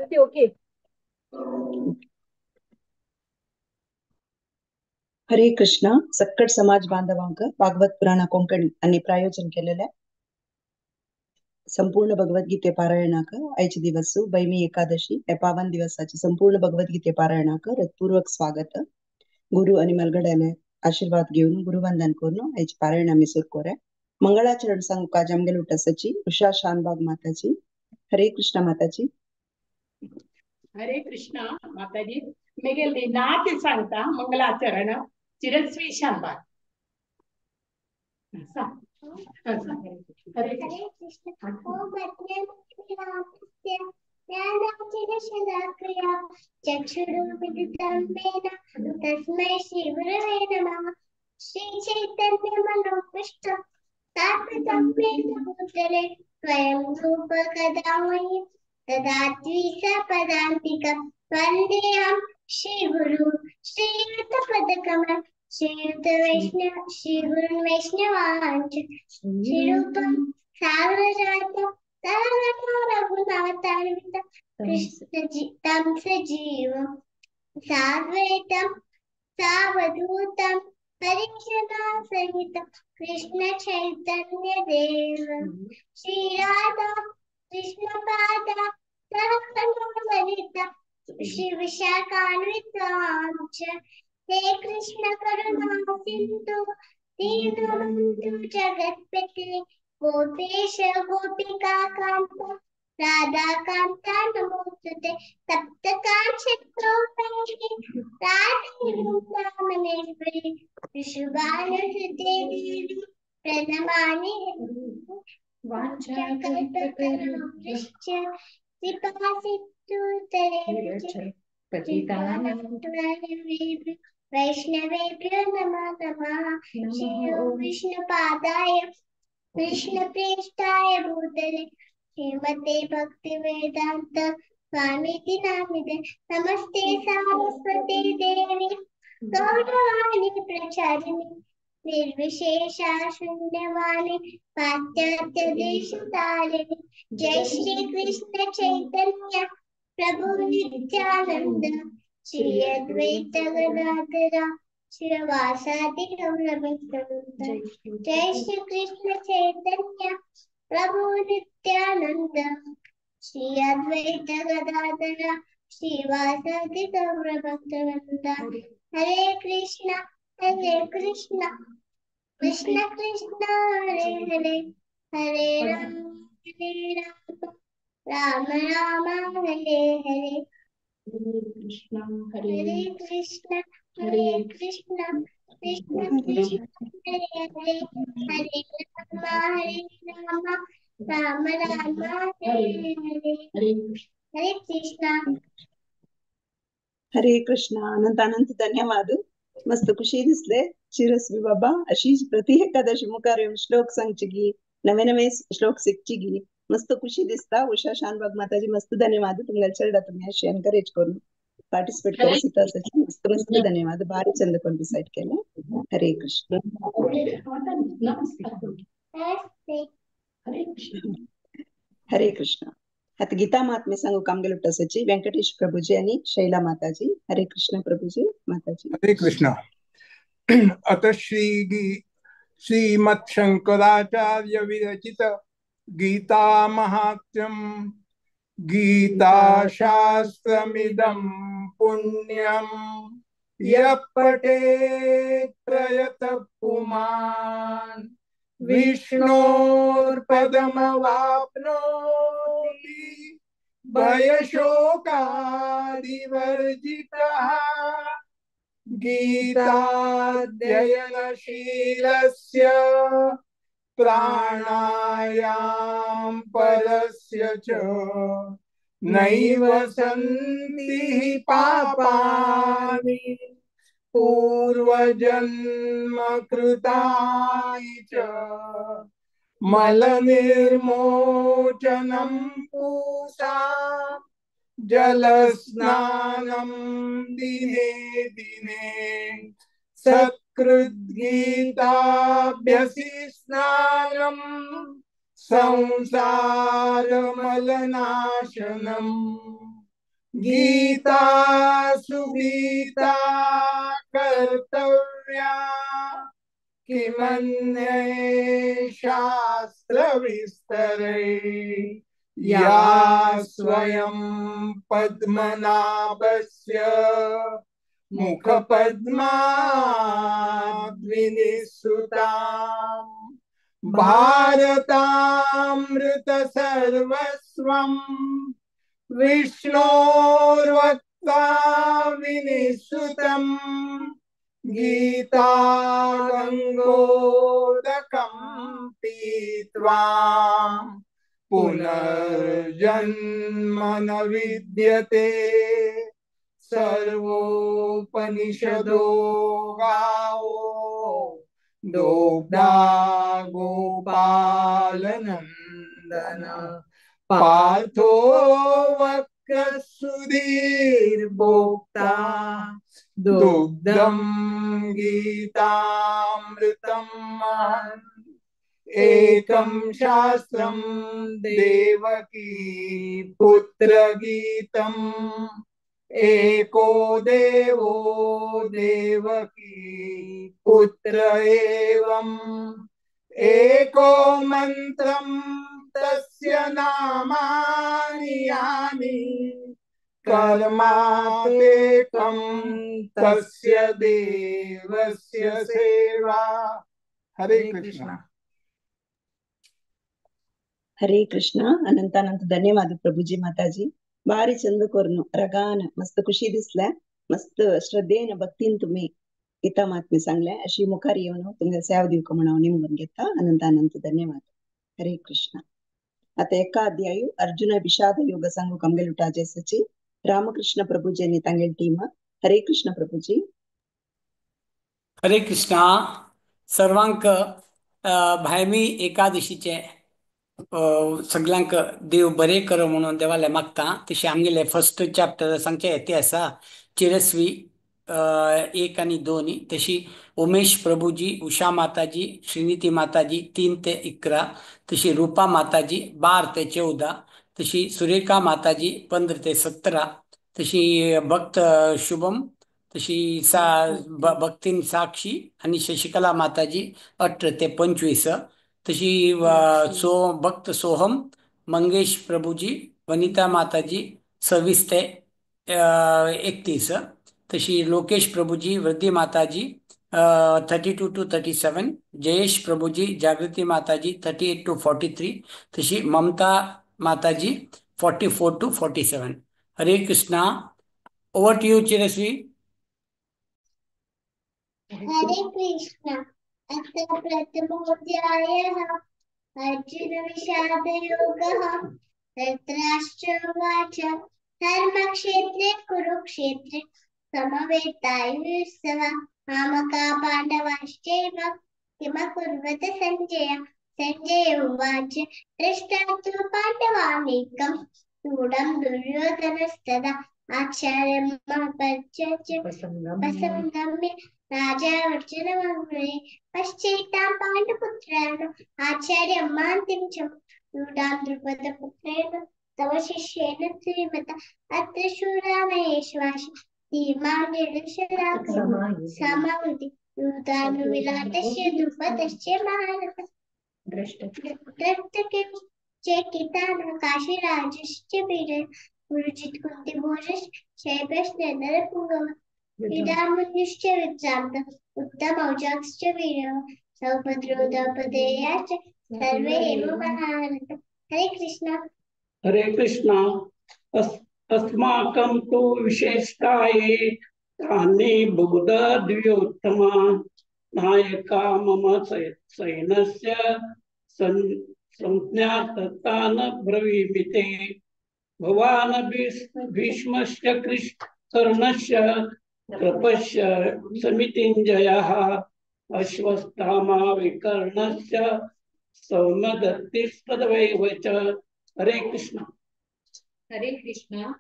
Maruti okay. हरे कृष्ण. सक्कट समाज बांधवांक भागवत पुराण कोंकणी यांनी प्रायोजन केलेल्या संपूर्ण भगवद्गीते पारायणाक आयचे दिवस बैमी एकादशी या पावन दिवसाचे संपूर्ण भगवद्गीते पारायणाक हृत्पूर्वक स्वागत. गुरु आणि मलगड्याने आशीर्वाद घेऊन गुरुवंदन करून आयची पारायण आम्ही सुरू करूया. मंगळाचरण सांगू का जमगेल उठासाची उषा शानबाग माताची. हरे कृष्ण माताची. हरे कृष्ण माताजी. मेगेल नाथ सांगता मंगलाचरण चिरस्वी शानबाग. हरे कृष्ण. तस्मै श्री गुरवे नमः. श्री चैतन्य मनोपुष्ट भूतले स्वयं रूप कदा मह्यं ददाति सपदान्तिकं. वन्देऽहं श्रीगुरु श्रीयुतपदकमलं श्रीगुरुन् वैष्णवांश्च श्रीरूपं साग्रजातं रघुनाथान्वितं कृष्णजितं सजीवं साद्वैतं सावधूतं हरिजनसहितं कृष्ण चैतन्य देव श्रीराधा कृष्णपादा सहितं श्री विशाखान्वितांश्च. हे कृष्ण करुणा सिंधु दीनबन्धु जगत्पते गोपेश गोपिका कांत राधा कांता नमोस्तुते. तप्त कांचन राधे वृंदावनेश्वरी विशुभानुसुते देवी प्रणमामि. वाञ्छाकल्पतरुभ्यश्च कृपासिन्धुतरेभ्यश्च पतितानां वैष्णवेभ्यो नमो नमः. श्री विष्णुपादाय कृष्णप्रेष्ठाय भूतले श्रीमते भक्तिवेदान्त स्वामीति नामिते. नमस्ते सारस्वती देवी गौरवाणी प्रचारिणी निर्विशेषा शून्यवाणी पाश्चात्य देशतारिणी. जय श्री कृष्ण चैतन्य प्रभु नित्यानंद श्री अद्वैत गदाधर श्रीवासादि गौरभक्तवृंद. जय श्री कृष्ण चैतन्य प्रभु नित्यानंद श्री अद्वैत गदाधर श्रीवासादि गौरभक्तवृंद. हरे कृष्ण कृष्ण कृष्ण हरे हरे हरे राम राम राम हरे हरे. हरे कृष्ण कृष्ण कृष्ण हरे हरे हरे राम राम राम हरे हरे. हरे कृष्ण. हरे कृष्ण. अनंत अनंत धन्यवाद. मस्त खुशी दिसले. शिरस्वी बाबा अशीच प्रति एकादशी मुखार येऊन श्लोक सांगची नवे नवे श्लोक शिकची मस्त खुशी दिसता. उषा शानबाग माताजी मस्त धन्यवाद. तुम्हाला चरडा तुम्ही अशी एनकरेज करून पार्टिसिपेट करू मस्त मस्त धन्यवाद. भारी चंद पण डिसाइड केलं. हरे कृष्ण. हरे कृष्ण. आता गीता महात्म्य सांगू कामगेल उट्टासाची व्यंकटेश प्रभुजी आणि शैला माताजी. हरे कृष्ण प्रभुजी माताजी. हरे कृष्ण. अत श्रीमत् शंकराचार्य विरचित गीता महात्म्यम गीता शास्त्रमिदं पुण्यम यः पठेत् प्रयतः पुमान् विष्णोर्पदमवाप्नोति भयशोकादिवर्जितः. गीताध्ययनशीलस्य प्राणायाम परस्य च नैव सन्ति हि पापानि पूर्वजन्म कृतानि च मलनिर्मोचनं पूषा जलस्नानं दिने दिने सत्कृद्गीताभ्यसिस्नानं संसारमलनाशनम्. गीता सुगीता कर्तव्या किमन्ये शास्त्रविस्तरे या स्वयं पद्मनाभस्य मुखपद्माद्विनिसृताम् भारतामृत सर्वस्वम् विष्णोर्वक्ता विनिसृतम् गीता गंगोदकम् पीत्वा पुनर्जन्म न विद्यते सर्वोपनिषदो गावो दोग्धा गोपालनंदन पार्थो वक्रसुधीर्भोक्ता दुग्धं गीतामृतं महत् एकं शास्त्रं देवकी पुत्रगीतम् एको देवो देवकी पुत्र एवम् एको मन्त्रं तस्य नामानि यानि कर्मातेकं तस्य देवस्य सेवा। हरे कृष्ण. ಹರೇ ಕೃಷ್ಣ. ಅನಂತಾನಂತ ಧನ್ಯವಾದ ಪ್ರಭುಜಿ ಮಾತಾಜಿ. ಬಾರಿ ಚಂದ ಕೊರ್ನು रगान मस्त खुशी दिसल्या. मस्त श्रद्धेन भक्तीन तुम्ही गीता महात्म्य सांगल्या. अशी मुखार येऊन तुमच्या सेवा दिवक म्हणावं निमगून घेता. अनंत धन्यवाद. हरे कृष्ण. आता एका अध्यायु अर्जुन विषाद योग सांगू कमगेलुटाचे सची रामकृष्ण प्रभुजींनी तांगेल टीम. हरे कृष्ण प्रभुजी. हरे कृष्णा. सर्वांक भायमी एकादशीचे सगळ्यांक देव बरे करो म्हणून देवाले मागता. तशें आमगेले फर्स्ट चॅप्टर सांगचे येते आसा चिरस्वी 1 आणि 2. तशी उमेश प्रभुजी, उषा माताजी, श्रीनिती माताजी 3 ते 11, तशी रूपा माताजी 12 ते 14, तशी सुरेखा माताजी 15 ते 17, तशी भक्त शुभम, तशी भक्तीन साक्षी आणि शशिकला माताजी 18 ते 25, तशी भक्त सोहम, मंगेश प्रभुजी, वनिता माताजी 26 ते 31, तशी लोकेश प्रभुजी, वृद्धी माताजी 32 to 37, जयेश प्रभुजी, जागृती माताजी 38 to 43, तशी ममता माताजी 44 to 47. Hare Krishna. Over to you Chiraswi. Hare Krishna. अत्र प्रथमोऽध्यायः अर्जुन विषाद योगः. धृतराष्ट्रोवाच धर्मक्षेत्रे कुरुक्षेत्रे समवेतायुः मामका पाण्डवाश्चैव किमकुर्वत सञ्जय. सञ्जय उवाच दृष्टान्तु पाण्डवानीकं स्थूलं दुर्योधनस्तदा आचार्यं उपसंगम्य राजा अर्जुनमङ्गले पश्चैतां पाण्डुपुत्रान् आचार्यं मान्तिं च रूढां द्रुपदपुत्रेण तव शिष्येन श्रीमता अत्र शूरामहेश्वासि धीमानिर्दशराक्षसमायुधि रूढानुविराटस्य द्रुपदश्च महारथः द्रष्टकेतुश्चेकितानः काशीराजश्च वीरः पुरुजित् कुन्तिभोजश्च शैब्यश्च नरपुङ्गवः क्रीडामुनिश्च विद्रान्तः उत्तमौजाश्च वीरः सौभद्रो द्रौपदेयाश्च सर्वे एव महारथः. हरे कृष्ण. हरे कृष्णा. अस्माकं तु विशेषताये तानि बुधद्व्योत्तमा नायका मम सैन्यस्य संज्ञातान् ब्रवीमि ते. भवान् भीष्मस्य कर्णस्य कृपस्य समितिञ्जयः अश्वत्थामा विकर्णस्य सौम्यदत्तिस्तदैव च. हरे कृष्ण. हरे कृष्ण.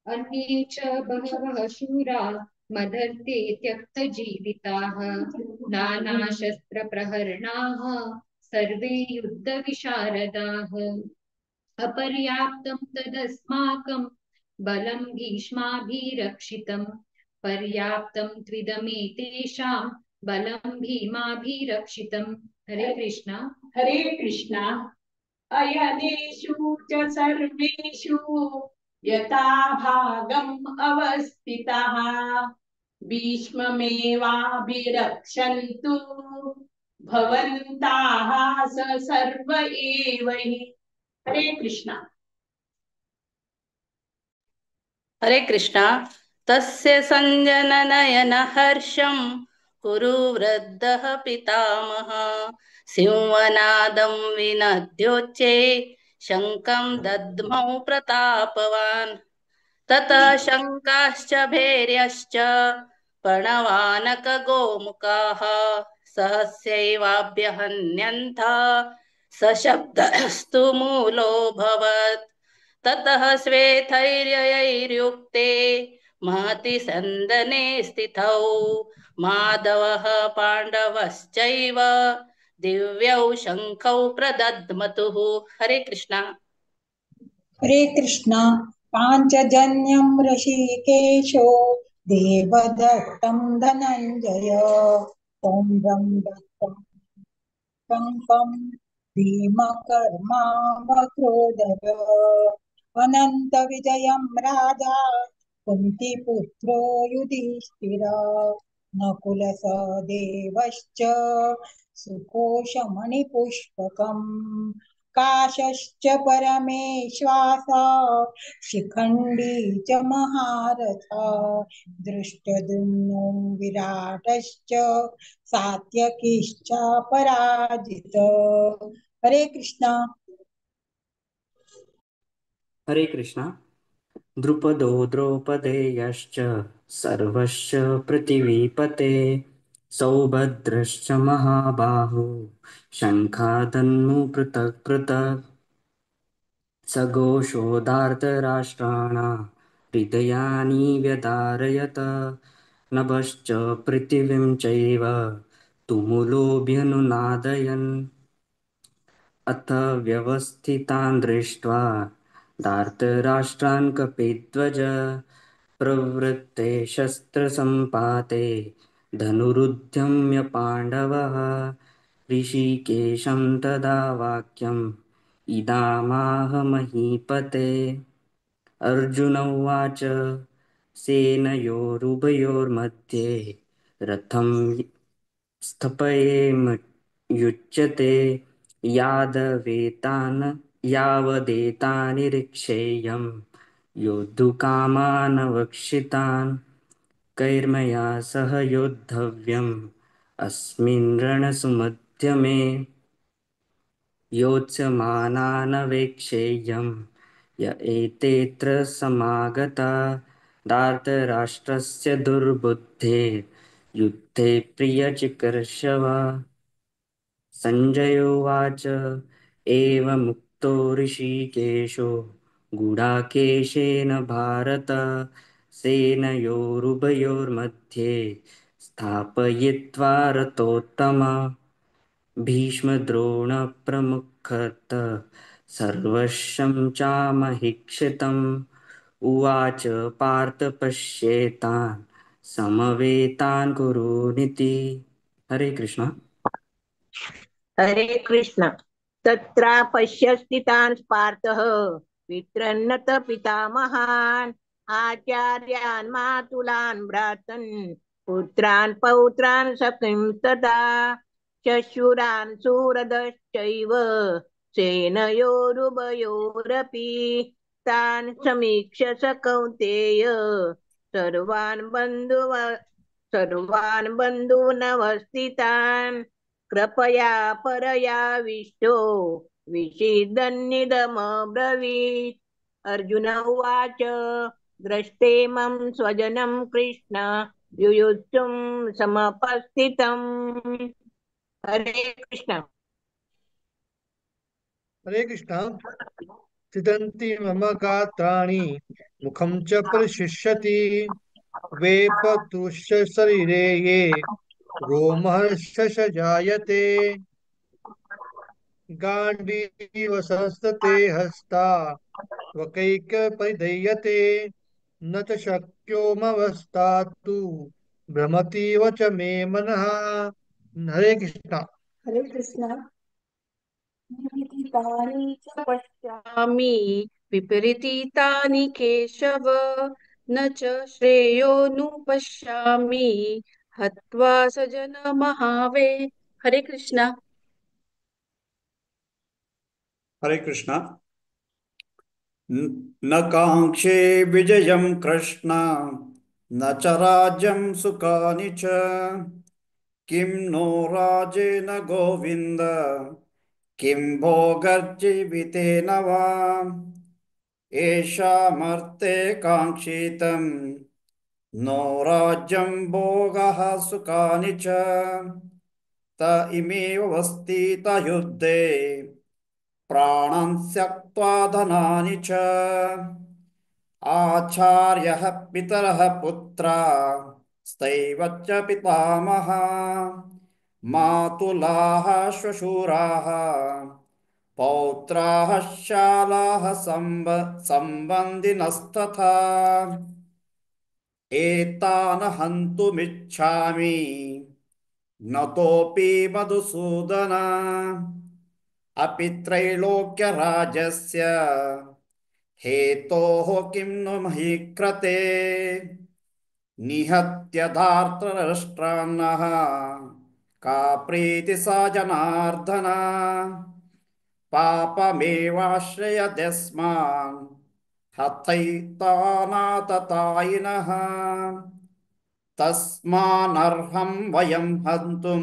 अन्ये च बहवः शूरा मदर्थे त्यक्तजीविताः नानाशस्त्रप्रहरणाः सर्वे युद्धविशारदाः. अपर्याप्तं तदस्माकं बलं भीष्माभिरक्षितं पर्याप्तं त्विदमेतेषां बलं भीमाभिरक्षितं। हरे कृष्ण। हरे कृष्णा। अयनेषु च सर्वेषु यथा भागम् अवस्थितः भीष्ममेवाभिरक्षन्तु भवन्ताः स सर्व एव हि। हरे कृष्णा। हरे कृष्णा। तस्य सञ्जननयन हर्षं कुरु वृद्धः पितामह सिंहनादं विनद्योच्चे शङ्खं दद्मौ प्रतापवान् ततः शङ्काश्च भैर्यश्च प्रणवानकगोमुखाः सहस्यैवाभ्यहन्यन्त सशब्दस्तु मूलोऽभवत् ततः श्वेतैर्यैर्युक्ते महति सन्दने स्थितौ माधवः पाण्डवश्चैव दिव्यौ शङ्खौ प्रदद्मतुः। हरे कृष्णा। हरे कृष्णा। पाञ्चजन्यं ऋषिकेशो देवदत्तं धनञ्जय पौण्ड्रं दत्तं शङ्खं भीमकर्मावक्रोधर अनन्तविजयं राजा कुन्तीपुत्रो युधिष्ठिरा नकुलसहदेवश्च सुकोशमणिपुष्पकम् काशश्च परमेश्वासा शिखण्डी च महारथा दृष्टद्युम्नो विराटश्च सात्यकिश्चापराजित। हरे कृष्णा। हरे कृष्णा। द्रुपदो द्रौपदेयश्च सर्वश्च पृथिवीपते सौभद्रश्च महाबाहु शङ्खादन्नु पृथक् पृथक् सघोषोधार्तराष्ट्राणां हृदयानि व्यधारयत नभश्च पृथिवीं चैव तुमुलोऽभ्यनुनादयन् अथ व्यवस्थितान् दृष्ट्वा धार्तराष्ट्रान् कपिध्वज प्रवृत्ते शस्त्रसम्पाते धनुरुद्यम्य पाण्डवः ऋषिकेशं तदा वाक्यम् इदामाह महीपते। अर्जुन उवाच सेनयोरुभयोर्मध्ये रथं स्थपयेमुच्यते यावदेतान्निरीक्षेयं योद्धुकामानवक्षितान् कैर्मया सह योद्धव्यम् अस्मिन् रणसमुद्यमे योत्स्यमानानवेक्षेयं य एतेऽत्र समागता धार्तराष्ट्रस्य दुर्बुद्धेर्युद्धे प्रियचिकीर्षव। सञ्जय उवाच एवमुक्तो ऋषिकेशो गूढाकेशेन भारत सेनयोरुभयोर्मध्ये स्थापयित्वा रथोत्तम भीष्मद्रोणप्रमुखत सर्वस्वं चामहीक्षितम् उवाच पार्थ पश्येतान् समवेतान् कुरुनिति। हरे कृष्ण। हरे कृष्ण। तत्रा पश्य स्थितान् पार्थः पितरन्नत पितामहान् आचार्यान् मातुलान् भ्रातन् पुत्रान् पौत्रान् सखीं तदा शशुरान् सूरदश्चैव सेनयोरुभयोरपि तान् समीक्ष्य स कौन्तेय सर्वान् बन्धूनवस्थितान् कृपया परयाविष्टो विषीदन्निदमब्रवीत्। अर्जुन उवाच दृष्टेमं स्वजनं कृष्ण युयुत्सुं समपस्थितम्। हरे कृष्ण। हरे कृष्ण। सिदन्ति मम गात्राणि मुखं च परिशुष्यति वेपतुश्च शरीरे ये रोमहर्षश जायते गाण्डीव संस्तते हस्ता त्वकैकपरिदह्यते न च शक्योमवस्थातु भ्रमतीव च मे मनः। हरे कृष्णा। हरे कृष्ण। विपरीतानि च पश्यामि विपरीतानि केशव न च श्रेयोनुपश्यामि हत्वा सजन महावे। हरे कृष्णा। हरे कृष्णा। न काङ्क्षे विजयं कृष्ण न च राज्यं सुखानि च किं नो राजेन गोविन्द किं भोगर्जीवितेन वा येषामर्थे काङ्क्षितं नो राज्यं भोगः सुखानि च त इमेव वस्थिता युद्धे प्राणान् त्यक्त्वा धनानि च आचार्यः पितरः पुत्रा स्तैव च पितामहा मातुलाः श्वशुराः पौत्राः शालाः सम्बन्धिनस्तथा एतान् हन्तुमिच्छामि नतोऽपि मधुसूदन अपि त्रैलोक्यराजस्य हेतोः किं नु महि कृते निहत्य धार्तराष्ट्रान्नः का प्रीति सा जनार्दन पापमेवाश्रयदस्मान् हतैतानाततायिनः तस्मानर्हं वयं हन्तुं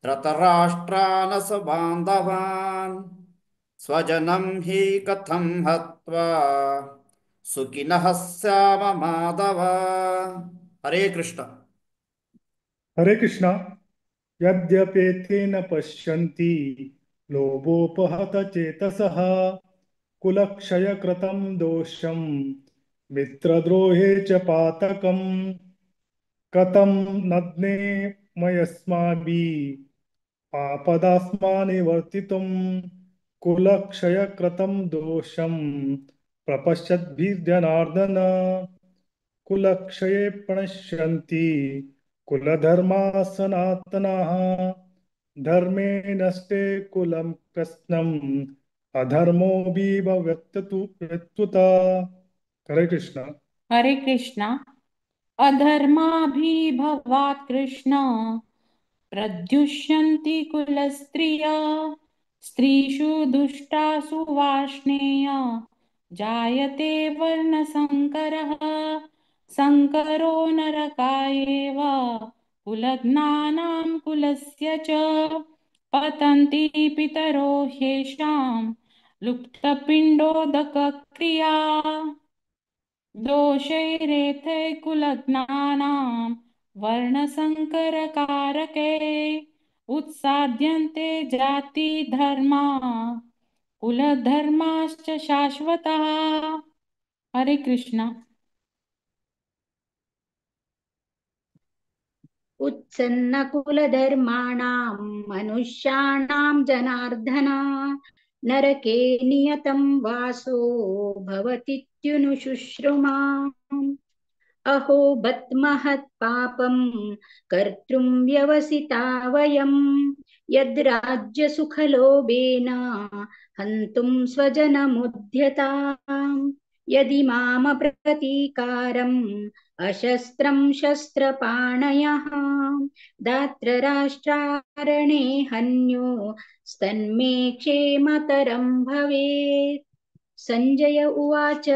धृतराष्ट्रान् स्वबान्धवान् स्वजनं हि कथं हत्वा सुखिनः स्याम माधव। हरे कृष्ण। हरे कृष्णा। यद्यपेते न पश्यन्ति लोभोपहत चेतसः कुलक्षयकृतं दोषं मित्रद्रोहे च पातकम् कथं नग्नेमयस्माभिः पापदास्मानिवर्तितुं कुलक्षयकृतं दोषं प्रपश्यद्भिर्जनार्दन कुलक्षये प्रणश्यन्ति कुलधर्माः सनातनाः धर्मे नष्टे कुलं कृत्स्नम् अधर्मोऽभिभवेत्युत। हरे कृष्ण। हरे कृष्णा। अधर्माभिभवात् कृष्ण प्रद्युष्यन्ति कुलस्त्रिया स्त्रीषु दुष्टासु वार्ष्णेय जायते वर्णसङ्करः संकरो नरकायेव कुलज्ञानां कुलस्य च पतन्ति पितरो ह्येषां लुप्तपिण्डोदकक्रिया दोषैरेथे कुलज्ञानां वर्णसंकरकारके उत्साद्यन्ते जाति धर्मा कुलधर्माश्च शाश्वतः। हरे कृष्णा। उत्सन्नकुलधर्माणां मनुष्याणां जनार्दन नरके नियतं वासो भवतीत्युनुशुश्रुमा अहो बत्महत् पापं कर्तुं व्यवसिता वयं यद्राज्यसुखलोभेन हन्तुं स्वजनमुद्यताम् यदि मामप्रतीकारम् अशस्त्रं शस्त्रपाणयः दात्रराष्ट्रारणे हन्यो स्तन्मे क्षेमतरं भवेत्। संजय उवाच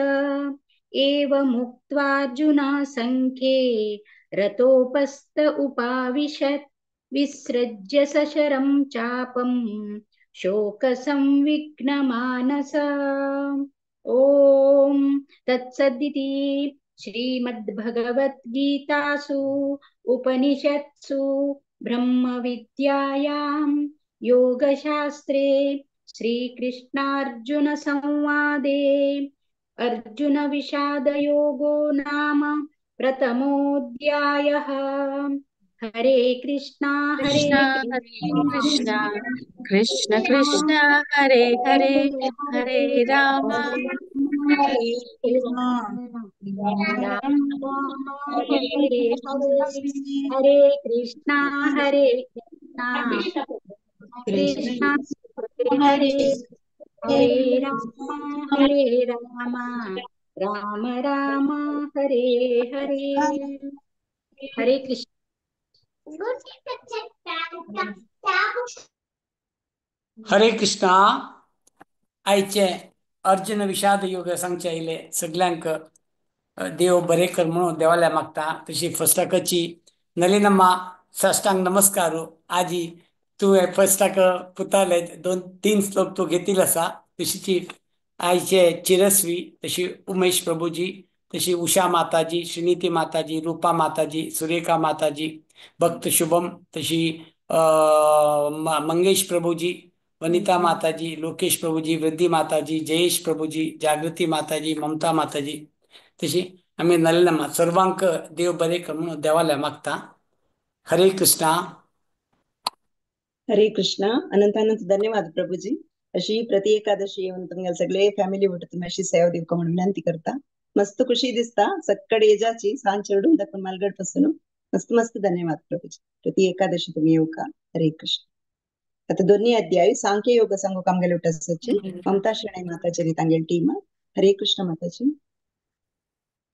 एवमुक्त्वार्जुनः संख्ये रतोपस्थ उपाविशत् विसृज्य सशरं चापं शोकसंविघ्नमानस। ॐ तत्सदिति श्रीमद्भगवद्गीतासु उपनिषत्सु ब्रह्मविद्यायां योगशास्त्रे श्रीकृष्णार्जुन संवादे अर्जुन विषादयोगो नाम प्रथमोऽध्यायः। हरे कृष्णा कृष्णा हरे कृष्णा कृष्ण कृष्ण हरे हरे हरे राम हरे राम हरे हरे कृष्णा कृष्णा हरे हरे राम राम राम हरे हरे हरे कृष्ण. हरे कृष्णा. आयचे अर्जुन विषाद योग सांगचे आयले सगळ्यांक देव बरे कर म्हणून देवाला मागता. तशी फस्टाकची नलिनम्म साष्टांग नमस्कारू. आजी तू फस्टाक पुताले 2-3 श्लोक तू घेतील असा. तशीची आईचे चिरस्वी तशी उमेश प्रभुजी, तशी उषा माताजी, श्रीनीती माताजी, रूपा माताजी, सुरेखा माताजी, भक्त शुभम, तशी मंगेश प्रभुजी, वनिता माताजी, लोकेश प्रभुजी, वृद्धी माताजी, जयेश प्रभुजी, जागृती माताजी, ममता माताजी. तशी आम्ही नलिनम्मा सर्वांक देव बरे कर म्हणून देवाला मागता. हरे कृष्णा. हरे कृष्णा. अनंत अनंत धन्यवाद प्रभूजी. अशी प्रति एकादशी येऊन तुमच्या सगळे फॅमिली वट तुम्ही अशी सेवा देऊ का म्हणून विनंती करता. मस्त खुशी दिसता सकडे येजाची सांज चढून दाखवून मालगड पासून मस्त मस्त धन्यवाद प्रभूजी. प्रति एकादशी तुम्ही येऊ का. हरे कृष्ण. आता दोन्ही अध्याय सांख्य योग सांगू कामगेल उठासची ममता शरणै माताची तांगेल टीम. हरे कृष्ण माताजी.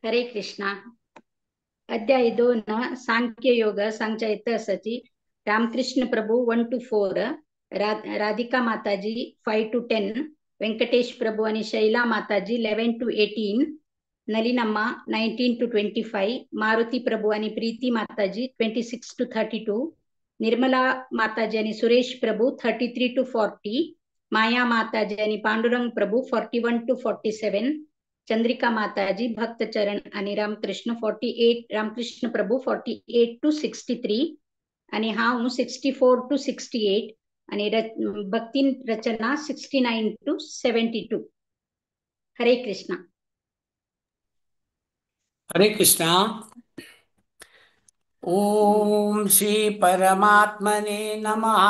हरे कृष्णा. अध्याय 2 सांख्य योग सांगच्या इतिहासाची रामकृष्ण प्रभु 1 to 4, राधिका माताजी 5 to 10, व्यंकटेश प्रभु आणि शैला माताजी 11 to 18, नलिनम्मा 19 to 25, मारुती प्रभु आणि प्रीती माताजी 26 to 32, निर्मला माताजी आणि सुरेश प्रभु 33 to 40, माया माताजी आणि पांडुरंग प्रभु 41 to 47, चंद्रिका माताजी, भक्त चरण आणि रामकृष्ण 48, रामकृष्ण प्रभु 48 to 63, आणि हाऊ 64 to 68, आणि भक्ती रचना 69 to 72. हरे कृष्णा. हरे कृष्णा. ओम श्री परमात्मने नमः.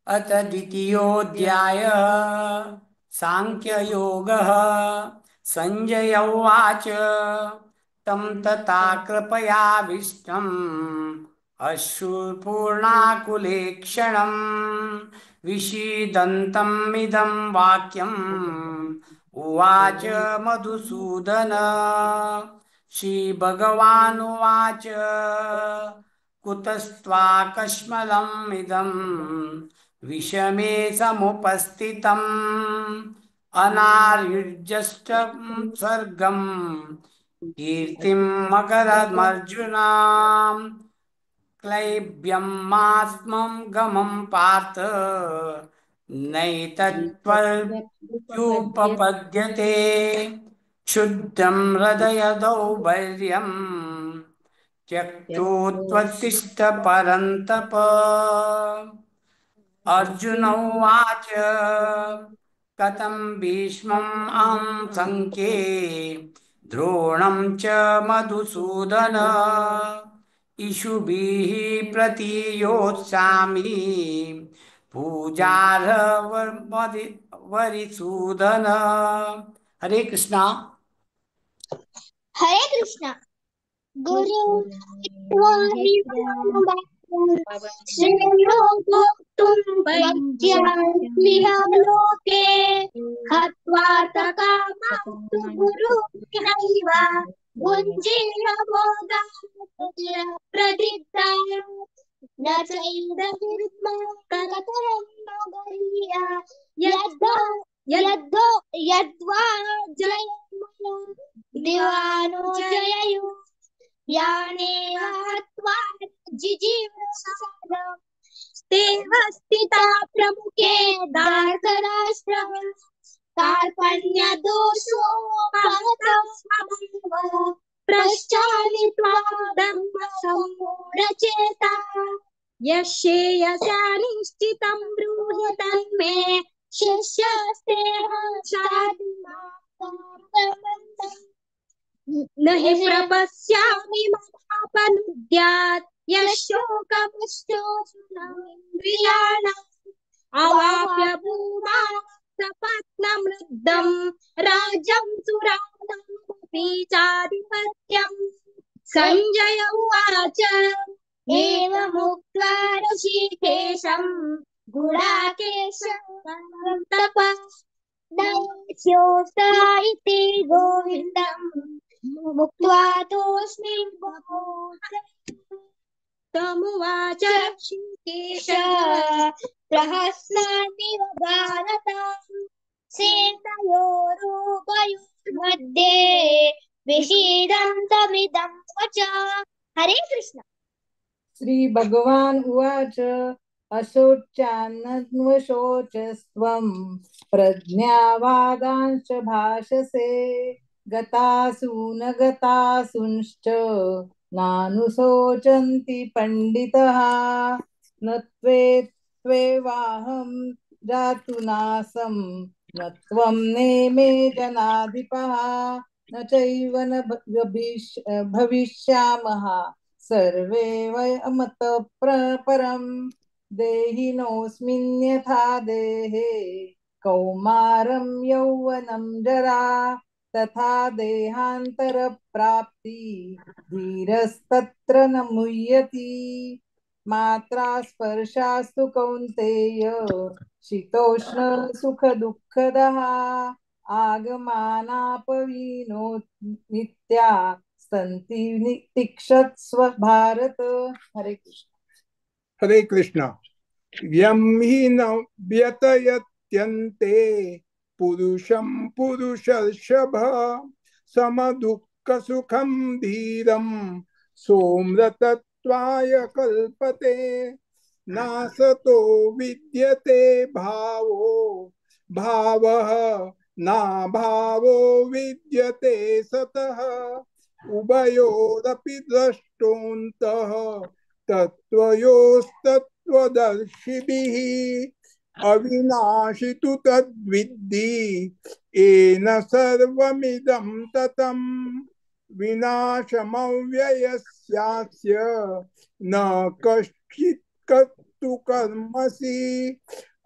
अथ द्वितीयोऽध्याय सांख्ययोगः. संजय उवाच तं तथा कृपयाविष्टम् अश्रुपूर्णाकुलेक्षणं विषीदन्तमिदं वाक्यम् उवाच मधुसूदन. श्रीभगवानुवाच कुतस्त्वाकश्मलम् इदं विषमे समुपस्थितम् अनार्युज्यष्टं स्वर्गं कीर्तिं मकरमर्जुना. क्लैब्यमास्मं गमं पार्थ नैतत्त्वयुपपद्यते. क्षुद्रं हृदय दौर्बल्यं त्यक्तोत्तिष्ठ परन्तप. अर्जुन उवाच कथं भीष्मम् अहं संख्ये द्रोणं च मधुसूदन. इषुभिः प्रतियोत्स्यामि पूजार्हवरिसूदन. हरे कृष्णा. हरे कृष्णा. गुरु श्रेयो भोक्तुं लोके हत्वा तकामास्तु गुरुर्नैव भुञ्जीय भोगान् प्रदीप्ता. न चैदविर्मकरतरं नगरीया यद्वा जयमया दिवानो जययु याने हत्वा जिजीवसादं ते स्थिता प्रमुखे दार्धराष्ट्रः. कार्पण्यदोषो महतः प्रश्चालित्वा धर्मसम्मूढचेता. यश्रेयसा निश्चितं ब्रूहि तन्मे शिष्यस्तेऽहं साधुमात्मवन्तम्. न हि प्रपश्यामि ममापनुद्यात् यशोकमश्चोषुणमिन्द्रियाणाम् अवाप्य भूमासपत्नमृद्धम् राज्यं सुराणामपि चाधिपत्यम् सञ्जय उवाच एवमुक्त्वा ऋषिकेशम् गुडाकेशं तपस्योऽस्त इति गोविन्दम् मुक्त्वा तोऽस्मिन् तमुवाच ऋषिकेश प्रहस्नानिव भारत सेनयोरुभयोर्मध्ये विषीदन्तमिदं वच। हरे कृष्ण। श्री भगवान उवाच अशोच्यान्नशोचस्त्वं प्रज्ञावादांश्च भाषसे गतासून गतासूंश्च नानुशोचन्ति पंडितः न त्वेवाहं जातुनासं न त्वं नेमे जनाधिपः न चैव न भविष्यामः सर्वे वयमतः परं देहिनोऽस्मिन् यथा देहे कौमारं यौवनं जरा तथा देहान्तरप्राप्ति धीरस्तत्र न मुह्यति मात्रा स्पर्शास्तु कौन्तेय शीतोष्ण सुख दुःखदः आगमानापविनो नित्या सन्ति तिक्षत्स्व भारत। हरे कृष्ण। हरे कृष्ण। यं हि न व्यतयत्यन्ते पुरुषं पुरुषर्षभ समदुःखसुखं धीरं सोमृतत्वाय कल्पते नासतो विद्यते भावो भावः नाभावो विद्यते सतः उभयोरपि द्रष्टोऽन्तः तत्त्वयोस्तत्त्वदर्शिभिः अविनाशि तु तद्विद्धि येन सर्वमिदं ततं विनाशमव्ययस्यास्य न कश्चित् कर्तु कर्मसि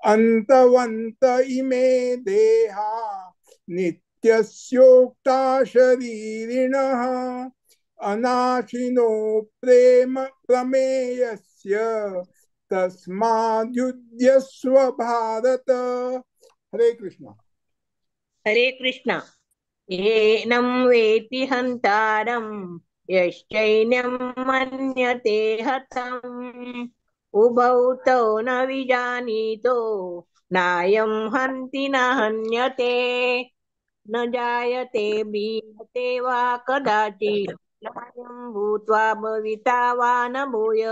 अन्तवन्त इमे देहा नित्यस्योक्ता शरीरिणः अनाशिनो प्रेम प्रमेयस्य तस्माद्युध्यस्व भारत। हरे कृष्ण। हरे कृष्ण। येनं वेति हन्तारं यश्चैनं मन्यते हतम् उभौ तौ न विजानीतो नायं हन्ति न हन्यते न जायते म्रियते वा कदाचित् नायं भूत्वा भविता वा न भूय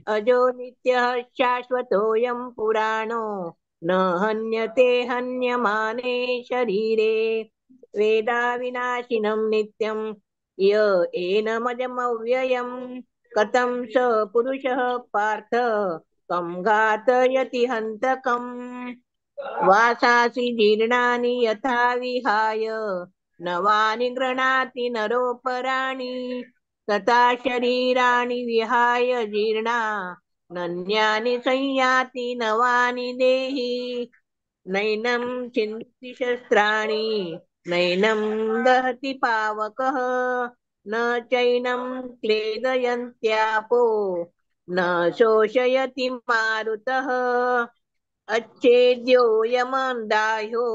अजो नित्यः शाश्वतोऽयं पुराणो न हन्यते हन्यमाने शरीरे वेदा विनाशिनं नित्यं य एनमजमव्ययं कथं स पुरुषः पार्थ कं घातयति हन्तकम् वासासि जीर्णानि यथा विहाय नवानि गृह्णाति नरोपराणि तथा शरीराणि विहाय जीर्णा नन्यानि संयाति नवानि देहि नैनं छिन्दति शस्त्राणि नैनं दहति पावकः न चैनं क्लेदयन्त्यापो न शोषयति मारुतः अच्छेद्यो यमदाह्यो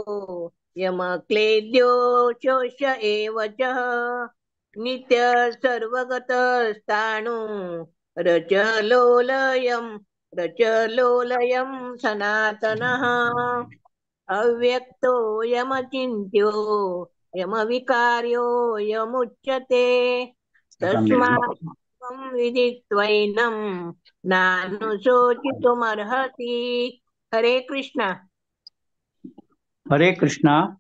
यमक्लेद्यो शोष एव च नित्य सर्वगतस्ताणु रचलोलयं सनातनः अव्यक्तो यमचिन्त्यो यमविकार्यो यमुच्यते तस्मात् त्वं विदित्वैनं नानुशोचितुमर्हसि। हरे कृष्णा। हरे कृष्णा।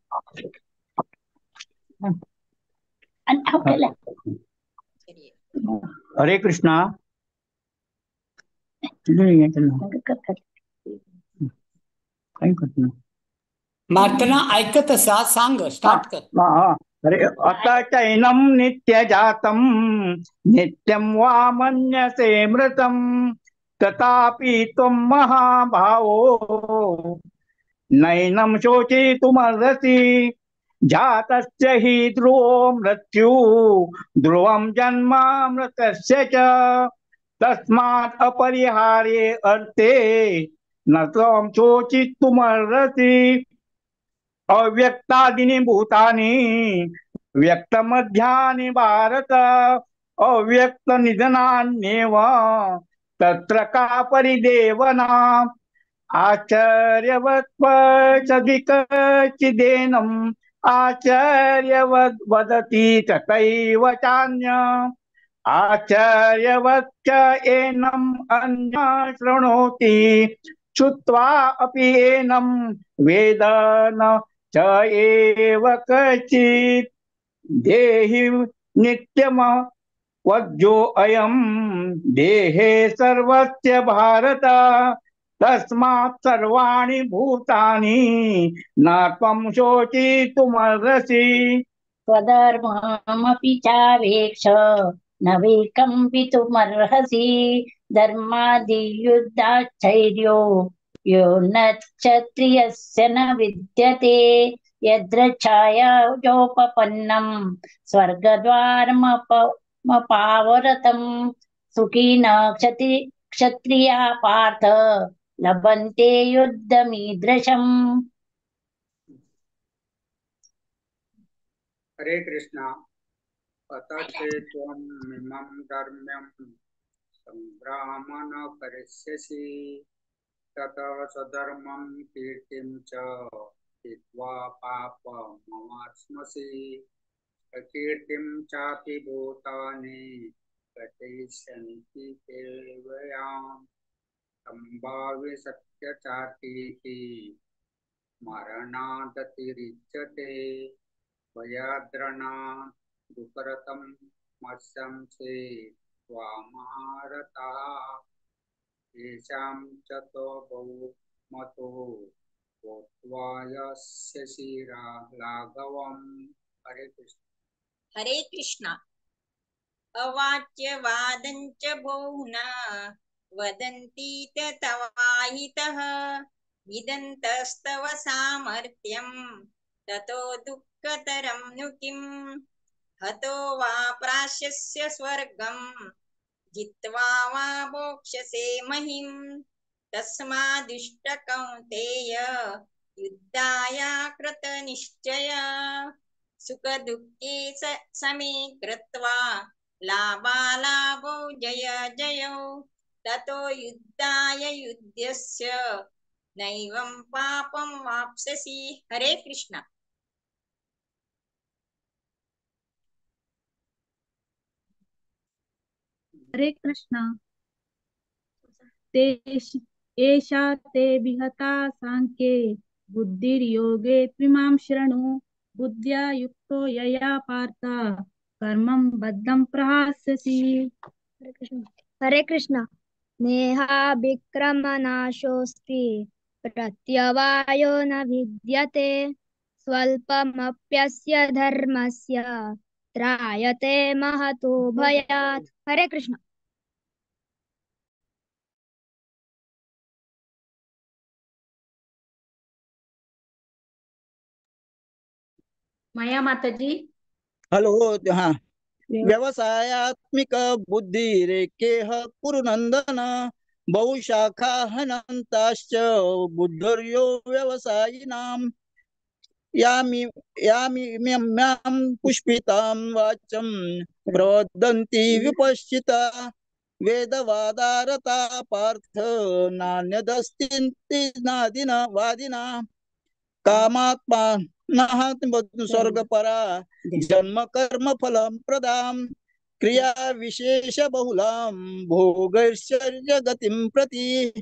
हरे कृष्णा। मार्तना ऐकत असा सांग स्टार्ट कर. अरे अत चैनं नित्यजातं नित्यं वा मन्यसे मृतं तथापि त्वं महाभावो नैनं शोचितुमर्हसि जातस्य हि ध्रुवो मृत्यु ध्रुवं जन्मामृतस्य च तस्मात् अपरिहार्ये अर्थे न त्वं शोचितुमर्हसि अव्यक्तादीनि भूतानि व्यक्तमध्यानि भारत अव्यक्तनिधनान्येव तत्र का परिदेवना आश्चर्यवत्पचधिकचिदेनम् आश्चर्यवद् वदति तथैव चान्य आश्चर्यवच्च एनम् अन्यः शृणोति श्रुत्वा अपि एनं वेद न च एव कचित् देहि नित्यम वज्जो अयं देहे सर्वस्य भारत तस्मात् सर्वाणि भूतानि न त्वं शोचितुमर्हसि स्वधर्ममपि चावेक्ष न विकम्पितुमर्हसि धर्मादियुद्धाश्चर्यो यो न क्षत्रियस्य न विद्यते यद्रच्छायाजोपपन्नं स्वर्गद्वारमपावरतं सुखिनः क्षत्रिया पार्थ लभन्ते युद्धमीदृशम्। हरे कृष्णा। अतचे त्वं इमं धर्म्यं संग्रामं न करिष्यसि ततः स्वधर्मं कीर्तिं च हित्वा पापमवाप्स्यसि अकीर्तिं चापि भूतानि कथयिष्यन्ति ते व्ययाम् संभाव्य सत्यचातीति मरणादतिरिच्यते भयाद्रणात् दुःखरतं मत्स्यं से त्वामारता येषां च तो बहुमतो भूत्वा यस्य शिरा लाघवम्। हरे कृष्ण। हरे कृष्णा। अवाच्यवादञ्च बहुना वदन्ति तवाहितः विदन्तस्तव सामर्थ्यं ततो दुःखतरं नु किम् हतो वा प्राश्यस्य स्वर्गं जित्वा वा मोक्षसे महिम् तस्मादुष्टकौन्तेय युद्धाय कृतनिश्चय सुखदुःखे समे कृत्वा लाभालाभौ जय जयौ ततो युद्धाय युध्यस्य नैवं पापं वाप्स्यसि। हरे कृष्ण। हरे कृष्ण। एषा ते विहता सांख्ये बुद्धिर्योगे त्विमां शृणु बुद्ध्या युक्तो यया पार्थ कर्मं बद्धं प्रहास्यसि। हरे कृष्ण। नेहा विक्रमनाशोऽस्ति प्रत्यवायो न विद्यते स्वल्पमप्यस्य धर्मस्य त्रायते महतो भयात्। हरे कृष्ण। माया माताजी। हलो हाँ। व्यवसायात्मिक बुद्धिरेकेह कुरु नंदन बहुशाखा हनन्ताश्च बुद्धर्यो व्यवसायिनाम् यामिम्यां पुष्पितां वाचं प्रवदन्ति विपश्चिता वेदवादारता पार्थ नान्यदस्ति नादिना वादिना कामात्मानः स्वर्गपरा जन्म कर्म फलं प्रदां क्रिया विशेष बहुलां भोगैश्वर्य गतिं प्रति।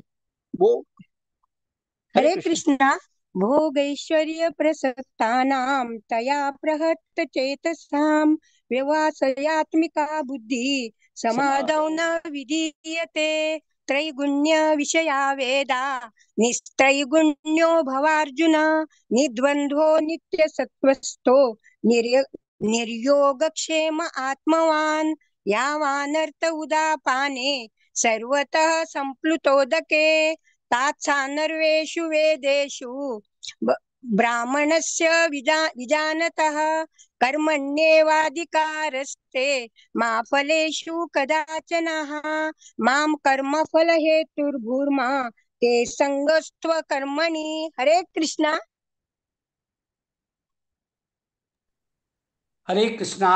हरे कृष्णा। भोगैश्वर्य प्रसक्तानां तया प्रहत चेतसां व्यवसायात्मिका बुद्धि समादौ न विधीयते त्रैगुण्य विषया वेदा निस्त्रैगुण्यो भवार्जुन निद्वन्द्वो नित्यसत्त्वस्थो निर्योगक्षेम आत्मवान् यावानर्थ उदापाने सर्वतः सम्प्लुतोदके तात्सानर्वेषु वेदेषु ब्राह्मणस्य विजानतः कर्मण्येवाधिकारस्ते मा फलेषु कदाचनः मां कर्मफलहेतुर्भूर्मा ते संगस्त्व कर्मणि। हरे कृष्णा। हरे कृष्णा।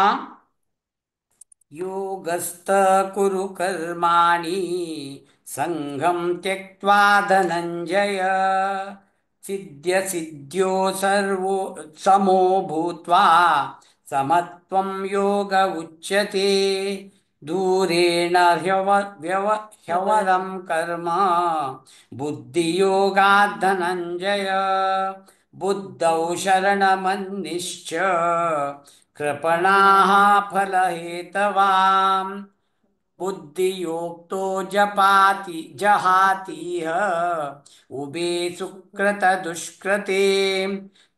योगस्थ कुरु कर्माणि संगं त्यक्त्वा धनञ्जय सिद्ध्यो सर्वो समो भूत्वा समत्वं योग उच्यते दूरेण ह्यवरं कर्म बुद्धियोगात् धनञ्जय बुद्धौ शरणमन्निश्च कृपणाः फलहेतवाम् बुद्धियोक्तो जहातीह उभे सुकृतदुष्कृते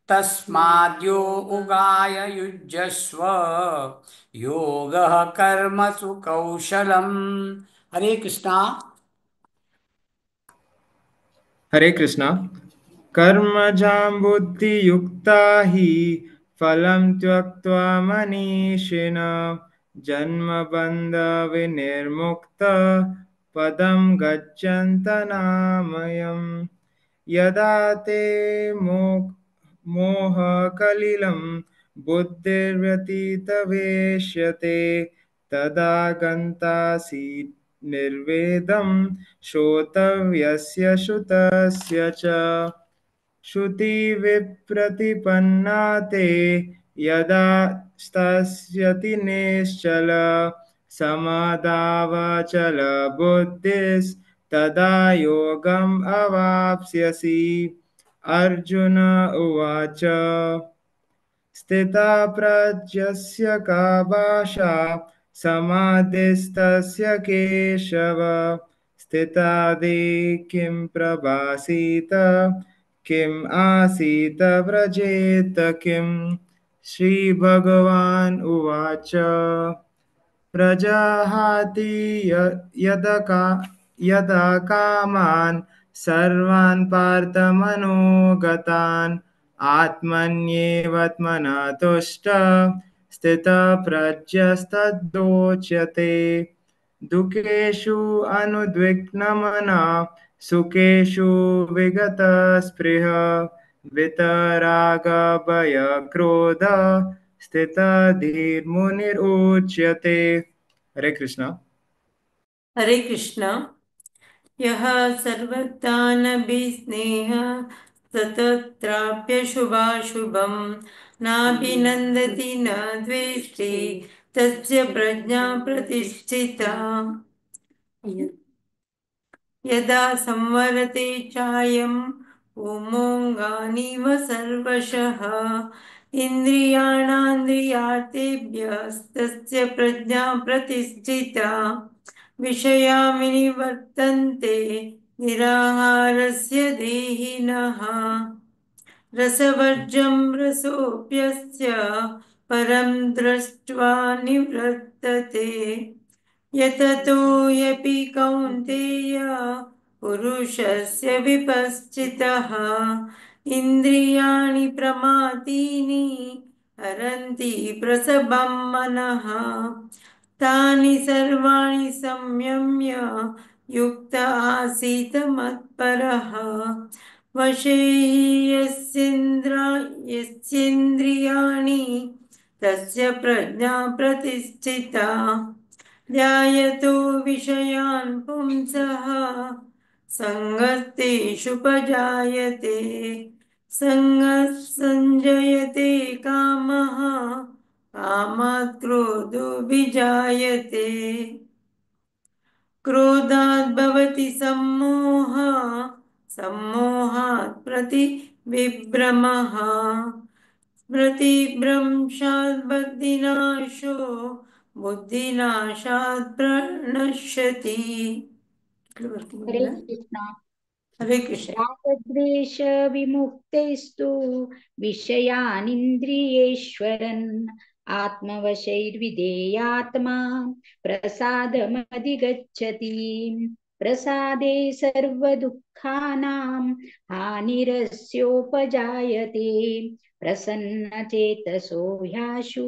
तस्माद्यो उगाय युज्यस्व योगः कर्मसु कौशलम्। हरे कृष्णा। हरे कृष्णा। कर्मजां बुद्धियुक्ता हि फलं त्यक्त्वा मनीषिण जन्मबन्धविनिर्मुक्त पदं गच्छन्तनामयम् यदा ते मोहकलिलं बुद्धिर्व्यतीतवेष्यते तदा गन्तासि निर्वेदं श्रोतव्यस्य श्रुतस्य च श्रुतिविप्रतिपन्ना ते यदा स्थास्यति निश्चल समादावचल बुद्धिस्तदा योगम् अवाप्स्यसि। अर्जुन उवाच स्थिता प्रज्ञस्य का भाषा समाधिस्तस्य केशव स्थितादि किं प्रभासीत किम् आसीत व्रजेत किम्। श्रीभगवान् उवाच प्रजहाति यदा कामान् सर्वान् पार्थमनोगतान् आत्मन्येवात्मना तुष्ट स्थितप्रज्ञस्तदोच्यते दुःखेषु अनुद्विग्नमना सुखेषु विगतस्पृह वितरागभयक्रोध स्थितधीर्मुनिरुच्यते। हरे कृष्णा। हरे कृष्णा। यः सर्वज्ञानभिस्नेहः ततत्राप्यशुभाशुभं नाभिनन्दति न द्वेष्टि तस्य प्रज्ञा प्रतिष्ठिता। यदा संवरते चायम् उमोङ्गानिव सर्वशः इन्द्रियाणान्द्रियार्थेभ्यस्तस्य प्रज्ञा प्रतिष्ठिता। विषया विनिवर्तन्ते निराहारस्य देहिनः रसवर्जं रसोऽप्यस्य परं दृष्ट्वा निवर्तते। यततो ह्यपि कौन्तेय पुरुषस्य विपश्चितः इन्द्रियाणि प्रमादीनि हरन्ति प्रसभं मनः तानि सर्वाणि संयम्य युक्त आसीत् मत्परः वशे यस्येन्द्रियाणि तस्य प्रज्ञा प्रतिष्ठिता। ध्यायतो विषयान् पुंसः सङ्गस्तेषुपजायते सङ्गः सञ्जयते कामः कामात् क्रोधोऽभिजायते क्रोधात् भवति सम्मोहः सम्मोहात् प्रतिविभ्रमः प्रतिभ्रंशात् बुद्धिनाशो बुद्धिनाशात् प्रणश्यति। हरे कृष्णा। हरे कृष्ण। रागद्वेष विमुक्तेस्तु विषयानिन्द्रियेश्वरन् आत्मवशैर्विधेयात्मा प्रसादमधिगच्छति प्रसादे सर्वदुःखानां हानिरस्योपजायते प्रसन्नचेतसो ह्याशु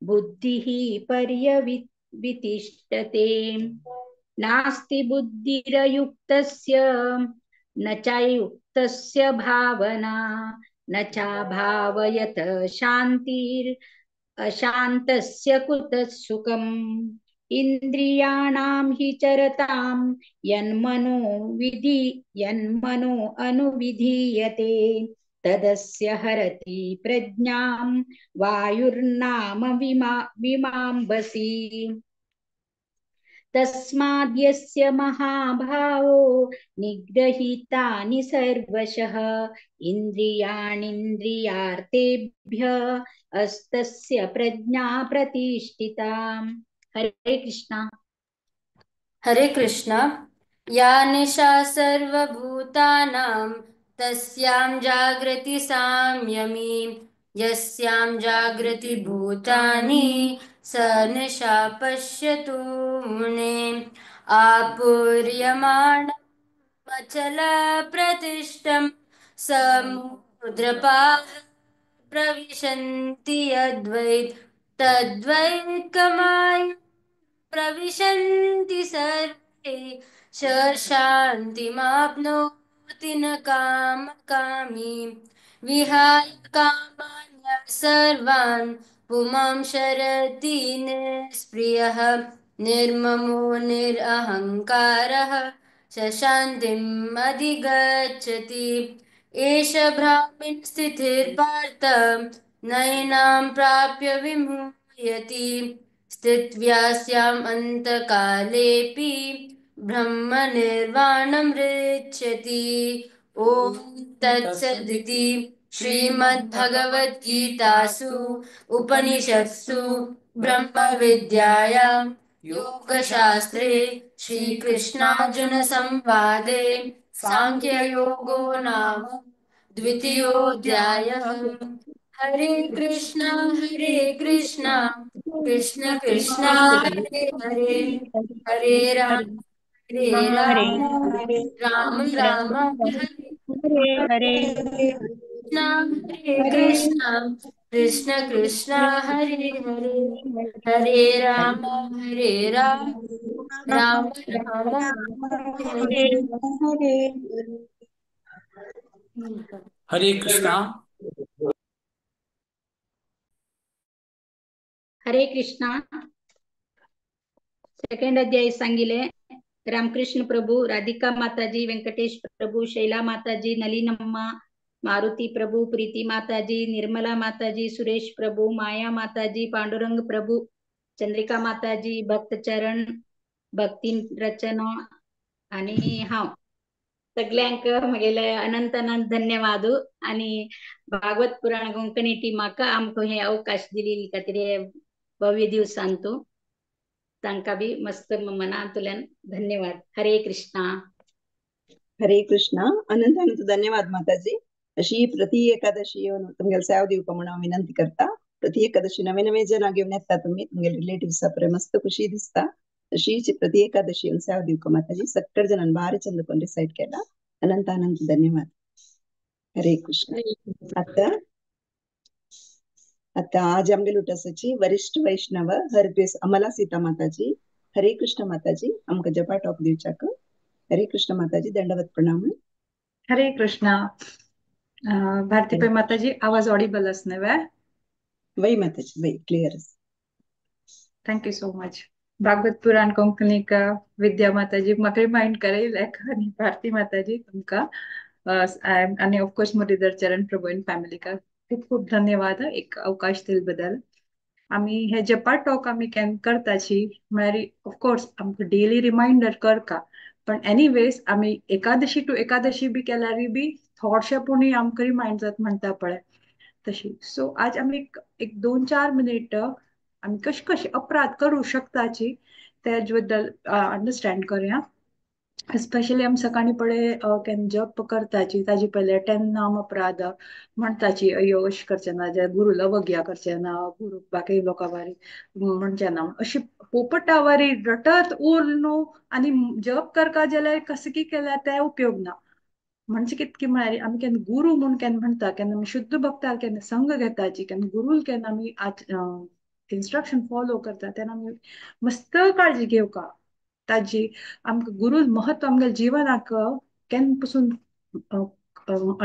बुद्धिः पर्यवितिष्ठते नास्ति बुद्धिरयुक्तस्य न चायुक्तस्य भावना न चाभावयत शान्तिर् अशान्तस्य कुतः सुखम् इन्द्रियाणां हि चरतां यन्मनो अनुविधीयते तदस्य हरति प्रज्ञां वायुर्नाम विमाम्बसि तस्माद्यस्य महाभावो निग्रहीतानि सर्वशः इन्द्रियाणीन्द्रियार्थेभ्यः अस्तस्य प्रज्ञा प्रतिष्ठिता। हरे कृष्ण। हरे कृष्ण। या निशा सर्वभूतानां तस्यां जागृति संयमी यस्यां जागृति भूतानि स निशा पश्यतु मुने आपूर्यमाणम् अचलप्रतिष्ठं समुद्रपाः प्रविशन्ति यद्वैत् तद्वैत् प्रविशन्ति सर्वे शान्तिमाप्नोति न कामकामी विहाय कामान्यः सर्वान् पुमांशरति निःस्पृहः निर्ममो निरहङ्कारः स शान्तिम् अधिगच्छति एष ब्राह्मण स्थितिर्पार्थ नैनां प्राप्य विमुह्यति स्थित्व्यास्याम् अन्तकालेऽपि ब्रह्मनिर्वाणमृच्छति ॐ तत्सदिति श्रीमद्भगवद्गीतासु उपनिषत्सु ब्रह्मविद्यायां योगशास्त्रे श्रीकृष्णार्जुनसंवादे साङ्ख्ययोगो नाम द्वितीयोऽध्यायः। हरे कृष्ण कृष्ण कृष्ण हरे हरे हरे राम राम राम हरे हरे हरे कृष्ण कृष्ण कृष्ण हरे हरे हरे राम राम राम हरे हरे कृष्णा। हरे कृष्ण। सेकंड अध्याय सांगिले रामकृष्ण प्रभु, राधिका माताजी, वेंकटेश प्रभु, शैला माताजी, नलिनम्मा, मारुति प्रभु, प्रीति माताजी, निर्मला माताजी, सुरेश प्रभु, माया माताजी, पांडुरंग प्रभु, चंद्रिका माताजी, भक्त चरण, भक्ती रचना आणि हा सगळ्यांक म्हगेले अनंत अनंत धन्यवाद आणि भागवत पुराण कोंकणी टिमाक आमकां हे अवकाश दिली खातीर भव्य दिवसांतू तांकां बी मस्त मनांतल्यान धन्यवाद। हरे कृष्णा। हरे कृष्ण। अनंत अनंत धन्यवाद माताजी। अशी प्रति एकादशी येवन तुमगेले सेवा दिवपाक म्हणून हांव विनंती करता। प्रति एकादशी नवे नवे जना घेवन येता तुमी, तुमगेले रिलेटिव्स पळय मस्त खुशी दिसता। अशीच प्रति एकादशी येवन सेवा दिवपाक माताजी सगळ्या जणांनी बारी चंद पण रिसाइड केला। अनंत अनंत धन्यवाद। हरे कृष्ण। आता आज आमगे लुटासाची वरिष्ठ वैष्णव हरग्रेस अमला सीता माताजी, हरे कृष्ण माताजी आमकां जपा टॉप दिवच्याक। हरे कृष्ण माताजी, दंडवत प्रणाम। हरे कृष्णा। भारती पे माताजी, आवाज ऑडिबल असने वे? वही माताजी, वही clear. Thank you so much. Bhagavata Purana Konkani का विद्या माताजी म्हाका रिमाइंड करायलें आणि भारती माताजी तुमका आणि ऑफकोर्स मुरलीधर चरण प्रभू इन फॅमिली का खूप खूप धन्यवाद एक अवकाश दिल बदल। आम्ही हे जपा टॉक आम्ही केन करताची म्हळ्यार ऑफकोर्स आमकां डेली रिमाइंडर करका, पण एनीवेज आम्ही एकादशी टू एकादशी बी केल्यार बी थोडशे पुणी आमकां रिमाइंड जात म्हणटा पळय तशी। सो आज आम्ही एक 2-4 मिनिट आम्ही कशी अपराध करू शकताची त्याच बद्दल अंडरस्टँड करूया। स्पेशली आमी सकाळी पळय केन्ना जप करताची ताजे पयले 10 नाम अपराध म्हणटाची अयो अशें करचें ना जे गुरुला वग्या करचें ना गुरु बाकी लोकां बारी म्हणचें ना अशी पोपटा वारी रटत उरलो आनी जप करता जाल्यार कसकी केल्यार ते उपयोग ना म्हणजे कितकी म्हळ्यार आमी केन्ना गुरु म्हूण केन्ना म्हणटा केन्ना आमी शुद्ध भक्तार केन्ना संघ घेताची केन्ना गुरुल केन्ना आमी इन्स्ट्रक्शन फॉलो करता तेन्ना आमी मस्त काळजी घेवका ताजी आमकां गुरु महत्व आमच्या जिवनाक केन्ना पासून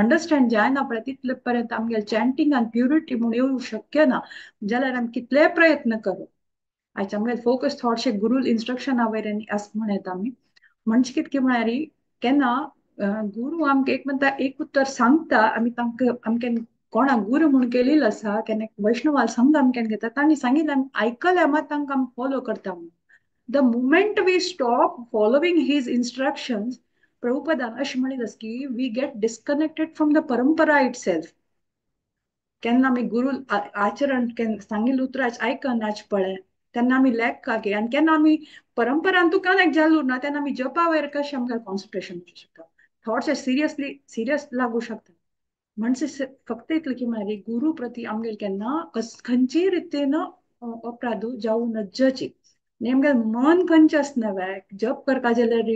अंडरस्टँड जायना पळय तितले पर्यंत आमगे चॅन्टिंगान प्युरिटी म्हूण येवंक शक्य ना जाल्यार आमी कितले प्रयत्न करूं आयज आमगे फोकस थोडशे गुरुल इन्स्ट्रक्शना वयल्यान आस म्हणत आमी म्हणजे कितके म्हळ्यार केन्ना गुरु आमकां एक म्हणटा एक उत्तर सांगता आमी तांकां आमके कोणाक गुरु म्हूण केलेलो आसा केन्ना वैष्णवाल संघ आमी केन्ना घेता तांणी सांगिल्लें आमी आयकलें मात तांकां आमी फॉलो करता म्हणून the moment we stop following his instructions प्रभुपदान अशें म्हणिल्लें की we get disconnected from the परंपरा इट सेल्फ केन्ना आमी गुरु आचरण केन्ना सांगिल्लें उतरां आयकनाच पळय तेन्ना आमी लॅक कागे आनी केन्ना आमी परंपरान तूं कनेक्ट जाल्लो ना तेन्ना आमी जपा वयर कशें आमकां कॉन्सन्ट्रेशन वचूंक शकता थोडशें सिरियस लागू शकता म्हणजे फक्त इतलें की म्हळ्यार गुरु प्रती आमगेर केन्ना खंयचीय रितीन अपराध जावं नजची आमगे मन खंयचें आसना जप करपा जाल्यार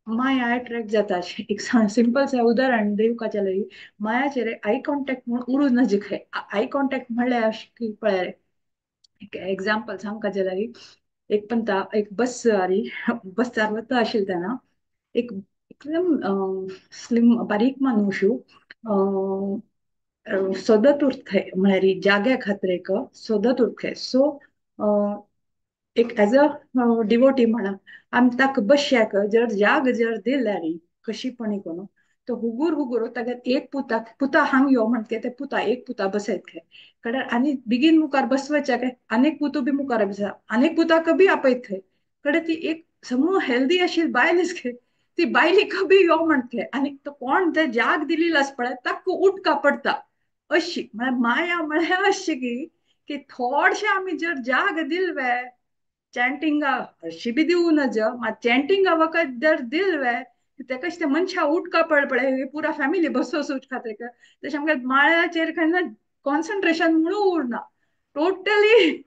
माया अट्रॅक्ट जाता एक सिंपल से उदाहरण दिवका जाल्यार मायाचेर आय कॉन्टॅक्ट म्हूण उरूं नज खंय आय कॉन्टॅक्ट म्हणल्यार अशें की पळय एक एग्जाम्पल सांगता जाल्यार एक पंता एक बस बसार वता आशिल्ली तेन्ना एक एकदम स्लिम बारीक मानुश सोदत उरतय म्हळ्यार जाग्या खातीर एक सोदत उरतय सो एक एज अ डिवोटी म्हणा आमी ताका बसशाक जर जाग जर दिल्यार कशीपणी करून तो हुगूर हुगूर ताका एक पुता हांग यो म्हणटा ते पुता एक पुता बसयत खंय कडेन आनी बेगीन मुखार बसवायच्या काय अनेक पुतो बी मुखार बसा अनेक पुताक बी आपयत खंय कडेन ती एक समूह हेल्दी आशिल्ली बायलीच खंय ती बायलीक बी यो म्हणटा आनी तो कोण ते जाग दिलेलो आसा पळय ताका उठका पडटा अशी म्हळ्यार माया म्हळ्यार अशी की थोडशे आमी जर जाग दिलवे चॅन्टिंगा हरशी बी दिवं नज मात चॅन्टिंगा वखत जर दिलवे तेका ते मनशा उठका पळय पुरा फॅमिली बसोसूच खातीर तशें आमगे माळ्याचेर केन्ना कॉन्सन्ट्रेशन म्हणून उरना टोटली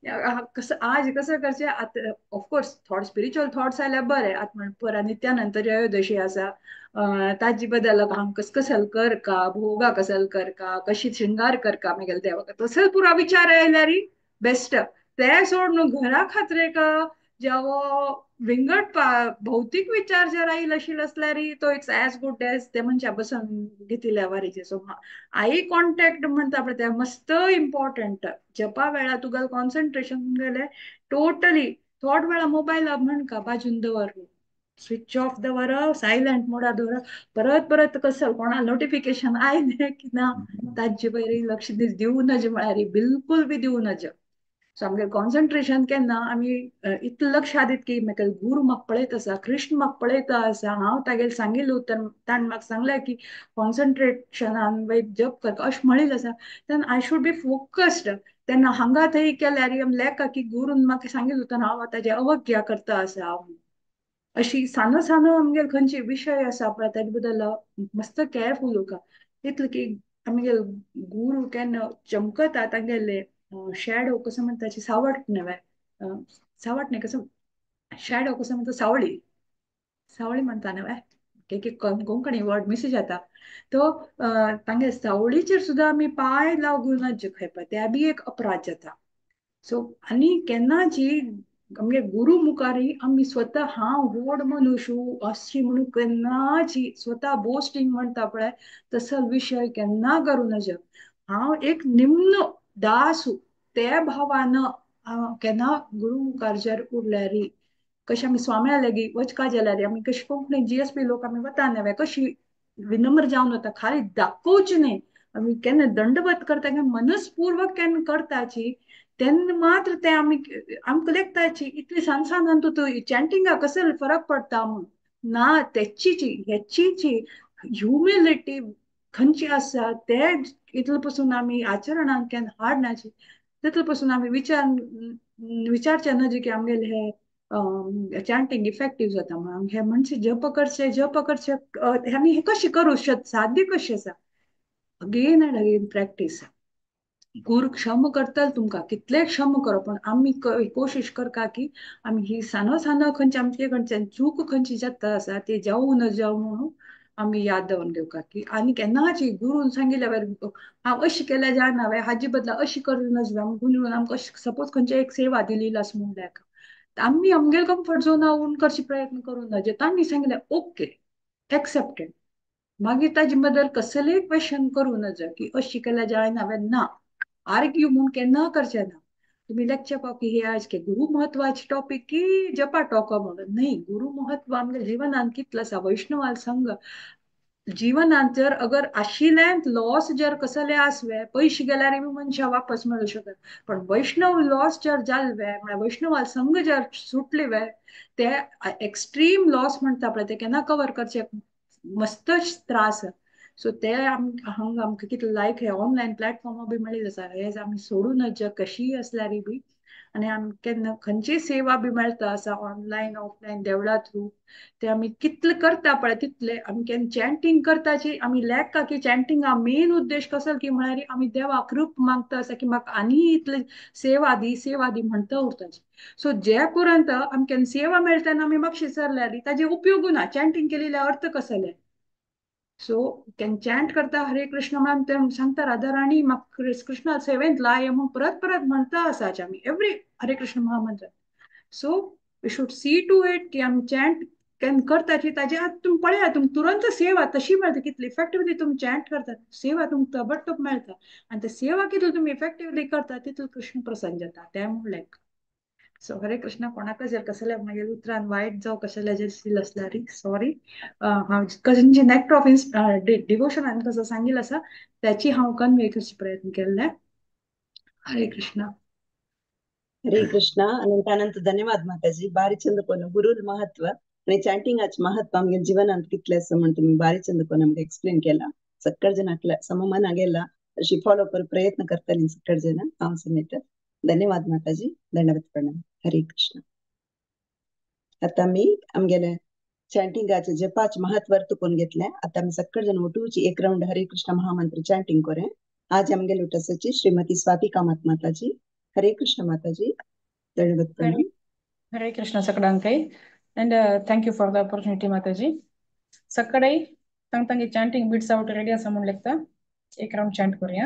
आज कसं करचें आतां ऑफकोर्स थोडे स्पिरिच्युअल थॉट्स आयल्यार बरें आतां म्हण परा नित्यानंद त्रयोदशी आसा ताजी बद्दल हांव कसल करका भोगा कसल करका कशी श्रृंगार करका मागीर देवाक तसो पुरा विचार आयल्यार बेस्ट ते सोडून घरा खातीर जेवो विंगड भौतीक विचार जर आयले आशिल्ले असल्यार तो इट्स एज गुड एज ते मनशा बसून घेतिल्या वारीचे सो आई कॉन्टॅक्ट म्हणटा पळय ते मस्त इम्पॉर्टंट जपा वेळार तुका कॉन्सन्ट्रेशन गेले टोटली थोड वेळा मोबायल म्हणका बाजून दवर स्विच ऑफ दवर सायलेंट मोडार दवर परत परत कसं कोणा नोटिफिकेशन आयले की ना ताजे पयली लक्ष दिवं नज म्हळ्यार बिलकुल बी दिवं नज सो आमगे कॉन्सन्ट्रेशन केन्ना आमी इतलें लक्षात दित की म्हाका गुरू म्हाका पळयत आसा कृष्ण म्हाका पळयता आसा हांव तागेले सांगिल्लें उत्तर ताणें म्हाका सांगलें की कॉन्सन्ट्रेशनान जप करता अशें म्हणिल्लें आसा तेन्ना आय शूड बी फोकस्ड तेन्ना हांगा थंय केल्यार लेका की गुरून म्हाका सांगिल्लें उत्तर हांव ताजें अवज्ञा करता आसा अशी सानो सानो आमगे खंयचे विशय आसा पळय ताजे बद्दल मस्त केअरफूल उरता इतलें की आमगे गुरू केन्ना चमकता तागेले शॅडो कसं म्हणता सावट न्हय सावट न्हय कसं शॅडो कसं म्हणता सावळी सावळी म्हणता न्हय एक कोंकणी वर्ड मिस जाता तो तांगे सावळीचेर सुद्दां आमी पांय लागून खंय पळय त्या बी एक अपराध जाता सो आनी केन्नाची आमगे गुरू मुखारी आमी स्वता हांव व्हड मनुष्य अशी म्हणून केन्नाची स्वता बोस्टिंग म्हणटा पळय तसो विशय केन्ना करूं नज हांव एक निम्न दास त्या भावान केन्ना गुरू मुखार जर उरल्यार कशें आमी स्वाम्या लेगीत वचका जाल्यार आमी कशी कोंकणी GSP लोक आमी वता न्हय कशी विनम्र जावन वता खाली दाखोवचें न्हय आमी केन्ना दंडवत करता मनस्पूर्वक केन्ना करताची तेन्ना मात्र ते आमकां लेखताची इतली सांसान तूं चॅन्टिंगा कसो फरक पडटा म्हूण ना हेची ह्युमिलिटी खंयची आसा ते इतले पासून आमी आचरणांत केन्ना हाडनाची तितले पासून आमी विचारचें न्हय की आमगेले हे चॅन्टिंग इफेक्टिव्ह जाता म्हणून हे म्हणजे जप करचे आमी हे कशें करूं साध्य कशें आसा अगेन एंड अगेन प्रॅक्टीस गुरु क्षम करतल तुमकां कितले क्षम करो पण आमी कोशिश करता की आमी ही सानो सानो खंयची आमचे कडच्यान चूक खंयची जाता आसा ती जावं न जावं म्हणून आमी याद दवरून घेवका की आनी केन्नाची गुरून सांगिल्ल्या भायर हांव अशें केल्यार जायना हांवें हाजे बदला अशें करूं नजो गुरून आमकां सपोज खंयची एक सेवा दिली आसा म्हणल्यार आम्ही आमगेल कम्फर्ट झोनावून करचे प्रयत्न करूं ना जे तांणी सांगिल्लें ओके एक्सेप्टेड मागीर ताजे बद्दल कसलेय क्वेश्चन करूं नजो की अशी केल्यार जायना हांवें ना आर्ग्यू म्हूण केन्ना करचें ना तुम्ही लेक्चर पाव की हे आज के गुरु महत्वाचे टॉपिक की जपा टॉको म्हणून नाही गुरु महत्व आमच्या जीवनात कितलं आसा वैष्णवाल संघ जीवनात जर अगर आशिल्लें लॉस जर कसले आसवे पयशे गेल्यार बी मनशां वापस मेळू शकत पण वैष्णव लॉस जर जाल्वे म्हळ्यार वैष्णवाल संघ जर सुटले ते एक्स्ट्रीम लॉस म्हणटा पळय ते केन्ना कवर करचे मस्त त्रास सो ते हांगा आमकां कितले लायक हे ऑनलायन प्लॅटफॉर्मा बी मेळिल्ले आसा हे आमी सोडूनच कशीय असल्यार बी आनी आमकां केन्ना खंयची सेवा बी मेळटा आसा ऑनलायन ऑफलायन देवळा थ्रू ते आमी कितले करता पळय तितले आमी केन्ना चॅन्टिंग करताची आमी लेखा की चॅन्टिंग हा मेन उद्देश कसो की म्हळ्यार आमी देवा कृप मागता आसा की म्हाका आनी इतले सेवा दी म्हणटा उरताची सो जे पर्यंत आमकां केन्ना सेवा मेळटा आनी आमी म्हापशे सरल्यार ताजे उपयोग ना चॅन्टिंग केलेले अर्थ कसले सो केन्ना चॅन्ट करता हरे कृष्ण म्हणून ते सांगता राधा राणी म्हाका कृष्णा सेवेंत लाय म्हणून परत परत म्हणटा आसाचे आमी एवरी हरे कृष्ण महामंत्र so we should see to it की आमी चॅन्ट केन्ना करताची ताजे आतां तुमी पळया तुमकां तुरंत सेवा तशी मेळटा कितली इफेक्टिवली तुमी चॅन्ट करतात सेवा तुमकां ताबडतोब मेळटा आनी ते सेवा कितली तुमी इफेक्टिवली करता तितलो कृष्ण प्रसन्न जाता ते म्हणलें सो हरे कृष्ण कोणाक जर कसले मागीर उतरान वायट जावं कसले जर आसल्यार सॉरी हांव खंयचे नॅक्ट ऑफ डिवोशनान कसो सांगिल्लो आसा त्याची हांव कन्वे करचे प्रयत्न केल्ले हरे कृष्ण हरे कृष्ण अनंत धन्यवाद माताजी बारी चंद कोन गुरुल महत्व आणि चॅन्टिंगाचे महत्व आमगे जीवनात कितले आसा म्हणून तुम्ही बारी चंद कोन आमकां एक्सप्लेन केला सक्कळ जनाक सममना गेला अशी फॉलो कर प्रयत्न करतली सक्कळ जन हांव समेत धन्यवाद माताजी दंडवत प्रणाम हरे कृष्ण आता मी आमगेले चॅन्टिंगाचे जपाचे महत्व तुकून घेतले आता आमी सक्कळ जन उठूची एक राउंड हरे कृष्ण महामंत्र चॅन्टिंग करे आज आमगेले उठसाची श्रीमती स्वाती कामत माताजी हरे कृष्ण माताजी दंडवत प्रणाम हरे Krishna सगळ्यांकय and thank you for the opportunity माताजी सकाळी सांगतांगे चॅन्टिंग बीट्स आउट रेडी आसा म्हणून लेखता एक राउंड चॅन्ट करूया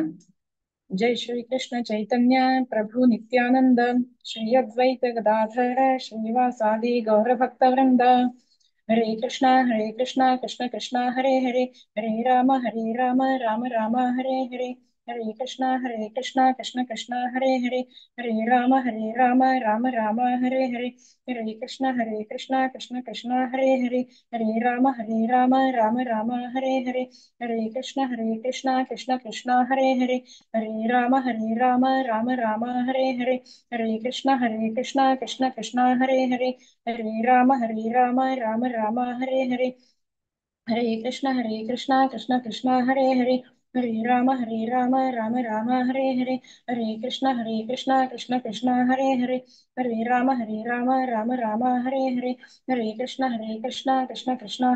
जय श्री कृष्ण चैतन्य प्रभु नित्यानंद श्री अद्वैत गदाधर श्रीवासादि गौर भक्त वृंद हरे कृष्णा कृष्ण कृष्ण हरे हरे हरे राम राम राम हरे हरे हरे कृष्णा कृष्ण कृष्ण हरे हरे हरे राम राम राम हरे हरे हरे कृष्णा कृष्ण कृष्ण हरे हरे हरे राम राम राम हरे हरे हरे कृष्णा कृष्ण कृष्ण हरे हरे हरे राम राम राम हरे हरे हरे कृष्णा कृष्ण कृष्ण हरे हरे हरे राम राम राम हरे हरे हरे कृष्णा कृष्ण कृष्ण हरे हरे हरे राम राम राम हरे हरे हरे कृष्णा कृष्ण कृष्ण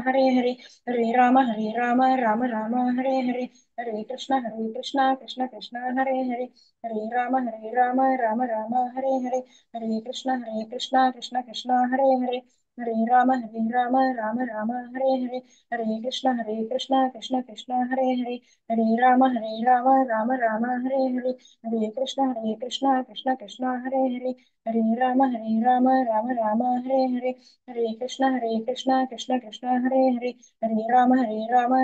हरे हरे हरे राम राम राम हरे हरे हरे कृष्णा कृष्ण कृष्ण हरे हरे हरे राम राम राम हरे हरे हरे कृष्णा कृष्ण कृष्ण हरे हरे हरे राम राम राम हरे हरे हरे कृष्णा कृष्ण कृष्ण हरे हरे हरे राम राम राम हरे हरे हरे कृष्णा कृष्ण कृष्ण हरे हरे हरे राम राम राम हरे हरे हरे कृष्णा कृष्ण कृष्ण हरे हरे हरे राम राम राम हरे हरे हरे कृष्णा कृष्ण कृष्ण हरे हरे हरे राम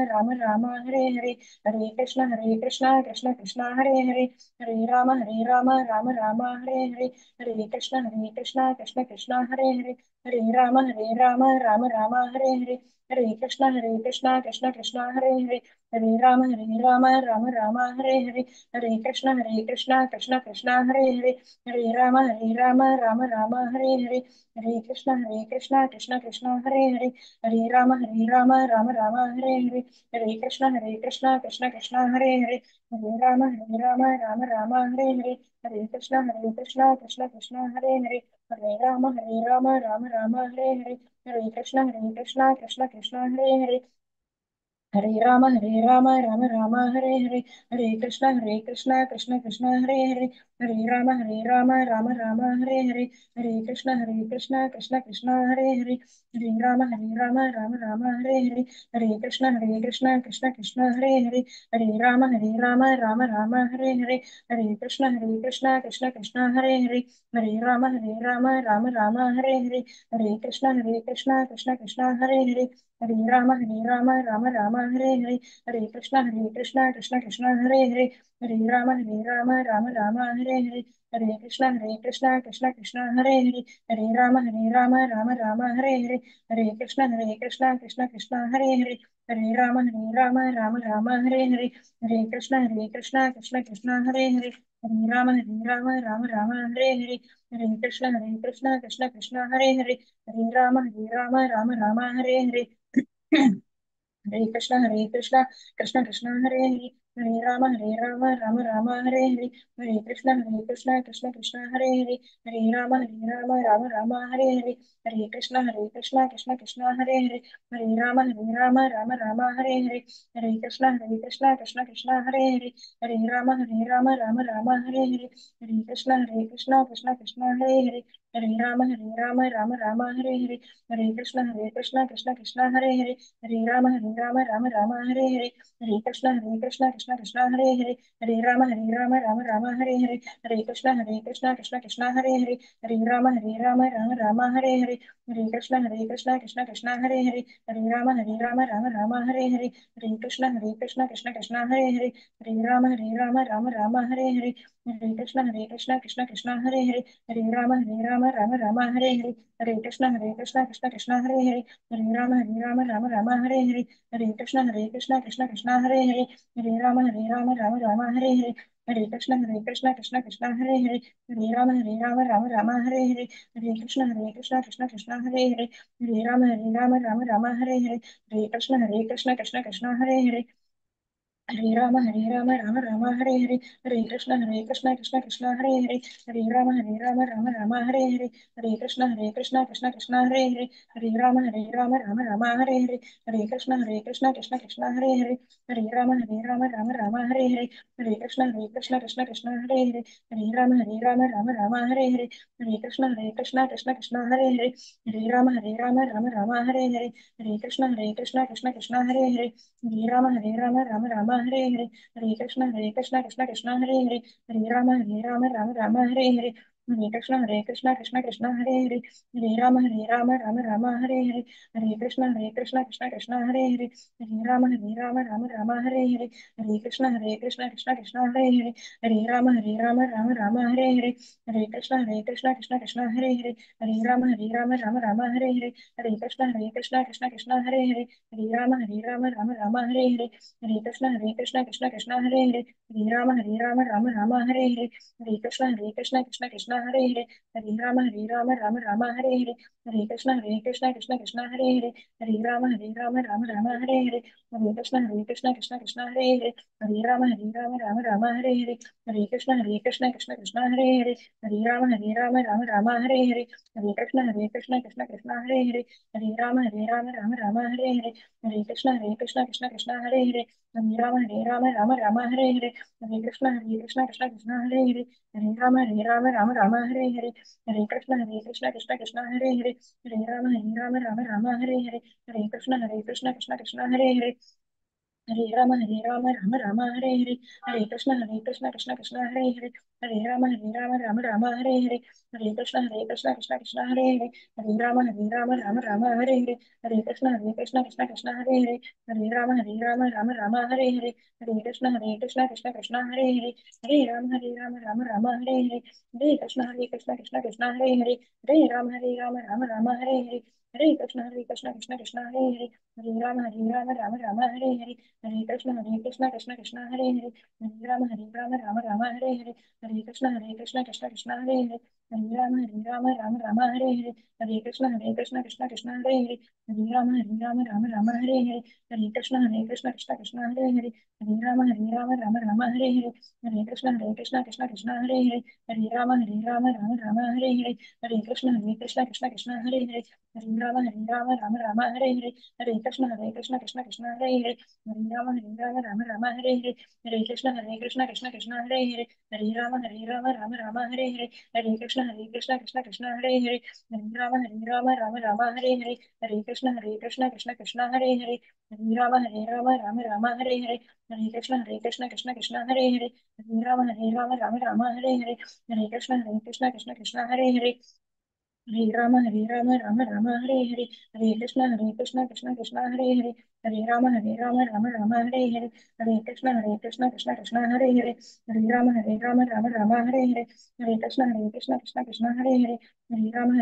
राम राम हरे हरे हरे कृष्णा कृष्ण कृष्ण हरे हरे हरे राम राम राम हरे हरे हरे कृष्णा कृष्ण कृष्ण हरे हरे हरे राम राम राम हरे हरे हरे कृष्णा कृष्ण कृष्ण हरे हरे हरे राम राम राम हरे हरे, हरे कृष्ण कृष्ण कृष्ण हरे हरे, हरे राम राम हरे हरे, हरे कृष्ण कृष्ण कृष्ण हरे हरे, हरे राम राम हरे हरे, हरे कृष्ण कृष्ण कृष्ण हरे हरे, हरे राम राम हरे हरे, हरे कृष्ण कृष्ण कृष्ण हरे हरे, हरे राम राम हरे हरे, हरे कृष्ण कृष्ण कृष्ण हरे हरे, हरे राम राम हरे हरे, हरे कृष्ण कृष्ण कृष्ण हरे हरे, हरे राम राम हरे हरे, हरे कृष्ण कृष्ण कृष्ण हरे हरे, हरे राम राम हरे हरे, हरे कृष्ण कृष्ण कृष्ण हरे हरे, हरे राम राम हरे हरे, हरे कृष्ण कृष्ण कृष्ण हरे हरे, हरे राम राम हरे हरे, हरे कृष्ण कृष्ण कृष्ण हरे हरे, हरे राम हरे हरे, हरे कृष्ण कृष्ण कृष्ण हरे हरे, हरे राम हरे हरे, हरे कृष्ण कृष्ण कृष्ण हरे हरे, हरे राम हरे हरे, हरे कृष्ण कृष्ण कृष्ण हरे हरे, हरे राम हरे हरे, हरे कृष्ण कृष्ण कृष्ण हरे हरे, हरे राम हरे हरे, हरे कृष्ण कृष्ण कृष्ण हरे हरे, हरे राम हरे हरे, हरे कृष्ण कृष्ण कृष्ण हरे हरे, हरे राम राम हरे हरे, हरे कृष्ण कृष्ण कृष्ण हरे हरे, हरे राम राम हरे हरे, हरे कृष्ण कृष्ण कृष्ण हरे हरे, हरे राम राम हरे हरे, हरे कृष्ण कृष्ण कृष्ण हरे हरे, हरे राम राम हरे हरे, हरे कृष्ण कृष्ण कृष्ण हरे हरे, हरे राम हरे हरे, हरे कृष्ण कृष्ण कृष्ण हरे हरे, हरे राम हरे हरे, हरे कृष्ण कृष्ण कृष्ण हरे हरे, हरे राम राम हरे हरे, हरे कृष्ण कृष्ण कृष्ण हरे हरे, हरे राम हरे हरे, हरे कृष्ण कृष्ण कृष्ण हरे हरे, हरे राम हरे हरे, हरे कृष्ण कृष्ण कृष्ण हरे हरे, हरे राम हरे हरे, हरे कृष्ण कृष्ण कृष्ण हरे हरे, हरे राम हरे हरे, हरे कृष्ण कृष्ण कृष्ण हरे हरे, हरे राम हरे हरे, हरे कृष्ण कृष्ण कृष्ण हरे हरे, हरे राम हरे हरे, हरे कृष्ण कृष्ण कृष्ण हरे हरे, हरे राम हरे हरे, हरे कृष्ण कृष्ण कृष्ण हरे हरे, हरे राम हरे हरे, हरे कृष्ण कृष्ण कृष्ण हरे हरे, हरे राम हरे हरे, हरे कृष्ण कृष्ण कृष्ण हरे हरे, हरे राम हरे हरे, हरे कृष्ण कृष्ण कृष्ण हरे हरे, हरे राम राम हरे हरे, हरे कृष्ण कृष्ण कृष्ण हरे हरे, हरे राम राम हरे हरे, हरे कृष्ण कृष्ण कृष्ण हरे हरे, हरे राम हरे हरे, हरे कृष्ण कृष्ण कृष्ण हरे हरे, हरे राम हरे हरे, हरे कृष्ण कृष्ण कृष्ण हरे हरे, हरे राम हरे हरे, हरे कृष्ण कृष्ण कृष्ण हरे हरे, हरे राम हरे हरे, हरे कृष्ण कृष्ण कृष्ण हरे हरे, हरे राम हरे हरे, हरे कृष्ण कृष्ण कृष्ण हरे हरे, हरे राम हरे हरे, हरे कृष्ण कृष्ण कृष्ण हरे हरे, हरे राम हरे हरे, हरे कृष्ण कृष्ण कृष्ण हरे हरे, हरे राम हरे हरे, हरे कृष्ण कृष्ण कृष्ण हरे हरे, हरे राम हरे हरे, हरे कृष्ण कृष्ण कृष्ण हरे हरे, हरे राम हरे हरे, हरे कृष्ण कृष्ण कृष्ण हरे हरे, हरे राम हरे हरे, हरे कृष्ण कृष्ण कृष्ण हरे हरे, हरे राम हरे हरे, हरे कृष्ण कृष्ण कृष्ण हरे हरे, हरे राम हरे हरे, हरे कृष्ण कृष्ण कृष्ण हरे हरे, हरे राम हरे हरे, हरे कृष्ण कृष्ण कृष्ण हरे हरे, हरे राम हरे हरे, हरे कृष्ण कृष्ण कृष्ण हरे हरे, हरे राम हरे हरे, हरे कृष्ण कृष्ण कृष्ण हरे हरे, हरे राम हरे हरे, हरे कृष्ण कृष्ण कृष्ण हरे हरे, हरे राम हरे हरे, हरे कृष्ण कृष्ण कृष्ण हरे हरे, हरे राम हरे हरे, हरे कृष्ण कृष्ण कृष्ण हरे हरे, हरे राम राम राम हरे हरे, हरे कृष्ण कृष्ण कृष्ण हरे हरे, हरे राम राम हरे हरे, हरे कृष्ण कृष्ण कृष्ण हरे हरे, हरे राम राम हरे हरे, हरे कृष्ण कृष्ण कृष्ण हरे हरे, हरे राम राम हरे हरे, हरे कृष्ण कृष्ण कृष्ण हरे हरे, हरे राम राम हरे हरे, हरे कृष्ण कृष्ण कृष्ण हरे हरे, हरे राम राम हरे हरे, हरे कृष्ण कृष्ण कृष्ण हरे हरे, हरे राम राम हरे हरे, हरे कृष्ण कृष्ण कृष्ण हरे हरे, हरे राम राम हरे हरे, हरे कृष्ण कृष्ण कृष्ण हरे हरे, हरे राम राम हरे हरे, हरे कृष्ण कृष्ण कृष्ण हरे हरे, हरे राम राम हरे हरे, हरे कृष्ण कृष्ण कृष्ण हरे हरे, हरे राम राम हरे हरे, हरे कृष्ण कृष्ण कृष्ण हरे हरे, हरे राम राम हरे हरे, हरे कृष्ण कृष्ण कृष्ण हरे हरे, हरे राम राम हरे हरे, हरे कृष्ण कृष्ण कृष्ण हरे हरे, हरे राम राम हरे हरे, हरे कृष्ण कृष्ण कृष्ण हरे हरे, हरे राम राम हरे हरे, हरे कृष्ण कृष्ण कृष्ण हरे हरे, हरे राम राम हरे हरे, हरे कृष्ण कृष्ण कृष्ण हरे हरे, हरे राम राम हरे हरे, हरे कृष्ण कृष्ण कृष्ण हरे हरे, हरे राम राम हरे हरे, हरे कृष्ण कृष्ण कृष्ण हरे हरे, हरे राम राम हरे हरे, हरे कृष्ण कृष्ण कृष्ण हरे हरे, हरे राम राम हरे हरे, हरे कृष्ण कृष्ण कृष्ण हरे हरे, हरे राम राम हरे हरे, हरे कृष्ण कृष्ण कृष्ण हरे हरे, हरे राम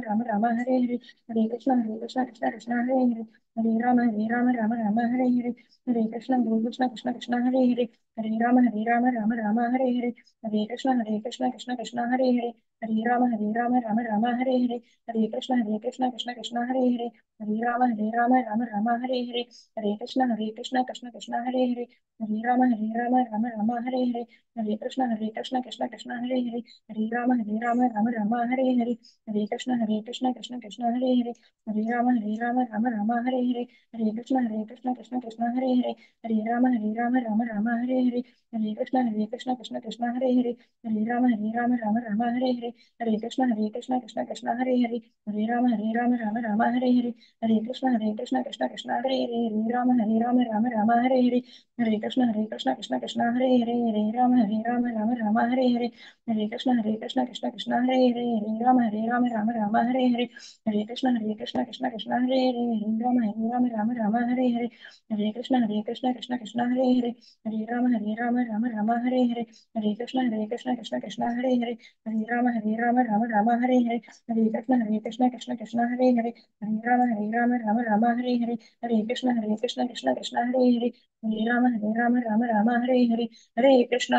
राम हरे हरे, हरे कृष्ण कृष्ण कृष्ण हरे हरे, हरे राम राम हरे हरे, हरे कृष्ण कृष्ण कृष्ण हरे हरे, हरे राम राम हरे हरे, हरे कृष्ण कृष्ण कृष्ण हरे हरे, हरे राम राम हरे हरे, हरे कृष्ण कृष्ण कृष्ण हरे हरे, हरे राम राम हरे हरे, हरे कृष्ण कृष्ण कृष्ण हरे हरे, हरे राम राम हरे हरे, हरे कृष्ण कृष्ण कृष्ण हरे हरे, हरे राम राम हरे हरे, हरे कृष्ण कृष्ण कृष्ण हरे हरे, हरे राम राम हरे हरे, हरे कृष्ण कृष्ण कृष्ण हरे हरे, हरे राम राम हरे हरे, हरे कृष्ण कृष्ण कृष्ण हरे हरे, हरे राम राम हरे हरे, हरे कृष्ण कृष्ण कृष्ण हरे हरे, हरे राम राम हरे हरे, हरे कृष्ण कृष्ण कृष्ण हरे हरे, हरे राम राम हरे हरे, हरे कृष्ण कृष्ण कृष्ण हरे हरे, हरे राम राम हरे हरे, हरे कृष्ण कृष्ण कृष्ण हरे हरे, हरे राम राम हरे हरे, हरे कृष्ण कृष्ण कृष्ण हरे हरे, हरे राम राम हरे हरे, हरे कृष्ण कृष्ण कृष्ण हरे हरे, हरे राम राम हरे हरे, हरे कृष्ण कृष्ण कृष्ण हरे हरे, हरे राम राम हरे हरे, हरे कृष्ण कृष्ण कृष्ण हरे हरे, हरे राम राम हरे हरे, हरे कृष्ण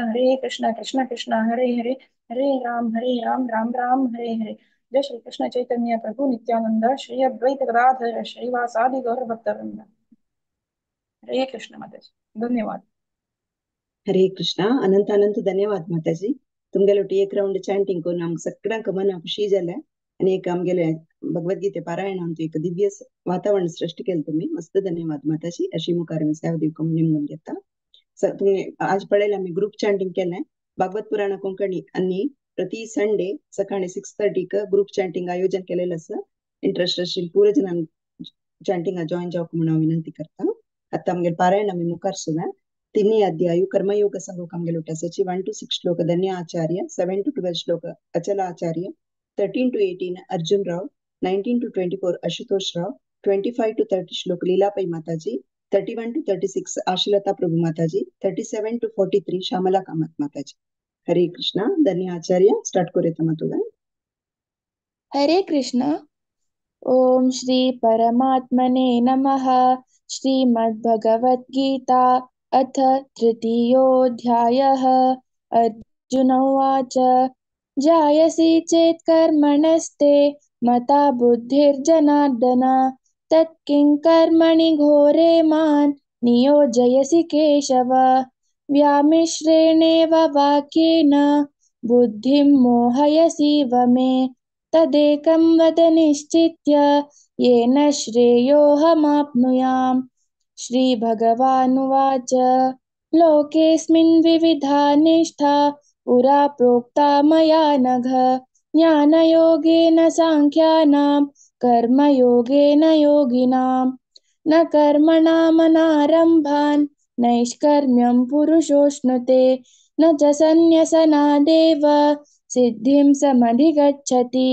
कृष्ण कृष्ण हरे हरे, हरे राम राम राम हरे हरे। जय श्री कृष्ण चैतन्य प्रभु नित्यानंद श्री अद्वैत गदाधर श्रीवासादि गौर भक्तवृंद। हरे कृष्ण माताजी धन्यवाद। ಹರೇ ಕೃಷ್ಣ ಅನಂತ ಅನಂತ ಧನ್ಯವಾದ ಮಾತಾಜಿ ತುಮ್ಗೆಲೊಟ್ಟು ಏಕ್ ರೌಂಡ್ ಚಾಂಟಿಂಗ್ को ನಮ್ಗೆ ಸಕ್ಕಡಂಕ ಮನ ಖುಷಿ जाले आणि एक आमगेले भगवद्गीते पारायण आमचे एक दिव्य वातावरण सृष्टी केलं तुम्ही मस्त धन्यवाद माताजी अशी मुखार मी सेवा दिवकम निमून घेता तुम्ही आज पळेल आम्ही ग्रुप चॅन्टिंग केलंय भागवत पुराण कोंकणी आणि प्रति संडे सकाळी 6:30 क ग्रुप चॅन्टिंग आयोजन केलेलं असं इंटरेस्ट असतील पुरे जणांना चॅन्टिंग जॉईन जावक म्हणून विनंती करता आता आमगे पारायण आम्ही मुखार सुना तिन्ही अध्याय कर्मयोग संघ आमगे सची 1 to 6 श्लोक धन्य आचार्य 7 to 12 श्लोक अचल आचार्य 13 to 18 Arjuna Rao 19 to 24 Ashutosh Rao 25 to 30 श्लोक लीलापाई माताजी 31 to 36 आशीलता प्रभु माताजी 37 to 43 श्यामला कामत माताजी। हरे कृष्णा धन्य आचार्य स्टार्ट करूया मातुगा। हरे कृष्ण। ओम श्री परमात्मने नमः। श्रीमद्भगवद्गीता अथ तृतीयोऽध्यायः। अर्जुन उवाच जायसि चेत् कर्मणस्ते मता बुद्धिर्जनार्दन तत्किं कर्मणि घोरे मां नियोजयसि केशव। व्यामिश्रेणेव वाक्येन बुद्धिं मोहयसीव मे तदेकं वद निश्चित्य येन श्रेयोऽहमाप्नुयाम्। श्रीभगवानुवाच लोकेऽस्मिन् विविधा निष्ठा पुरा प्रोक्ता मया नघ ज्ञानयोगेन साङ्ख्यानां कर्मयोगेन योगिनां न कर्मणामनारम्भान् नैष्कर्म्यं पुरुषोऽश्नुते न च सन्न्यसनादेव सिद्धिं समधिगच्छति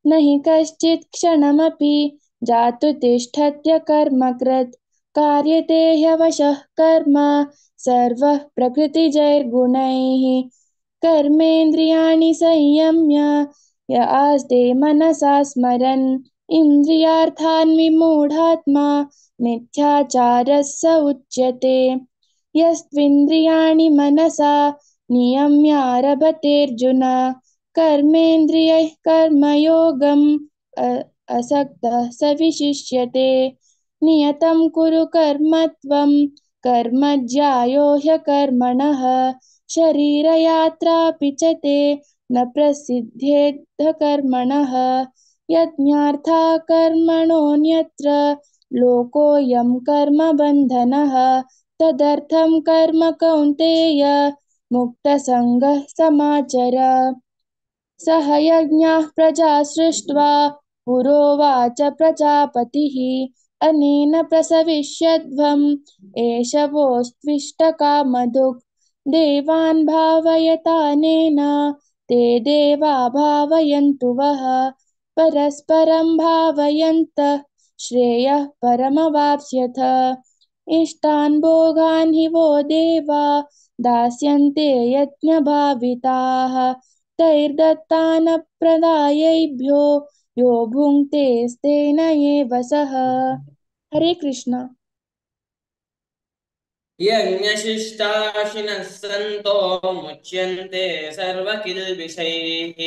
न हि कश्चित् क्षणमपि जातु तिष्ठत्य कर्मकृत् कार्यते ह्यवशः कर्म सर्वः प्रकृतिजैर्गुणैः कर्मेन्द्रियाणि संयम्य य आस्ते मनसा स्मरन् इन्द्रियार्थान् विमूढात्मा मिथ्याचारः स उच्यते यस्त्विन्द्रियाणि मनसा नियम्यारभतेऽर्जुन कर्मेन्द्रियैः कर्मयोगम् असक्तः स विशिष्यते नियतं कुरु कर्म त्वं कर्म ज्यायो ह्यकर्मणः शरीरयात्रापि च ते न प्रसिद्ध्येद्ध कर्मणः यज्ञार्था कर्मणोऽन्यत्र लोकोऽयं कर्मबन्धनः तदर्थं कर्म कौन्तेय मुक्तसङ्गः समाचर सह यज्ञाः प्रजा सृष्ट्वा पुरोवाच प्रजापतिः अनेन प्रसविष्यध्वम् एष वोस्त्विष्टकामधुक् देवान् भावयतानेन ते देवा भावयन्तु वः परस्परं भावयन्तः श्रेयः परमवाप्स्यथ इष्टान् भोगान् हि वो देवा दास्यन्ते यज्ञभाविताः तैर्दत्तानप्रदायैभ्यो यो भुङ्क्ते स्तेन एव सः हरे कृष्ण यज्ञशिष्टाशिनः सन्तो मुच्यन्ते सर्वकिल्बिषैः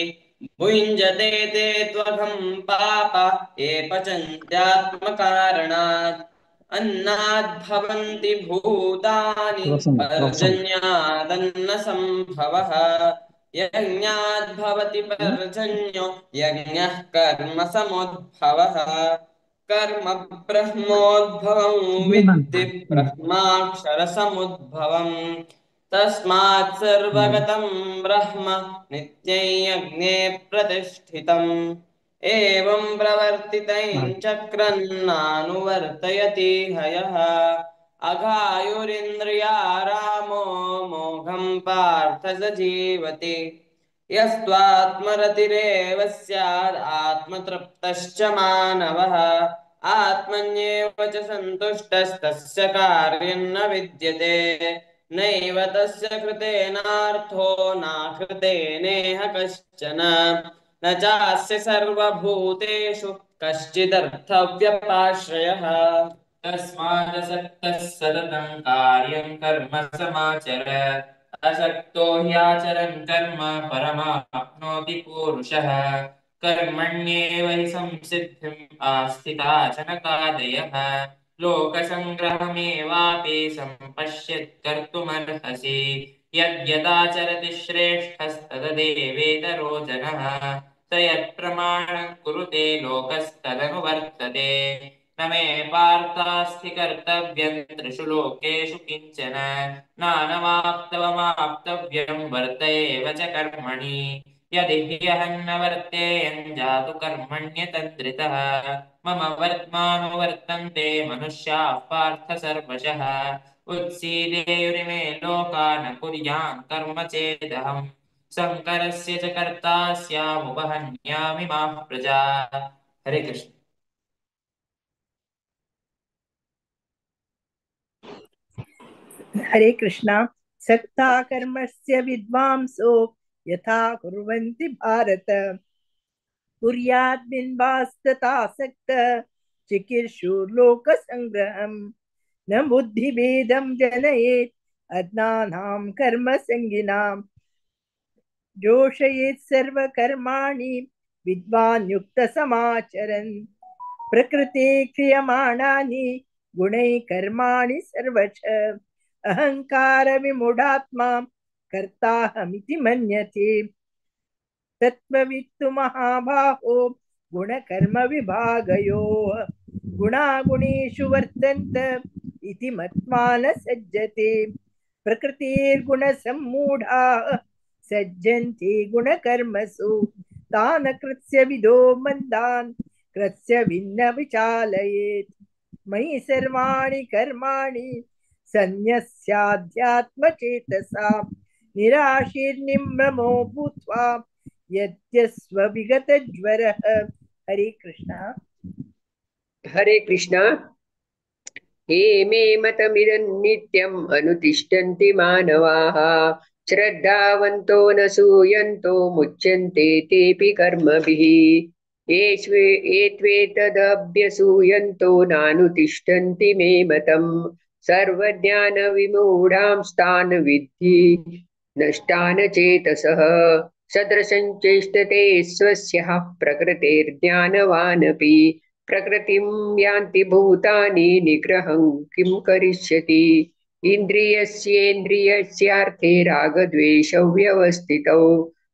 भुञ्जते ते त्वघं पाप ये पचन्त्यात्मकारणात् अन्नाद्भवन्ति भूतानि पर्जन्यादन्नसम्भवः यज्ञाद्भवति पर्जन्यो यज्ञः कर्म समुद्भवः कर्म ब्रह्मोद्भवं विद्धि ब्रह्माक्षरसमुद्भवम् तस्मात् सर्वगतं ब्रह्म नित्यं यज्ञे प्रतिष्ठितम् एवं प्रवर्तितं चक्रन्नानुवर्तयति हयः अघायुरिन्द्रियारामो मोघं पार्थ स जीवति यस्त्वात्मरतिरेव स्यात् आत्मतृप्तश्च मानवः आत्मन्येव च सन्तुष्टस्तस्य कार्यं न विद्यते नैव तस्य कृतेनार्थो नाकृतेनेह कश्चन न चास्य सर्वभूतेषु कश्चिदर्थव्यपाश्रयः तस्मादसक्तः सततं कार्यं कर्म समाचर असक्तो ह्याचरन् कर्म परमाप्नोति पूरुषः कर्मण्येव हि संसिद्धिम् आस्थिता जनकादयः लोकसङ्ग्रहमेवापि सम्पश्यत् कर्तुमर्हसि यद्यदाचरति श्रेष्ठस्तददेवेतरो जनः स यत्प्रमाणं कुरुते लोकस्तदनुवर्तते न मे पार्थास्ति कर्तव्यं त्रिषु लोकेषु किञ्चन नानवाप्तवमाप्तव्यं वर्त एव च कर्मणि यदि ह्यहं न वर्तेयं जातु कर्मण्यतन्द्रितः मम वर्त्मानुवर्तन्ते मनुष्याः पार्थ सर्वशः उत्सीदेयुरिमे लोका न कुर्यां कर्म चेदहम् शङ्करस्य च कर्ता स्यामुपहन्यामि माः प्रजा हरे कृष्ण हरे कृष्णा सक्ता कर्मस्य विद्वांसो यथा कुर्वन्ति भारत कुर्यात् बिम्बास्तथासक्त चिकीर्षुर्लोकसङ्ग्रहम् न बुद्धिभेदं जनयेत् अज्ञानां कर्मसङ्गिनां जोषयेत् सर्वकर्माणि विद्वान् युक्तसमाचरन् प्रकृते क्रियमाणानि गुणैः कर्माणि सर्वश अहङ्कारविमूढात्मा कर्ताहमिति मन्यते तत्त्ववित्तु महाबाहो गुणकर्मविभागयोः गुणागुणेषु वर्तन्त इति मत्वा न सज्जते प्रकृतेर्गुणसम्मूढाः सज्जन्ते गुणकर्मसु तान् कृत्स्य विदो मन्दान् कृत्स्य भिन्न विचालयेत् मयि सर्वाणि कर्माणि सन्न्यस्याध्यात्मचेतसा निराशीर्निम्रमो भूत्वा यद्यस्व विगतज्वरः। हरे कृष्ण। हरे कृष्ण। हे मे मतमिदं नित्यम् अनुतिष्ठन्ति मानवाः श्रद्धावन्तो न सूयन्तो मुच्यन्ते तेऽपि कर्मभिः एत्वेतदभ्यसूयन्तो नानुतिष्ठन्ति मे मतम् सर्वज्ञानविमूढांस्तान् विद्धि नष्टान् चेतसः सदृशं चेष्टते स्वस्यः प्रकृतेर्ज्ञानवानपि प्रकृतिं यान्ति भूतानि निग्रहं किं करिष्यति इन्द्रियस्येन्द्रियस्यार्थे रागद्वेषौ व्यवस्थितौ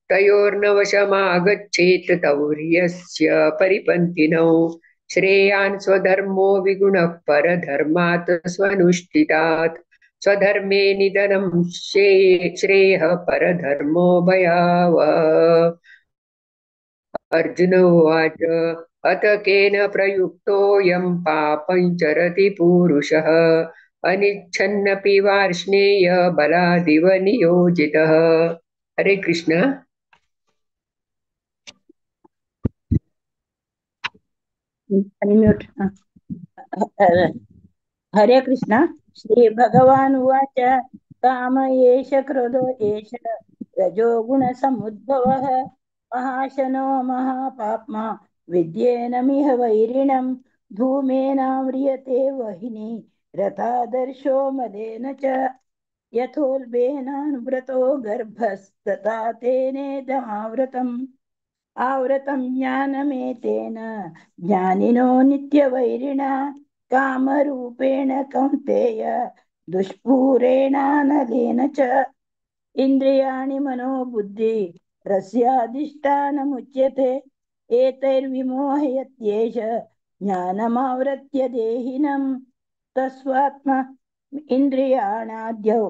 तयोर्नवशमागच्छेत् तौर्यस्य परिपन्थिनौ श्रेयान् स्वधर्मो विगुणः परधर्मात् स्वनुष्ठितात् स्वधर्मे निधनं श्रेयः परधर्मो भयावः। अर्जुन उवाच अथ केन प्रयुक्तोऽयं पापं चरति पूरुषः अनिच्छन्नपि वार्ष्णेय बलादिव नियोजितः। हरे कृष्ण। अनम्यूट। हरे कृष्ण। श्री भगवान उवाच काम एष क्रोधो एष रजोगुण समुद्भवः महाशनो महापाप्मा विद्येनमिह वैरिणं धूमेनाव्रियते वह्नि रथादर्शो मदेन च यथोल्बेनावृतो गर्भस्तथा तेनेदमावृतम् आवृतं ज्ञानमेतेन ज्ञानिनो नित्यवैरिणा कामरूपेण कौन्तेय दुष्पूरेणानलेन च इन्द्रियाणि मनोबुद्धि रस्याधिष्ठानमुच्यते एतैर्विमोहयत्येष ज्ञानमावृत्य देहिनं तस्मात्म इन्द्रियाणाद्यौ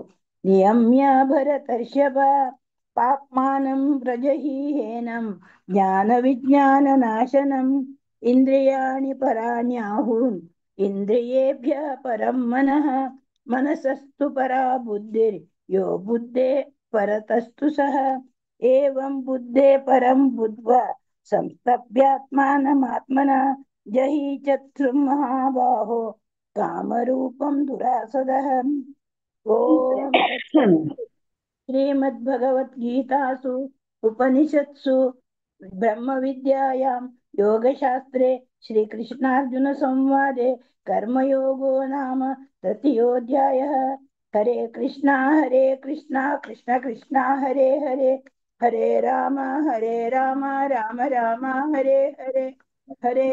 नियम्य भरतर्षभ पाप्मानं व्रजहीहेनं ज्ञानविज्ञाननाशनम् इन्द्रियाणि पराण्याहुन् इन्द्रियेभ्यः परं मनः मनसस्तु परा बुद्धिर्यो बुद्धे परतस्तु सः एवं बुद्धे परं बुद्ध्वा संस्तभ्यात्मानमात्मना जहि चक्षुं महाबाहो कामरूपं दुरासदः। ओम श्रीमद्भगवद्गीतासु उपनिषत्सु ब्रह्मविद्यायां योगशास्त्रे श्रीकृष्णार्जुन संवादे कर्मयोगो नाम तृतीयोऽध्यायः। हरे कृष्णा कृष्ण कृष्णा हरे हरे हरे राम राम राम हरे हरे हरे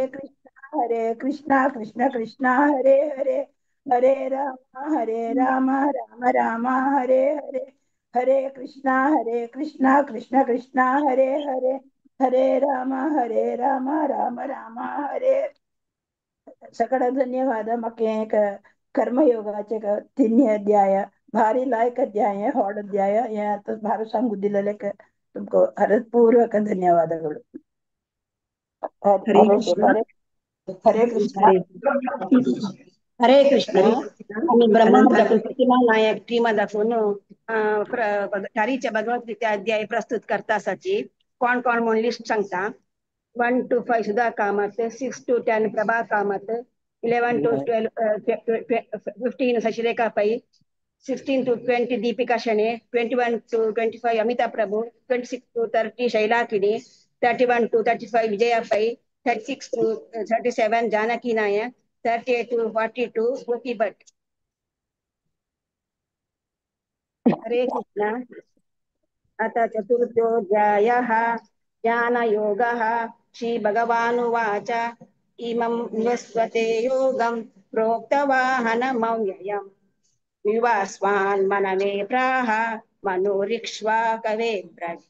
कृष्णा कृष्ण कृष्णा हरे हरे हरे राम राम राम हरे हरे हरे कृष्णा कृष्ण कृष्णा हरे हरे हरे राम राम राम हरे। सकळ ಧನ್ಯವಾದ ಮಕ್ಕಳ ಕರ್ಮಯೋಗಾचे तिन्ही अध्याय भारी लायक अध्याय हार्ड अध्याय यात भार सांगुदिलेले तुमको हृदयपूर्वक धन्यवादಗಳು। हरे कृष्ण हरे कृष्ण हरे कृष्ण आम्ही ब्रह्मांच्या प्रतिमा नायक टीमा दाखवून चारीच्या भगवद्गीता अध्याय प्रस्तुत करतासाठी कोण कोण म्हणून लिस्ट सांगता 1 to 5 सुद्धा Kamat 6 to 10 Prabha Kamat 11 to 15 Shashirekha Pai 16 to 20 Deepika शने 21 to 25 Amita प्रभु 26 to 30 शैलाकिनी 31 to 35 Vijaya Pai 36 to 37 Janaki नायक 38 to 42 गोपी भट्ट। हरे कृष्ण अथ चतुर्थोऽध्यायः ज्ञानयोगः श्रीभगवानुवाच इमं विवस्वते योगं प्रोक्तवाहनमव्ययम् विवास्वान् मनवे प्राह मनोरिक्ष्वा कवे ब्रज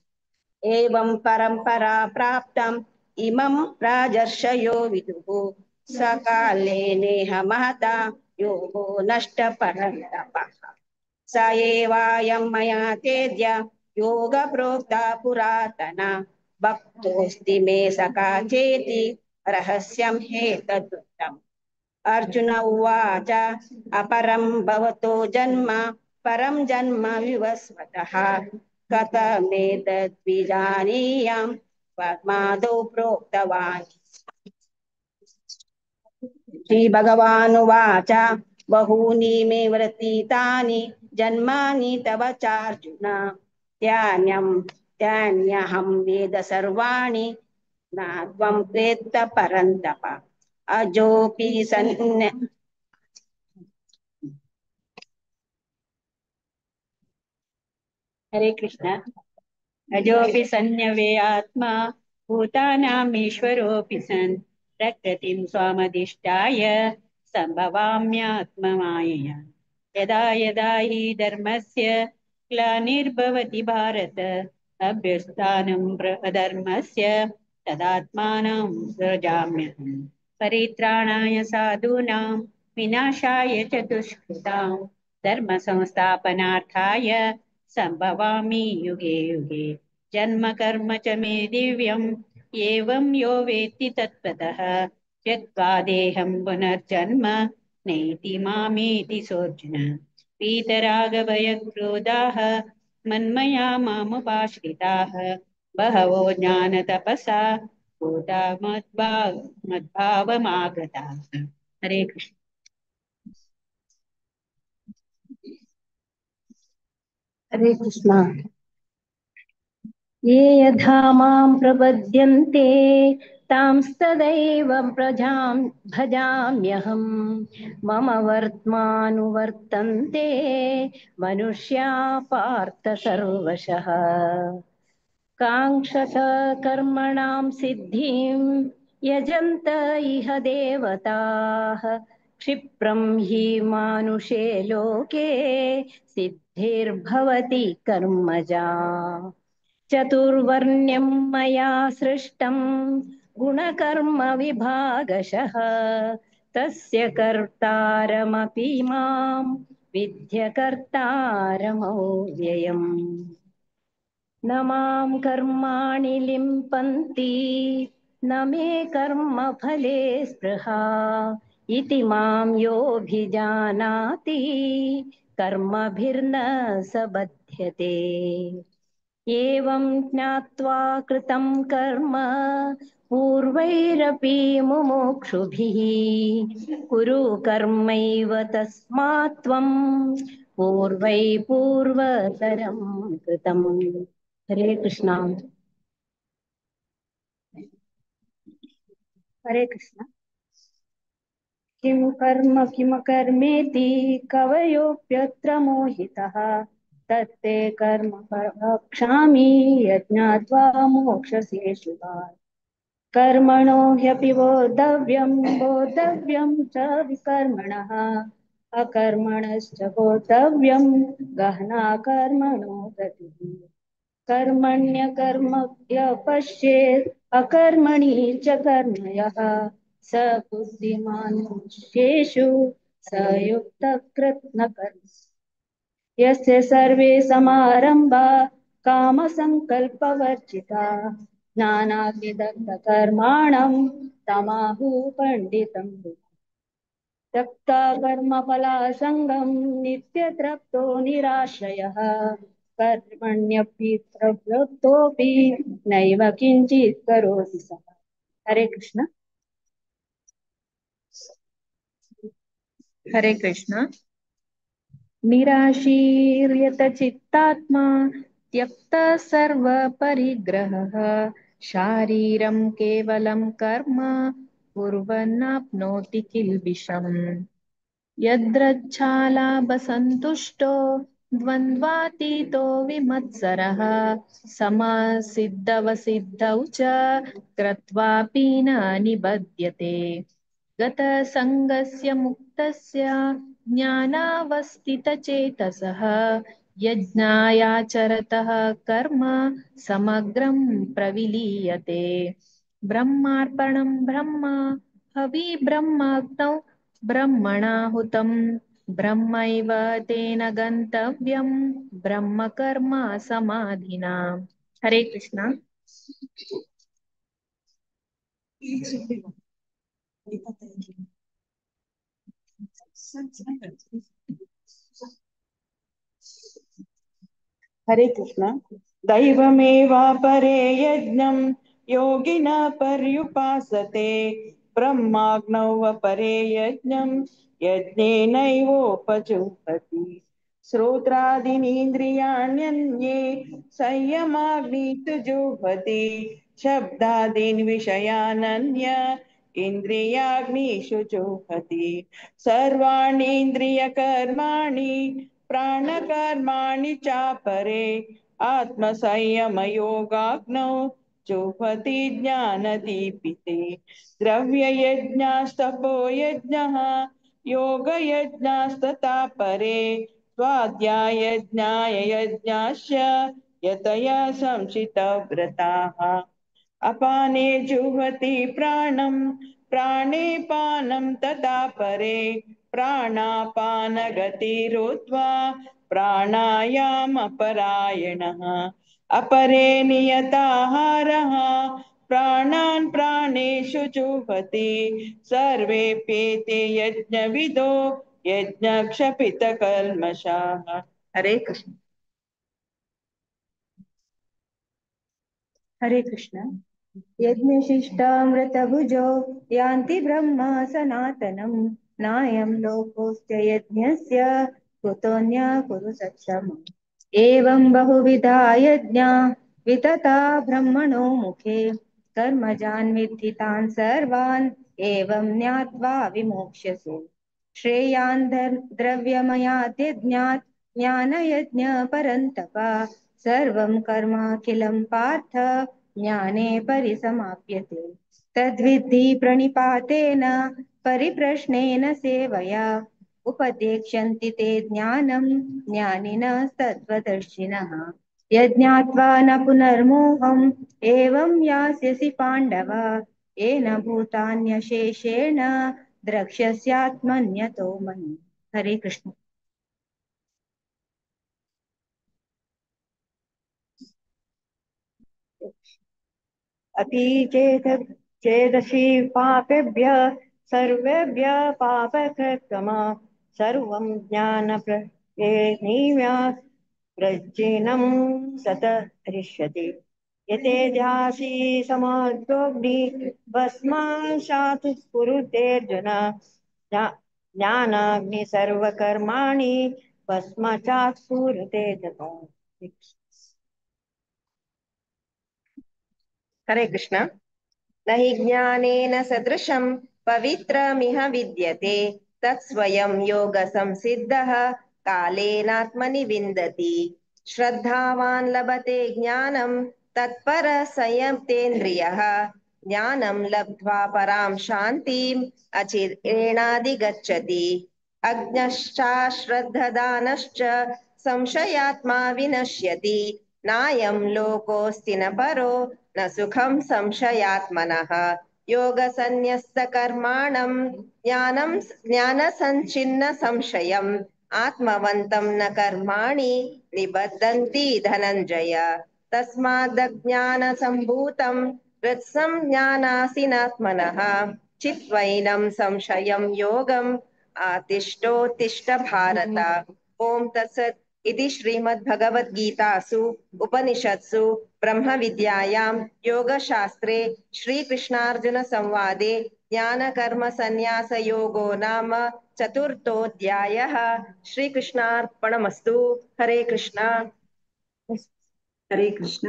एवं परम्परा प्राप्तम् इमं राजर्षयो विदुः सकाले नेह महता योगो नष्टपरन्तपः स एवायं मया तेद्य योग प्रोक्ता पुरातन भक्तोऽस्ति मे सखा चेति रहस्यं हेतदुक्तम्। अर्जुन उवाच अपरं भवतो जन्म परं जन्म विवस्वतः कथमेतद्विजानीयां पद्मादौ प्रोक्तवान्। श्रीभगवानुवाच बहूनि मे व्यतीतानि जन्मानि तव चार्जुन त्यान्यहं वेद सर्वाणि न त्वं वेत्त परन्तप अजोऽपि सन् हरे कृष्ण अजोऽपि सन्न्यवे आत्मा भूतानामीश्वरोऽपि सन् प्रकृतिं स्वामधिष्ठाय सम्भवाम्यात्ममायया यदा यदा हि धर्मस्य ग्लानिर्भवति भारत अभ्युत्थानं अधर्मस्य तदात्मानं सृजाम्यहम् परित्राणाय साधूनां विनाशाय च दुष्कृतां धर्म संस्थापनार्थाय संभवामि युगे युगे जन्म कर्म च मे दिव्यम् एवं यो वेत्ति तत्त्वतः त्यक्त्वा देहं पुनर्जन्म नैति मामेति सोऽर्जुन वीतरागभयक्रोधाः मन्मया मामुपाश्रिताः बहवो ज्ञानतपसा भूता मद्भावमागताः हरे कृष्ण। हरे कृष्ण। ये यथा मां प्रपद्यन्ते तांस्तदैव प्रजां भजाम्यहम् मम वर्त्मानुवर्तन्ते मनुष्या पार्थ सर्वशः काङ्क्षत कर्मणां सिद्धिं यजन्त इह देवताः क्षिप्रं हि मानुषे लोके सिद्धिर्भवति कर्मजा चतुर्वर्ण्यं मया सृष्टं गुणकर्म विभागशः तस्य कर्तारमपि मां विद्य कर्तारमव्ययम् न मां कर्माणि लिम्पन्ति न मे कर्मफले स्पृहा इति मां योऽभिजानाति कर्मभिर्न स बध्यते एवं ज्ञात्वा कृतं कर्म पूर्वैरपि मुमुक्षुभिः कुरु कर्मैव तस्मात् त्वं पूर्वै पूर्वतरं कृतम्। हरे कृष्ण। हरे कृष्ण। किं कर्म किमकर्मेति कवयोऽप्यत्र मोहितः तत्ते कर्म वक्ष्यामि यज्ञात्वा मोक्षसे शुभात् कर्मणो ह्यपि बोद्धव्यं च विकर्मणः अकर्मणश्च बोद्धव्यं गहना कर्मणो गतिः कर्मण्यकर्मण्य पश्येत् अकर्मणि च कर्म यः स बुद्धिमान् मनुष्येषु स युक्तः कृत्स्नकर्म यस्य सर्वे समारम्भा कामसङ्कल्पवर्जिताः ज्ञानाग्निदग्धकर्माणं तमाहुः पण्डितं त्यक्त्वा कर्मफलासङ्गं नित्यतृप्तो निराश्रयः कर्मण्यपि प्रवृत्तोऽपि नैव किञ्चित् करोति सः। हरे कृष्ण। हरे कृष्ण। निराशीर्यत चित्तात्मा त्यक्त सर्वपरिग्रहः शारीरं केवलं कर्म कुर्वन्नाप्नोति किल्बिषम् यद्रच्छालाभसन्तुष्टो द्वन्द्वातीतो विमत्सरः समसिद्धवसिद्धौ च कृत्वापि न निबध्यते गतसङ्गस्य मुक्तस्य ज्ञानावस्थितचेतसः यज्ञायाचरतः कर्म समग्रं प्रविलीयते ब्रह्मार्पणं ब्रह्म हवि ब्रह्माग्नौ ब्रह्मणाहुतं ब्रह्मैव तेन गन्तव्यं ब्रह्म कर्म समाधिना। हरे कृष्ण। हरे कृष्ण। दैवमेवापरे यज्ञं योगिनः पर्युपासते ब्रह्माग्नौ अपरे यज्ञं यज्ञेनैवोपजुह्वति श्रोत्रादीनीन्द्रियाण्यन्ये संयमाग्निषु जुह्वति शब्दादीन् विषयानन्य इन्द्रियाग्निषु जुह्वति सर्वाणीन्द्रियकर्माणि प्राणकर्माणि चापरे आत्मसंयमयोगाग्नौ जुह्वति ज्ञानदीपिते द्रव्ययज्ञास्तपो यज्ञः योगयज्ञास्तथा परे स्वाध्यायज्ञाय यज्ञाश्च यतया संशितव्रताः अपाने जुह्वति प्राणं प्राणे पानं तथा परे प्राणापानगतिरुत्वा प्राणायामपरायणः अपरे नियताहारः प्राणान् प्राणेषु जुह्वति सर्वेऽप्येते यज्ञविदो यज्ञक्षपितकल्मषाः। हरे कृष्ण। हरे कृष्ण। यज्ञशिष्टामृतभुजो यान्ति ब्रह्म सनातनम् नायं लोकोऽस्त्य यज्ञस्य कुतोऽन्यः कुरु सत्तमम्। एवं बहुविधा यज्ञा वितता ब्रह्मणो मुखे कर्मजान् विद्धि तान् सर्वान् एवं ज्ञात्वा विमोक्ष्यसे। श्रेयान् द्रव्यमयात् यज्ञात् ज्ञानयज्ञ परन्तप सर्वं कर्माखिलं पार्थ ज्ञाने परिसमाप्यते तद्विद्धि प्रणिपातेन परिप्रश्नेन सेवया उपदेक्ष्यन्ति ते ज्ञानं ज्ञानिनः तत्त्वदर्शिनः। यज्ञात्वा न पुनर्मोहम् एवं यास्यसि पाण्डव येन भूतान्यशेषेण द्रक्ष्यस्यात्मन्यतो मयि। हरे कृष्ण। अति चेदसि पापेभ्यः सर्वेभ्यः पापकृत्तमा सर्वं ज्ञानप्रज्ञेनं सतरिष्यति यतेजासि समग्रोऽग्नि भस्मासात् कुरुतेऽर्जुन ज्ञानाग्नि सर्वकर्माणि भस्मासात् कुरुते तथा। हरे कृष्ण। न हि ज्ञानेन सदृशं पवित्रमिह विद्यते तत्स्वयं योगसंसिद्धः कालेनात्मनि विन्दति श्रद्धावान् लभते ज्ञानं तत्परः संयतेन्द्रियः ज्ञानं लब्ध्वा परां शान्तिम् अचिरेणाधिगच्छति अज्ञश्चाश्रद्धदानश्च संशयात्मा विनश्यति नायं लोकोऽस्ति न परो न सुखं संशयात्मनः योगसन्न्यस्तकर्माणं ज्ञानसञ्छिन्न संशयम् आत्मवन्तं न कर्माणि निबद्धन्ति धनञ्जय तस्मादज्ञानसम्भूतं हृत्संज्ञानासीनात्मनः चित्वैनं संशयं योगम् आतिष्ठोत्तिष्ठ भारत। ओम तत्सत् इति श्रीमद्भगवद्गीतासु उपनिषत्सु ब्रह्मविद्यायां योगशास्त्रे श्रीकृष्णार्जुन संवादे ज्ञानकर्मसन्न्यासयोगो नाम चतुर्थोऽध्यायः। श्रीकृष्णार्पणमस्तु। हरे कृष्ण। हरे कृष्ण।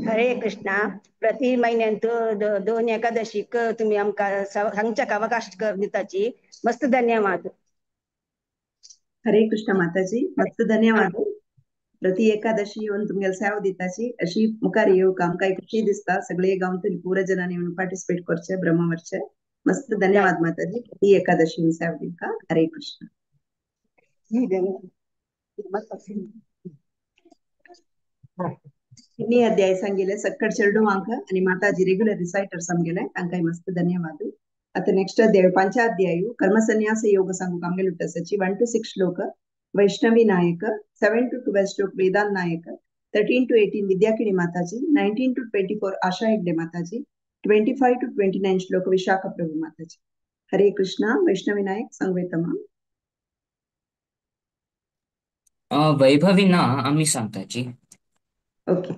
हरे कृष्णा. प्रति महिन्यात दोन एकादशीक तुम्ही आमका सांगच्याक अवकाश दिताची मस्त धन्यवाद. हरे कृष्ण माताजी, मस्त धन्यवाद. प्रति एकादशी येवन तुमगेले सेवा दिताची अशी मुखार येवंक आमकां खुशी दिसता. सगळे गांवतली पुरो जनांनी पार्टिसिपेट करचे ब्रह्मवरचे. मस्त धन्यवाद माताजी. प्रति एकादशी सेवा दिवका. हरे कृष्ण. तिन्ही अध्याय सांगिले सक्कड चेडू अंक आणि माताजी रेग्युलर रिसाइटर सांगिले तांकाय मस्त धन्यवाद. आता नेक्स्ट अध्याय पंचाध्यायु कर्मसन्यास योग सांगू आमगे लुटसाची 1 to 6 श्लोक वैष्णवी नायक, 7 to 12 श्लोक वेदांत नायक, 13 to 18 विद्याकिनी माताजी, 19 to 24 आशा हेगडे माताजी, 25 to 29 श्लोक विशाखा प्रभु माताजी. हरे कृष्णा. वैष्णवी नायक संगवेतमा. वैभवींना आम्ही सांगताची. ओके.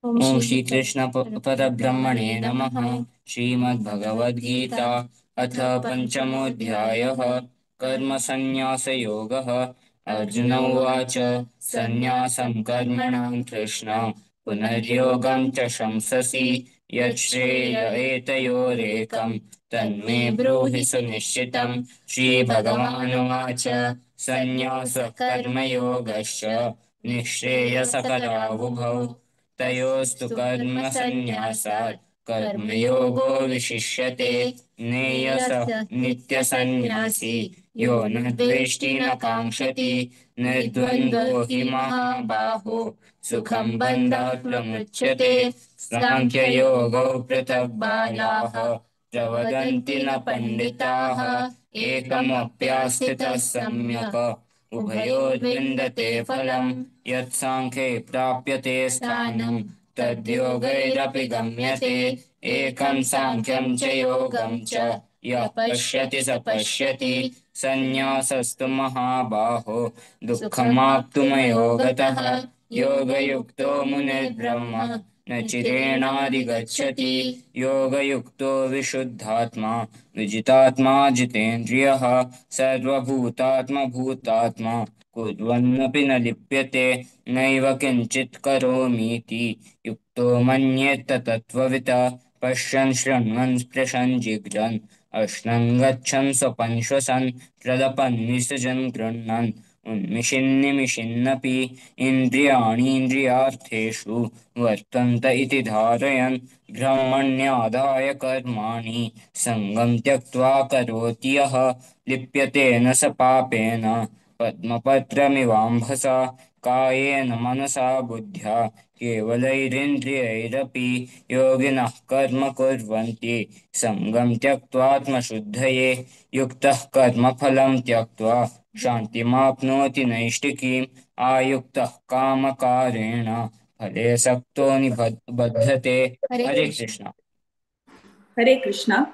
ओम श्री कृष्ण परब्रह्मणे नमः. श्रीमद्भगवद्गीता अथ पंचमोऽध्यायः. कर्मसन्न्यासयोगः. अर्जुन उवाच सन्न्यासं कर्मणां कृष्ण पुनर्योगं च शंससि यच्छ्रेय एतयोरेकं तन्मे ब्रूहि सुनिश्चितं. श्रीभगवानुवाच सन्न्यासः कर्मयोगश्च निःश्रेयसकरावुभौ तयोस्तु कर्मसन्न्यासात् कर्मयोगो विशिष्यते. ज्ञेयः नित्यसन्न्यासी यो न द्वेष्टि न काङ्क्षति निर्द्वन्द्वो हि महाबाहो सुखं बन्धात् प्रमुच्यते. साङ्ख्ययोगौ पृथक् बालाः प्रवदन्ति न पण्डिताः एकमप्यास्थितः सम्यक् उभयोर्विन्दते फलम्. यत्साङ्ख्ये प्राप्यते स्थानं तद्योगैरपि गम्यते. एकं साङ्ख्यं च योगं च यः पश्यति स पश्यति. सन्न्यासस्तु महाबाहो दुःखमाप्तुमयो गतः योगयुक्तो मुनिर्ब्रह्म न चिरेणाधिगच्छति. योगयुक्तो विशुद्धात्मा विजितात्मा जितेन्द्रियः सर्वभूतात्मा भूतात्मा कुर्वन्नपि न लिप्यते. नैव किञ्चित् करोमीति युक्तो मन्येत तत्त्ववित्. पश्यन् शृण्वन् स्पृशन् जिघ्रन् अश्नन् गच्छन् स्वपन् श्वसन् प्रलपन् विसृजन् गृह्णन् उन्मिषन्निमिषन्नपि इन्द्रियाणीन्द्रियार्थेषु वर्तन्त इति धारयन् ब्रह्मण्यादाय कर्माणि सङ्गं त्यक्त्वा करोति यः लिप्यते न स पापेन पद्मपत्रमिवाम्भसा. कायेन मनसा बुद्ध्या केवलैरिन्द्रियैरपि योगिनः कर्म कुर्वन्ति सङ्गं त्यक्त्वात्मशुद्धये. युक्तः कर्मफलं त्यक्त्वा शान्तिमाप्नोति नैष्टिकीम्. आयुक्तः कामकारेण फले सक्तो निबध्यते. हरे कृष्ण. हरे कृष्ण.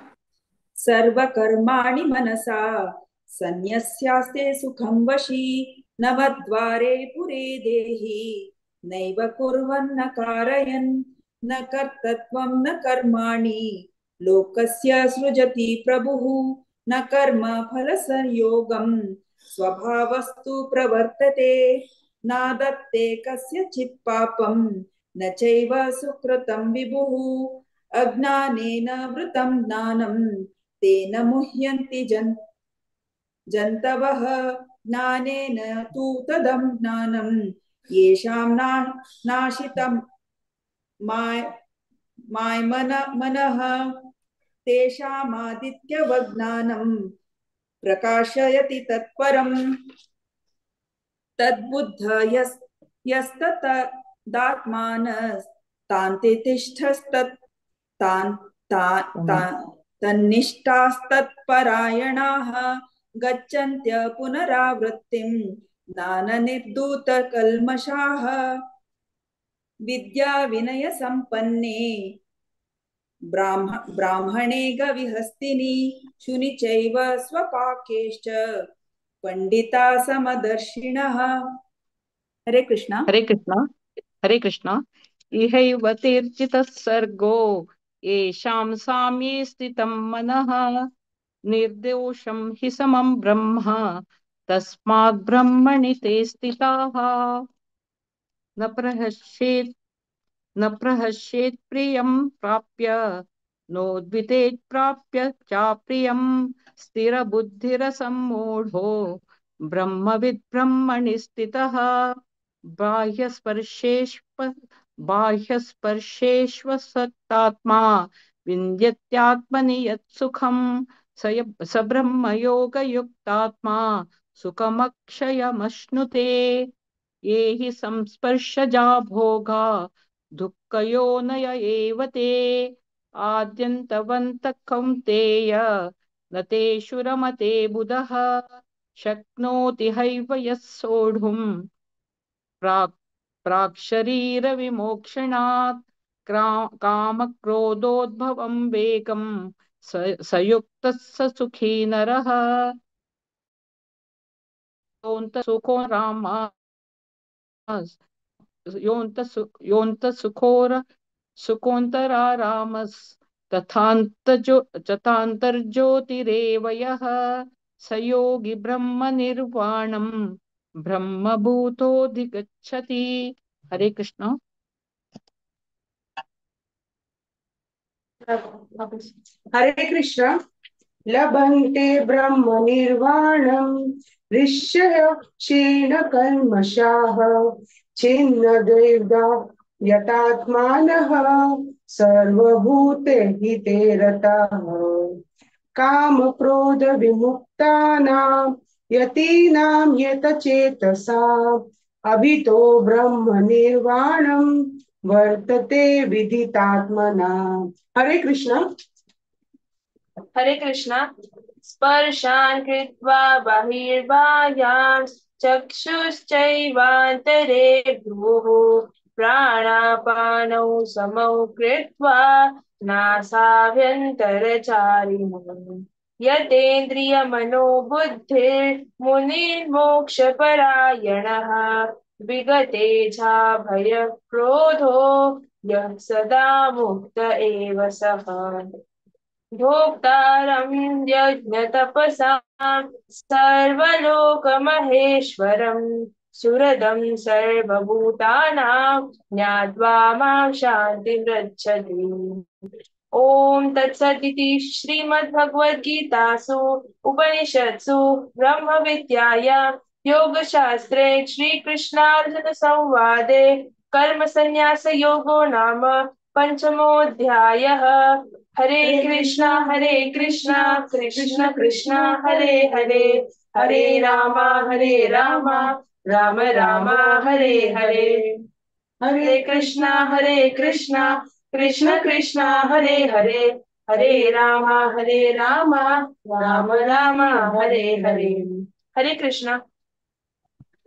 सर्वकर्माणि मनसा सन्न्यस्यास्ते सुखं वशी नवद्वारे पुरे देहि नैव कुर्वन्न कारयन् न कर्तृत्वं न कर्माणि लोकस्य सृजति प्रभुः न कर्म फलसंयोगं स्वभावस्तु प्रवर्तते. नादत्ते कस्यचित् पापं न चैव सुकृतं विभुः अज्ञानेन वृतं ज्ञानं तेन मुह्यन्ति जन्तवः. ज्ञानेन तु तदं ज्ञानं येषां नाशितं मनः तेषामादित्यवज्ञानं प्रकाशयति तत्परम्. यस्तदात्मानस्तान्ते तन्निष्ठास्तत्परायणाः गच्छन्त्य पुनरावृत्तिं ज्ञाननिर्धूतकल्मषाः. विद्या विनय संपन्ने ब्राह्मणे गविहस्तिनि शुनि चैव स्वपाकेश्च पंडिता समदर्शिनः. हरे कृष्ण. हरे कृष्ण. हरे कृष्ण. इहैव तीर्जितः सर्गो येषां साम्ये स्थितं मनः निर्दोषं हि समं ब्रह्म तस्मात् ब्रह्मणि ते स्थिताः. न प्रहस्येत् प्रियं प्राप्य नोद्वितेत् प्राप्य चाप्रियं स्थिरबुद्धिरसम्मूढो ब्रह्मविद् ब्रह्मणि स्थितः. बाह्यस्पर्शेष्वसक्तात्मा विन्द्यत्यात्मनि यत्सुखं स ब्रह्मयोगयुक्तात्मा सुखमक्षयमश्नुते. ये हि संस्पर्शजा भोगा दुःखयोनय एव ते आद्यन्तवन्तः कौन्तेय न तेषु रमते बुधः. शक्नोति हैव यः सोढुम् प्राक्शरीरविमोक्षणात् कामक्रोधोद्भवं वेगं स युक्तः स सुखी नरः. सुखो रामास योऽन्त सुखोऽन्तरारामस् तथान्तर्ज्योतिरेव यः स योगी ब्रह्मनिर्वाणं ब्रह्मभूतोऽधिगच्छति। हरे कृष्ण। हरे कृष्ण। लभन्ते ब्रह्म निर्वाणं ऋषय क्षीण कल्मषाः छिन्न देवदा यतात्मानः सर्वभूते हिते रताः काम क्रोध विमुक्तानां यतीनां यतचेतसा अभितो ब्रह्म निर्वाणं वर्तते विदितात्मना। हरे कृष्ण। हरे कृष्ण। स्पर्शान् कृत्वा बहिर्बाह्यान् चक्षुश्चैवान्तरे भ्रुवुः प्राणापानौ समौ कृत्वा नासाभ्यन्तरचारिणः यतेन्द्रियमनोबुद्धिर्मुनिर्मोक्षपरायणः विगतेच्छा भयक्रोधो यः सदा मुक्त एव सः भोक्तारं यज्ञतपसां सर्वलोकमहेश्वरं सुहृदं सर्वभूतानां ज्ञात्वा मां शान्तिमृच्छति। ओम तत्सदिति श्रीमद्भगवद्गीतासु उपनिषत्सु ब्रह्मविद्यायां योगशास्त्रे श्रीकृष्णार्जुन संवादे कर्म संन्यास योगो नाम पंचमोऽध्यायः। हरे कृष्णा कृष्ण कृष्ण हरे हरे हरे राम राम राम हरे हरे। हरे कृष्णा कृष्ण कृष्ण हरे हरे हरे राम राम राम हरे हरे। हरे कृष्ण।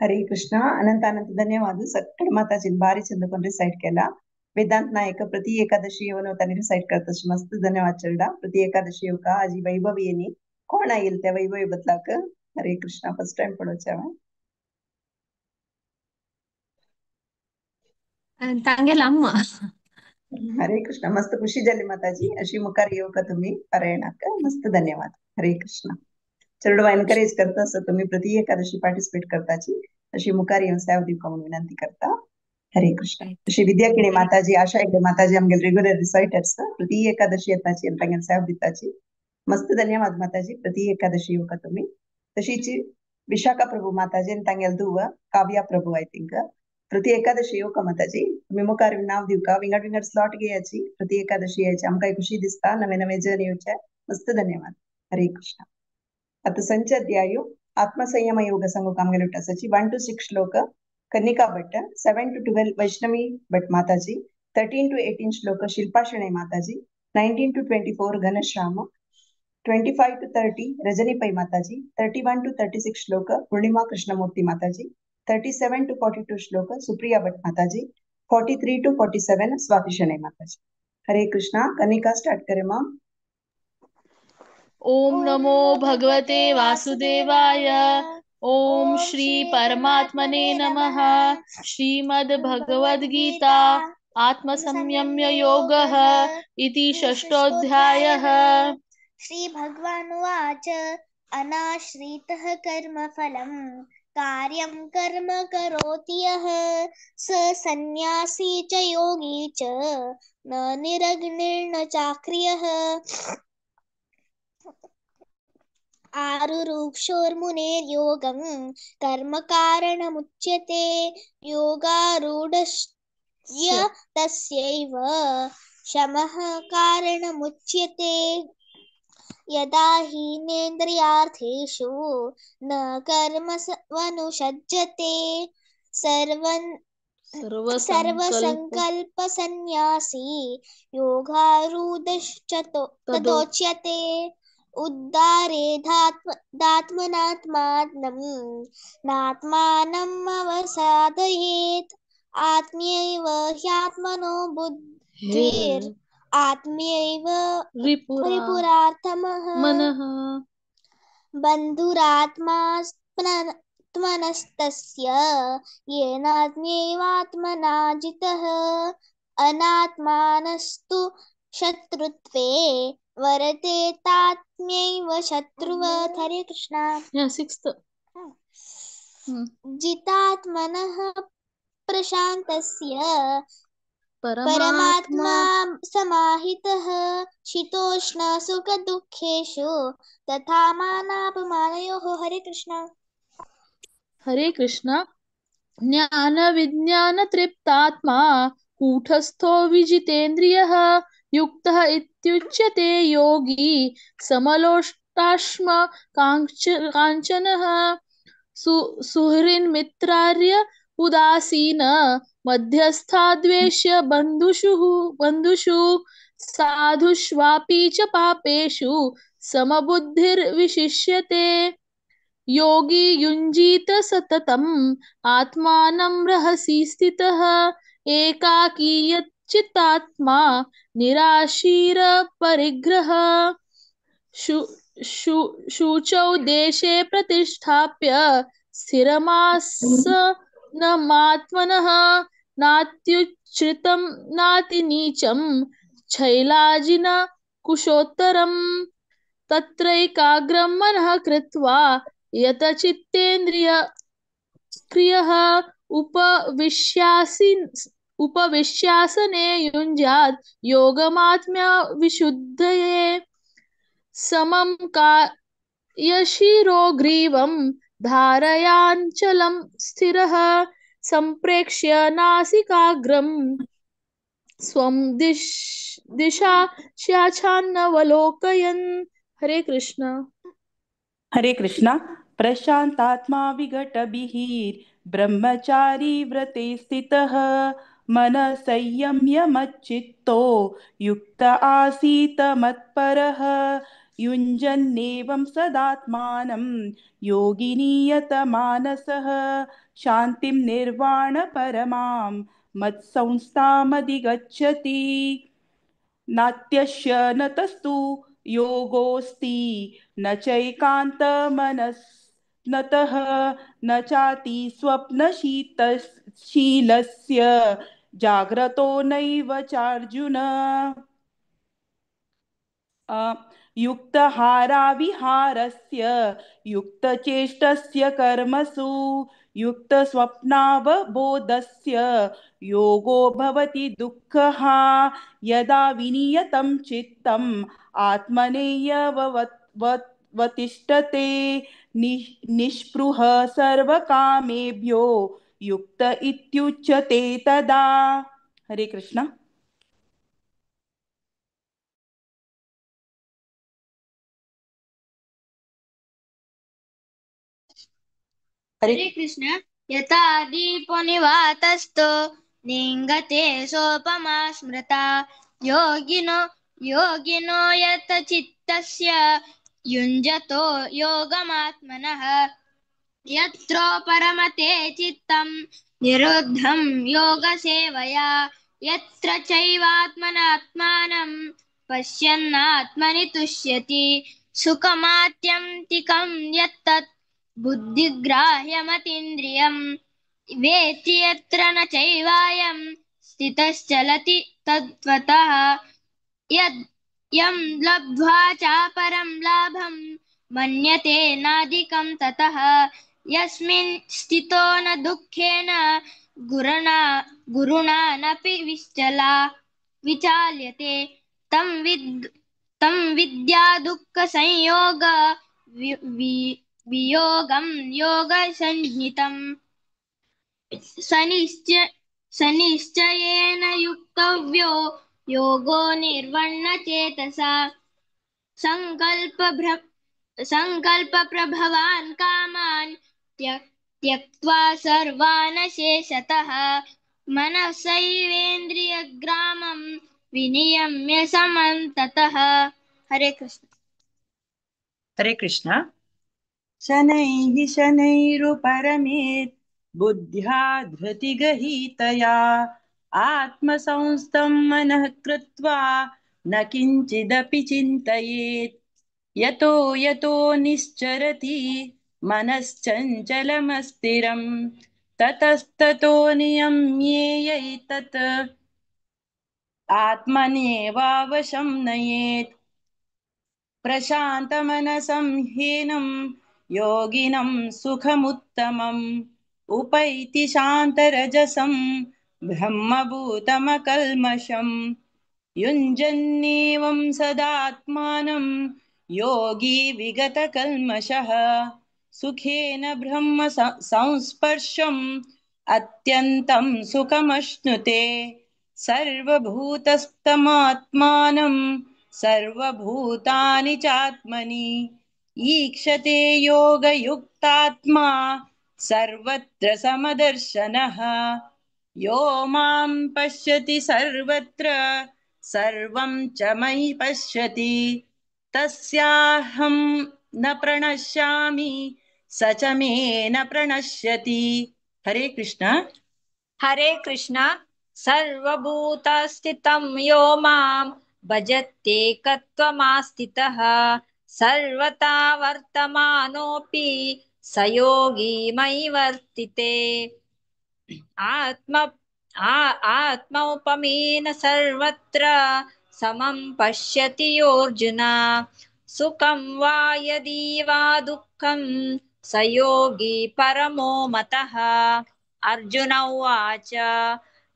हरे कृष्ण. अनंत अनंत ಧನ್ಯವಾದ. ಸಕ್ಕರೆ ಮಾತಾಜಿನ ಬಾರಿ ಚಂದಕೊಂಡು ರಿಸೈಟ್ केला. वेदांत नायक प्रति एकादशी येऊन त्यांनी रिसाइट करत मस्त धन्यवाद चलडा. प्रति एकादशी येऊ का आजी वैभव येणी कोण येईल त्या वैभव बदलाक. हरे कृष्ण. फर्स्ट टाइम पडोच्या तांगेला अम्मा. हरे कृष्ण. मस्त खुशी झाली माताजी. अशी मुखार येऊ का तुम्ही पारायणाक. मस्त धन्यवाद. हरे कृष्ण. चरडो एनकरेज करता असं तुम्ही प्रति एकादशी पार्टिसिपेट करताची अशी मुखार येऊन सेवा दिवका म्हणून विनंती करता. हरे कृष्ण. अशी विद्या किणे माताजी आशा इकडे माताजी आमगे रेग्युलर रिसाइटर्स प्रति एकादशी येताची तांगे सेवा दिताची मस्त धन्यवाद माताजी. प्रति एकादशी येऊ का तुम्ही तशीच विशाखा प्रभू माताजी आणि तांगे दुव काव्या प्रभू आय थिंक प्रति एकादशी येऊ का माताजी तुम्ही मुखार नाव दिव का विंगड विंगड स्लॉट घेयाची प्रति एकादशी यायची आमकां खुशी दिसता नवे नवे जण येवचे मस्त धन्यवाद. हरे कृष्ण. आता संच अध्याय आत्मसंयम योग संघ कामगेलुटासाची 1 to 6 shloka Kanika Bhatt 7 to 12 Vaishnavi Bhatt माताजी 13 to 18 श्लोक शिल्पा शणे माताजी 19 to 24 घनश्याम 25 to 30 रजनी पै माताजी 31 to 36 श्लोक पूर्णिमा कृष्णमूर्ति माताजी 37 to 42 श्लोक सुप्रिया भट्ट माताजी 43 to 47 स्वाति शणे माताजी. हरे कृष्णा. कनिका स्टार्ट करे मां. ओम नमो भगवते वासुदेवाय. ओम श्री परमात्मने नमः. श्रीमद् भगवद गीता आत्मसंयम्य योगः इति षष्ठोऽध्यायः. श्री भगवानुवाच अनाश्रितः कर्मफलं कार्यं कर्म करोति यः स सन्न्यासी च योगी च न निरग्निर्न चाक्रियः. आरुरुक्षोर्मुनेर्योगं कर्म कारणमुच्यते योगारूढस्य तस्यैव शमः कारणमुच्यते. यदा हीनेन्द्रियार्थेषु न कर्मवनुषज्जते सर्वसंकल्पसन्न्यासी योगारूढश्चतोच्यते. उद्दारेदात्मनात्मानं नात्मानम् अवसादयेत्. आत्म्यैव ह्यात्मनो बुद्धिर् आत्म्यैव रिपुरार्थमः. बन्धुरात्मा आत्मनस्तस्य येनात्म्यैवात्मना जितः अनात्मानस्तु शत्रुत्वे वर्ते तात्म्यैव शत्रुवत्। हरे कृष्णा। Yeah, sixth. जितात्मनः प्रशान्तस्य परमात्मा समाहितः शीतोष्ण सुखदुःखेषु तथा मानापमानयोः। हरे कृष्णा। हरे कृष्णा। ज्ञान विज्ञान तृप्तात्मा कूटस्थो विजितेन्द्रियः युक्तः इत्युच्यते योगी समलोष्टाश्म काञ्चनः सुहृन्मित्रार्य उदासीन मध्यस्थाद्वेष्य बन्धुषु साधुष्वापि च पापेषु समबुद्धिर्विशिष्यते योगी युञ्जीत सततम् आत्मानं रहसि स्थितः एकाकी यच्चित्तात्मा निराशीरपरिग्रह शुचौ देशे प्रतिष्ठाप्य स्थिरमासनमात्मनः नात्युच्छ्रितं नातिनीचं छैलाजिन कुशोत्तरम् तत्रैकाग्रं मनः कृत्वा यतचित्तेन्द्रिय क्रियः उपविश्यासने युञ्ज्यात् योगमात्म्य विशुद्धये समं कायशिरो ग्रीवं धारयाञ्चलं स्थिरः सम्प्रेक्ष्य नासिकाग्रं स्वं दिशाशाच्छान्नवलोकयन्। हरे कृष्ण। हरे कृष्णा। प्रशांतात्मा विघटभिः ब्रह्मचारी व्रते स्थितः मनः संयम्य मच्चित्तो युक्त आसीत मत्परः युञ्जन्नेवं सदात्मानं योगी नियतमानसः शान्तिं निर्वाणपरमां मत्संस्थामधिगच्छति नात्यस्य न तस्तु योगोऽस्ति न चैकान्तमनस्तः न चाति स्वप्नशीलस्य जाग्रतो नैव चार्जुन युक्तहाराविहारस्य युक्तचेष्टस्य कर्मसु युक्तस्वप्नावबोधस्य योगो भवति दुःखः यदा विनियतं चित्तम् आत्मनेयवतिष्ठते निःस्पृह सर्वकामेभ्यो युक्त इत्युच्यते तदा। हरे कृष्ण। हरे कृष्ण। यथा दीपो निवातस्थो निङ्गते सोपमा स्मृता योगिनो यत चित्तस्य युञ्जतो योगमात्मनः यत्र परमते चित्तं निरुद्धं योगसेवया यत्र चैवात्मनात्मानं पश्यन्नात्मनि तुष्यति सुखमात्यन्तिकं यत्तत् बुद्धिग्राह्यमतीन्द्रियं वेत्ति यत्र न चैवायं स्थितश्चलति तद्वतः यं लब्ध्वा चापरं लाभं मन्यते नाधिकं ततः यस्मिन् स्थितो न दुःखेन गुरुणानपि विचाल्यते तं विद्या दुःखसंयोग वियोगं योगसंज्ञितम् सनिश्चयेन युक्तव्यो योगो निर्वण्णचेतसा संकल्पप्रभवान् कामान् त्यक्त्वा सर्वान् शेषतः मनसैवेन्द्रियग्रामं विनियम्य समं ततः। हरे कृष्ण। हरे कृष्ण। शनैः शनैरुपरमेत् बुद्ध्या धृतिगृहीतया आत्मसंस्थं मनः कृत्वा न किञ्चिदपि चिन्तयेत् यतो निश्चरति मनश्चञ्चलमस्थिरम् ततस्ततो नियम्येयैतत् आत्मनेवावशं नयेत् प्रशान्तमनसं हीनं योगिनं सुखमुत्तमम् उपैति शान्तरजसं ब्रह्मभूतमकल्मषम् युञ्जन्नेवं सदात्मानं योगी विगतकल्मषः सुखेन ब्रह्म संस्पर्शम् अत्यन्तं सुखमश्नुते सर्वभूतस्थमात्मानं सर्वभूतानि चात्मनि ईक्षते योगयुक्तात्मा सर्वत्र समदर्शनः यो मां पश्यति सर्वत्र सर्वं च मयि पश्यति तस्याहं न प्रणश्यामि स च मे न प्रणश्यति। हरे कृष्ण। हरे कृष्ण। सर्वभूतस्थितं यो मां भजत्येकत्वमास्थितः सर्वथा वर्तमानोऽपि स योगी मयि वर्तिते आत्मौपमेन सर्वत्र समं पश्यति योऽर्जुन सुखं वा यदि वा दुःखं स योगी परमो मतः। अर्जुन उवाच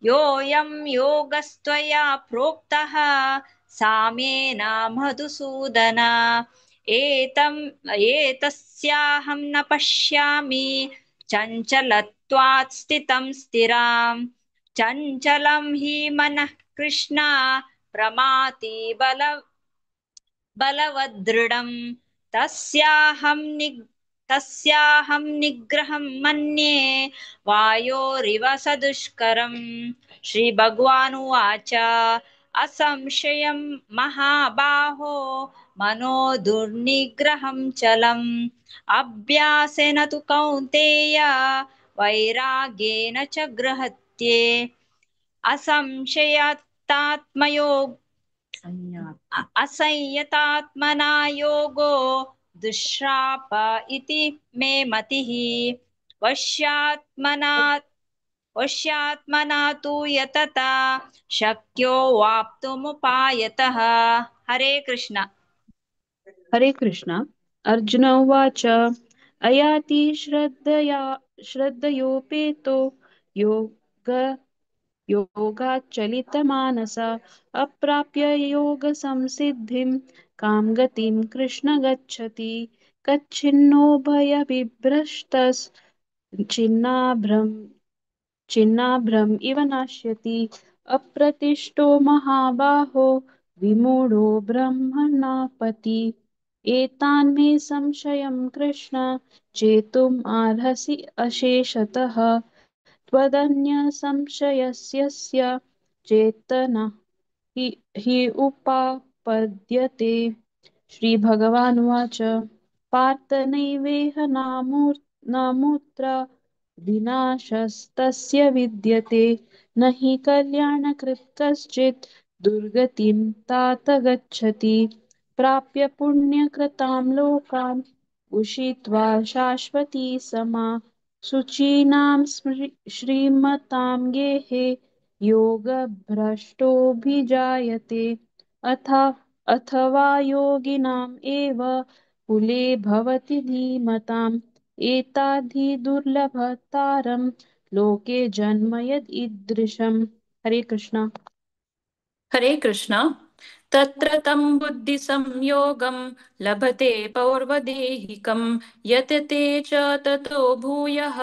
योऽयं योगस्त्वया प्रोक्तः साम्येन मधुसूदन एतस्याहं न पश्यामि चञ्चलत्वात् स्थितं स्थिराम् चञ्चलं हि मनः कृष्ण प्रमाति बलवदृढम् तस्याहं निग्रहं मन्ये वायोरिव सदुष्करम्। श्रीभगवान् उवाच असंशयं महाबाहो मनो दुर्निग्रहं चलम् अभ्यासेन तु कौन्तेय वैराग्येन च गृह्यते असंयतात्मना योगो दुष्प्राप इति मे मतिः वश्यात्मना तु यतता शक्यो वाप्तुमुपायतः। हरे कृष्ण। हरे कृष्ण। अर्जुन उवाच अयाति श्रद्धयोपेतो योगाच्चलितमानस अप्राप्य योगसंसिद्धिं कां गतिं कृष्ण गच्छति कच्छिन्नो भयविभ्रष्टश्चिन्नाभ्रम् इव नाश्यति अप्रतिष्ठो महाबाहो विमूढो ब्रह्मणापति एतान्मे संशयं कृष्ण चेतुम् अर्हसि अशेषतः त्वदन्यसंशयस्य चेतना हि उपापद्यते। श्रीभगवानुवाच पार्थ नैवेह नामुत्र विनाशस्तस्य विद्यते न हि कल्याणकृत् कश्चित् दुर्गतिं तात गच्छति प्राप्य पुण्यकृतां लोकान् उषित्वा शाश्वती समा शुचीनां श्रीमतां गेहे योगभ्रष्टोऽभिजायते अथवा योगिनाम् एव कुले भवति धीमताम् एताद्धि दुर्लभतारं लोके जन्म यदीदृशम्। हरे कृष्ण। हरे कृष्ण। तत्र तं बुद्धिसंयोगं लभते पौर्वदेहिकं यतते च ततो भूयः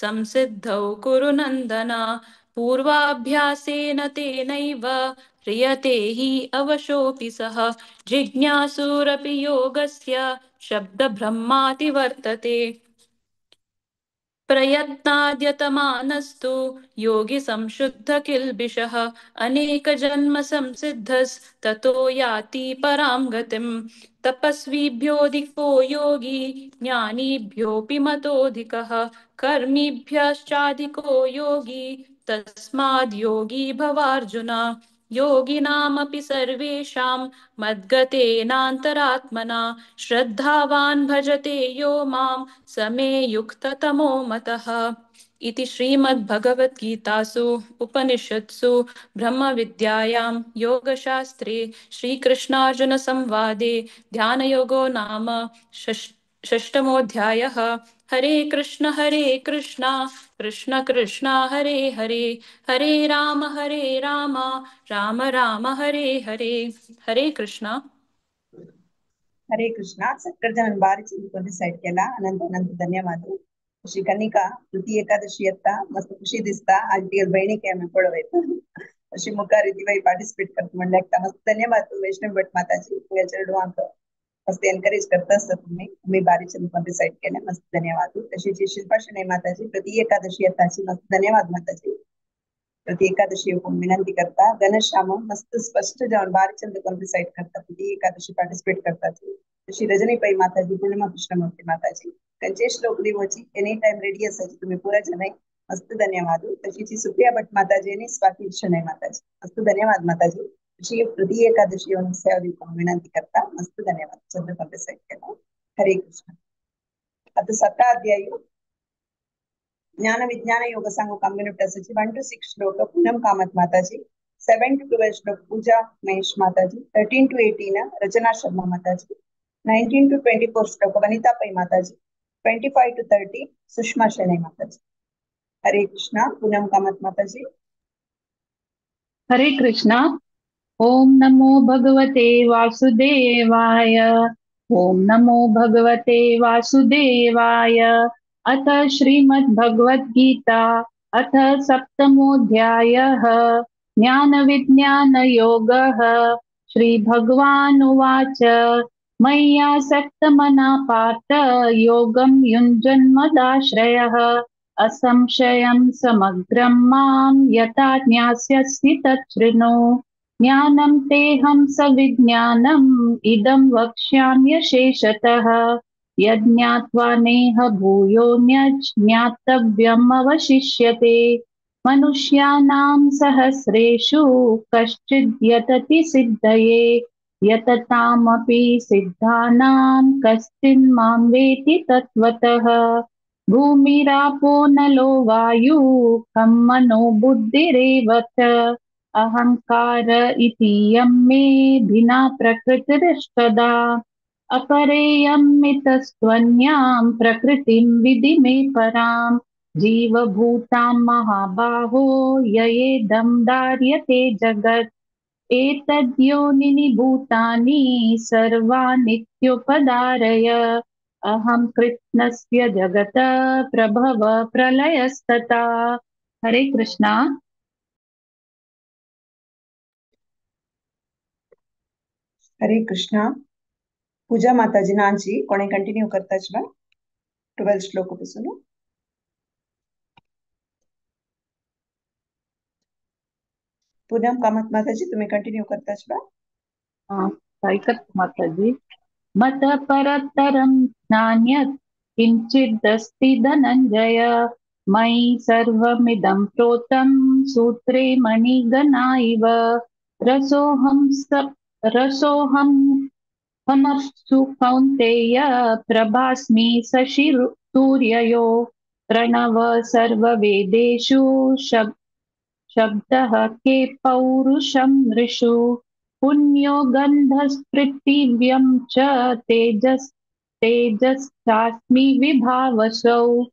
संसिद्धौ कुरु नन्दन पूर्वाभ्यासेन तेनैव ह्रियते हि अवशोऽपि सः जिज्ञासुरपि योगस्य शब्दब्रह्माति वर्तते प्रयत्नाद्यतमानस्तु योगी संशुद्ध किल्बिषः अनेकजन्म संसिद्धस्ततो याति परां गतिम् तपस्विभ्योऽधिको योगी ज्ञानिभ्योऽपि मतोऽधिकः कर्मिभ्यश्चाधिको योगी तस्माद् योगी भवार्जुन। योगिनामपि सर्वेषां मद्गतेनान्तरात्मना श्रद्धावान् भजते यो मां स मे युक्ततमो मतः। इति श्रीमद्भगवद्गीतासु उपनिषत्सु ब्रह्मविद्यायां योगशास्त्रे श्रीकृष्णार्जुनसंवादे ध्यानयोगो नाम षष्ठमोऽध्यायः। हरे कृष्ण कृष्ण कृष्ण हरे हरे, हरे राम राम राम हरे हरे. हरे कृष्ण. हरे कृष्ण. ಸಕ್ಕರ್ಜನ ಬಾರಿ ಚಿಂತನೆ ಸೈಡ್ केला अनंत अनंत धन्यवाद. श्री कनिका तृतीय एकादशी येता मस्त खुशी दिसता. आंटी बहिणीक आम्ही पळवायचो अशी मुखारी दिवाळी पार्टिसिपेट करता म्हणल्याक मस्त धन्यवाद. वैष्णव भट माताजी तुझ्या चरणांक मस्त एनकरेज करता असता तुम्ही बारी चिंतन डिसाइड केले मस्त धन्यवाद. तशी जी शिल्पा शणे माताजी प्रति एकादशी येता मस्त धन्यवाद माताजी. प्रति एकादशी विनंती करता. घनश्याम मस्त स्पष्ट जाऊन बारी चंद कोण डिसाइड करता प्रति एकादशी पार्टिसिपेट करता. तशी रजनीबाई माताजी पूर्णिमा कृष्णमूर्ती माताजी त्यांचे श्लोक दिवची एनी टाइम रेडी असायची तुम्ही पुरा जन मस्त धन्यवाद. तशी सुप्रिया भट माताजी आणि स्वाती शनय माताजी मस्त धन्यवाद माताजी. तशी प्रति एकादशी सेवा दिवून विनंती करता मस्त धन्यवाद. चंद कोण डिसाइड केला. हरे कृष्ण. आता 7 अध्याय ज्ञान विज्ञान योग सांगू कम्युनिटी 1 to 6 श्लोक पूनम कामत माताजी, 7 to 12 श्लोक पूजा महेश माताजी, 13 to 18 रचना शर्मा माताजी, 19 to 24 श्लोक वनिता पै माताजी, 25 to 30 सुषमा शने माताजी. हरे कृष्णा. पूनम कामत माताजी. हरे कृष्णा. ओम नमो भगवते वासुदेवाय. ओम नमो भगवते वासुदेवाय. अथ श्रीमद्भगवद्गीता अथ सप्तमोऽध्यायः ज्ञानविज्ञानयोगः. श्रीभगवानुवाच मय्यासक्तमना पार्थ योगं युञ्जन्मदाश्रयः असंशयं समग्रं मां यथा ज्ञास्यसि तच्छृणु. ज्ञानं तेऽहं सविज्ञानम् इदं वक्ष्याम्यशेषतः. यज्ञात्वा नेह भूयोऽन्यत् ज्ञातव्यम् अवशिष्यते. मनुष्याणां सहस्रेषु कश्चिद् यतति सिद्धये. यततामपि सिद्धानां कश्चिन्मां वेति तत्त्वतः. भूमिरापो नलो वायुः खं मनो बुद्धिरेव च. अहंकार इतीयं मे भिना प्रकृतिरष्टदा. अपरेयमितस्त्वन्यां प्रकृतिं विधि मे परां. जीवभूतां महाबाहो ययेदं धार्यते जगत्. एतद्योनिनि भूतानि सर्वानित्युपधारय. अहं कृष्णस्य जगतः प्रभव प्रलयस्तथा. हरे कृष्णा. हरे कृष्णा. पूजा माताजी नांची कोणी कंटिन्यू करताच बा 12 श्लोक पासून. पूनम कामत माताजी तुम्ही कंटिन्यू करताच बा. ऐकत माताजी. मत परतरं नान्यत् किंचिदस्ति धनंजय. मयि सर्वमिदं प्रोतं सूत्रे मणिगणा इव. रसोऽहं समस्तु कौन्तेय प्रभास्मि शशिसूर्ययो. प्रणव सर्ववेदेषु शब्दः के पौरुषं नृषु. पुण्यो गन्धस्पृथिव्यं च तेजश्चास्मि विभावसौ.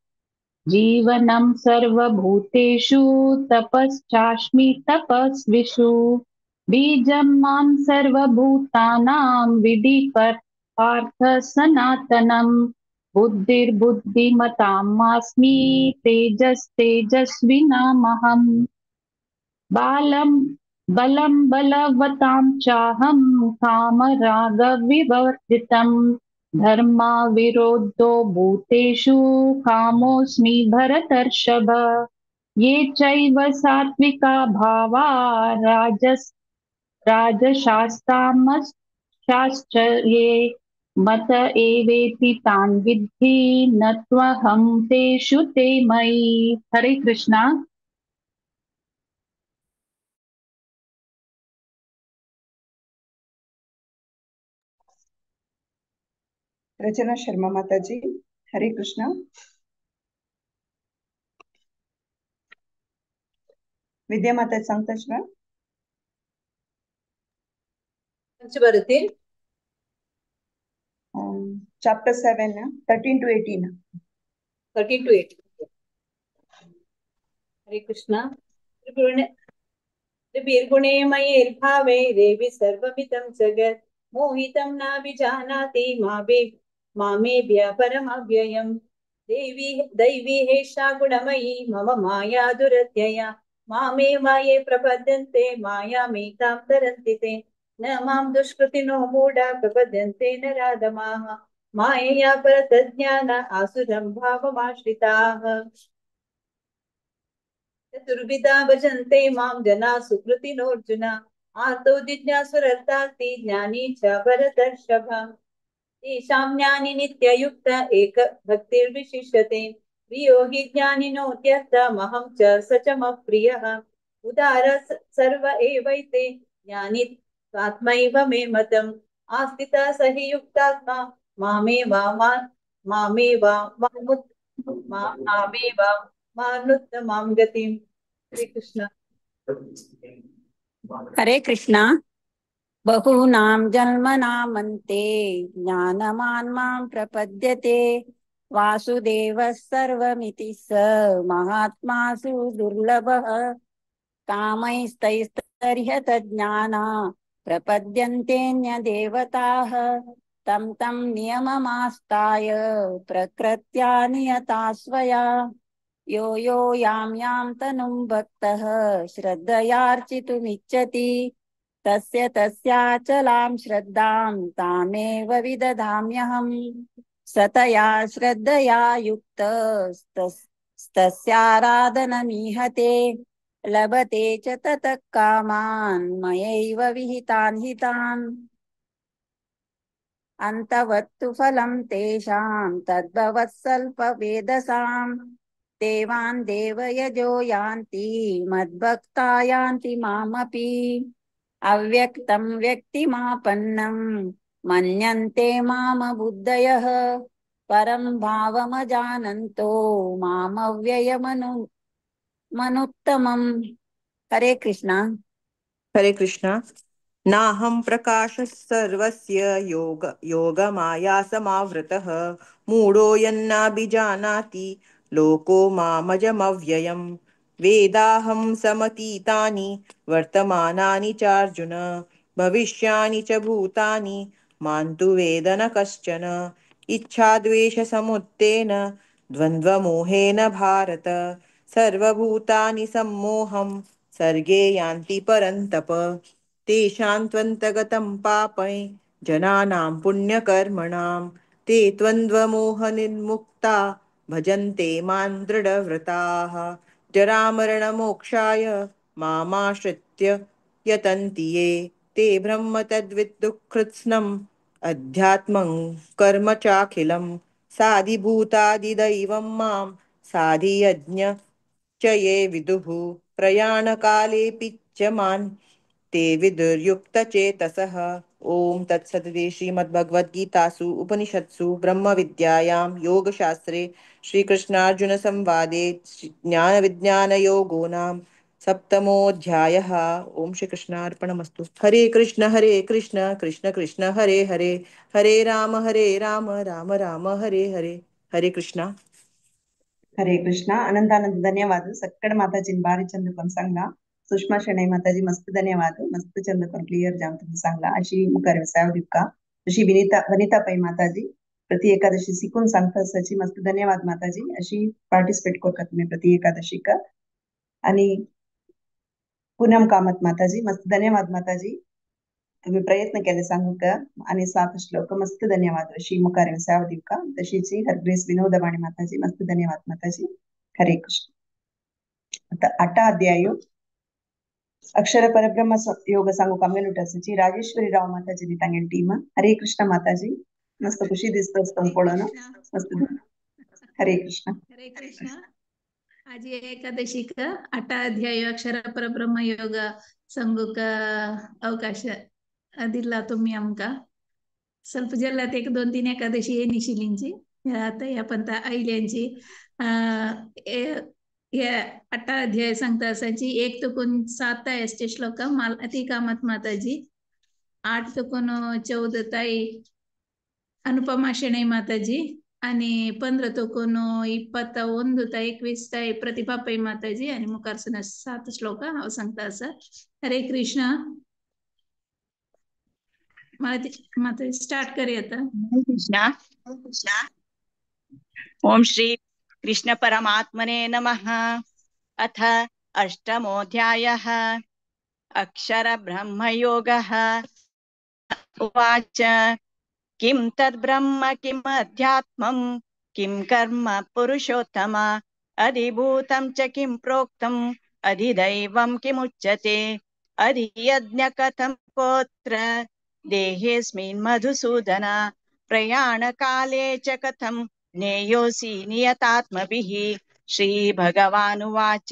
जीवनं सर्वभूतेषु तपश्चास्मि तपस्विषु. बीजं मां सर्वभूतानां विधि पार्थ सनातनम्. बुद्धिर्बुद्धिमतामस्मि तेजस्तेजस्विनामहम्. बलं बलवतां चाहं कामरागविवर्जितं. धर्माविरोधो भूतेषु कामोऽस्मि भरतर्षभ. ये चैव सात्विका भावा राजसास्तामश्चाश्च ये मत एवेति तान् विद्धि न त्वहं तेषु ते मयि. हरे कृष्णा. रचना शर्मा माताजी, हरे कृष्ण. विद्या माताजी सांगताच ना. पंचभारती chapter 7, 13 to 18. 13 to 18. हरे कृष्ण. त्रिभिर्गुणे मयैर्भावे देवी सर्वमिदं जगत् मोहितं नाभिजानाति मामेभ्य परमव्ययम्. देवी दैवी हेषा गुणमयी मम माया दुरत्यया मामे माये प्रपद्यन्ते मायामेतां तरन्ति ते न मां दुष्कृतिनो मूढा प्रपद्यन्ते नराधमाः मायया परतज्ञान आसुरं भावमाश्रिताः. चतुर्विधा भजन्ते मां जना सुकृतिनोऽर्जुन आर्तो जिज्ञासुरर्ताति ज्ञानी च भरतर्षभ. तेषां ज्ञानी नित्ययुक्त एक भक्तिर्विशिष्यते प्रियो हि ज्ञानिनोत्यर्थमहं च स च मम प्रियः. उदार सर्व एवैते ज्ञानी आत्मैव मे मतम् आस्थिता स हि युक्तात्मा मामेव मानुत्तमां गतिम्. हरे कृष्ण. हरे कृष्ण. बहूनां जन्मनामन्ते ज्ञानवान् मां प्रपद्यते वासुदेवः सर्वमिति स महात्मासु दुर्लभः. कामैस्तैस्तर्ह्यतज्ज्ञाना प्रपद्यन्तेऽन्यदेवताः तं तं नियममास्ताय प्रकृत्या नियता स्वया. यो यो यां यां तनुं भक्तः श्रद्धयार्चितुमिच्छति तस्य तस्याचलां श्रद्धां तामेव विदधाम्यहम्. सतया श्रद्धया युक्तस्तस्याराधनमीहते लभते च ततः कामान् मयैव विहितान् हितान्. अन्तवत्तु फलं तेषां तद्भवत्सल्पवेदसां देवान् देवयजो यान्ति मद्भक्ता यान्ति मामपि. अव्यक्तं व्यक्तिमापन्नं मन्यन्ते मामबुद्धयः परं भावमजानन्तो मामव्ययमनुत्तमम्. हरे कृष्ण. हरे कृष्ण. नाहं प्रकाशः सर्वस्य योगमाया समावृतः मूढो यन्नाभिजानाति लोको मामजमव्ययम्. वेदाहं समतीतानि वर्तमानानि चार्जुन भविष्यानि च भूतानि मां तु वेद न कश्चन. इच्छाद्वेषसमुत्थेन द्वन्द्वमोहेन भारत सर्वभूतानि सम्मोहं सर्गे यान्ति परन्तप. तेषां त्वन्तगतं पापै जनानां पुण्यकर्मणां ते त्वन्द्वमोहनिर्मुक्ता भजन्ते मां दृढव्रताः. जरामरणमोक्षाय मामाश्रित्य यतन्ति ये ते ब्रह्म तद्विद्दुःखकृत्स्नम् अध्यात्मं कर्म चाखिलं. साधिभूतादिदैवं मां साधियज्ञ च ये विदुः प्रयाणकालेऽपि च मां ते विदुर्युक्तचेतसः. ओम तत्सदिति श्रीमद्भगवद्गीतासु उपनिषत्सु ब्रह्मविद्यायां योगशास्त्रे श्रीकृष्णार्जुन संवादे ज्ञानविज्ञानयोगो नाम सप्तमोऽध्यायः. ओम श्रीकृष्णार्पणमस्तु. हरे कृष्ण कृष्ण कृष्ण हरे हरे हरे राम राम राम हरे हरे. हरे कृष्ण. हरे कृष्ण. अनंतानंद ಧನ್ಯವಾದ. ಸಕ್ಕಡ ಮಾತಾಜಿನ ಬಾರಿ ಚಂದ ಕೊನ್ಸಂಗ್ಲ. सुषमा शणै माताजी मस्त धन्यवाद. मस्त चंद कोण क्लिअर जाम तुम्ही सांगला. अशी मुखार व्यवसाय दिपका अशी वनिता पै माताजी प्रति एकादशी शिकून सांगता असाची मस्त धन्यवाद माताजी. अशी पार्टिसिपेट करता तुम्ही प्रति एकादशी का. आणि पूनम कामत माताजी मस्त धन्यवाद माताजी. तुम्ही प्रयत्न केले सांगू का आणि 7 श्लोक मस्त धन्यवाद. अशी मुखार व्यवसाय दिपका तशीची हरग्रेस विनोदवाणी माताजी मस्त धन्यवाद माताजी. हरे कृष्ण. आता 8 अध्याय अक्षर परब्रह्म योग सांगू कामेलुटाची राजेश्वरी राव माताजी तांगेल टीम. हरे कृष्ण माताजी मस्त खुशी दिसत असतं पळणं मस्त. हरे कृष्ण. हरे कृष्ण. आज एकादशी का 8 अध्याय अक्षर परब्रह्म योग सांगू का अवकाश दिला तुम्ही आमका. ಸ್ವಲ್ಪ जल्लात 1-2-3 एकादशी आहे निशिलींची आता या पंत आईल्यांची या 8 अध्याय सांगता असायची 1 तो 7 असते श्लोक ती कामत माताजी 8 तो 14 ताई अनुपमा शेणई माताजी आणि 15 तो 21 ताई 21 ताई प्रतिभा पै माताजी आणि मुखारसन 7 श्लोक अव सांगता असा हरे कृष्ण माता स्टार्ट करी आता कृष्ण ओम श्री कृष्ण परमात्मने नमः अथ अष्टमोऽध्यायः अक्षर ब्रह्मयोगः उवाच किं तद्ब्रह्म किम् अध्यात्मम् किं कर्म पुरुषोत्तम अधिभूतं च किं प्रोक्तम् अधिदैवं किमुच्यते अधियज्ञ कथं कोत्र देहेऽस्मिन् मधुसूदन प्रयाणकाले च कथं ज्ञेयोऽसि नियतात्मभिः श्रीभगवानुवाच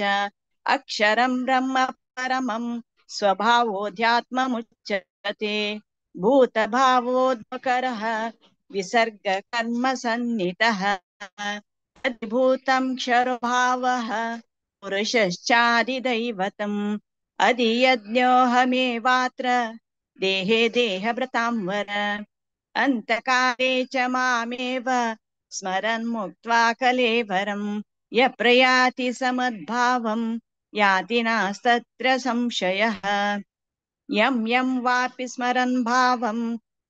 अक्षरं ब्रह्म परमं स्वभावोऽध्यात्ममुच्यते भूतभावोद्भकरः विसर्गकर्मसन्निधः अधिभूतं क्षरभावः पुरुषश्चादिदैवतम् अधियज्ञोऽहमेवात्र देहे देहभृतां वर अन्तकाले च मामेव स्मरन् मुक्त्वा कलेवरम् यः प्रयाति समद्भावं याति नास्तत्र संशयः यं यं वापि स्मरन् भावं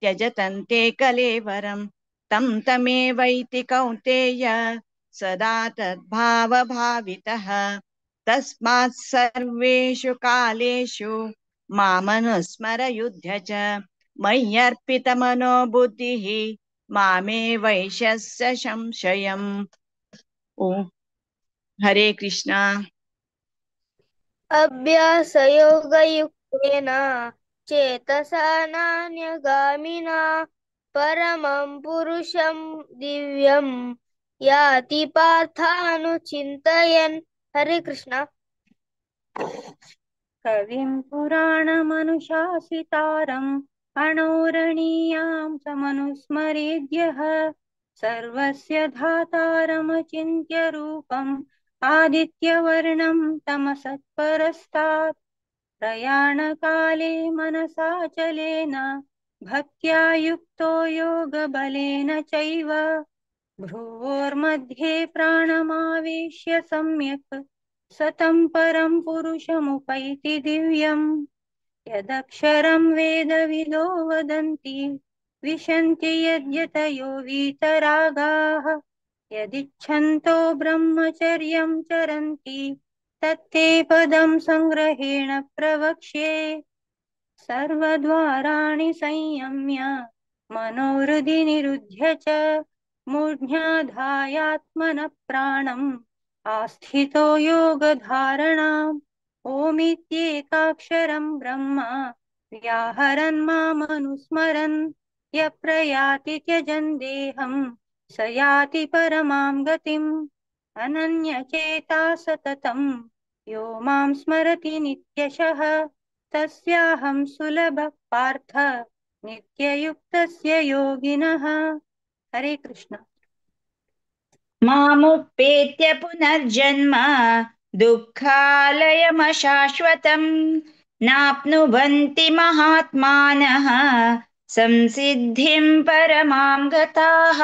त्यजतन्ते कलेवरं तं तमेवैति कौन्तेय सदा तद्भावभावितः तस्मात् सर्वेषु कालेषु मामनुस्मर युध्य च मय्यर्पितमनो बुद्धिः मामे वैश्यस्य संशयम् ओ हरे कृष्णा अभ्यासयोगयुक्तेन चेतसा नान्यगामिना परमं पुरुषं दिव्यं याति पार्थानुचिन्तयन् हरे कृष्ण कविं पुराणमनुशासितारम् अणोरणीयां समनुस्मरेद्यः सर्वस्य धातारमचिन्त्य रूपम् आदित्यवर्णं तमसत्परस्तात् प्रयाणकाले मनसाचलेन भक्त्या युक्तो योगबलेन चैव भ्रुवोर्मध्ये प्राणमावेश्य सम्यक् सतं परं पुरुषमुपैति दिव्यम् यदक्षरं वेदविदो वदन्ति विशन्ति यद्यतयो वीतरागाः यदिच्छन्तो ब्रह्मचर्यं चरन्ति तत्ते पदं संग्रहेण प्रवक्ष्ये सर्वद्वाराणि संयम्य मनोहृदि निरुध्य च मूढ्याधायात्मनः प्राणम् आस्थितो योगधारणाम् ओमित्येकाक्षरं ब्रह्म व्याहरन् मामनुस्मरन् यः प्रयाति त्यजन् देहं स याति परमां गतिम् अनन्यचेता सततं यो मां स्मरति नित्यशः तस्याहं सुलभः पार्थ नित्ययुक्तस्य योगिनः हरे कृष्ण मामुपेत्य पुनर्जन्म दुःखालयमशाश्वतम् नाप्नुवन्ति महात्मानः संसिद्धिं परमां गताः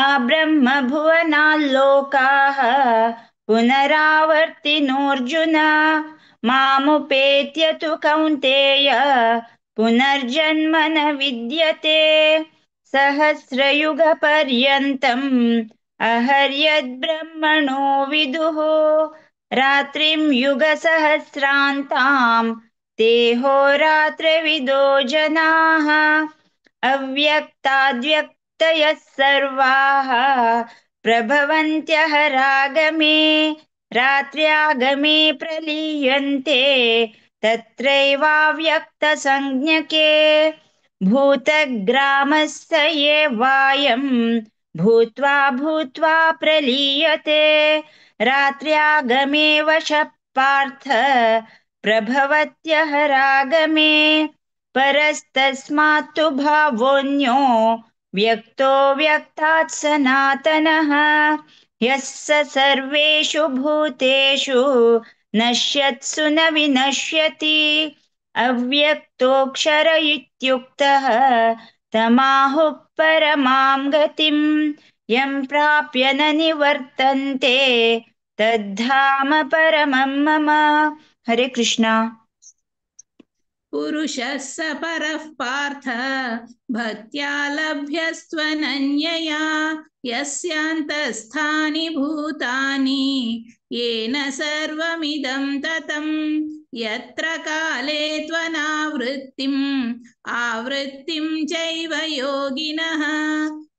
आब्रह्मभुवनाल्लोकाः पुनरावर्तिनोऽर्जुन मामुपेत्य तु कौन्तेय पुनर्जन्म न विद्यते सहस्रयुगपर्यन्तम् अहर्यद्ब्रह्मणो विदुः रात्रिं युगसहस्रान्तां देहोरात्रविदो जनाः अव्यक्ताद्व्यक्तयः सर्वाः प्रभवन्त्यहरागमे रात्र्यागमे प्रलीयन्ते तत्रैवाव्यक्तसंज्ञके भूतग्रामस्य ये वायं भूत्वा भूत्वा प्रलीयते रात्र्यागमे वशः पार्थ प्रभवत्यहरागमे परस्तस्मात्तु भावोऽन्यो व्यक्तो व्यक्तात् सनातनः यः स सर्वेषु भूतेषु नश्यत्सु न विनश्यति अव्यक्तोऽक्षर इत्युक्तः तमाहुः परमां गतिं यं प्राप्य न निवर्तन्ते तद्धाम परमं मम। हरे कृष्णा। पुरुषः स परः पार्थ भक्त्या लभ्यस्त्वनन्यया यस्यान्तस्थानि भूतानि येन सर्वमिदं ततं यत्र काले त्वनावृत्तिम् आवृत्तिं चैव योगिनः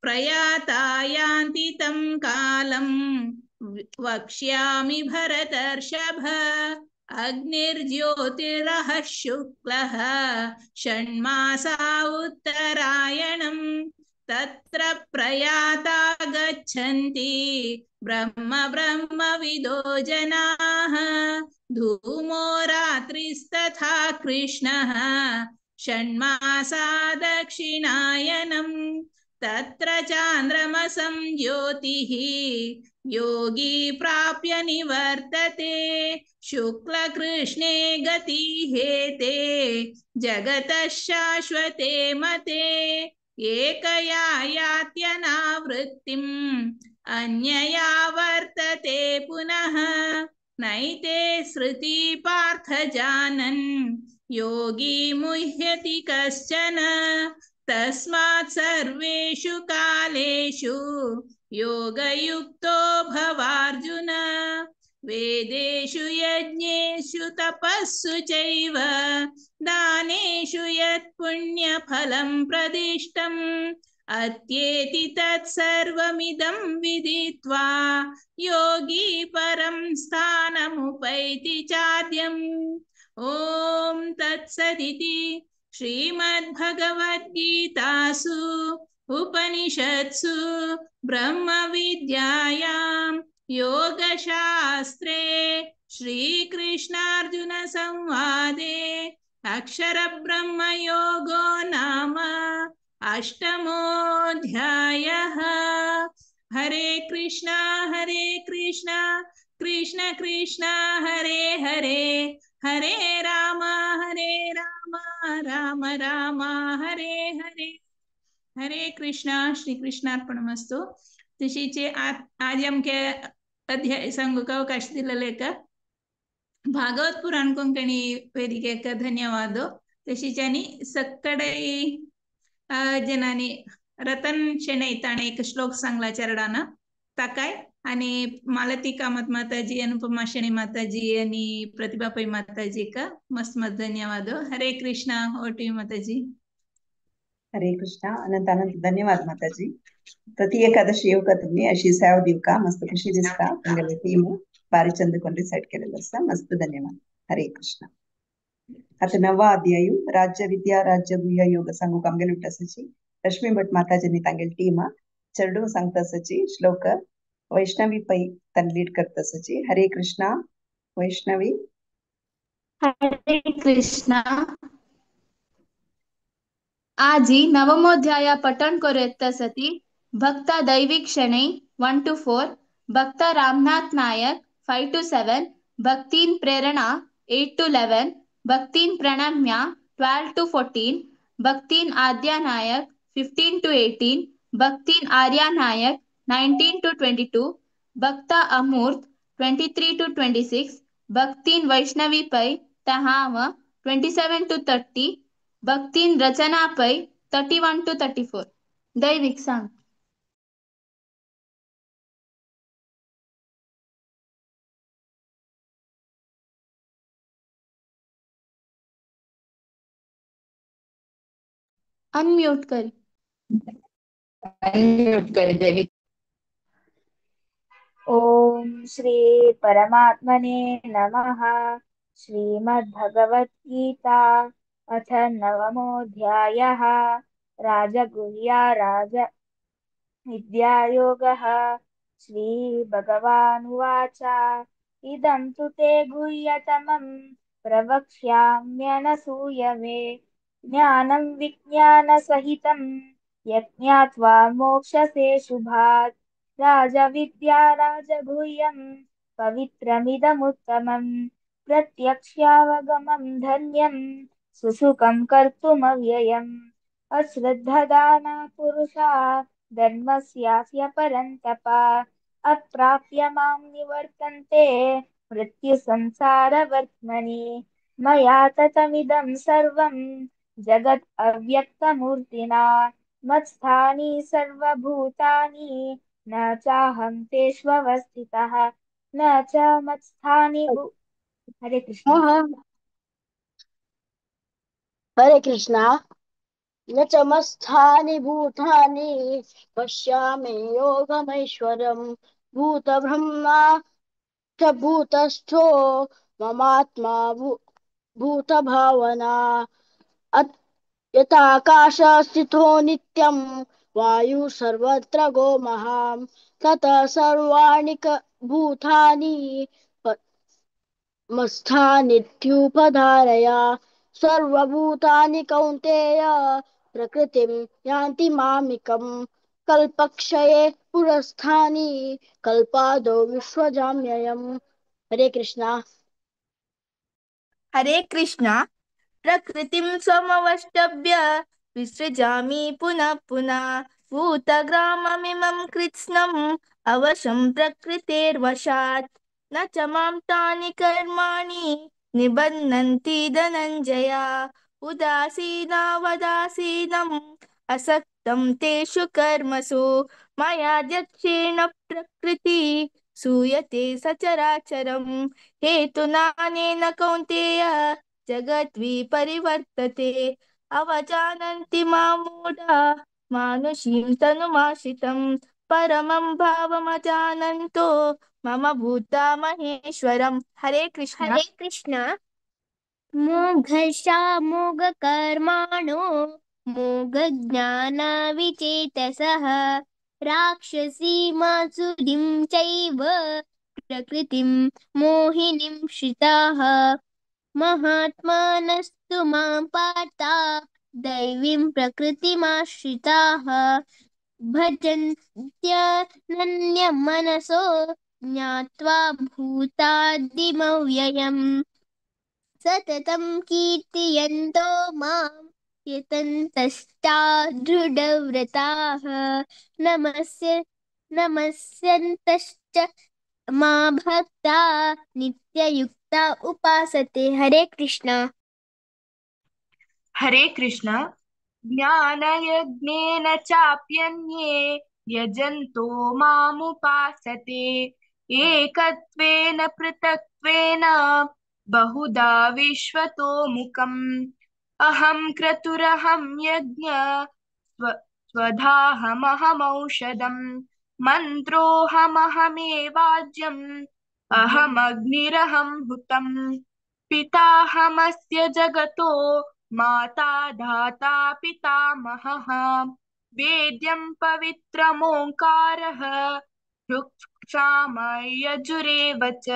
प्रयाता यान्ति तं कालं वक्ष्यामि भरतर्षभ अग्निर्ज्योतिरः शुक्लः षण्मासा उत्तरायणम् तत्र प्रयाता गच्छन्ति ब्रह्मविदो जनाः धूमो रात्रिस्तथा कृष्णः षण्मासा दक्षिणायनम् तत्र चान्द्रमसं ज्योतिः योगी प्राप्य निवर्तते शुक्लकृष्णे गतिहेते जगतः शाश्वते मते एकया यात्यनावृत्तिम् अन्यया वर्तते पुनः नैते श्रुति पार्थ जानन् योगी मुह्यति कश्चन तस्मात् सर्वेषु कालेषु योगयुक्तो भवार्जुन वेदेषु यज्ञेषु तपस्सु चैव दानेषु यत् पुण्यफलं प्रदिष्टम् अत्येति तत्सर्वमिदं विदित्वा योगी परं स्थानमुपैति चाद्यम् ॐ तत्सदिति श्रीमद्भगवद्गीतासु उपनिषत्सु ब्रह्मविद्यायां योगशास्त्रे श्रीकृष्णार्जुन संवादे अक्षरब्रह्मयोगो नाम अष्टमोऽध्यायः। हरे कृष्णा कृष्ण कृष्ण हरे हरे हरे राम राम राम हरे हरे। हरे कृष्णा। श्री कृष्णार्पणमस्तु। तशीचे आज आमके अध्याय सांगूक अवकाश दिलेलेक भागवत पुराण कोंकणी वेदिकेक धन्यवाद। तशीच आनी सक्कडे जनानी रतन शेणै ताणे एक श्लोक सांगला चरडान ताकाय आणि मालती कामत माताजी अनुपमा शेणै माताजी आणि प्रतिभा पै माताजी का मस्त मस्त धन्यवाद। हरे कृष्णा। ओटी माताजी। हरे कृष्ण अनंत अनंत धन्यवाद माताजी। प्रति एकादशी येवका तुम्ही अशी सेवा दिवका मस्त खुशी दिसता तुमगेले टीम बारी चंद कोण रिसेट केलेलं असता मस्त धन्यवाद। हरे कृष्ण। आता 9वा अध्याय राज्य विद्या राज्य गुह्य योग सांगू आमगेले उठ्ठासाची लक्ष्मी भट माताजींनी तांगेल टीम चरडू सांगतासाची श्लोक वैष्णवी पै तन लीड करतासाची। हरे कृष्णा वैष्णवी। हरे कृष्णा। आजी नवमोध्याय पठन करू सती भक्त दैविक क्षणे 1 to 4, भक्त रामनाथ नायक 5 to 7, भक्तीन प्रेरणा 8 to 11, भक्तीन प्रणम्या 12 to 14, भक्तीन आद्या नायक 15 to 18, भक्तीन आर्या नायक 19 to 22, भक्त अमूर्त 23 to 26, भक्तीन वैष्णवी पै तहाव 27 to 30, भक्तीन रचना पै 31 to 34। दैविक सांग। अनम्यूट करी। अनम्यूट करी दैविक। ओम श्री परमात्मने नमः। श्रीमद्भगवद्गीता अथ नवमोऽध्यायः राजगुह्या राजविद्यायोगः। श्रीभगवानुवाच इदं तु ते गुह्यतमं प्रवक्ष्याम्यनसूयवे ज्ञानं विज्ञानसहितं यज्ञात्वा मोक्षसे शुभात् राजविद्या राजगुह्यं पवित्रमिदमुत्तमम् प्रत्यक्ष्यावगमं धन्यं सुसुखं कर्तुमव्ययम् अश्रद्धदाना पुरुषा धर्मस्यास्य परन्तप अप्राप्य मां निवर्तन्ते मृत्युसंसारवर्त्मनि मया ततमिदं सर्वं जगत् अव्यक्तमूर्तिना मत्स्थानि सर्वभूतानि न चाहं तेष्वस्थितः न च मत्स्थानि हरे कृष्ण हरे कृष्णा न च मत्स्थानि भूतानि पश्यामि योगमैश्वरम् भूतब्रह्मा च भूतस्थो ममात्मा भूतभावना यथाकाशस्थितो नित्यं वायु सर्वत्र गो महां ततः सर्वाणि भूतानि मत्स्थानीत्युपधारय सर्वभूतानि कौन्तेय प्रकृतिं यान्ति मामिकम् कल्पक्षये पुरस्थानि कल्पादो विश्वजाम्ययम् हरे कृष्णा हरे कृष्णा प्रकृतिं स्वमवष्टभ्य विसृजामि पुनः पुनः भूतग्राममिमं कृत्स्नम् अवशं प्रकृतेर्वशात् न च मां तानि कर्माणि निबध्नन्ति धनञ्जय उदासीनावदासीनम् असक्तं तेषु कर्मसु मयाध्यक्षेण प्रकृति सूयते सचराचरम् हेतुनानेन कौन्तेय जगद्विपरिवर्तते अवजानन्ति मां मूढा मानुषीं तनुमाश्रितं परमं भावमजानन्तो मम भूता महेश्वरम् हरे कृष्ण मोघर्षा मोघकर्माणो मोघज्ञानविचेतसः राक्षसीमासुरीं चैव प्रकृतिं मोहिनीं श्रिताः महात्मानस्तु मां पार्था दैवीं प्रकृतिमाश्रिताः भजन्त्यनन्यमनसो ज्ञात्वा भूतादिमव्ययम् सततं कीर्तयन्तो मां यतन्तश्चादृढव्रताः नमस्यन्तश्च मा भक्ता नित्ययुक्ता उपासते हरे कृष्ण हरे कृष्ण ज्ञानयज्ञेन चाप्यन्ये यजन्तो मामुपासते एकत्वेन पृथक्त्वेन बहुधा विश्वतो मुखम् अहं क्रतुरहं यज्ञ स्वधाहमहमौषधम् मन्त्रोऽहमहमेवाज्यम् अहमग्निरहं हुतम् पिताहमस्य जगतो माता धाता पितामहः वेद्यं पवित्रमोङ्कारः ऋक्सामयजुरेव च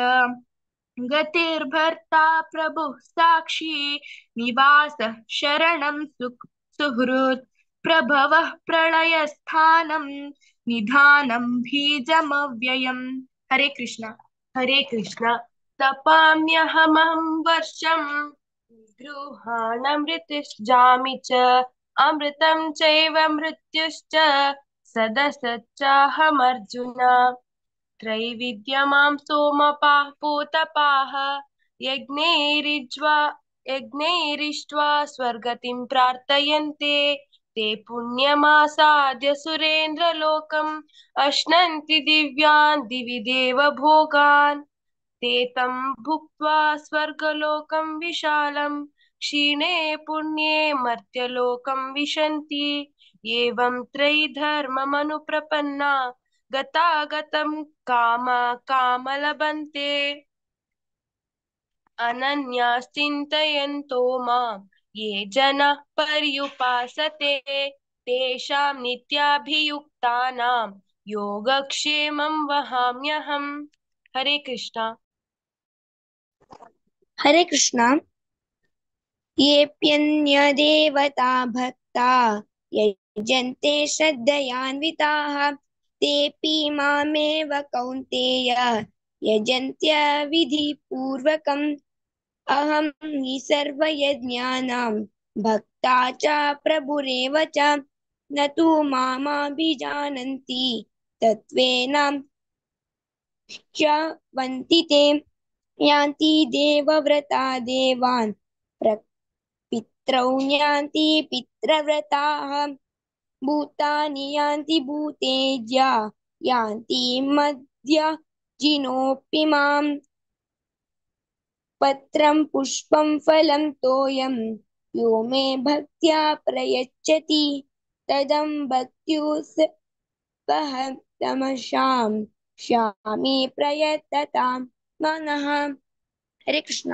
गतिर्भर्ता प्रभुः साक्षी निवासः शरणं सुहृत् प्रभवः प्रलयस्थानं निधानं बीजमव्ययम् हरे कृष्ण तपाम्यहमं वर्षं गृहाणमृतिश्जामि च अमृतं चैव मृत्युश्च सदसच्चाहमर्जुन त्रैविद्यमां सोमपाः पूतपाः यज्ञैरिष्ट्वा स्वर्गतिं प्रार्थयन्ते ते पुण्यमासाद्य सुरेन्द्रलोकम् अश्नन्ति दिव्यान् दिवि देव भोगान् ते तं भुक्त्वा स्वर्गलोकं विशालं क्षीणे पुण्ये मर्त्यलोकं विशन्ति एवं त्रयीधर्ममनुप्रपन्ना गतागतं कामलभन्ते अनन्याश्चिन्तयन्तो मां ये जनाः पर्युपासते तेषां नित्याभियुक्तानां योगक्षेमं वहाम्यहम् हरे कृष्णा हरे कृष्णा येऽप्यन्यदेवता भक्ता यजन्ते श्रद्धयान्विताः तेऽपि मामेव कौन्तेय यजन्त्यविधिपूर्वकम् अहं हि सर्वयज्ञानां भक्ता च प्रभुरेव च न तु मामभिजानन्ति तत्त्वेन च वन्ति ते यान्ति देवव्रता देवान् पितरौ यान्ति पितृव्रताः भूतानि यान्ति भूतेज्या यान्ति मद्याजिनोऽपि माम् पत्रं पुष्पं फलं तोयं यो मे भक्त्या प्रयच्छति तदं भक्त्युत्साहतमशां श्यामे प्रयततां मनः। हरे कृष्ण।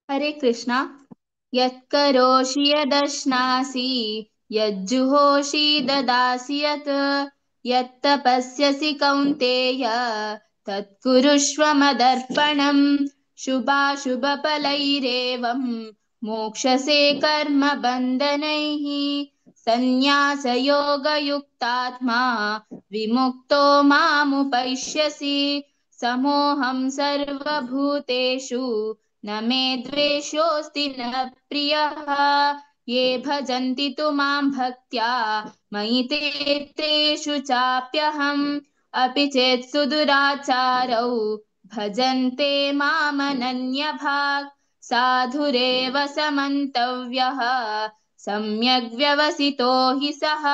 हरे कृष्णा। यत्करोषि यदश्नासि यज्जुहोषि ददासि यत् यत्तपस्यसि कौन्तेय तत्कुरुष्व मदर्पणम् शुभाशुभफलैरेवं मोक्षसे कर्मबन्धनैः सन्न्यासयोगयुक्तात्मा विमुक्तो मामुपैष्यसि समोऽहं सर्वभूतेषु न मे द्वेषोऽस्ति न प्रियः ये भजन्ति तु मां भक्त्या मयि ते तेषु चाप्यहम् अपि चेत् सुदुराचारौ भजन्ते मामनन्यभाक् साधुरेव समन्तव्यः सम्यग् व्यवसितो हि सः।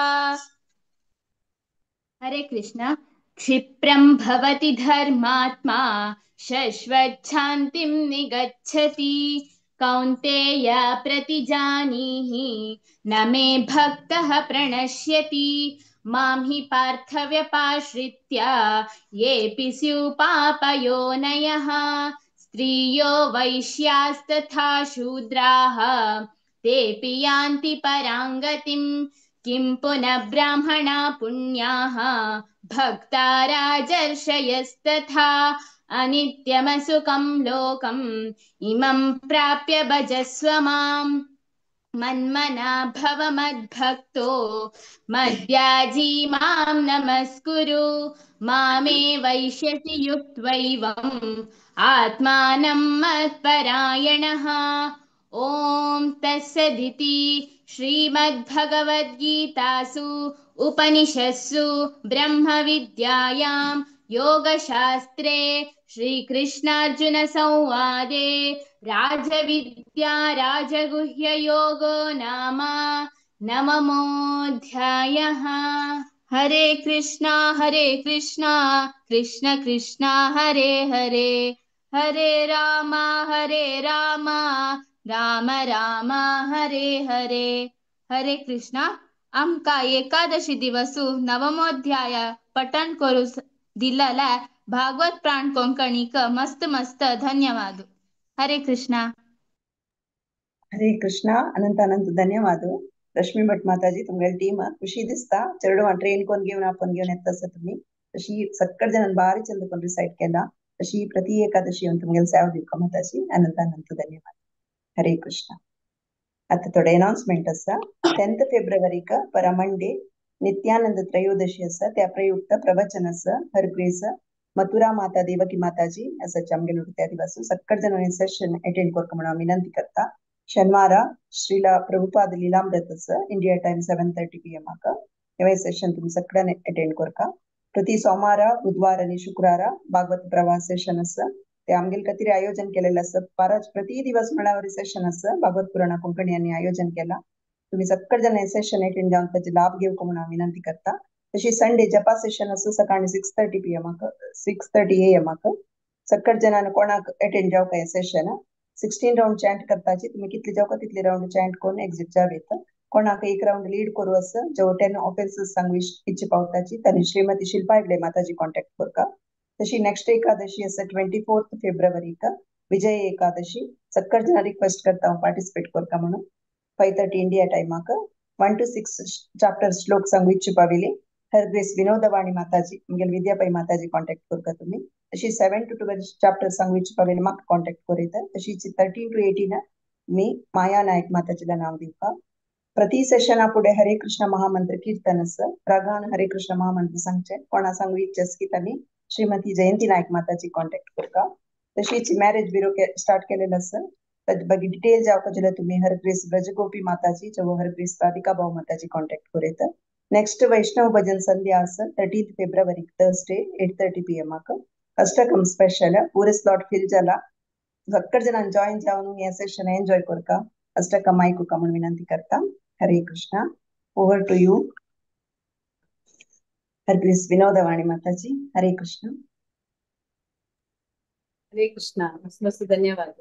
हरे कृष्ण। क्षिप्रं भवति धर्मात्मा शश्वच्छान्तिं निगच्छति कौन्तेय प्रतिजानीहि न मे भक्तः प्रणश्यति मां हि पार्थव्यपाश्रित्य येऽपि स्युपापयोनयः स्त्रियो वैश्यास्तथा शूद्राः तेऽपि यान्ति परां गतिम् किं पुनः ब्राह्मणा पुण्याः भक्ता राजर्षयस्तथा अनित्यमसुखं लोकम् इमं प्राप्य भजस्व माम् मन्मना भव मद्भक्तो मद्याजी मां नमस्कुरु मामे वैश्यसि युक्त्वैवम् आत्मानं मत्परायणः। ॐ तत्सदिति श्रीमद्भगवद्गीतासु उपनिषत्सु ब्रह्मविद्यायां योगशास्त्रे श्रीकृष्णार्जुनसंवादे राजविद्या राजगुह्ययोगो नाम नवमोऽध्यायः। हरे कृष्णा कृष्ण कृष्ण हरे हरे हरे राम राम राम हरे हरे। हरे कृष्ण। आमका एकादशी दिवसू नवमोध्याय पठण करू दिलेला भागवत प्राण कोंकणीक मस्त मस्त धन्यवाद। हरे कृष्ण. ಹರೇ ಕೃಷ್ಣ. ಅನಂತ ಅನಂತ ಧನ್ಯವಾದ रश्मी भट माताजी तुमगेल टीम ಖುಷಿ दिसता चेरडू ट्रेन कोण घेऊन आपण घेऊन येत तसं तुम्ही तशी सक्कड जण बारी चंद कोण रिसाइड केला तशी प्रति एकादशी येऊन तुमगेल सेवा दिवका माताजी अनंत अनंत धन्यवाद. हरे कृष्ण. आता थोडे अनाउन्समेंट असा 10th फेब्रुवारीक पर मंडे नित्यानंद त्रयोदशी असा त्या प्रयुक्त प्रवचन असा हरग्रेस मथुरा माता देवकी माताजी असं आमगेल त्या दिवस सक्कड जण सेशन अटेंड करता म्हणून विनंती करता. शनिवार Srila Prabhupada Lilamrita India time 7:30 PM हे सेशन तुम्ही सगळ्यांनी अटेंड करका. प्रति सोमवार बुधवार आणि शुक्रवार भागवत प्रवास सेशन असं ते आमगेल कतिरी आयोजन केलेलं असं पारच प्रति दिवस म्हणावरी सेशन असं भागवत पुराण कोंकणी यांनी आयोजन केला. तुम्ही सगळे जण सेशन अटेंड जाऊन त्याचे लाभ घेऊक म्हणून विनंती करता. तशी संडे जपा सेशन असं सकाळी 6:30 PM 6:30 AM सगळे जणांना कोणाक अटेंड जावं काय सेशन 16 राउंड चॅन्ट करताची तुम्ही कितले जावका तितले राउंड चॅन्ट करून एक्झिट जावेत. कोणाक एक राउंड लीड करू असं जेव्हा 10 ऑफेन्सेस सांगू इच्छे पावताची त्यांनी श्रीमती शिल्पा हेगडे माताजी कॉन्टॅक्ट करका. तशी नेक्स्ट एकादशी असं 24th फेब्रुवारी विजय एकादशी सगळे जण रिक्वेस्ट करता पार्टिसिपेट करका म्हणून 5:30 इंडिया टाइमाक 1 to 6 चॅप्टर श्लोक सांगू इच्छे पाविले हरग्रेस विनोदवाणी माताजी म्हणजे विद्याबाई माताजी कॉन्टॅक्ट करका तुम्ही. तशी 7 to 12 चॅप्टर सांगू इच्छे पाविले म्हाका कॉन्टॅक्ट करीत. तशी 13 to 18 मी माया नायक माताजीला नाव दिवपा. प्रति सेशनापुढे हरे कृष्ण महामंत्र कीर्तनस रागान हरे कृष्ण महामंत्र सांगचे कोणा सांगू इच्छस की त्यांनी श्रीमती जयंती नायक माताची कॉन्टॅक्ट करता. तशीच मॅरेज ब्युरो स्टार्ट केलेलं असं तर बघी डिटेल जावपाक जाल्यार तुम्ही हरग्रेस ब्रजगोपी माताजी जो हरग्रेस राधिका भाऊ माताची कॉन्टॅक्ट करूं. नेक्स्ट वैष्णव भजन संध्या आसन 13 February Thursday 8:30 PM Ashtakam special पूरे स्लॉट फिल जाला. झक्कड जणांनी जॉईन जावन हे सेशन एन्जॉय करता. अष्टकम आयकुका म्हणून विनंती करता. हरे Krishna. Over two you Hargreaves विनोदवाणी माताजी. हरे कृष्ण. ಹರೇ ಕೃಷ್ಣ. ಮಸ್ತ್ ಧನ್ಯವಾದ.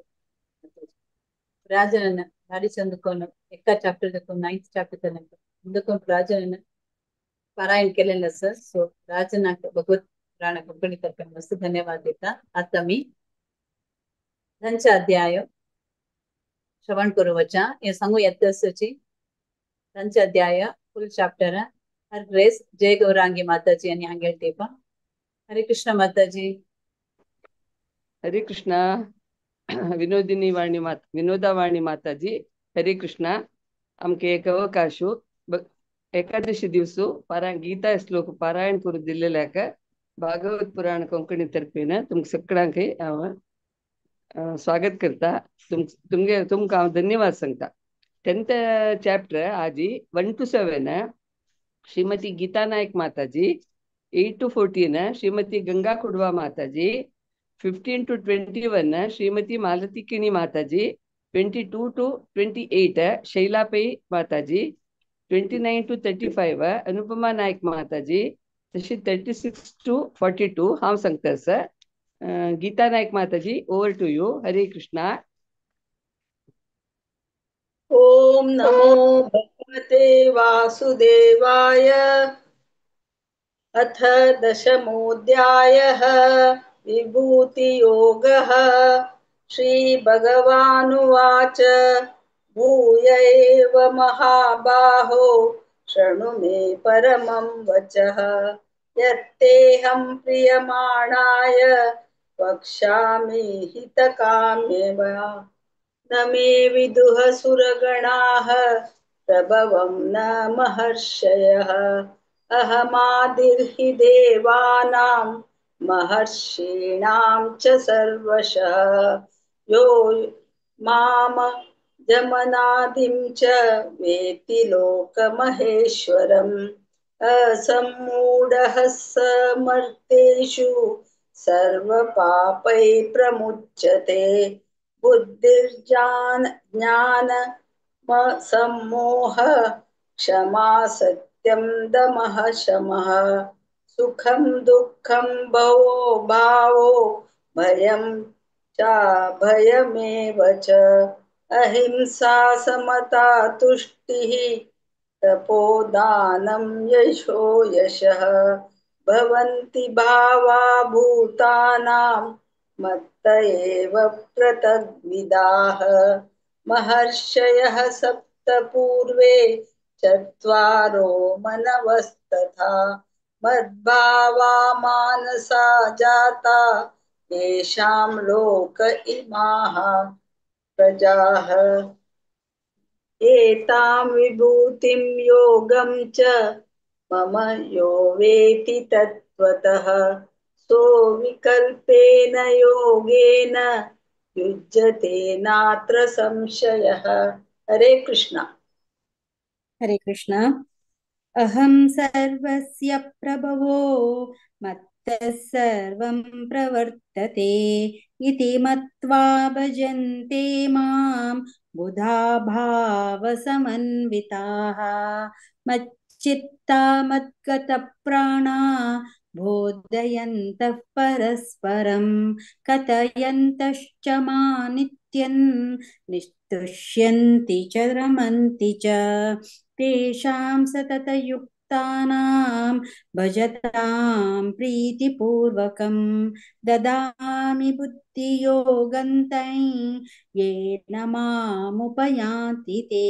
ರಾಜನನ್ನ ಗಾಡಿ ಚಂದುಕೊಂಡು ಎಕ್ಕ ಚಾಪ್ಟರ್ ತಕೊಂಡು 9th ಚಾಪ್ಟರ್ ತನಕ ಮುಂದಕೊಂಡು ರಾಜನನ್ನ ಪಾರಾಯಣ केलेलं सर. सो राजना भगवत पुराण कंपनी तर्फे मस्त धन्यवाद देता. आता मी त्यांचा अध्याय श्रवण करू वचा हे सांगू येतसची त्यांचा अध्याय फुल चॅप्टर हर ग्रेस जय गौरांगी माताजी आणि हांगे टेपा. हरे कृष्ण माताजी. हरे कृष्ण. विनोदावाणी माताजी. हरे कृष्ण. आमके एक अवकाश एकादशी दिवस गीता श्लोक पारायण करू दिलेल्याक भागवत पुराण कोंकणी तर्फेन तुमक सगळ्यांक स्वागत करता. तुमकां हांव धन्यवाद सांगता. 10th चॅप्टर आजी 1 to 7 श्रीमती गीता नायक माताजी. 8 to 14 श्रीमती गंगा कुडवा माताजी. 15 to 21 श्रीमती मालती किणी माताजी. 22 to 28 शैलापै माताजी. 29 to 35 अनुपमा नायक माताजी. तशी 36 to 42 हांव सांगता सर. गीता नायक माताजी ओवर टू यू. हरे कृष्णा. ओम नमो भगवते वासुदेवाय. अथ दशमोऽध्यायः विभूतियोगः. श्रीभगवानुवाच भूय एव महाबाहो शृणु मे परमं वचः. यत्तेऽहं प्रीयमाणाय वक्ष्यामि हितकाम्येव. न मे विदुः सुरगणाः प्रभवं न महर्षयः. अहमादिर्हि देवानां महर्षीणां च सर्वशः. यो माम जमनादिं च वेत्ति लोकमहेश्वरम्. असम्मूढः समर्थेषु सर्वपापै प्रमुच्यते. बुद्धिर्ज्ञान सम्मोह क्षमा सत्यं दमः शमः. सुखं दुःखं भवो भावो भयं चाभयमेव च. अहिंसा समता तुष्टिः तपोदानं यशो यशः. भवन्ति भावा भूतानां मत्त एव पृथग्विदाः. महर्षयः सप्त पूर्वे चत्वारो मनवस्तथा. मद्भावा मानसा जाता येषां लोक इमाः प्रजाः. एतां विभूतिं योगं च मम यो वेति तत्त्वतः. सो विकल्पेन योगेन युज्यते नात्र संशयः. हरे कृष्ण. हरे कृष्ण. अहं सर्वस्य प्रभवो मत्तः सर्वं प्रवर्तते इति मत्वा भजन्ते मां बुधा भावसमन्विताः. मच्चित्ता मद्गतप्राणा बोधयन्तः परस्परं कथयन्तश्च मां नित्यं निस्तुष्यन्ति च रमन्ति च. तेषां सततयुक्तानां भजतां प्रीतिपूर्वकं ददामि बुद्धिं भक्तियोगन्तं येन मामुपयान्ति ते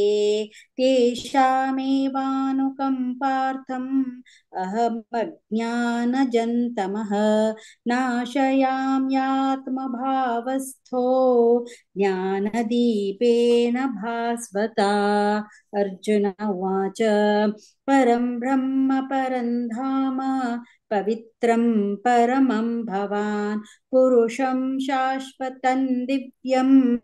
तेषामेवानुकम्पार्थम् अहमज्ञानजन्तमः नाशयाम्यात्मभावस्थो ज्ञानदीपेन भास्वता। अर्जुन उवाच परं ब्रह्म परं धाम पवित्रं परमं भवान् पुरुषं शाश्वतं दिव्यम्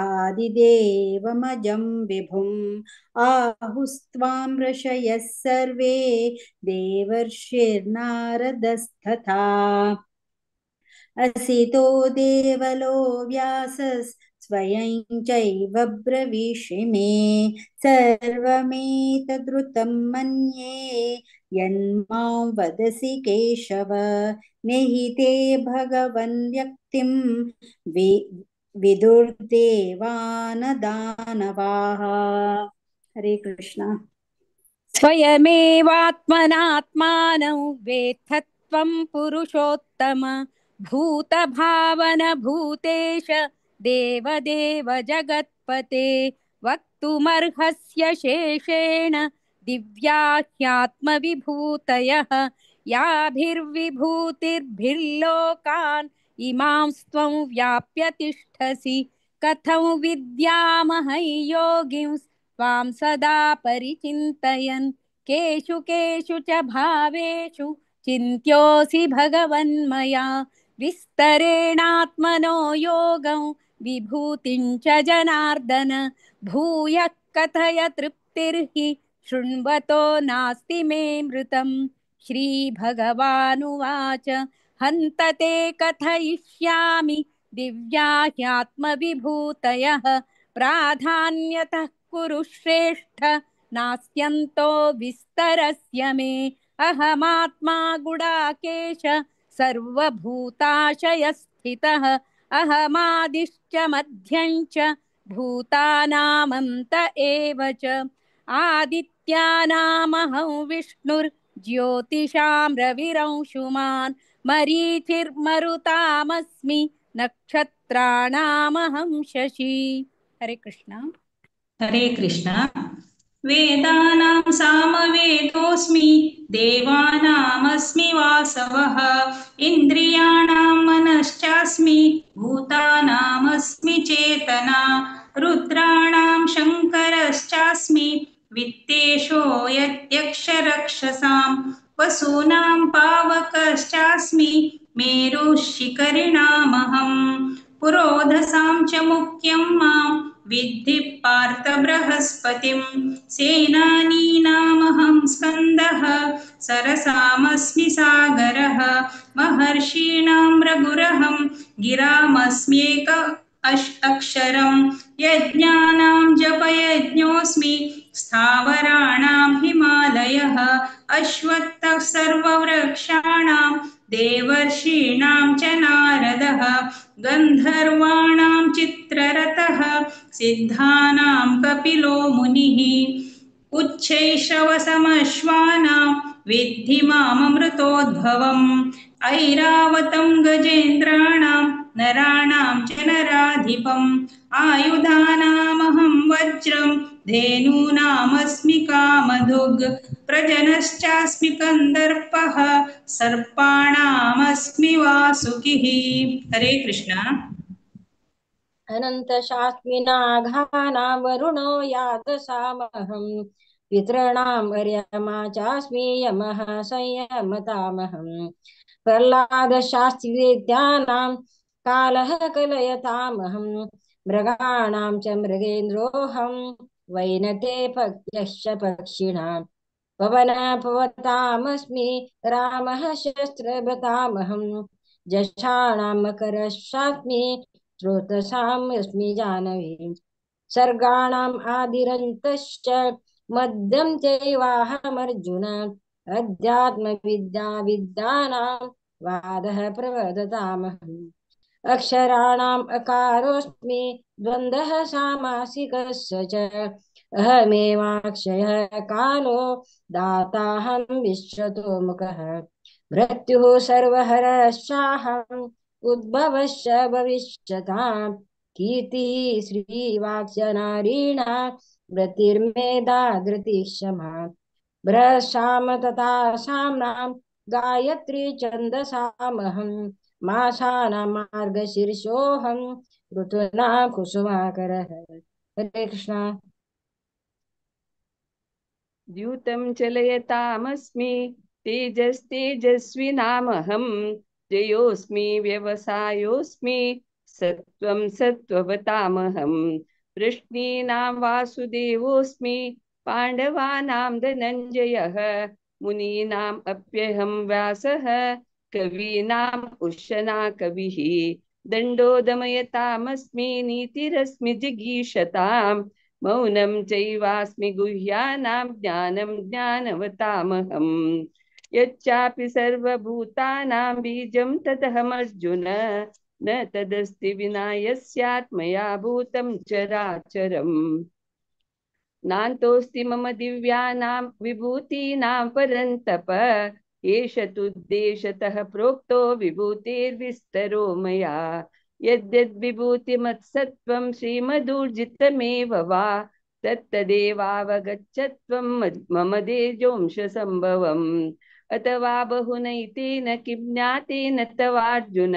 आदिदेवमजं विभुम् आहुस्त्वां ऋषयः सर्वे देवर्षिर्नारदस्तथा असितो देवलो व्यासस्त्वयं चैव ब्रवीषि मे सर्वमेतद्रुतं मन्ये यन्मां वदसि केशव निहिते भगवन् व्यक्तिं विदुर्देवानदानवाः। हरे कृष्ण। स्वयमेवात्मनात्मानं वेत्थत्वं पुरुषोत्तम भूतभावन भूतेश देवदेव जगत्पते वक्तुमर्हस्य शेषेण दिव्या ह्यात्मविभूतयः याभिर्विभूतिर्भिर्लोकान् इमांस्त्वं व्याप्य तिष्ठसि कथं विद्यामहं योगिंस् त्वां सदा परिचिन्तयन् केषु केषु च भावेषु चिन्त्योऽसि भगवन्मया विस्तरेणात्मनो योगं विभूतिं च जनार्दन भूयः कथय तृप्तिर्हि शृण्वतो नास्ति मे मृतम्। श्रीभगवानुवाच हन्त ते कथयिष्यामि दिव्या ह्यात्मविभूतयः प्राधान्यतः कुरु श्रेष्ठ नास्त्यन्तो विस्तरस्य मे अहमात्मा गुडाकेश सर्वभूताशयस्थितः अहमादिश्च मध्यं च भूतानामन्त एव च आदित्यानामहं विष्णुर्ज्योतिषां रविरंशुमान् मरीचिर्मरुतामस्मि नक्षत्राणामहं शशी। हरे कृष्ण। हरे कृष्ण। वेदानां सामवेदोऽस्मि देवानामस्मि वासवः इन्द्रियाणां मनश्चास्मि भूतानामस्मि चेतना रुद्राणां शङ्करश्चास्मि वित्तेषो यक्षरक्षसां वसूनां पावकश्चास्मि मेरुः शिखरिणामहम् पुरोधसां च मुख्यं मां विद्धि पार्थ बृहस्पतिं सेनानीनामहं स्कन्दः सरसामस्मि सागरः महर्षीणां रघुरहं गिरामस्म्येक अक्षरं यज्ञानां जपयज्ञोऽस्मि स्थावराणां हिमालयः अश्वत्थः सर्ववृक्षाणां देवर्षीणां च नारदः गन्धर्वाणां चित्ररथः सिद्धानां कपिलो मुनिः उच्छैश्रवसमश्वानां विद्धि माममृतोद्भवम् ऐरावतं गजेन्द्राणां नराणां च नराधिपम् आयुधानामहं वज्रं धेनूनामस्मि कामधुग् प्रजनश्चास्मि कन्दर्पः सर्पाणामस्मि वासुकिः। हरे कृष्ण। अनन्तशास्मि नागानां वरुणो यादसामहं पितॄणां वर्यमा चास्मि यमः संयमतामहम् प्रह्लादशास्त्रि वैद्यानां कालः कलयतामहं मृगाणां च मृगेन्द्रोऽहं वैनते पक्षश्च पक्षिणां पवनपवतामस्मि रामः शस्त्रभृतामहं जषाणां मकरशास्मि स्रोतसामस्मि जानवी सर्गाणाम् आदिरन्तश्च मध्यं चैवाहमर्जुन अध्यात्मविद्या विद्यानां वादः प्रवदतामहम् अक्षराणाम् अकारोऽस्मि द्वन्द्वः सामासिकस्य च अहमेवाक्षयः कालो दाताहं विश्वतो मुखः मृत्युः सर्वहरश्चाहं उद्भवश्च भविष्यताम् कीर्तिः श्रीवाक्यनारीणां गतिर्मेधा धृतिः क्षमा भ्रशाम तथा साम्नां गायत्री छन्दसामहं मासानां मार्गशीर्षोऽहं ऋतूनां कुसुमाकरः। हरे कृष्णा। द्यूतं चलयतामस्मि तेजस्तेजस्विनामहं जयोऽस्मि व्यवसायोऽस्मि सत्त्वं सत्त्ववतामहं वृष्णीनां वासुदेवोऽस्मि पाण्डवानां धनञ्जयः मुनीनाम् अप्यहं व्यासः कवीनाम् उशना कविः दण्डो दमयतामस्मि नीतिरस्मि जिगीषताम् मौनं चैवास्मि गुह्यानां ज्ञानं ज्ञानवतामहम् यच्चापि सर्वभूतानां बीजं तदहमर्जुन न तदस्ति विना यस्यात् मया भूतं चराचरम् नान्तोऽस्ति मम दिव्यानां विभूतीनां परन्तप एष तुद्देशतः प्रोक्तो विभूतिर्विस्तरो मया यद्यद्विभूतिमत्सत्त्वं श्रीमदूर्जितमेव वा तत्तदेवावगच्छत्वं मम तेजोंशसम्भवम् अथवा बहुनैतेन किं ज्ञातेन तवार्जुन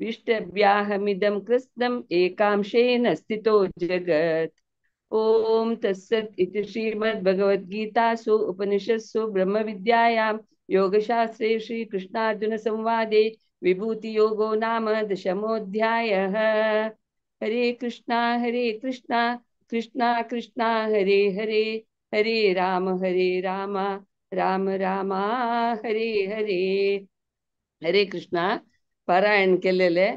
विष्टभ्याहमिदं कृत्स्नम् एकांशेन स्थितो जगत्। ओम तत्सत् इति श्रीमद्भगवद्गीतासु उपनिषत्सु ब्रह्मविद्यायां योगशास्त्रे श्रीकृष्णार्जुन संवादे विभूतियोगो नाम दशमोऽध्यायः। हरे कृष्णा कृष्णा कृष्णा हरे हरे हरे राम राम राम हरे हरे। हरे कृष्णा पारायण केलेले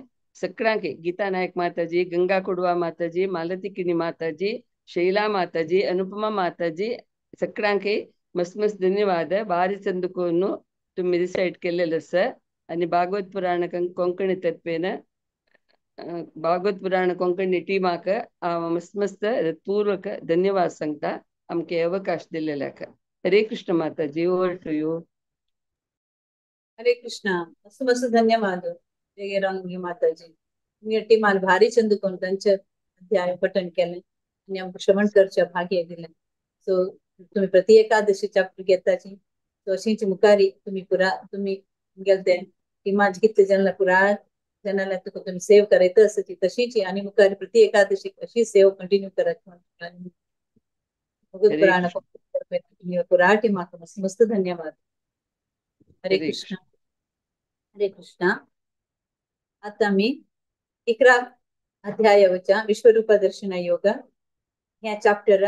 सगळ्यांक गीता नायक माताजी, गंगा कुडवा माताजी, मालती किणी माताजी, शैला माताजी, अनुपमा माताजी सगळ्यांक मस्त मस्त धन्यवाद. भारी चंदकोनु तुम्ही डिसाइड केलेलं सर. आणि भागवत पुराण कोंकणी तर्फेन भागवत पुराण कोंकणी टीमाक मस्त मस्त पूर्वक धन्यवाद सांगता आमके अवकाश दिलेल्याक. हरे कृष्ण माताजी, ओवर टू यू. हरे कृष्णा. मस्त मस्त धन्यवाद जयरांगी माताजी. तुम्ही टीमान भारी चंदकोन त्यांचे अध्याय पठण केले आणि आमकां श्रवण करच्या भाग्य दिले. सो तुम्ही प्रति एकादशी चॅप्टर घेताची सो अशीच मुखारी तुम्ही गेलते टिमाज कितले जणांना पुरा जणांना तुका तुम्ही सेव करायचं असाची तशीच आणि मुखारी प्रति एकादशी अशी सेव कंटिन्यू करत भगवत पुराण तुम्ही पुरा टिमाक मस्त मस्त धन्यवाद. हरे कृष्णा. हरे कृष्णा. आता मी 11 अध्यायाच्या विश्वरूप दर्शन योग ह्या चॅप्टर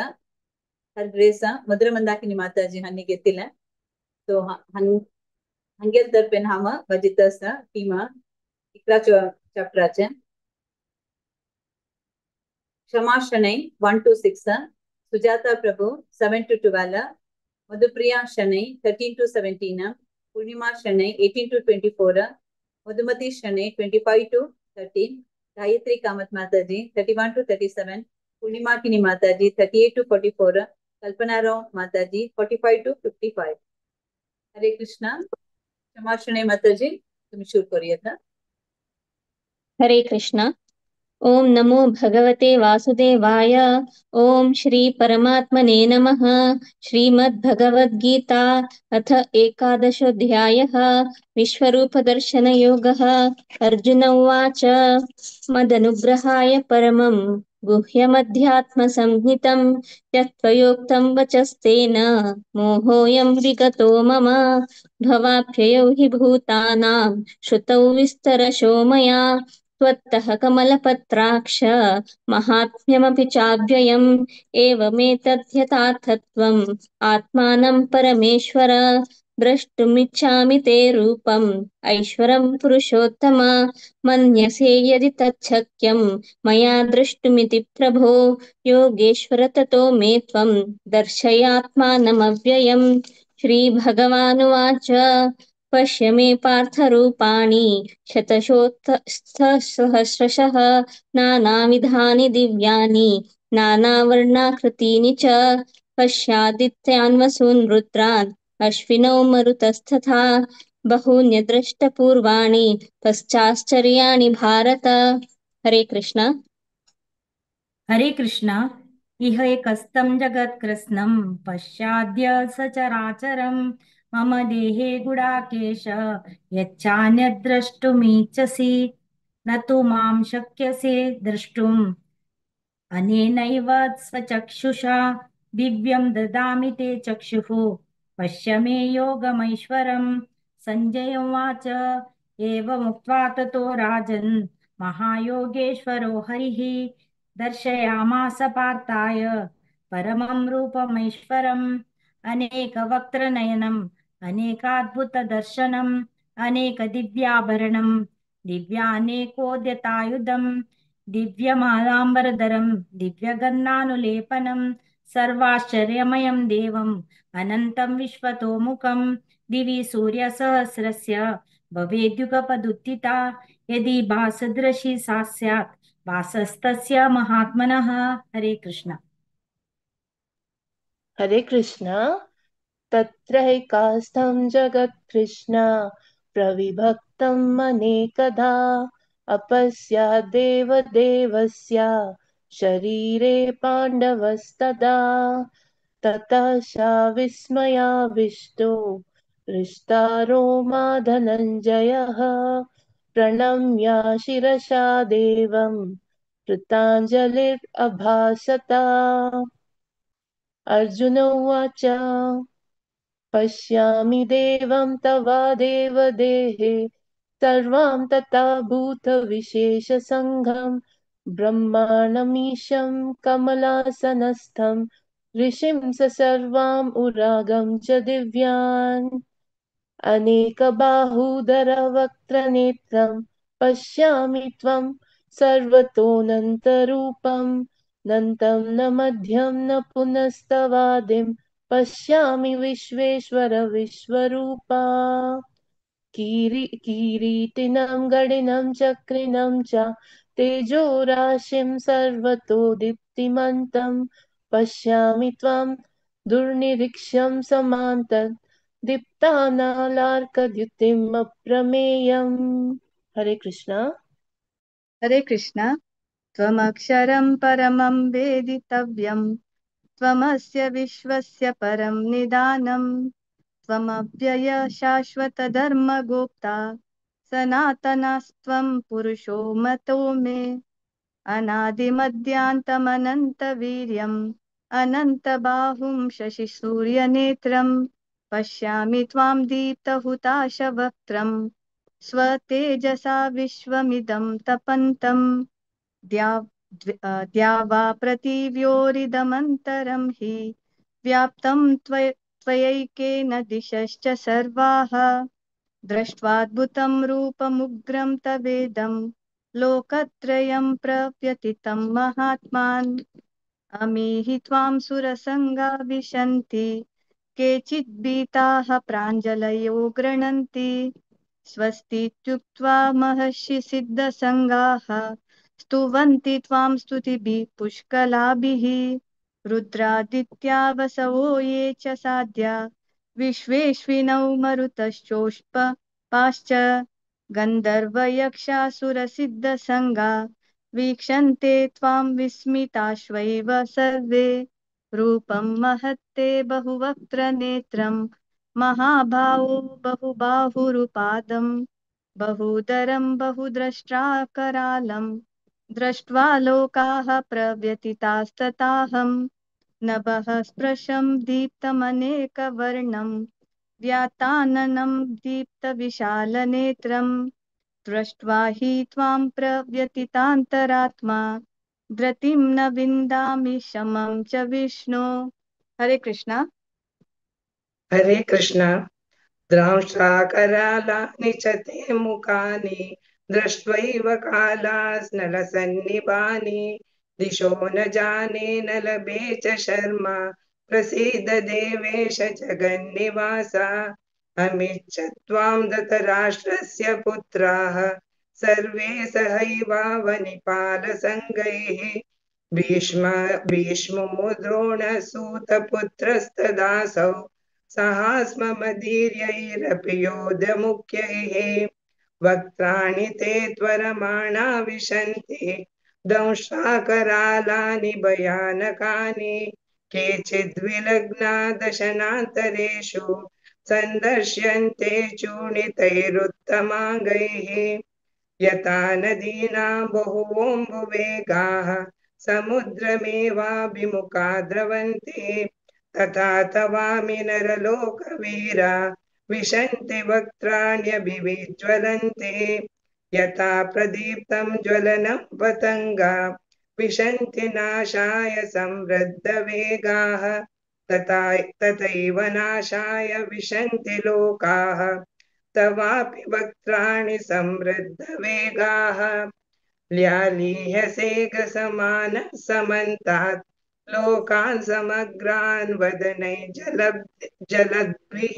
हर ग्रेसा मधुर मंदाकिनी माताजी हानी घेतला. सो हंगेल तर्फेन हांव वाजित आसा टीमा 11 चॅप्टराचे क्षमा शनै 1 to 6, सुजाता प्रभु 7 to 12, मधुप्रिया शनै 13 to 17, पूर्णिमा शनै 18 to 24, मधुमती शनै 25 to 13, गायत्री कामत माताजी 31 to 37, पूर्णिमा किनी माताजी 38 to 44, कल्पना राव माताजी 45 to 55. हरे कृष्णा. क्षमा शनै माताजी तुम्ही शुरू करूयात. हरे कृष्णा. ओम नमो भगवते वासुदेवाय. ओम श्री परमात्मने नमः. श्रीमद्भगवद्गीता अथ एकादशोऽध्यायः विश्वरूपदर्शनयोगः. अर्जुन उवाच मदनुग्रहाय परमं गुह्यमध्यात्मसंहितं यत्त्वयोक्तं वचस्तेन मोहोऽयं विगतो मम. भवाभ्ययो हि भूतानां श्रुतौ विस्तरशो मया त्वत्तः कमलपत्राक्ष महात्म्यमपि चाव्ययम्. एवमेतद्यथार्थत्वम् आत्मानं परमेश्वर द्रष्टुमिच्छामि ते रूपम् ऐश्वरं पुरुषोत्तम. मन्यसे यदि तच्छक्यं मया द्रष्टुमिति प्रभो योगेश्वर ततो मे त्वं दर्शयात्मानमव्ययम्. श्रीभगवानुवाच पश्य मे पार्थरूपाणि शतशोत्तरसहस्रशः नानाविधानि दिव्यानि नानावर्णाकृतीनि च. पश्यादित्यान् वसून् रुद्रान् अश्विनौ मरुतस्तथा बहून्यदृष्टपूर्वाणि पश्चाश्चर्याणि भारत। हरे कृष्ण। हरे कृष्ण। इह एकस्तं जगत्कृत्स्नं पश्चाद्य सचराचरं मम देहे गुडाकेश यच्चान्यद्द्रष्टुमिच्छसि न तु मां शक्यसे द्रष्टुम् अनेनैव स्वचक्षुषा दिव्यं ददामि ते चक्षुः पश्य मे योगमैश्वरम्। सञ्जय उवाच एवमुक्त्वा ततो राजन् महायोगेश्वरो हरिः दर्शयामास पार्थाय परमं रूपमैश्वरम् अनेकवक्त्रनयनम् अनेकाद्भुतदर्शनम् अनेकदिव्याभरणम् दिव्यानेकोद्यतायुधम् दिव्यमालाम्बरधरं दिव्यगन्धानुलेपनं सर्वाश्चर्यमयं देवम् अनन्तं विश्वतोमुखं दिवि सूर्यसहस्रस्य भवेद्युगपदुत्थिता यदि भासदृशी सा स्यात् भासस्तस्य महात्मनः। हरे कृष्ण। हरे कृष्ण। तत्रैकास्थं जगत्कृष्ण प्रविभक्तम् अनेकधा अपश्याद्देवदेवस्य शरीरे पाण्डवस्तदा ततः सा विस्मयाविष्टो हृष्टारो मा धनञ्जयः प्रणम्य शिरसा देवं कृताञ्जलिरभाषत। अर्जुन उवाच पश्यामि देवं तव देवदेहे सर्वां तथा भूतविशेषसङ्घं ब्रह्माणमीशं कमलासनस्थं ऋषिं स सर्वाम् उरागं च दिव्यान् अनेकबाहूदरवक्त्रनेत्रं पश्यामि त्वं सर्वतोऽनन्तरूपं नन्तं न मध्यं न पुनस्तवादिं पश्यामि विश्वेश्वर विश्वरूपा। किरीटिनं गदिनं चक्रिणं च तेजोराशिं सर्वतो दीप्तिमन्तं पश्यामि त्वं दुर्निरीक्ष्यं समान्तत् दीप्तानालार्कद्युतिम् अप्रमेयम्। हरे कृष्ण। हरे कृष्ण। त्वमक्षरं परमं वेदितव्यं त्वमस्य विश्वस्य परं निदानं त्वमव्यय शाश्वतधर्मगोप्ता सनातनस्त्वं पुरुषो मतो मे अनादिमध्यान्तमनन्तवीर्यम् अनन्तबाहुं शशिसूर्यनेत्रं पश्यामि त्वां दीप्तहुताशवक्त्रं स्वतेजसा विश्वमिदं तपन्तं द्या वा पृथिव्योरिदमन्तरं हि व्याप्तं त्वयैकेन दिशश्च सर्वाः दृष्ट्वाद्भुतं रूपमुग्रं तवेदं लोकत्रयं प्रव्यथितं महात्मान् अमीहि त्वां सुरसङ्गा विशन्ति केचित् भीताः प्राञ्जलयो गृह्णन्ति स्वस्तीत्युक्त्वा महर्षि सिद्धसङ्गाः स्तुवन्ति त्वां स्तुतिभिः पुष्कलाभिः रुद्रादित्या वसवो ये च साध्या विश्वेश्विनौ मरुतश्चोष्पपाश्च गन्धर्वयक्षासुरसिद्धसङ्गा वीक्षन्ते त्वां विस्मिताश्वैव सर्वे रूपं महत्ते बहुवक्त्रनेत्रं महाभावो बहुबाहुरुपादं बहुदरं बहुद्रष्ट्राकरालं दृष्ट्वा लोकाः प्रव्यथितास्तथाहं नभः स्पृशं दीप्तमनेकवर्णं व्याताननं दीप्तविशालनेत्रं दृष्ट्वा हि त्वां प्रव्यथितान्तरात्मा धृतिं न विन्दामि शमं च विष्णो। हरे कृष्ण। हरे कृष्ण। द्रांष्ट्राकरालानि च ते मुखानि दृष्ट्वैव कालास्नलसन्निभानि दिशो न जाने न लभे च शर्मा प्रसीद देवेश जगन्निवास अमिच्छ त्वां धृतराष्ट्रस्य पुत्राः सर्वे सहैवावनिपालसङ्गैः भीष्मो द्रोणसूतपुत्रस्तदासौ सहास्ममदीर्यैरपि योधमुख्यैः वक्त्राणि ते त्वरमाणा विशन्ति दंष्ट्राकरालानि भयानकानि केचिद्विलग्ना दशनान्तरेषु सन्दर्श्यन्ते चूर्णितैरुत्तमाङ्गैः यथा नदीनां बहुवोऽम्बुवेगाः समुद्रमेवाभिमुखा द्रवन्ति तथा तवामि नरलोकवीरा विशन्ति वक्त्राण्यभिविज्वलन्ति यथा प्रदीप्तं ज्वलनं पतङ्गा विशन्ति नाशाय संवृद्धवेगाः तथैव नाशाय विशन्ति लोकाः तवापि वक्त्राणि संवृद्धवेगाः ल्यालीह्यसे गसमानः समन्तात् लोकान् समग्रान् वदनै जलद्भिः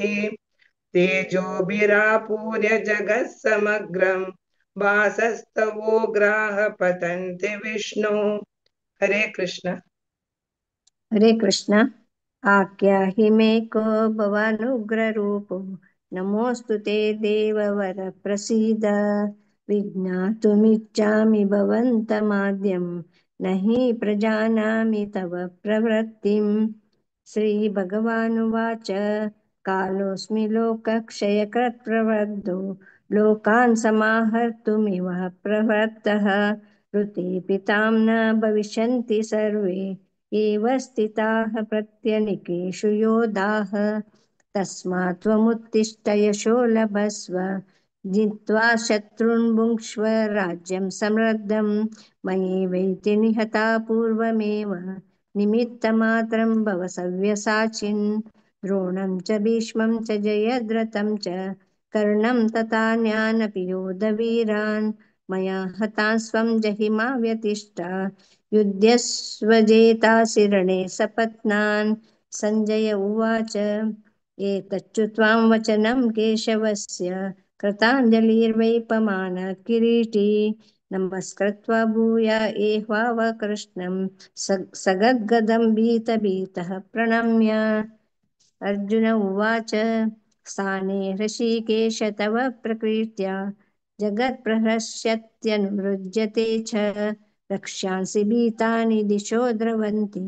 तेजोभिरापूर्य जगः समग्रं वासस्तवोग्राः पतन्ति विष्णु। हरे कृष्ण। हरे कृष्ण। आख्याहि मे को भवानुग्ररूपो नमोऽस्तु ते देववर प्रसीद विज्ञातुमिच्छामि भवन्तमाद्यं न हि प्रजानामि तव प्रवृत्तिम्। श्रीभगवानुवाच कालोऽस्मि लोकक्षयकृत् प्रवृद्धो लोकान् समाहर्तुमिव प्रवृत्तः ऋते पितां न भविष्यन्ति सर्वे एव स्थिताः प्रत्यनीकेषु योधाः तस्मात् त्वमुत्तिष्ठ यशो लभस्व जित्वा शत्रून् भुङ्क्ष्व राज्यं समृद्धं मयैवैति निहता पूर्वमेव निमित्तमात्रं भव सव्यसाचिन् द्रोणं च भीष्मं च जयद्रथं च कर्णं तथान्यानपि योधवीरान् मया हतांस्त्वं जहिमा व्यतिष्ठ युध्यस्वजेतासि रणे सपत्नान्। सञ्जय उवाच एतच्छ्रुत्वा वचनं केशवस्य कृताञ्जलिर्वैपमानः किरीटी नमस्कृत्वा भूय एह्वाव कृष्णं सगद्गदं भीतः प्रणम्य। अर्जुन उवाच स्थाने ऋषिकेश तव प्रकृत्या जगत्प्रहस्यत्यनुरज्यते च रक्ष्यांसि भीतानि दिशो द्रवन्ति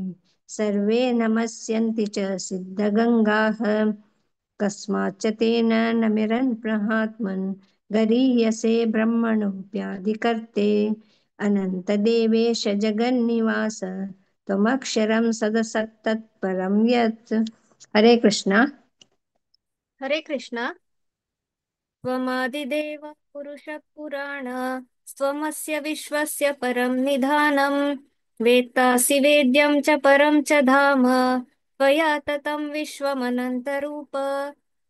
सर्वे नमस्यन्ति च सिद्धगङ्गाः कस्माच्च तेन नमिरन् महात्मन् गरीयसे ब्रह्मणोऽप्यादिकर्ते अनन्तदेवेश जगन्निवास त्वमक्षरं सदसत्तत्परं यत्। हरे कृष्ण। हरे कृष्ण। त्वमादिदेव पुरुषः पुराण स्वमस्य विश्वस्य परं निधानं वेत्तासि वेद्यं च परं च धाम त्वया ततं विश्वमनन्तरूप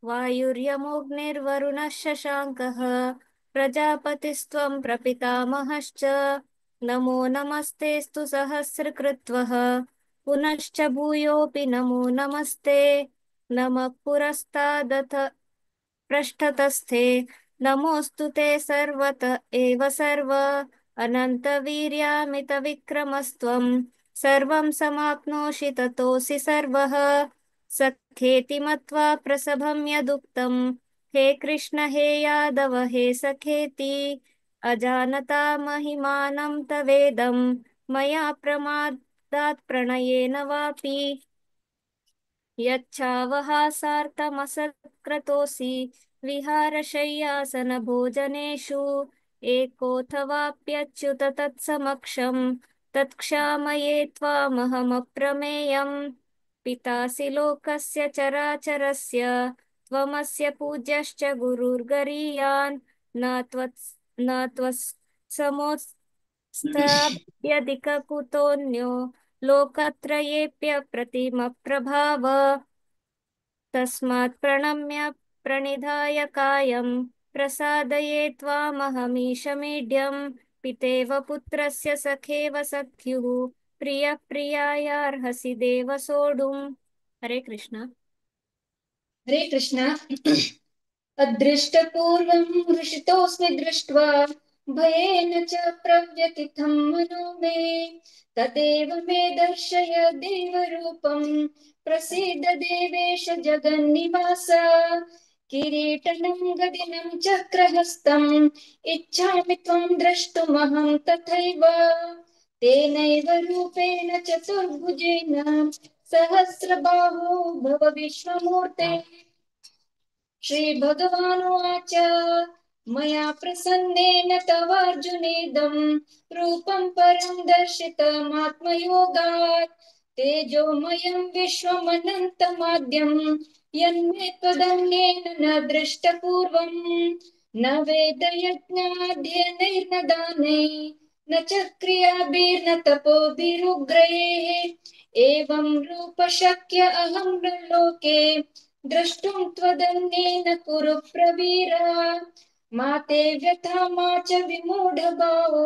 वायुर्यमोऽग्निर्वरुणः शशाङ्कः प्रजापतिस्त्वं प्रपितामहश्च नमो नमस्तेऽस्तु सहस्रकृत्वः पुनश्च भूयोऽपि नमो नमस्ते नमः पुरस्तादथ पृष्ठतस्थे नमोऽस्तु ते सर्वत एव सर्व अनन्तवीर्यामितविक्रमस्त्वं सर्वं समाप्नोषि ततोऽसि सर्वः सखेति मत्वा प्रसभं यदुक्तं हे कृष्ण हे यादव हे सखेति अजानता महिमानं तवेदं मया प्रमादात् प्रणयेन वापि यच्छावहासार्थमसत्क्रतोऽसि विहारशय्यासनभोजनेषु एकोऽथवाप्यच्युत तत्समक्षं तत्क्षामये त्वामहमप्रमेयम् पितासि लोकस्य चराचरस्य त्वमस्य पूज्यश्च गुरुर्गरीयान् न त्वत्समोऽस्त्यधिककुतोऽन्यो लोकत्रयेऽप्यप्रतिमप्रभाव तस्मात् प्रणम्य प्रणिधाय कायं प्रसादये त्वामहमीशमीड्यं पितेव पुत्रस्य सखेव सख्युः प्रियः प्रियायार्हसि देव सोढुम्। हरे कृष्ण। हरे कृष्ण। अदृष्टपूर्वं हृषितोऽस्मि दृष्ट्वा भयेन च प्रव्यथितं मनो मे तदेव मे दर्शय देवरूपं प्रसीद देवेश जगन्निवास किरीटनं गदिनं चक्रहस्तम् इच्छामि त्वं द्रष्टुमहं तथैव तेनैव रूपेण चतुर्भुजेन सहस्रबाहो भव विश्वमूर्ते श्रीभगवानुवाच मया प्रसन्नेन तवार्जुनेदं रूपं परं दर्शितमात्मयोगात् तेजोमयं विश्वमनन्तमाद्यं यन्मे त्वदन्येन न दृष्टपूर्वं न वेदयज्ञाध्ययनैर्न दानैः न च क्रियाभिर्न तपोभिरुग्रैः एवं रूप शक्य अहं लोके द्रष्टुं त्वदन्येन कुरु प्रवीर मा ते व्यथा मा च विमूढभावो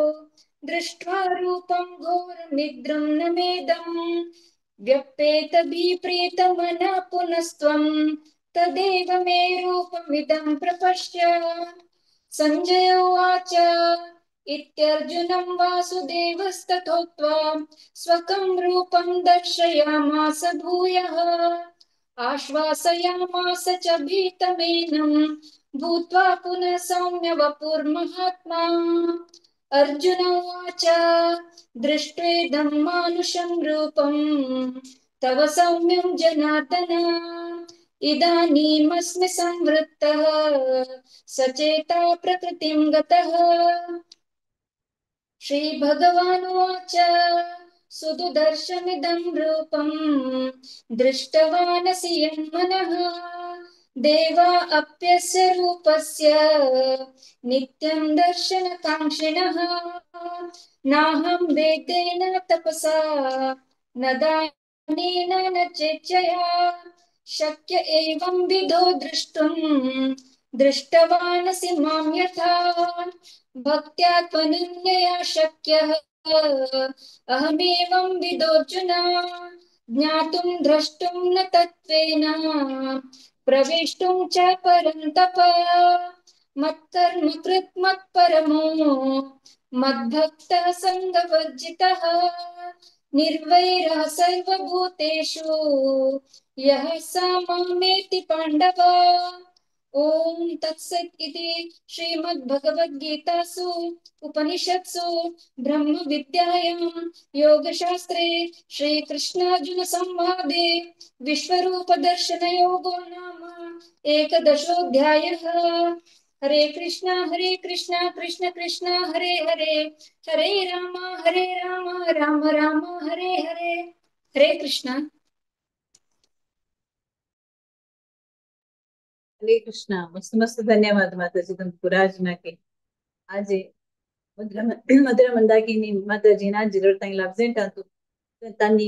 दृष्ट्वा रूपं घोरमिद्रं न मेदम् व्यपेतभिप्रीतमनः पुनस्त्वं तदेव मे रूपमिदं प्रपश्य संजय उवाच इत्यर्जुनं वासुदेवस्तथोक्त्वा स्वकं रूपं दर्शयामास भूयः आश्वासयामास च भीतमेनं भूत्वा पुनः सौम्य वपुर्महात्मा अर्जुन उवाच दृष्ट्वेदं मानुषं रूपं तव सौम्यं जनार्दन इदानीमस्मि संवृत्तः सचेता प्रकृतिं गतः श्रीभगवानुवाच सुदुदर्शमिदं रूपं दृष्टवानसि यन्मनः देवा अप्यस्य रूपस्य नित्यं दर्शनकाङ्क्षिणः नाहं वेदेन तपसा न दानेन न चेच्छया शक्य एवं विधो द्रष्टुं दृष्टवानसि मां यथा भक्त्या त्वनन्यया शक्यः अहमेवं विदोऽर्जुन ज्ञातुं द्रष्टुं न तत्त्वेन प्रवेष्टुं च परन्तप मत्कर्म कृत् मत्परमो मद्भक्तः सङ्गवर्जितः निर्वैरः सर्वभूतेषु यः स मामेति पाण्डव ओम तत्सत् इति श्रीमद्भगवद्गीतासु उपनिषत्सु ब्रह्म विद्यायां योगशास्त्रे श्रीकृष्णार्जुन संवादे विश्वरूप दर्शन योगो नाम एकदशोऽध्यायः हरे कृष्णा कृष्ण कृष्ण हरे हरे हरे राम राम हरे हरे हरे कृष्णा हरे कृष्णा मस्त मस्त धन्यवाद माताजी तुम पुराजना के आज मधुर मंदाकिनी माताजी ना जरूर ताई लब्जेंट आतु तानी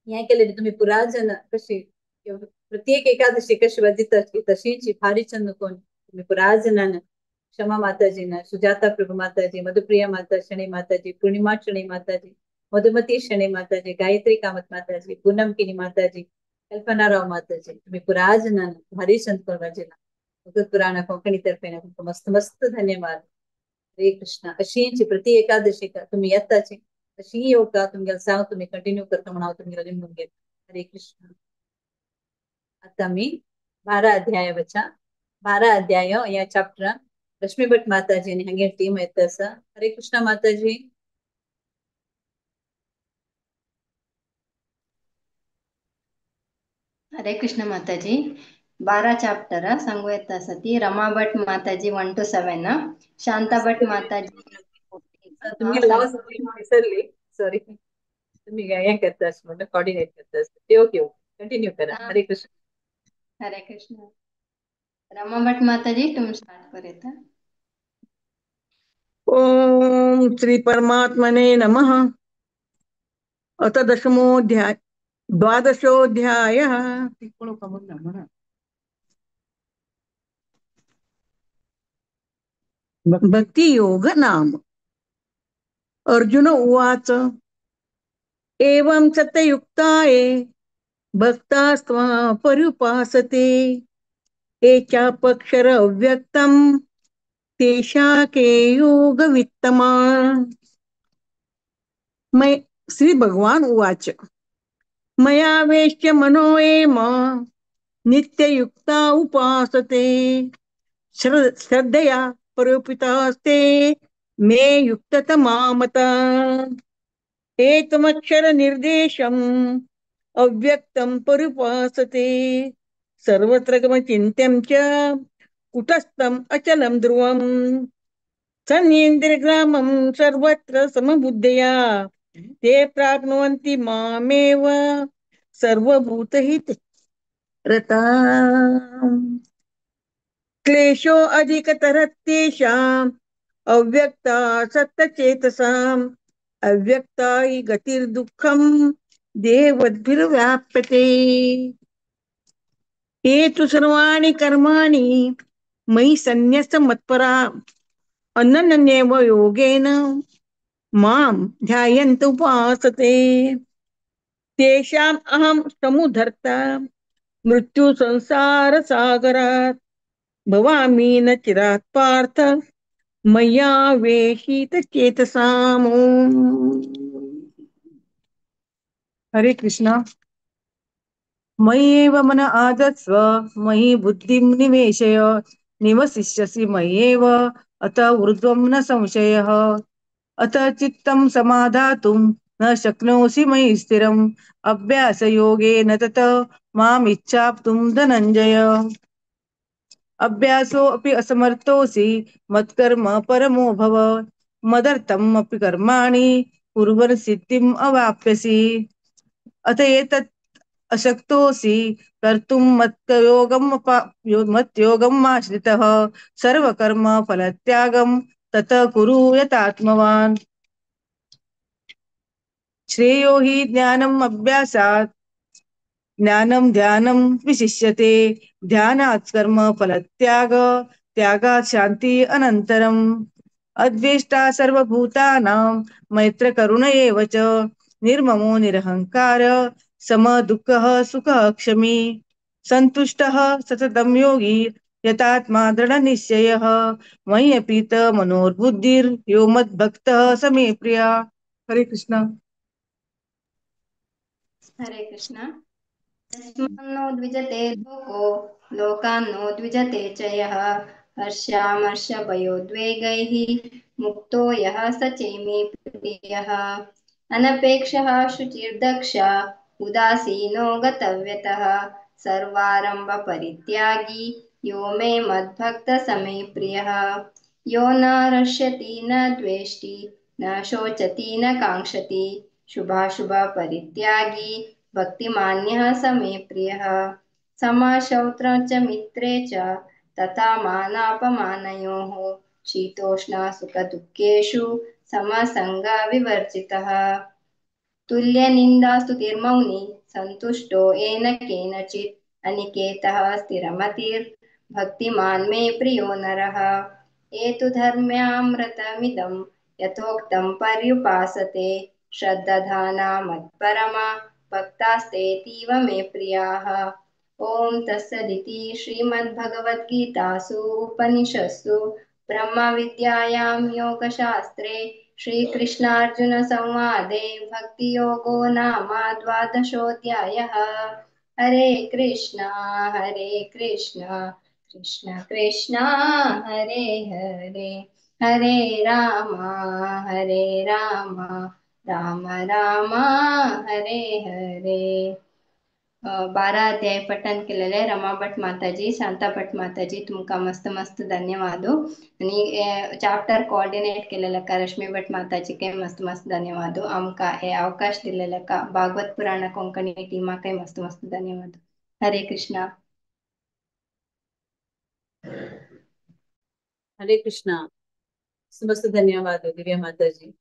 या केले तुम्ही पुराजन कशी प्रत्येक एकादशी कशी वजित तशीची फारी चंद कोण तुम्ही पुराजनान क्षमा माताजीना सुजाता प्रभु माताजी मधुप्रिया माता शनि माताजी पूर्णिमा शनि माताजी मधुमती शनि माताजी गायत्री कामत माताजी पूनम किनी माताजी कल्पनाराव माताजी तुम्ही पुराजना भारी संत वजिला भगवत पुराण कोकणी तर्फे तुमको मस्त मस्त धन्यवाद हरे कृष्णा अशींची प्रति एकादशी का तुम्ही येताची अशी योग का तुमगे सांग तुम्ही कंटिन्यू करता म्हणा तुम्ही रजिम मुंगे हरे कृष्णा आता मी 12 अध्याय बचा 12 अध्याय या चॅप्टर लक्ष्मी भट माताजी ने हंगे टीम येतस हरे कृष्णा माताजी हरे कृष्ण माताजी 12 ಚಾಪ್ಟರ್ ಸಂಗವೇತ ಸತಿ ರಮಾ ಭಟ್ ಮಾತಾಜಿ 1 to 7 ಶಾಂತಾ ಭಟ್ ಮಾತಾಜಿ तुम्ही लावस विसरली सॉरी तुम्ही काय करतास म्हणजे कोऑर्डिनेट करतास ते ओके कंटिन्यू करा हरे कृष्ण हरे कृष्ण रमा भट माताजी तुम स्टार्ट करेता ओम श्री परमात्मने नमः अथ दशमोऽध्याय द्वादशोऽध्यायः भक्तियोग नाम अर्जुन उवाच एवं सत्ययुक्ताये भक्तास्त्वा पर्युपासते एचापक्षर अव्यक्तं तेषा के योगवित्तमा। श्री भगवान उवाच मया वेश्य मनो एम नित्ययुक्ता उपासते श्रद्धया परोपितास्ते मे युक्ततमा मता। एतमक्षर निर्देशम् अव्यक्तं परुपासते सर्वत्र गमचिन्त्यं च कुटस्थम् अचलं ध्रुवम् सन्निन्द्रियग्रामं सर्वत्र समबुद्धया ते प्राप्नुवन्ति मामेव सर्वभूतहिते रताम्। क्लेशो अधिकतरस्तेषाम् अव्यक्ता सत्तचेतसाम् अव्यक्ता हि गतिर्दुःखम् देवद्भिर्व्याप्यते। ये तु सर्वाणि कर्माणि मयि सन्न्यस्त मत्परा अनन्येव योगेन मां ध्यायन्त उपासते तेषाम् अहं समुद्धर्ता मृत्यु संसार सागरात् भवामि न चिरात् पार्थ मया वेशित चेतसाम्। हरे कृष्णा। मय्येव मन आदत्स्व मयि बुद्धिं निवेशय निवसिष्यसि मय्येव अत ऊर्ध्वं न संशयः। अत चित्तं समाधातुं न शक्नोषि मयि स्थिरम् अभ्यासयोगेन तत मामिच्छाप्तुं धनञ्जय। अभ्यासोऽपि असमर्थोऽसि मत्कर्म परमो भव मदर्थम् अपि कर्माणि कुर्वन् सिद्धिम् अवाप्स्यसि। अत एतत् अशक्तोऽसि कर्तुं मत्योगम् आश्रितः सर्वकर्म फलत्यागं ततः कुरु यतात्मवान्। श्रेयो हि ज्ञानम् अभ्यासात् ज्ञानं ध्यानं विशिष्यते ध्यानात् कर्म फलत्याग त्यागात् शान्ति अनन्तरम्। अद्वेष्टा सर्वभूतानां मैत्र करुण एव च निर्ममो निरहङ्कार सम दुःखः सुखः क्षमी सन्तुष्टः सततं योगी यतात्मा दृढनिश्चयः मय्यर्पित मनोर्बुद्धिर्यो मद्भक्तः स मे प्रिया। हरे कृष्ण। हरे कृष्ण। तस्मान्नो द्विजते लोको लोकान्नो द्विजते च यः हर्षामर्षभयोद्वेगैः मुक्तो यः स चैमे प्रियः अनपेक्षः शुचिर्दक्ष उदासीनो गतव्यतः सर्वारम्भपरित्यागी यो मे मद्भक्तः स मे प्रियः यो न हृष्यति न द्वेष्टि न शोचति न काङ्क्षति शुभाशुभपरित्यागी भक्तिमान्यः स मे प्रियः समशौत्र च मित्रे च तथा मानापमानयोः शीतोष्ण सुखदुःखेषु समसङ्गविवर्जितः तुल्यनिन्दास्तुतिर्मौनी सन्तुष्टो येन केनचित् अनिकेतः स्थिरमतिर्भक्तिमान् मे प्रियो नरः एतु धर्म्यामृतमिदं यथोक्तं पर्युपासते श्रद्धाना मत्परमा भक्तास्तेतीव मे प्रियाः। ॐ तत्सदिति श्रीमद्भगवद्गीतासु उपनिषत्सु ब्रह्मविद्यायां योगशास्त्रे श्रीकृष्णार्जुनसंवादे भक्तियोगो नाम द्वादशोऽध्यायः। हरे कृष्णा कृष्ण कृष्ण हरे हरे हरे राम राम राम हरे हरे। 12 अध्याय पठन केलेले रमाभट माताजी शांता भट माताजी तुमका मस्त मस्त धन्यवाद आणि चॅप्टर कोऑर्डिनेट केलेल्या रश्मी भट माताजी के मस्त मस्त धन्यवाद आमका हे अवकाश दिलेल्या का भागवत पुराण कोंकणी टीमा के मस्त मस्त धन्यवाद। हरे कृष्णा। हरे कृष्णा। मस्त धन्यवाद दिव्या माताजी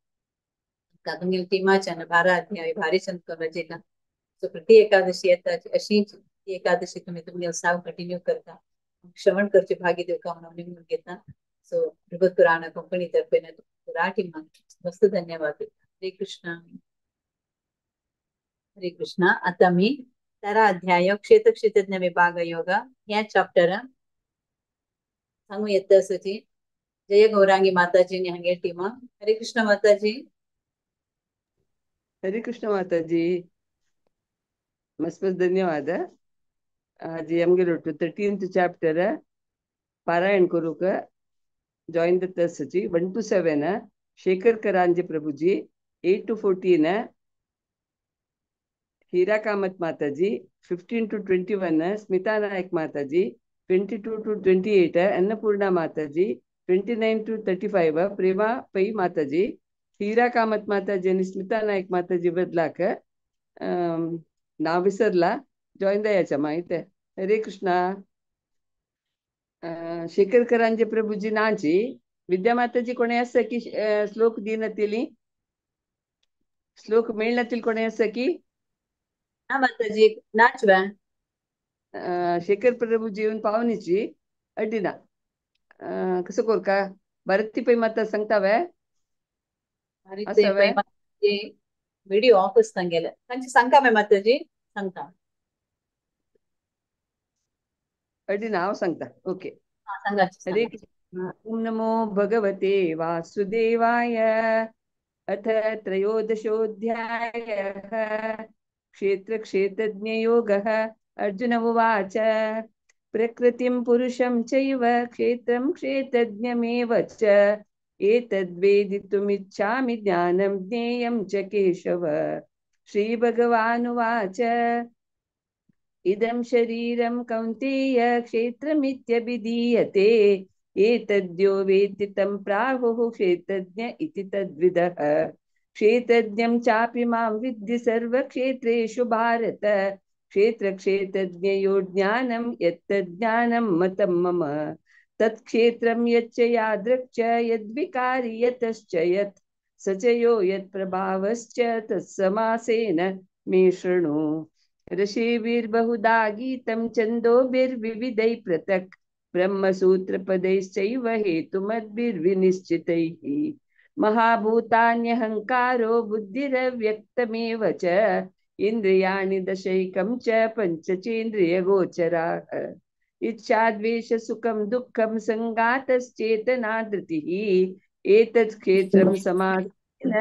का तुम्ही टीमाच्या 12 अध्याय भारी संत रचेला सो प्रति एकादशी येतात अशी एकादशी तुम्ही साव कंटिन्यू करता श्रवण करचे भागी देव का म्हणून निवडून घेता सो भगवत पुराण कंपनी तर्फे टीमा मस्त धन्यवाद। हरे कृष्णा। हरे कृष्णा। आता मी 13 अध्याय क्षेत्रज्ञ विभाग योग या चॅप्टर सांगू येत असची ಜಯ ಗೌರಾಂಗಿ ಮಾತಾಜಿ ಹಂಗೆ ಹೇಳ್ತೀಮ. ಹರೇ ಕೃಷ್ಣ ಮಾತಾಜಿ. हरे कृष्ण माता जी, मस्त मस्त धन्यवाद. आज आमगे रोटू 13th चॅप्टर पारायण करू का join the तसची 1 to 7 Shekhar करांजे Prabhuji, 8 to 14 हीरा कामत माताजी, 15 to 21 स्मिता नायक माताजी, 22 to 28 अन्नपूर्णा माताजी, 29 to 35 प्रेमा पै माताजी. हीरा कामत माताजी आणि स्मिता नायक माताजी बदलाक नाव विसरला, जॉईन द्यायच्या माहिती. हरे कृष्णा. शेखर करांजे प्रभुजी नाची विद्या माताजी कोणी असं की श्लोक दिनतील श्लोक मिळण्यातील कोणी असं की हा माताजी नाचव्या. शेखर प्रभुजी येऊन पाहुणीची अड्डीना कसं करू का भरती पै माता सांगताव्या पै माताजी व्हिडिओ ऑफ असता गेलं त्यांची सांगा मी माताजी सांगता अड्डी नाव सांगता. ओके. सांगा. हरे कृष्ण. ओम नमो भगवते वासुदेवाय. अथ त्रयोदशोऽध्यायः क्षेत्रक्षेत्रज्ञयोगः. अर्जुन उवाच प्रकृतिं पुरुषं चैव क्षेत्रं क्षेत्रज्ञमेव च एतद्वेदितुमिच्छामि ज्ञानं ज्ञेयं च केशव. श्रीभगवानुवाच इदं शरीरं कौन्तेय क्षेत्रमित्यभिधीयते एतद्यो वेत्ति तं प्राहुः क्षेत्रज्ञ इति तद्विदः. क्षेत्रज्ञं चापि मां विद्धि सर्वक्षेत्रेषु भारत. क्षेत्रक्षेत्रज्ञयो ज्ञानं यत्तज्ज्ञानं मतं मम. तत्क्षेत्रं यच्च यादृक् च यद्विकारि यतश्च यत् स च यो यत्प्रभावश्च तत्समासेन मे शृणु. ऋषिभिर्बहुधा गीतं छन्दोभिर्विविधैः पृथक् ब्रह्मसूत्रपदैश्चैव हेतुमद्भिर्विनिश्चितैः. महाभूतान्यहङ्कारो बुद्धिरव्यक्तमेव च इन्द्रियाणि दशैकं च पञ्चचेन्द्रियगोचराः. इच्छा द्वेष सुखं दुःखं सङ्गातश्चेतना धृतिः एतत् क्षेत्रं समासेन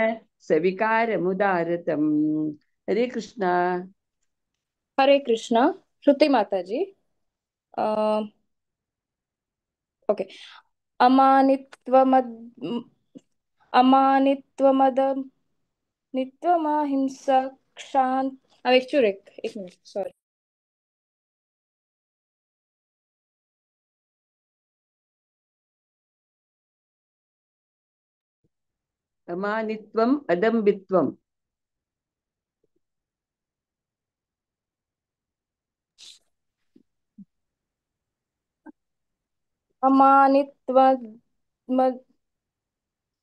सविकारमुदारतम्. हरे कृष्णा. हरे कृष्ण. श्रुति माताजी. ओके. अमानित्वमहिंसा क्षांत. एक मिनिट सॉरी. अमानित्वम् अदम्बित्वम्.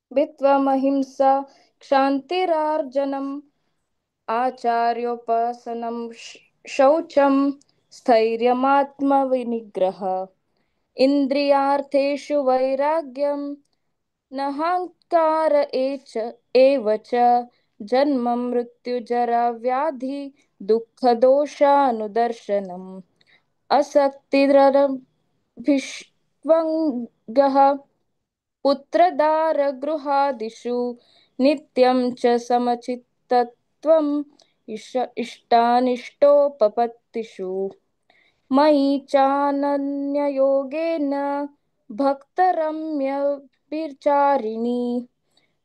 अमानित्वमहिंसा क्षान्तिरार्जनम् आचार्योपासनं शौचं स्थैर्यमात्मविनिग्रह इन्द्रियार्थेषु वैराग्यं नहङ्कार एव च जन्म मृत्युजरा व्याधि दुःखदोषानुदर्शनम् असक्तिरभिष्वङ्गः पुत्रदारगृहादिषु नित्यं च समचित्तत्वम् इष्टानिष्टोपपत्तिषु मयि चानन्ययोगेन भक्तरम्यभिचारिणी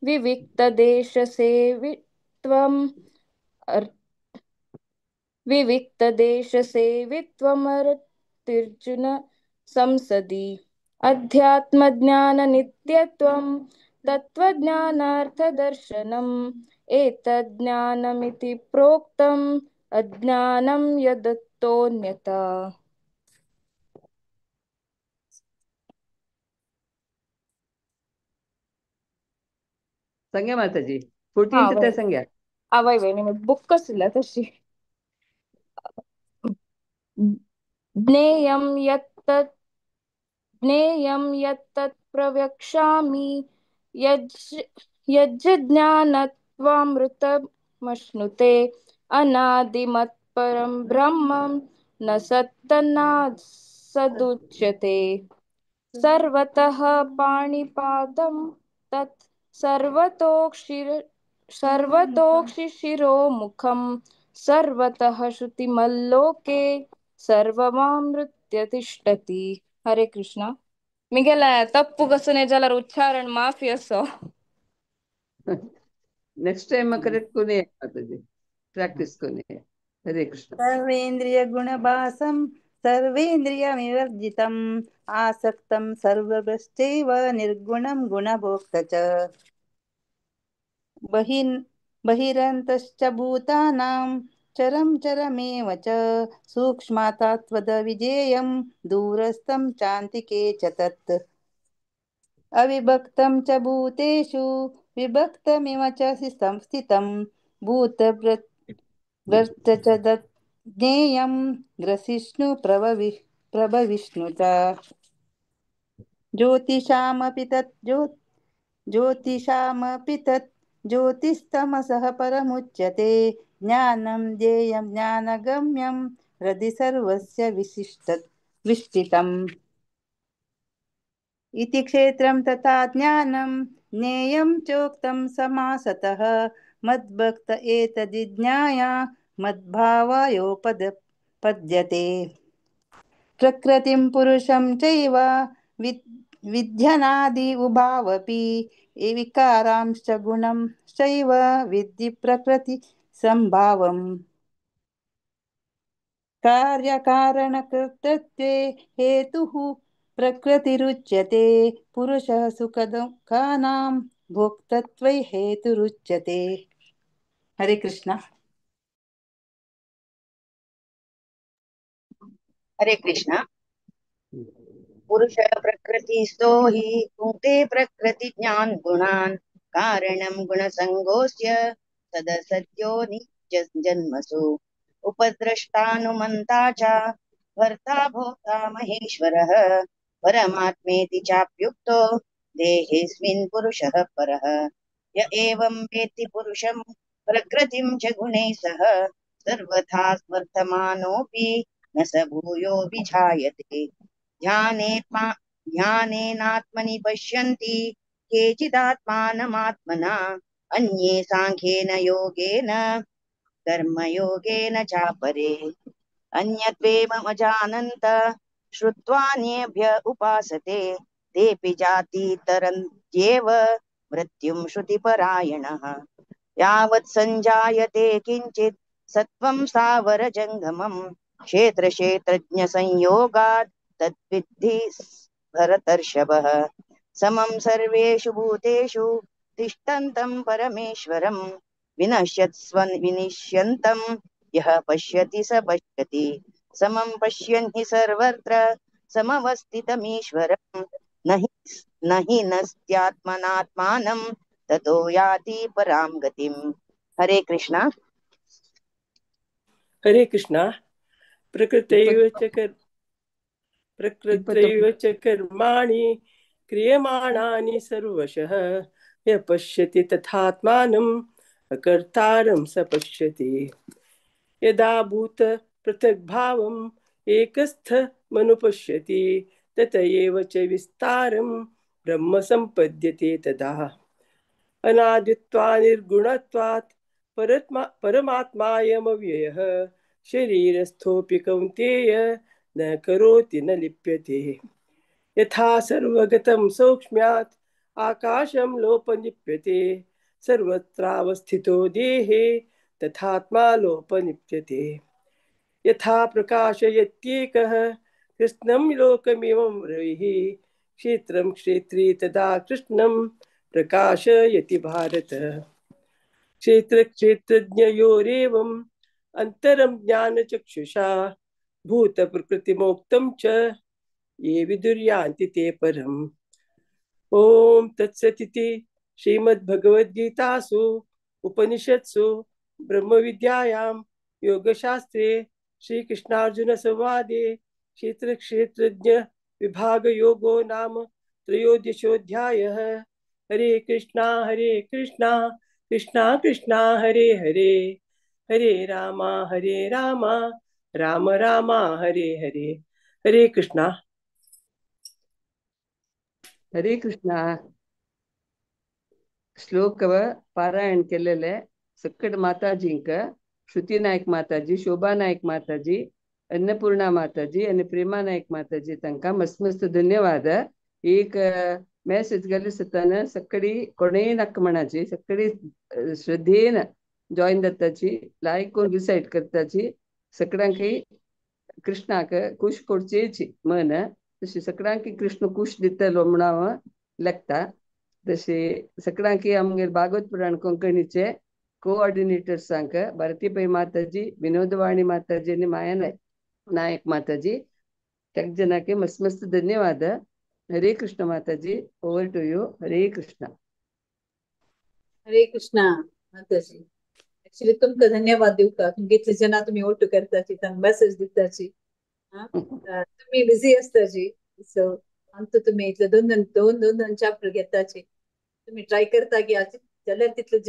विविक्तदेशसेवित्वमर्तिर्जुन संसदि अध्यात्मज्ञाननित्यत्वं तत्त्वज्ञानार्थदर्शनम् एतज्ज्ञानमिति प्रोक्तम् अज्ञानं यदतोऽन्यथा. संज्ञा माताजी 14th संज्ञा वै निಮಗೆ ಬುಕ್ಕಸ್ ಇಲ್ಲ ತರ್ಸಿ. ज्ञेयं यत्तत् प्रवक्ष्यामि यज्ज्ञानत्वामृतमश्नुते अनादिमत्परं ब्रह्मं न सत्तन्नासदुच्यते. सर्वतः पाणिपादं तत् सर्वतोक्षिशिरोमुखं सर्वतः श्रुतिमल्लोके सर्वमामृत्य तिष्ठति. हरे कृष्ण. ಮಿಗೆಲ್ಲ ತಪ್ಪುಗಸನೆ ಜಲರ ಉಚ್ಚಾರಣ ಮಾಫಿ ಅಸೋ. ನೆಕ್ಸ್ಟ್ ಟೈಮ್ ಕರೆಕ್ಟ್ ಕೊನೆ ಮಾತಾಜಿ ಪ್ರಾಕ್ಟೀಸ್ ಕೊನೆ. ಹರೇ ಕೃಷ್ಣ. ಸರ್ವೇಂದ್ರಿಯ ಗುಣಭಾಸಂ ಸರ್ವೇಂದ್ರಿಯವಿವರ್ಜಿತಂ ಆಸಕ್ತಂ ಸರ್ವಭ್ರಷ್ಟೈವ ನಿರ್ಗುಣಂ ಗುಣಭೋಕ್ತ ಚ ಬಹಿರಂತಶ್ಚ ಭೂತಾನಾಂ ಚರಂ ಚರಮೇವ ಚ ಸೂಕ್ಷ್ಮಾತಾತ್ವದವಿಜೇಯಂ ದೂರಸ್ಥಂ ಚಾಂತಿಕೆ ಚ ತತ್ ಅವಿಭಕ್ತಂ ಚ ಭೂತೇಷು ವಿಭಕ್ತಮಿವ ಚ ಸಂಸ್ಥಿತಂ ಭೂತಭೃತ್ ಚ ಜ್ಞೇಯಂ ಗ್ರಸಿಷ್ಣು ಪ್ರಭವಿಷ್ಣು ಚ ಜ್ಯೋತಿಷಾಮಪಿ ತತ್ ಜ್ಯೋತಿಸ್ತಮಸಃ ಪರಮುಚ್ಯತೆ ಜ್ಞಾನಂ ಧ್ಯೇಯಂ ಜ್ಞಾನಗಮ್ಯಂ ಹೃದि ಸರ್ವಸ್ಯ ವಿಷ್ಠಿತಂ इति क्षेत्रं तथा ज्ञानं ज्ञेयं चोक्तं समासतः मद्भक्त एतद्विज्ञाय मद्भावायोपपद्यते प्रकृतिं पुरुषं चैव विध्यनादि उभावपि विकारांश्च गुणं चैव विद्धि प्रकृति संभावम् कार्यकारणकर्तृत्वे हेतुः प्रकृतिरुच्यते पुरुषः सुखदुःखानां भोक्तृत्वे हेतुरुच्यते. हरे कृष्ण. हरे कृष्ण. पुरुष प्रकृतिस्थो हि भुङ्क्ते प्रकृतिज्ञान गुणान् कारणं गुणसङ्गोऽस्य सदसद्यो जन्मसु उपद्रष्टानुमन्ता च भर्ता भोक्ता महेश्वरः परमात्मेति चाप्युक्तो देहेऽस्मिन् पुरुषः परः य एवं वेत्ति पुरुषं प्रकृतिं च गुणैः सह सर्वथा वर्तमानोऽपि न स भूयो विजायते. ध्यानेनात्मनि पश्यन्ति केचिदात्मानमात्मना अन्ये साङ्ख्येन योगेन कर्मयोगेन चापरे अन्यत्वेमजानन्त श्रुत्वान्येभ्य उपासते तेऽपि जातीतरन्त्येव मृत्युं श्रुतिपरायणः. यावत् सञ्जायते किञ्चित् सत्त्वं स्थावरजङ्गमं क्षेत्रक्षेत्रज्ञसंयोगात् तद्विद्धि भरतर्षभः. समं सर्वेषु भूतेषु तिष्ठन्तं परमेश्वरं विनश्यन्तं यः पश्यति स पश्यति समं पश्यन् हि सर्वत्र समवस्थितमीश्वरं न हि नस्त्यात्मनात्मानं ततो याति परां गतिम्. हरे कृष्ण. हरे कृष्ण. प्रकृतैव च कर्माणि क्रियमाणानि सर्वशः यः पश्यति तथात्मानम् अकर्तारं स पश्यति. यदा भूत पृथग्भावम् एकस्थमनुपश्यति तत एव च विस्तारं ब्रह्म सम्पद्यते. तदा अनादित्वात् निर्गुणत्वात् परमात्मायमव्ययः शरीरस्थोऽपि कौन्तेय न करोति न लिप्यते. यथा सर्वगतं सौक्ष्म्यात् आकाशं लोपनिप्यते सर्वत्रावस्थितो देहे तथात्मा लोपनिप्यते. यथा प्रकाशयत्येकः कृष्णं लोकमिमं रविः क्षेत्रं क्षेत्री तदा कृष्णं प्रकाशयति भारत. क्षेत्रक्षेत्रज्ञयोरेवम् अन्तरं ज्ञानचक्षुषा भूतप्रकृतिमोक्तं च ये विदुर्यान्ति ते परम्. ओम तत्सदिति श्रीमद्भगवद्गीतासु उपनिषत्सु ब्रह्मविद्यायां योगशास्त्रे श्रीकृष्णार्जुन संवादे क्षेत्रक्षेत्रज्ञ विभागयोगो नाम त्रयोदशोऽध्यायः. हरे कृष्णा कृष्णा कृष्णा हरे हरे हरे राम राम राम हरे हरे. हरे कृष्णा. हरे कृष्णा. श्लोक पारायण केलेले सकट माताजींक, श्रुती नायक माताजी, शोभा नायक माताजी, अन्नपूर्णा माताजी आणि प्रेमा नायक माताजी तांकां मस्त मस्त धन्यवाद. एक मेसेज घालून सकाळी कोणेय नाका म्हणाची, सकाळी श्रद्धेन जॉईन जाताची, लायक करून रिसाइट करताची, सगळ्यांक कृष्णाक खुश करचेची मन, तशी सगळ्यांक कृष्ण खुश दितलो म्हणून लागता. तसे सगळ्यांक आमगे भागवत पुराण कोंकणीचे कोऑर्डिनेटर्सांक भारतीबाई माताजी, विनोदवाणी माताजी आणि माया नायक माताजी त्याग जनाके मस्त मस्त धन्यवाद. हरे कृष्ण माताजी, ओव्हर टू यू. हरे कृष्ण. हरे कृष्णा माताजी. ऍक्च्युली तुमकां धन्यवाद दिवता, तुमगे जना तुम्ही ओटू करताची, तांकां मेसेज दिताची. तुम्ही बिझी असताची, सो आमचं तुम्ही इतले दोन चॅप्टर घेताची. तुम्ही ट्राय करता की जाल्यार तितले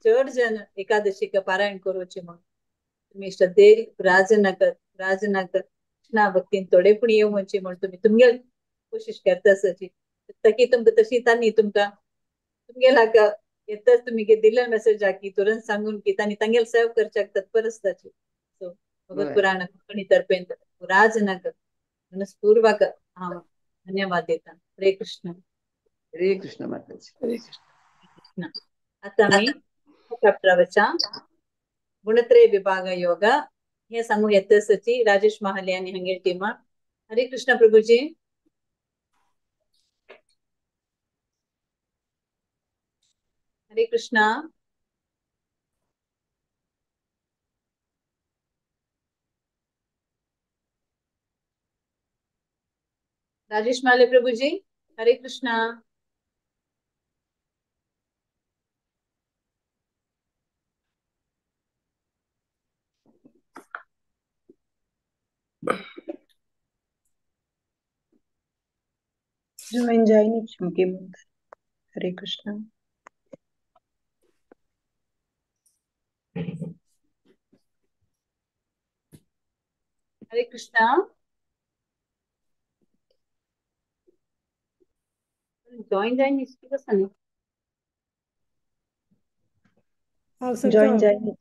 चड जन एकादशीक पारायण करूचे म्हणून तुम्ही श्रद्धे राजनगर कृष्णा भक्तीन थोडे पूण येवचे म्हणून तुमगे कोशिश करता आसाची. ताकी तुमकां तशी तांणी तुमगे लागा येताच तुम्ही दिल्ले मेसेज की तुरंत सांगून की तांगेल सेव करच्याक तत्पर असताची. सो भगवत पुराण कोंकणी तर्फे राजनगर मनस्पूर्वक हांव धन्यवाद देता. हरे कृष्ण. हरे कृष्ण माताजी. हरे कृष्ण. आता आम्ही चॅप्टरावरच्या गुणत्रय विभाग योग हे सांगू येतसची राजेश महाले आणि हंगे टीमा. हरे कृष्ण प्रभुजी. हरे कृष्ण. राजेश महाले प्रभुजी. हरे कृष्ण. Join जाइए चुमके मंत्र. हरे कृष्ण. हरे कृष्ण. जॉइन जाइन इसकी कसं नाही. Join जाइए.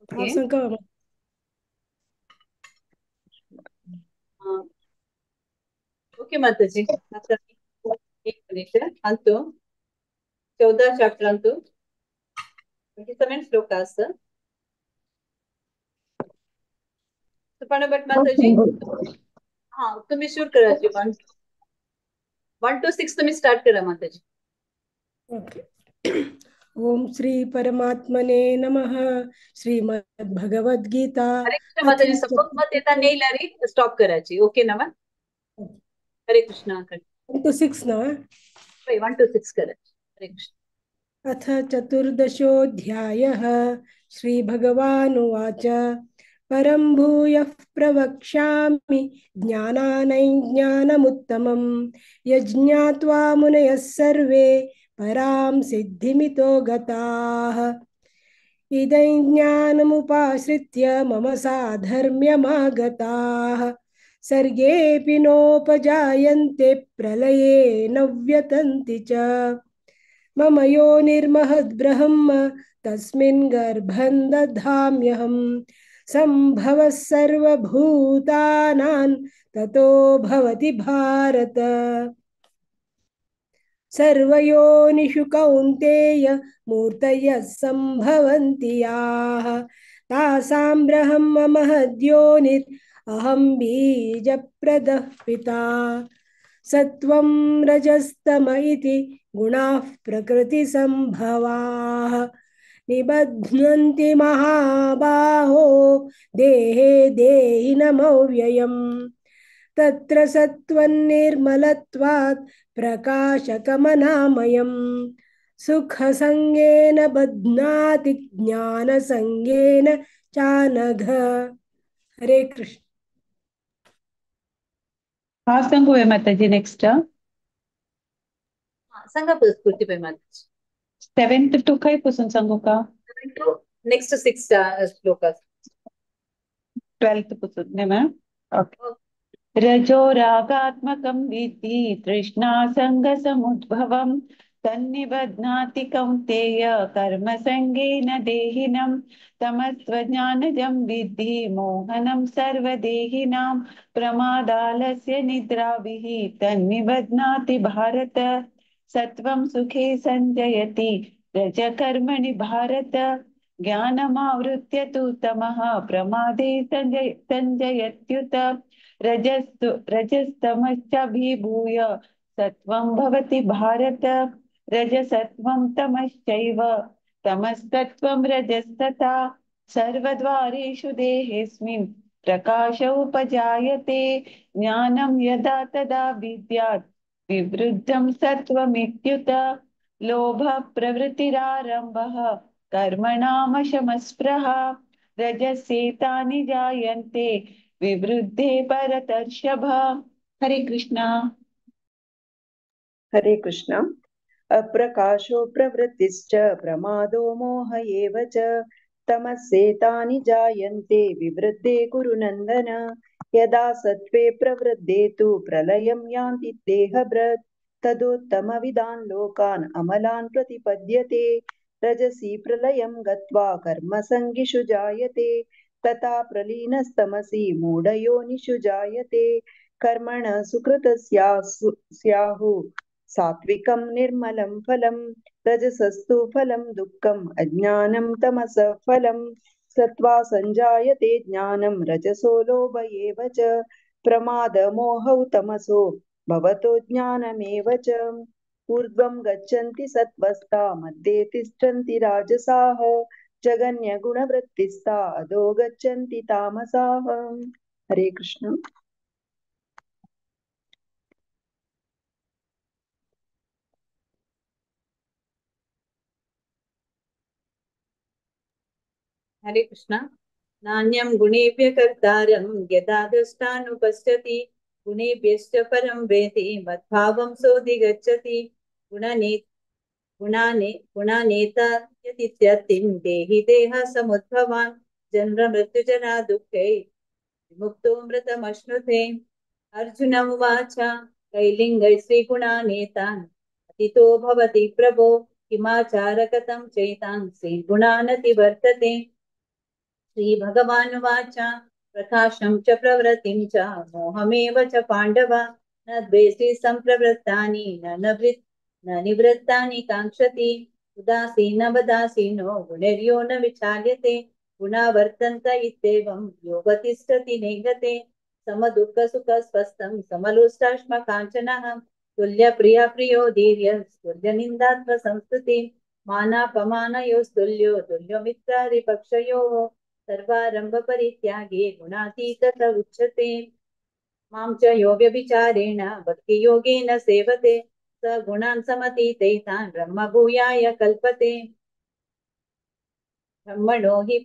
ओके. ओके माताजी. आता एक मिनिट अंतु 14 चॅप्टर अंतु 27 श्लोक असं. पण बट माताजी हा तुम्ही शूट करायची 1 to 6 तुम्ही स्टार्ट करा माताजी. ओम श्री परमात्मने नमः. श्रीमद् भगवद गीता. हरे कृष्ण माताजी. सपोज मत येता नाही लारी स्टॉप करायची. ओके ना. हरे कृष्ण. 1 to 6 ना. 1 to 6 करायची. हरे कृष्ण. अथ चतुर्दशोऽध्यायः. श्रीभगवानुवाच परं भूयः प्रवक्ष्यामि ज्ञानानैज्ञानमुत्तमं यज्ञात्वा मुनयः सर्वे परां सिद्धिमितो गताः. इदं ज्ञानमुपाश्रित्य मम साधर्म्यमागताः. सर्गेऽपि नोपजायन्ते प्रलये न व्यतन्ति च. मम योनिर्महद्ब्रह्म तस्मिन् गर्भं दधाम्यहम्. सम्भवः सर्वभूतानां ततो भवति भारत. सर्वयोनिषु कौन्तेय मूर्तयः सम्भवन्ति याः तासां ब्रह्म महद्योनिर् अहं बीजप्रदः पिता. सत्वं रजस्तम इति गुणाः प्रकृतिसम्भवाः निबध्नन्ति महाबाहो देहे देहिनमव्ययम्. तत्र सत्त्वन्निर्मलत्वात् प्रकाशकमनामयम्. सुखसंगेन बध्नाति ज्ञानसंगेन चानघ. हरे कृष्ण. हाँ संगो है माताजी. नेक्स्ट सांगा स्फूर्ती पे माताजी. 7th to 5 पासून सांगू का. नेक्स्ट 6 श्लोक. 12th पासून नाही मॅम. ओके. रजोरागात्मकं विद्धि तृष्णासङ्गसमुद्भवम् तन्निबध्नाति कौन्तेय कर्मसङ्गेन देहिनं तमस्त्वज्ञानजं विद्धि मोहनं सर्वदेहिनां प्रमादालस्य निद्राभिः तन्निबध्नाति भारत सत्वं सुखे सञ्जयति रजकर्मणि भारत ज्ञानमावृत्य तु तमः प्रमादे सञ्जयत्युत रजस्तमश्चाभिभूय सत्वं भवति भारत रजसत्वं तमश्चैव तमस्तत्वं रजस्तथा सर्वद्वारेषु देहेऽस्मिन् प्रकाश उपजायते ज्ञानं यदा तदा विद्यात् विवृद्धं सत्वमित्युत लोभः प्रवृत्तिरारम्भः कर्मणामशमस्पृहा रजस्येतानि जायन्ते विवृद्धे भरतर्षभ। हरे कृष्णा। हरे कृष्ण। अप्रकाशो प्रवृत्तिश्च प्रमादो मोह एव च तमस्येतानि जायन्ते विवृद्धे कुरु नन्दन। यदा सत्त्वे प्रवृद्धे तु प्रलयं यान्ति देहभृत् तदुत्तमविदान् लोकान् अमलान् प्रतिपद्यते। रजसि प्रलयं गत्वा कर्मसङ्गिषु जायते तथा प्रलीनस्तमसि मूढयोनिषु जायते। कर्मण सुकृतस्याहुः सात्विकं निर्मलं फलं रजसस्तु फलं दुःखम् अज्ञानं तमसः फलं। सत्त्वा सञ्जायते ज्ञानं रजसो लोभ एव च प्रमादमोहौ तमसो भवतो ज्ञानमेव च। ऊर्ध्वं गच्छन्ति सत्त्वस्ता मध्ये तिष्ठन्ति राजसाः जगन्यगुणवृत्तिस्ता अधो गच्छन्ति तामसाः। हरे कृष्ण। हरे कृष्ण। नान्यं गुणेभ्यः कर्तारं यदा दृष्टानुपश्यति गुणेभ्यश्च परं वेति मद्भावं सोऽधिगच्छति। गुणानेतायतीत्यर्थिं देहि देहः समुद्भवान् जन्ममृत्युजरा दुःखै विमुक्तो मृतमश्नुते। अर्जुन उवाच कैलिङ्गै श्रीगुणानेतान् अतीतो भवति प्रभो किमाचारकतं चैतांसि गुणानतिवर्तते। श्रीभगवानुवाच प्रकाशं च प्रवृत्तिं च मोहमेव च पाण्डव न द्वेष्टि सम्प्रवृत्तानि न निवृत्तानि काङ्क्षति। उदासीनवदासीनो गुणैर्यो न विचाल्यते गुणा वर्तन्त इत्येवं योगतिष्ठति नेङ्गते। समदुःखसुखस्वस्थं समलोष्टाश्मकाञ्चनः तुल्यप्रिया प्रियो धीर्यः तुल्यनिन्दात्मसंस्तुतिः मानापमानयोस्तुल्यो तुल्यो मित्रारिपक्षयोः सर्वारंभ परित्यागे गुणातीतः उच्यते। मां च यो व्यभिचारेण भक्ति योगेन सेवते स गुणान् समतीतैतान् ब्रह्मभूयाय कल्पते। ब्रह्मणो हि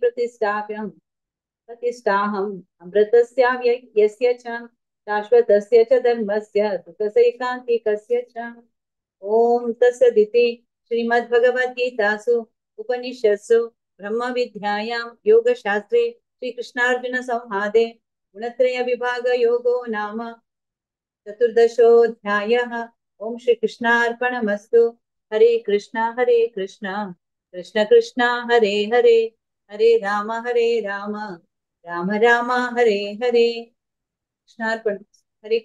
प्रतिष्ठाहम् अमृतस्याव्ययस्य च शाश्वतस्य च धर्मस्य सुखसैकान्तिकस्य च। ओम तत्सदिति श्रीमद्भगवद्गीतासु उपनिषत्सु ब्रह्मविद्यायां योगशास्त्रे श्रीकृष्णार्जुन संवादे गुणत्रय विभाग योगो नाम चतुर्दशोऽध्यायः। ओम श्रीकृष्णार्पणमस्तु। हरे कृष्णा कृष्ण कृष्ण हरे हरे हरे राम राम राम हरे हरे। कृष्णार्पण। हरे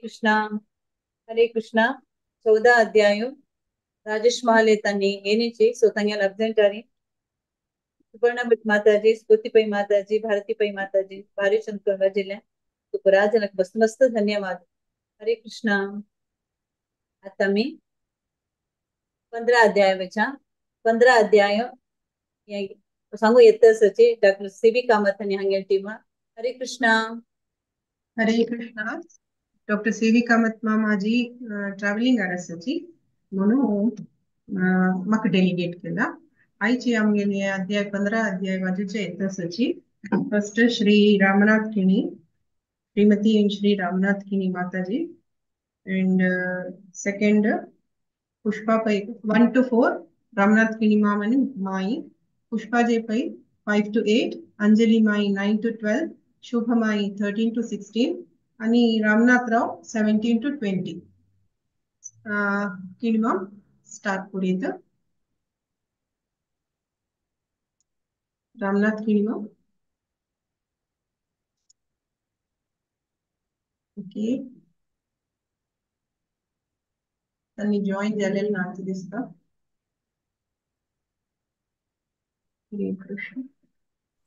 कृष्णा 14 అధ్యాయం రాజేష్ మహలే తన్ని ఏనిచి సోతంగల్ అబ్జెంటారి సువర్ణబిట్ మాతాజీ స్ఫూర్తిపై మాతాజీ భారతిపై మాతాజీ భారీ చంద్ర జిల్లా సుపరాజనకు మస్తు ధన్యవాद। हरे कृष्णा। आता मी 15 अध्यायाच्या 15 अध्याय सांगू येतसचे डॉक्टर सीबी कामत आणि हांगेल टीम। हरे कृष्णा। हरे कृष्णा। डॉक्टर सीवी कामत मामाजी ट्रॅव्हलिंग आरसाची म्हणून म्हाका डेलिगेट केला। आयची आमगेली अध्याय 15 अध्याय वाजूचे येतसची। फर्स्ट श्री रामनाथ किणी श्रीमती एंड श्री रामनाथ किणी माताजी and second Pushpa Pai 1 to 4 Ramnath Kini मामनी माई पुष्पा जे पै 5 to 8 अंजलि माई 9 to 12 शुभ माई 13 to 16 आणि रामनाथराव 17 to 20. किंवा स्टार्ट करूया. रामनाथ किंवा ओके, त्यांनी जॉईन झालेलं नातं दिसतं. कृष्ण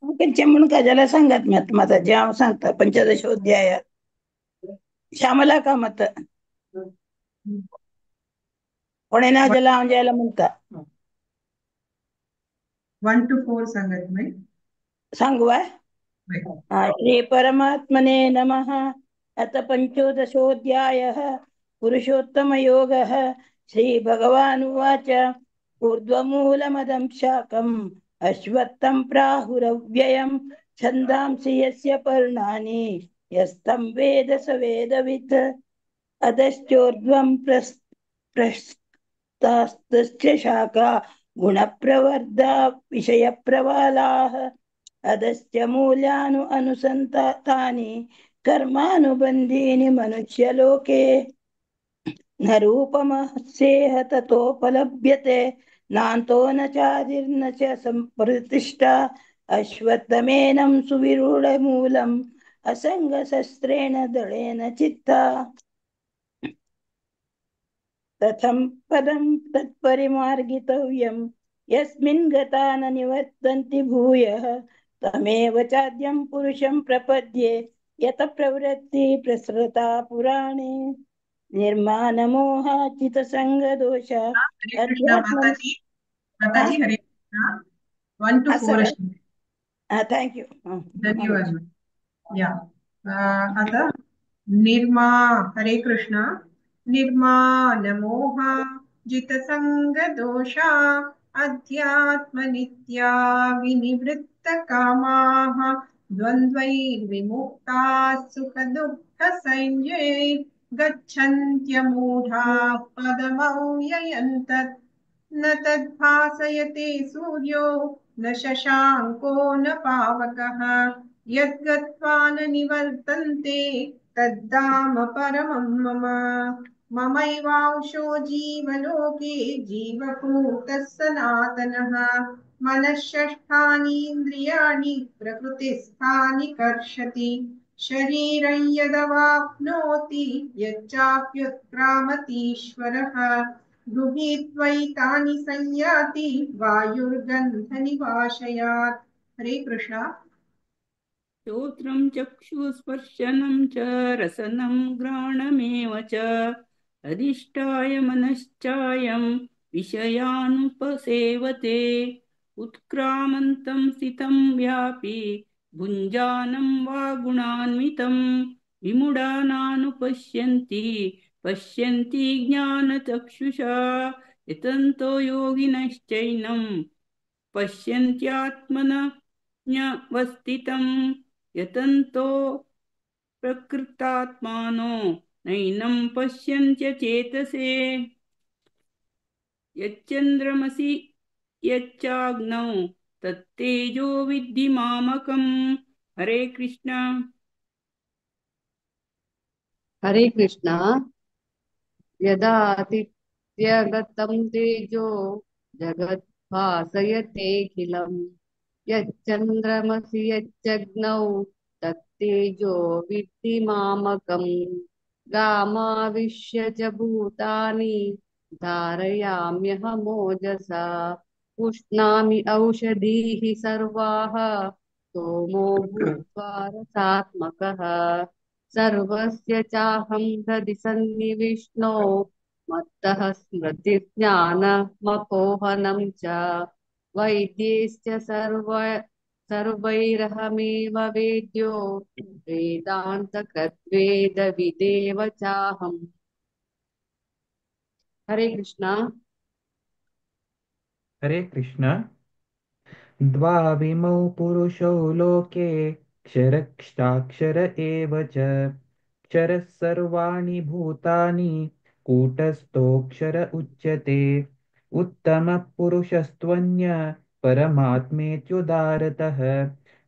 त्यांच्या म्हणून काय झालं सांगत मी आता माझा ज्या सांगता पंचदशोध्याय श्यामला का मत कोणी ना ज्याला अंजायला म्हणता 1 to 4 सांगत नाही. सांगू श्री परमात्मने नमः. अथ पंचोदशोऽध्यायः पुरुषोत्तमयोगः. श्रीभगवानुवाच ऊर्ध्वमूलमदं शाकम् अश्वत्थं प्राहुरव्ययम् छन्दांसि यस्य पर्णानि यस्तं वेद स वेदवित् अधश्चोर्ध्वं प्रस्थास्तस्य शाखा गुणप्रवर्धा विषयप्रवालाः अधश्च मूल्यानु अनुसन्तानि कर्मानुबन्धीनि मनुष्यलोके न रूपमस्येह ततोपलभ्यते नान्तो न चादिर्न च सम्प्रतिष्ठा अश्वत्थमेनं सुविरूढमूलम् असङ्गशस्त्रेण दृढेन चित्ता तथं पदं तत्परिमार्गितव्यं यस्मिन् गता न निवर्तन्ति भूयः तमेव चाद्यं पुरुषं प्रपद्ये यत प्रवृत्ति प्रसृता पुराणे निर्माणमोहाचितसङ्गदोष हरे कृष्णा माताजी. माताजी हरे कृष्णा. 1 to 4 thank you. धन्यवाद. या आता निर्मा हरे कृष्णा. निर्माणमोहा जितसङ्गदोषा अध्यात्मनित्या विनिवृत्तकामाः द्वन्द्वैर्विमुक्ताः सुखदुःखसंज्ञैः गच्छन्त्यमूढाः पदमव्ययन्तत् न तद्भासयते सूर्यो न शशाङ्को न पावकः यद्गत्वा न निवर्तन्ते तद्धाम परमं मम. ममैवांशो जीवलोके जीवभूतः सनातनः. मनःषष्ठानीन्द्रियाणि प्रकृतिस्थानि कर्षति. शरीरं यदवाप्नोति यच्चाप्युत्क्रामतीश्वरः गृहीत्वैतानि संयाति वायुर्गन्धनिवाशयात्. हरे कृष्णा. श्रोत्रं चक्षुस्पर्शनं च रसनं घ्राणमेव च अधिष्ठाय मनश्चायं विषयानुपसेवते उत्क्रामन्तं स्थितं व्यापि भुञ्जानं वा गुणान्वितं विमूढानानुपश्यन्ति पश्यन्ति ज्ञानचक्षुषा यतन्तो योगिनश्चैनं पश्यन्त्यात्मनः यतन्तो प्रकृतात्मानो नैनं पश्यन्त्यचेतसे यच्चन्द्रमसि यच्चाग्नौ तत्तेजो विद्धि मामकम्. हरे कृष्ण. हरे कृष्णा. यदातिथ्यगतं तेजो जगत् भासयतेऽखिलम् यच्चन्द्रमसि यच्चग्नौ तत्तेजो विद्धि मामकम्. गामाविश्य च भूतानि धारयाम्यहमोजसा पुष्णामि औषधीः सर्वाः सोमो भूत्वा रसात्मकः. सर्वस्य चाहं हृदि सन्निविष्णो मत्तः स्मृतिज्ञानमपोहनं च वैद्यैश्च सर्वैरहमेव वेद्यो वेदान्तकृद्वेदविदेव चाहम्. हरे कृष्णा. हरे कृष्ण. द्वाविमौ पुरुषौ लोके क्षरक्षाक्षर एव च क्षरः सर्वाणि भूतानि कूटस्थोऽक्षर उच्यते. उत्तमः पुरुषस्त्वन्यः परमात्मेत्युदारतः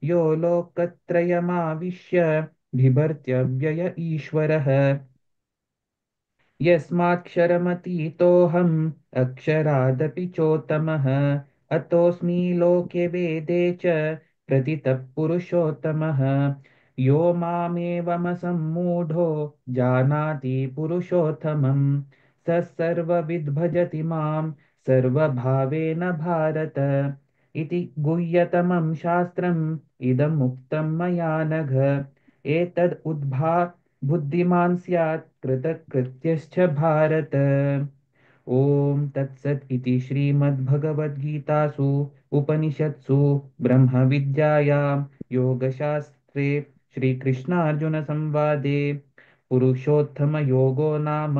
यो लोकत्रयमाविश्य बिभर्त्यव्यय ईश्वरः यस्माक्षरमतीतोऽहम् अक्षरादपि चोत्तमः अतोऽस्मि लोके वेदे च प्रतितः पुरुषोत्तमः यो मामेवमसम्मूढो जानाति पुरुषोत्तमं स सर्वविद् भजति मां सर्वभावेन भारत इति गुह्यतमं शास्त्रम् इदम् उक्तं मया नघ एतद् बुद्धिमान् स्यात् कृतकृत्यश्च भारत। ॐ तत्सत् इति श्रीमद्भगवद्गीतासु उपनिषत्सु ब्रह्मविद्यायां योगशास्त्रे श्रीकृष्णार्जुनसंवादे पुरुषोत्तमयोगो नाम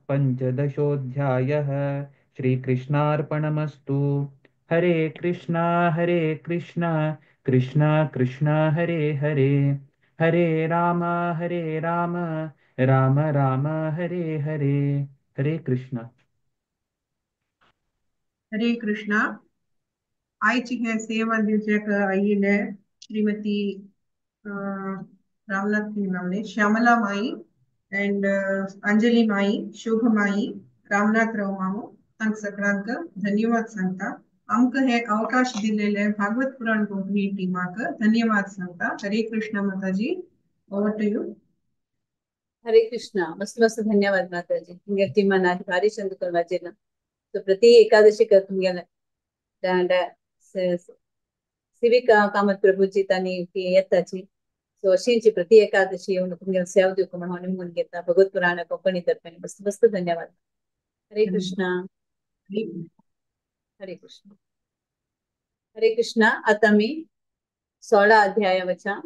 पञ्चदशोऽध्यायः। श्रीकृष्णार्पणमस्तु। हरे कृष्णा कृष्णा कृष्णा हरे हरे, हरे राम राम राम हरे हरे। हरे कृष्णा। हरे कृष्णा। आयची है सेवा दिवजक आईने श्रीमती रामनाथ की नामने श्यामला माई एंड अंजलि माई, शुभ माई, रामनाथ राव मामू तंक सगळ्यांक धन्यवाद सांगता। आमक हे अवकाश दिलेले भागवत पुराण कोंकणी टीमाक धन्यवाद सांगता। हरे कृष्णा माताजी, ओवर टू यू। हरे कृष्णा। मस्त मस्त धन्यवाद माताजी, तुमगे टीमान आज भारी चंद करवाचेला। तो प्रति एकादशी का तुमगे सिविक कामत प्रभुजी तानी की येताची सो अशींची प्रति एकादशी येऊन तुमगे सेवा दिवक म्हणून निमून घेता भगवत पुराण कोंकणी तर्फे मस्त मस्त धन्यवाद। हरे कृष्णा। हरे कृष्णा। हरे कृष्णा। आता मी 16 अध्याय वचा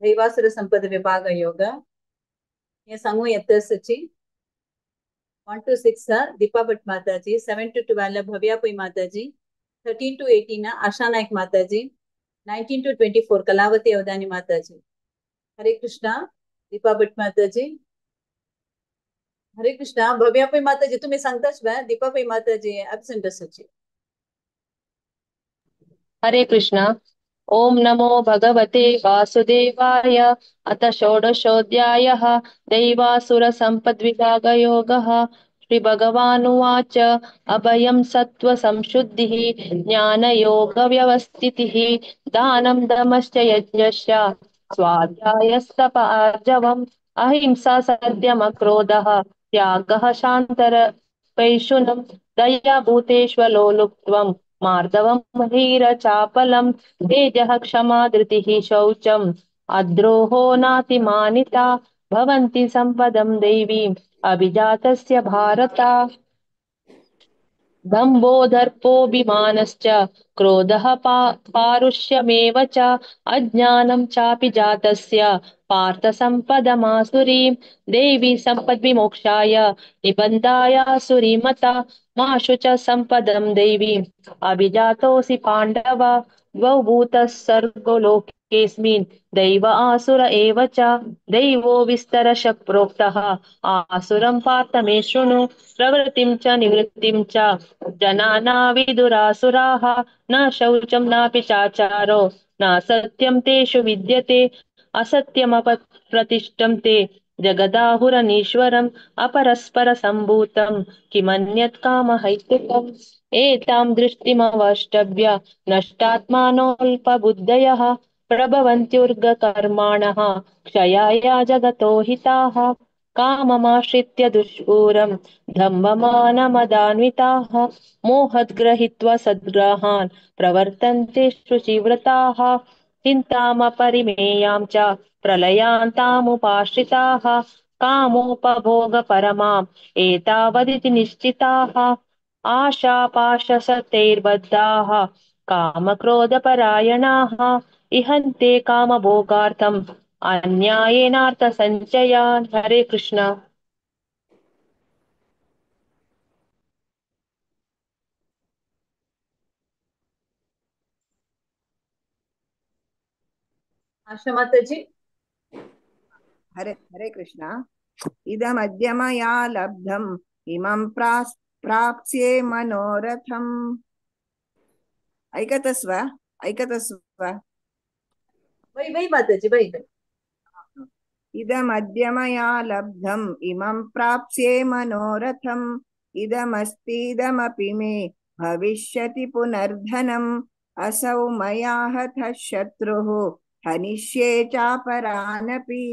दैवासुर संपद विभाग योग ये सांगू येतसची 1 to 6 दीपा भट माताजी, 7 to 12 भव्यापुई माताजी, 13 to 18 आशा नायक माताजी, 19 to 24 कलावती अवधानी माताजी। हरे कृष्णा। दीपा भट माताजी। हरे कृष्णा। भव्यापुई माताजी तुम्ही सांगताच बा, दीपापुई माताजी ऍब्सेंट असची। हरे कृष्णा। ओम नमो भगवते वासुदेवाय। अथ षोडशोऽध्यायः दैवासुरसम्पद्विभागयोगः। श्रीभगवानुवाच अभयं सत्त्वसंशुद्धिः ज्ञानयोगव्यवस्थितिः दानं दमश्च यज्ञश्च स्वाध्यायस्तपार्जवम् अहिंसा सत्यमक्रोधः त्यागः शान्तरपैशुनं दया भूतेष्वलोलुप्त्वम् मार्दवम् हीरचापलम् तेजः क्षमा धृतिः शौचम् अद्रोहो नातिमानिता भवन्ति सम्पदम् दैवीम् अभिजातस्य भारत। दम्भो दर्पोऽभिमानश्च क्रोधः पारुष्यमेव च अज्ञानं चापि जातस्य पार्थ सम्पदमासुरीं देवी सम्पद्विमोक्षाय निबन्धायासुरीमता मा शुच सम्पदं दैवीम् अभिजातोऽसि पाण्डव द्वौ भूतः सर्गो लोकेऽस्मिन् दैव आसुर एव च दैवो विस्तरश प्रोक्तः आसुरं पार्थ मे शृणु प्रवृत्तिं च निवृत्तिं च जनाना विदुरासुराः न शौचं नापि चाचारो न सत्यं तेषु विद्यते असत्यमप्रतिष्ठं ते जगदाहुरनीश्वरम् अपरस्परसम्भूतं किमन्यत् कामहैतुकम् एतां दृष्टिमवष्टभ्य नष्टात्मानोऽल्पबुद्धयः प्रभवन्त्युर्गकर्माणः क्षयाय जगतो हिताः काममाश्रित्य दुष्पूरम् धम्ममानमदान्विताः मोहद्ग्रहीत्वा सद्ग्रहान् प्रवर्तन्ते शुचिव्रताः चिन्तामपरिमेयां च प्रलयान्तामुपाश्रिताः कामोपभोगपरमाम् एतावदिति निश्चिताः आशापाशसतैर्बद्धाः कामक्रोधपरायणाः इहन्ते कामभोगार्थम् अन्यायेनार्थसञ्चयान्। हरे कृष्ण। आशा माताजी। हरे हरे कृष्णा। इदमद्य मया लब्धम् इमं प्राप्स्ये मनोरथम्। ऐकतस्व ऐकतस्व। वै वै माताजी वै वै। इदमद्य मया लब्धम् इमं प्राप्स्ये मनोरथम् इदमस्तीदमपि मे भविष्यति पुनर्धनम् असौ मया हतः शत्रुः हनिष्ये चापरानपि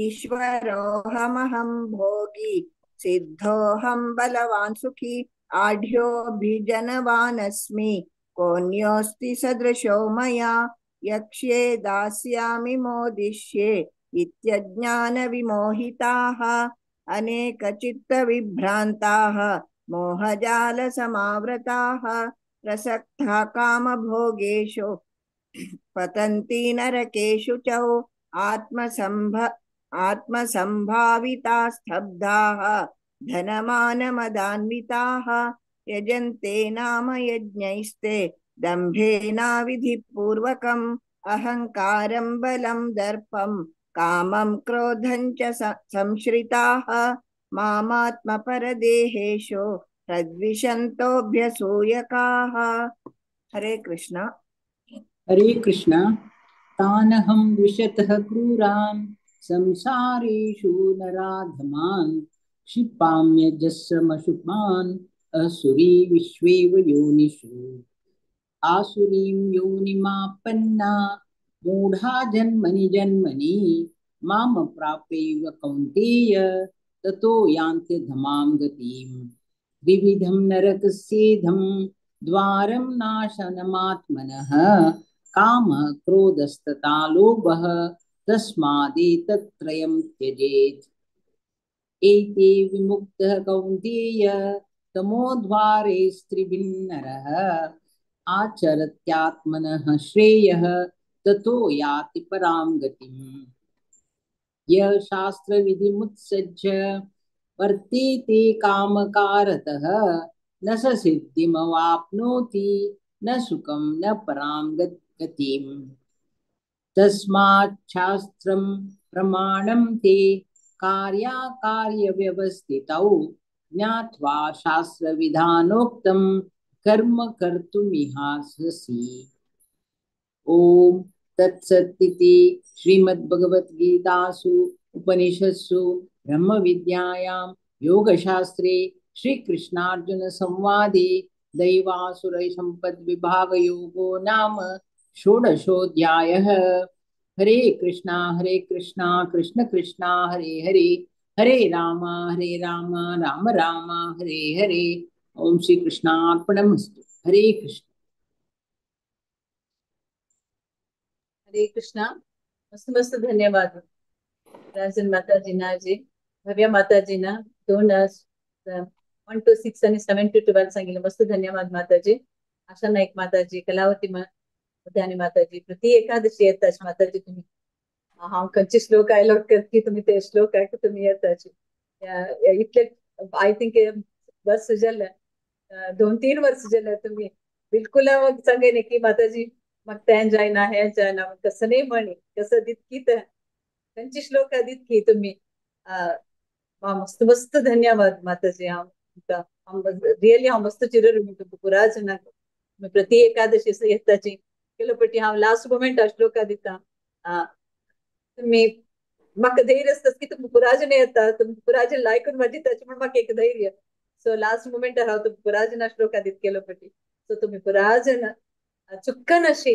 ईश्वरोऽहमहं भोगी सिद्धोऽहं बलवान् सुखी आढ्योऽभिजनवानस्मि कोऽन्योऽस्ति सदृशो मया यक्ष्ये दास्यामि मोदिष्ये इत्यज्ञानविमोहिताः अनेकचित्तविभ्रान्ताः मोहजालसमावृताः प्रसक्ता कामभोगेषु पतन्ति नरकेषु च आत्मसम्भाविता स्तब्धाः धनमानमदान्विताः यजन्ते नाम यज्ञैस्ते दम्भेनाविधिपूर्वकम् अहङ्कारं बलं दर्पं कामं क्रोधं च संश्रिताः मामात्मपरदेहेषु प्रद्विषन्तोऽभ्यसूयकाः। हरे कृष्ण। हरे कृष्ण। तानहं विशतः क्रूरान् संसारेषु नराधमान् क्षिपाम्यजस्रमशुभान् असुरी विश्वेव योनिषु आसुरीं योनिमापन्ना मूढा जन्मनि जन्मनि माम प्राप्यैव कौन्तेय ततो यान्त्यधमां गतिम् द्विविधं नरकस्येधं द्वारं नाशनमात्मनः काम क्रोधस्तथा लोभः तस्मादेतत्त्रयं त्यजेत् एते विमुक्तः कौन्तेय तमोद्वारे स्त्रिभिन्नरः आचरत्यात्मनः श्रेयः ततो याति परां गतिम् यः शास्त्रविधिमुत्सज्य वर्तेते कामकारतः न स सिद्धिमवाप्नोति न सुखं न परां गतिम् तस्मात् शास्त्रं प्रमाणं ते कार्याकार्यव्यवस्थितौ ज्ञात्वा शास्त्रविधानोक्तं कर्म कर्तुमिहार्हसि। ओम तत्सत् इति श्रीमद्भगवद्गीतासु उपनिषत्सु ब्रह्म विद्यायां योगशास्त्रे श्रीकृष्णार्जुन संवादे दैवासुर सम्पद् विभाग योगो नाम षोडशोऽध्यायः। हरे कृष्णा कृष्ण कृष्णा हरे हरे हरे राम राम राम हरे हरे। ओम श्री कृष्णार्पणमस्तु। हरे कृष्ण। हरे कृष्णा। मस्त मस्त धन्यवाद राजन माताजीना जी भव्य माताजीना 1 to 6 आणि 7 to 12 सांगितलं मस्त धन्यवाद माताजी। आशा नाईक माताजी कलावती उद्यानी माताजी प्रति एकादशी येताच माताजी तुम्ही हांव खंयचे श्लोक आयलो की तुम्ही ते श्लोक की तुम्ही येताच इतले आय थिंक वर्ष जाले 2-3 वर्ष जाले तुम्ही बिलकुल सांगे की माताजी मग तें जायना हे जायना कसं नाही म्हणी कसं दितकी खंयची श्लोक दितकी तुम्ही मस्त मस्त धन्यवाद माताजी। रियली हांव मस्त चिरर पुराजनाक प्रति एकादशी येताची केलोपटी हांव लास्ट मोमेंट श्लोक दिता तुम्ही म्हाका धैर्य असता की तुमकां पुराजन येता तुमकां पुराजन लायकून म्हाजी ताचे म्हण म्हाका एक धैर्य सो लास्ट मोमेंटार हांव तुमकां पुराजना श्लोक दित केलोपटी सो तुम्ही पुराजन चुक्कन अशी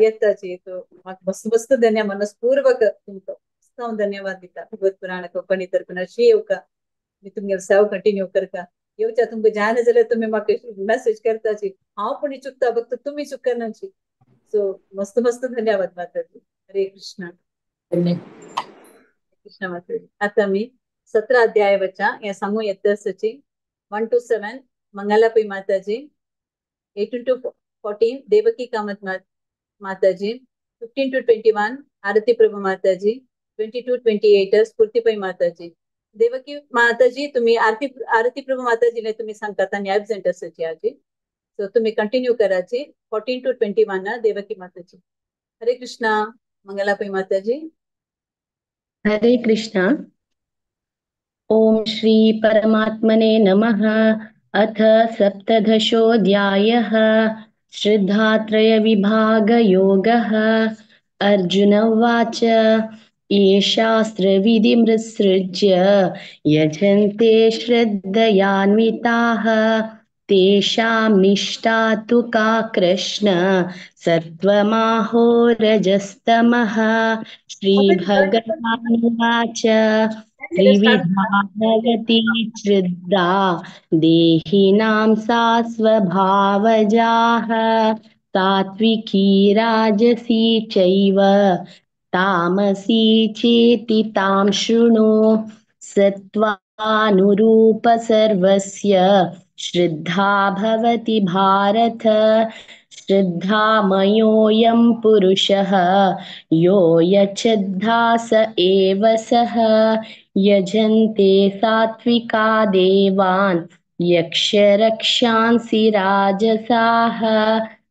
येताची तो म्हाका मस्त मस्त धन्यवाद मनस्पूर्वक तुमकां मस्त हांव धन्यवाद दिता भगवत पुराण कोंकणी तर्फे अशी येवका मी तुमगे सेवा कंटिन्यू करता येवच्या तुमकां जायना जाल्यार तुम्ही म्हाका मेसेज करताची हांव पुणी चुकता फक्त तुम्ही चुकनाची सो मस्त मस्त धन्यवाद माताजी। हरे कृष्ण। कृष्ण माताजी आता मी 17 अध्याय वचा हे सांगू येताची 1 to 7 मंगलापई माताजी 18 to 14 देवकी कामत माताजी 15 to 21 आरती प्रभु माताजी 20 to 28 स्फूर्तिपई माताजी देवकी माताजी तुम्ही आरती प्रभु माताजीने तुम्ही सांगता आणि ऍब्सेंट असायची आजी सो तुम्ही कंटिन्यू करायची 14 to 21 देवकी माताजी। हरे कृष्णा मंगलापई माताजी। हरे कृष्णा। ओम श्री परमात्मने नमः। अथ सप्तदशोऽध्यायः श्रद्धात्रय विभाग योगः। अर्जुन उवाच ये शास्त्रविधिमुत्सृज्य यजन्ते श्रद्धयान्विताः तेषां निष्ठा तु का कृष्ण सत्त्वमाहोरजस्तमः श्रीभगवानुवाच त्रिविधा भवति श्रद्धा देहिनां सा स्वभावजाः सात्विकी राजसी चैव तामसी चेति तां शृणु सत्त्वानुरूप सर्वस्य श्रद्धा भवति भारत श्रद्धामयोऽयं पुरुषः यो यच्छ्रद्धा स एव सः यजन्ते सात्विका देवान् यक्षरक्षांसि राजसाः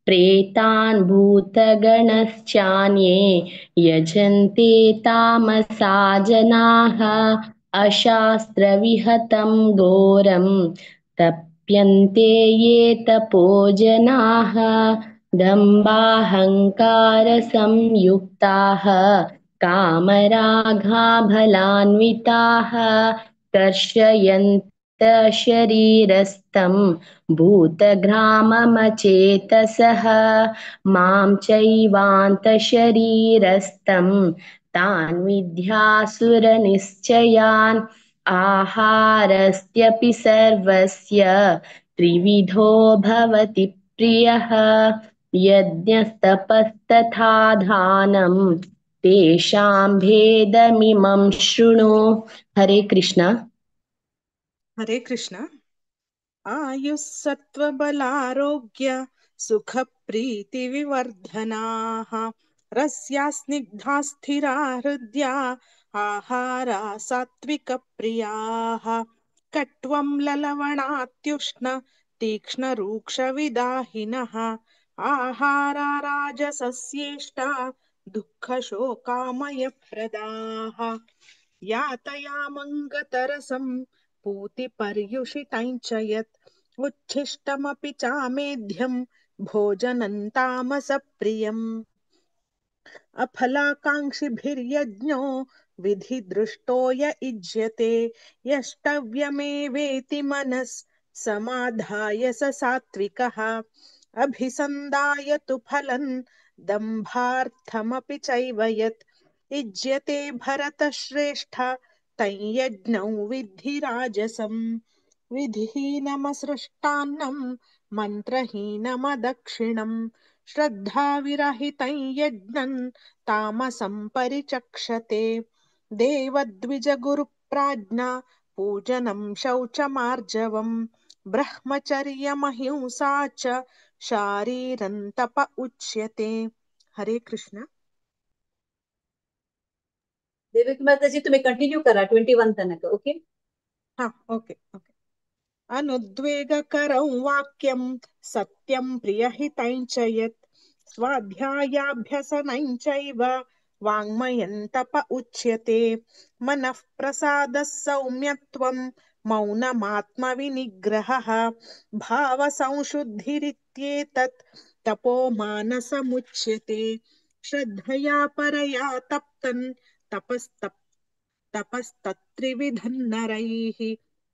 प्रेतान् भूतगणश्चान्ये यजन्ते तामसा जनाः अशास्त्रविहतं घोरं तप्यन्ते ये तपो जनाः दम्भाहङ्कारसंयुक्ताः कामरागाभलान्विताः कर्षयन्त शरीरस्थं भूतग्राममचेतसः मां चैवान्तशरीरस्थं तान् विद्यासुरनिश्चयान् आहारस्त्यपि सर्वस्य त्रिविधो भवति प्रियः यज्ञस्तपस्तथा दानं तेषां भेदमिमं शृणु हरे कृष्ण हरे कृष्ण आयुः सत्त्वबलारोग्य सुखप्रीतिविवर्धनाः रस्या स्निग्धा स्थिरा हृद्या आहारा सात्विकप्रियाः कट्वं ललवणात्युष्ण तीक्ष्णरूक्षविदाहिनः आहारा राजसस्येष्टा दुःखशोकामयप्रदाः यातयामङ्गतरसं पूतिपर्युषितं च यत् उच्छिष्टमपि चामेध्यं भोजनं तामसप्रियम् अफलाकाङ्क्षिभिर्यज्ञो विधिदृष्टो य युज्यते यष्टव्यमेवेति मनस् समाधाय स सात्विकः अभिसन्धाय तु फलं दम्भार्थमपि चैव यत् युज्यते भरतश्रेष्ठ तं यज्ञं विद्धि राजसं विधिहीनमसृष्टान्नं मन्त्रहीनमदक्षिणम् श्रद्धाविरहितं यज्ञं तामसं परिचक्षते देवद्विजगुरुप्राज्ञा पूजनं शौचमार्जवं ब्रह्मचर्यमहिंसा च शारीरं तप उच्यते हरे कृष्ण देवकी माताजी तुम्ही कंटिन्यू करा 21 तनक ओके हा ओके अनुद्वेगकरं वाक्यं सत्यं प्रियहितं च यत् स्वाध्यायाभ्यसनं चैव वाङ्मयं तप उच्यते मनः प्रसादः सौम्यत्वं मौनमात्मविनिग्रहः भावसंशुद्धिरित्येतत् तपो मानसमुच्यते श्रद्धया परया तप्तन् तपस्तत्त्रिविधं नरैः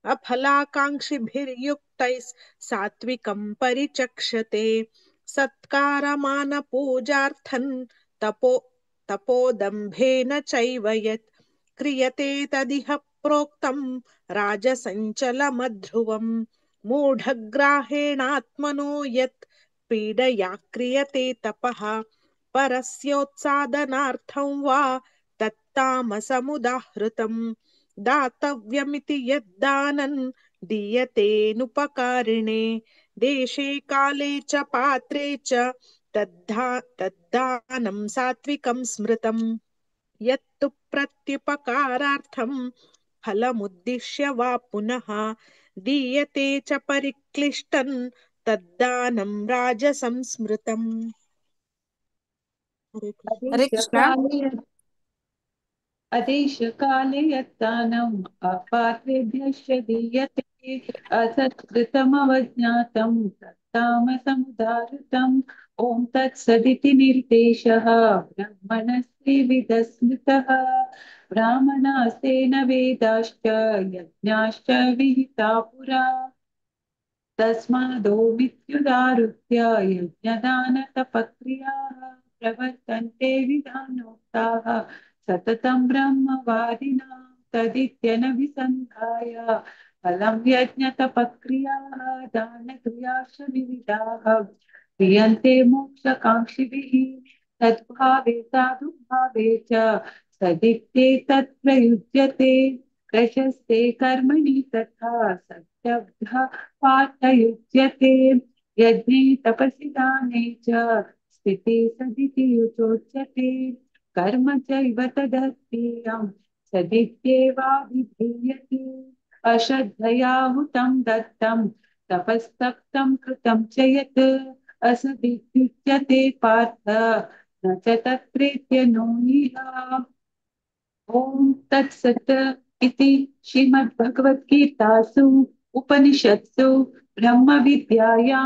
अफलाकाङ्क्षिभिर्युक्तैः सात्विकं परिचक्षते सत्कारमानपूजार्थं तपोदम्भेन चैव यत् क्रियते तदिह प्रोक्तं राजसञ्चलमध्रुवं मूढग्राहेणात्मनो यत् पीडया क्रियते तपः परस्योत्सादनार्थं वा तत्तामसमुदाहृतम् दातव्यमिति यद्दानं दीयतेनुपकारिणे देशे काले च पात्रे च तद्दानं सात्विकं स्मृतम् यत्तु प्रत्युपकारार्थं फलमुद्दिश्य वा पुनः दीयते च परिक्लिष्टं तद्दानं राजसंस्मृतम् हरे कृष्ण अदेशकाले यत्तानम् अपात्रेभ्यश्च दीयते असत्कृतमवज्ञातं तत्तामसमुदाहृतं ॐ तत्सदिति निर्देशः ब्रह्मणस्त्रिविधः स्मृतः ब्राह्मणास्तेन वेदाश्च यज्ञाश्च विहिता पुरा तस्मादो विद्युदारुह्य यज्ञदानतपक्रियाः प्रवर्तन्ते विधानोक्ताः सततं ब्रह्मवादिनां तदित्यनभिसन्धाय फलं यज्ञतपक्रियाः दानक्रियाश्च विविधाः क्रियन्ते मोक्षकाङ्क्षिभिः तद्भावे साधुभावे च सदित्ये तत्प्रयुज्यते प्रशस्ते कर्मणि तथा सत्यब्ध पार्थयुज्यते यज्ञे तपसि दाने च स्थिते सदिति युचोच्यते कर्म चैव तदर्थीयं सदित्येवाभिधीयते अश्रद्धया हुतं दत्तं तपस्तप्तं कृतं च यत् असदित्युच्यते पार्थ न च तत्रेत्य नो इह ॐ तत्सत् इति श्रीमद्भगवद्गीतासु उपनिषत्सु ब्रह्मविद्यायां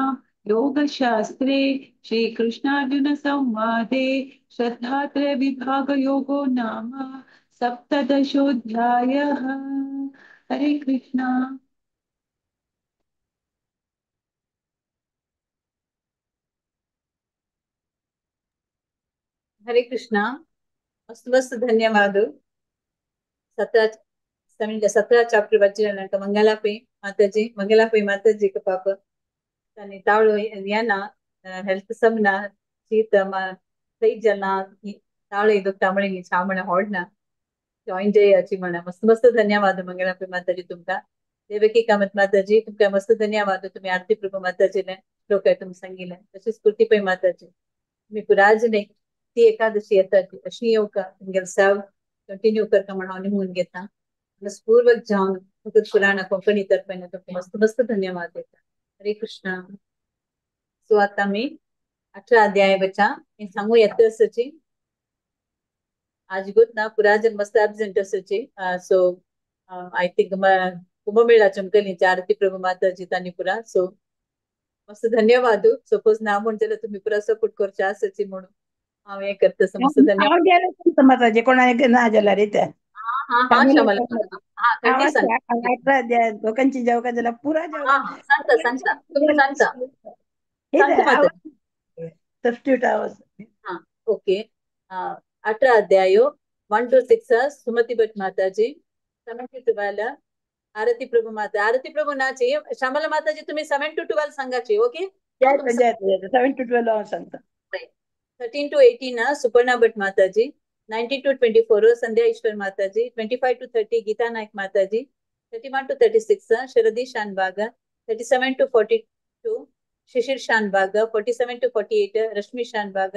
योगशास्त्रे श्रीकृष्णार्जुनसंवादे श्रद्धात्रयविभागयोगो नाम सप्तदशोऽध्यायः। हरे कृष्णा। हरे कृष्णा मस्त मस्त ಧನ್ಯವಾದ 17 చాప్టర్ వచ్చినాక మంగళాపై మాతాజీ का पाप तने तावड़ो याना हेल्थ सबना चीत मा सही जना तावड़े इदो तामळे चामणे होडना जॉइन जयाची म्हणा मस्त मस्त धन्यवाद मंगलापै माताजी तुमका देवकी कामत माताजी तुमका मस्त धन्यवाद तुम्ही आरती प्रभू माताजीने श्लोक आहे तुम्ही सांगितले तशी स्फूर्तीपै माताजी मी पुराजने ती एकादशी येतात अशी येऊ का तुमगे साव कंटिन्यू कर का म्हणा निघून घेता मनस्पूर्वक जाऊन भगत पुराण कोकणी तर्फे तुमका मस्त मस्त धन्यवाद देता हरे कृष्णा सो आता मी 18 अध्याय बचा इन सांगू येतसची आज गुत ना पुराजन मस्त एब्सेंट असची सो आई थिंक कुंभमेळा चमकली आरती प्रभू माताजी तानी पुरा सो मस्त धन्यवाद सपोज ना म्हणजेला तुम्ही पुरा सपोर्ट करचा असची म्हणून हांव हे करता मस्त धन्यवाद माताजी कोणाने ना जाला रे त्या हा श्यामला हा खंडी सांग 18 अध्याय लोकांची जेव का झाला पुरा जेव हा सांगता तुम्ही सांगता माताजी सबस्टिट्यूट आवाज हाँ ओके 18 अध्यायो 1 to 6 सुमति भट माताजी 7 to 12 आरती प्रभु माता आरती प्रभु नाची श्यामला माताजी तुम्ही 7 to 12 सांगाची ओके 7 to 12 सांगता 13 to 18 सुपर्णा भट माताजी 19 to 24 संध्या ईश्वर माताजी 25 to 30 गीता नायक माताजी 31 to 36 शरदी Shanbhag 37 to 42 Shishir Shanbhag 47 to 48 Rashmi Shanbhag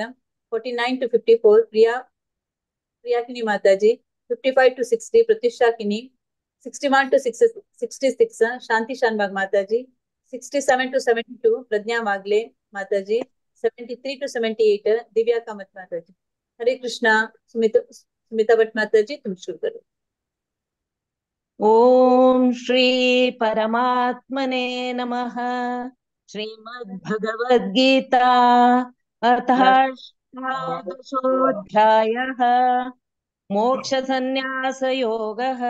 49 to 54 प्रियाकिनी माताजी 55 to 60 प्रतिष्ठा किनी 61 to 66 शांति शानबाग माताजी 67 to 72 प्रज्ञा वागले माताजी 73 to 78 दिव्या कामत माताजी हरे कृष्णा सुमिता भट माताजी तुम शुरू करो ओम श्री परमात्मने नमः श्रीमद्भगवद्गीता अतः अष्टादशोऽध्यायः मोक्षसन्न्यासयोगः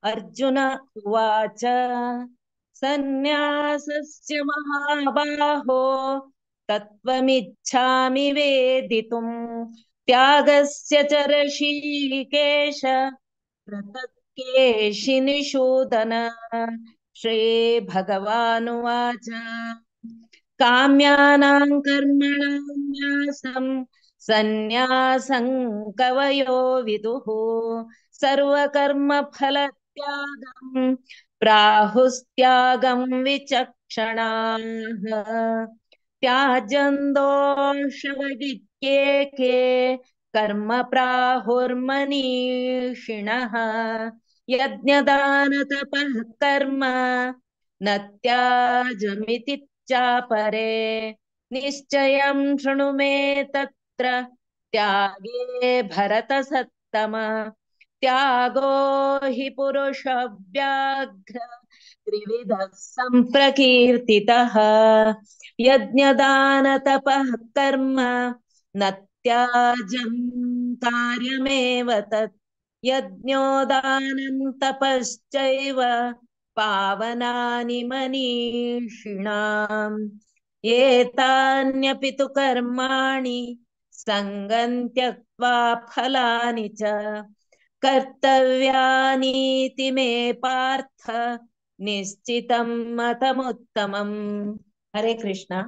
अर्जुन उवाच सन्न्यासस्य महाबाहो तत्त्वमिच्छामि वेदितुम् त्यागस्य च ऋषिकेश केशिनिषूदन श्रीभगवानुवाच काम्यानां कर्मणां न्यासं सन्न्यासं कवयो विदुः सर्वकर्मफलत्यागं प्राहुस्त्यागं विचक्षणाः त्याजन्दोषवदित्येके कर्म प्राहुर्मनीषिणः यज्ञदानतपः कर्म न त्याजमिति चापरे निश्चयं शृणु मे तत्र त्यागे भरतसत्तम त्यागो हि पुरुषव्याघ्र त्रिविधः सम्प्रकीर्तितः यज्ञदानतपः कर्म न त्याज्यं कार्यमेव तत् यज्ञोदानं तपश्चैव पावनानि मनीषिणाम् एतान्यपि तु कर्माणि सङ्गं त्यक्त्वा फलानि च कर्तव्यानीति मे पार्थ निश्चितं मतमुत्तमम् हरे कृष्ण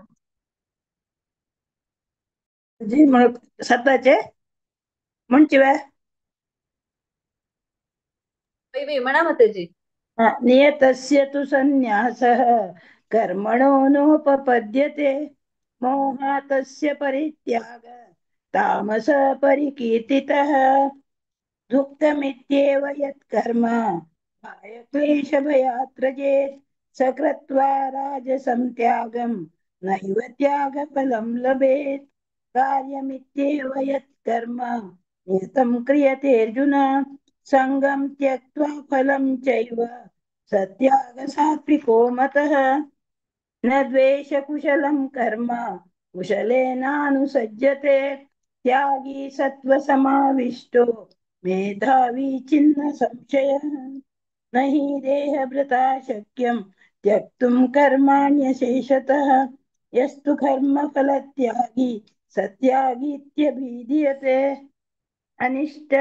जी सत्ताचे म्हणचिवे म्हणा माताजी नियतस्य तु सन्न्यासः कर्मणो नोपपद्यते मोहातस्य परित्याग तामस परिकीर्तितः दुःखमित्येव यत्कर्म क्लेशभयात् त्यजेत् स कृत्वा राजसं त्यागं नैव त्यागफलं लभेत् कार्यमित्येव यत्कर्म नियतं क्रियते अर्जुन सङ्गं त्यक्त्वा फलं चैव स त्यागसात्विको मतः न द्वेषकुशलं कर्म कुशलेनानुसज्जते त्यागी सत्त्वसमाविष्टो मेधावी चिन्न संशयः न हि देहभृता शक्यं त्यक्तुं कर्माण्यशेषतः यस्तु कर्मफलत्यागी सत्यागीत्यभिधीयते अनिष्ट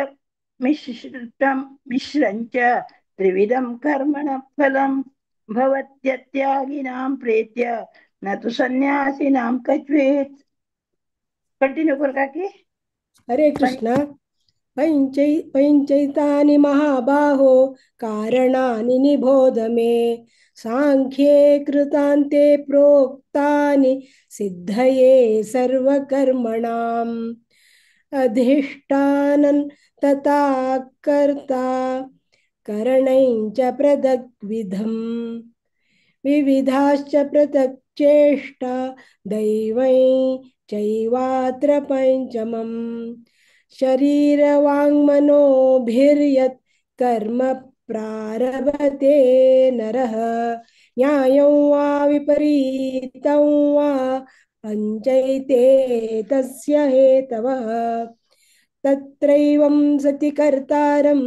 मिश्रञ्च त्रिविधं कर्मणः फलं भवत्यत्यागिनां प्रेत्य न तु सन्यासिनां क्वचित् कंटिन्यू कर काकी हरे कृष्ण पञ्चैतानि महाबाहो कारणानि निबोध मे साङ्ख्ये कृतान्ते प्रोक्तानि सिद्धये सर्वकर्मणाम् अधिष्ठानं तथा कर्ता करणैश्च पृथग्विधम् विविधाश्च पृथक् चेष्टा दैवै चैवात्र पञ्चमम् शरीरवाङ्मनोभिर्यत् कर्म प्रारभते नरः न्यायं वा विपरीतं वा पञ्चैते तस्य हेतवः तत्रैवं सति कर्तारम्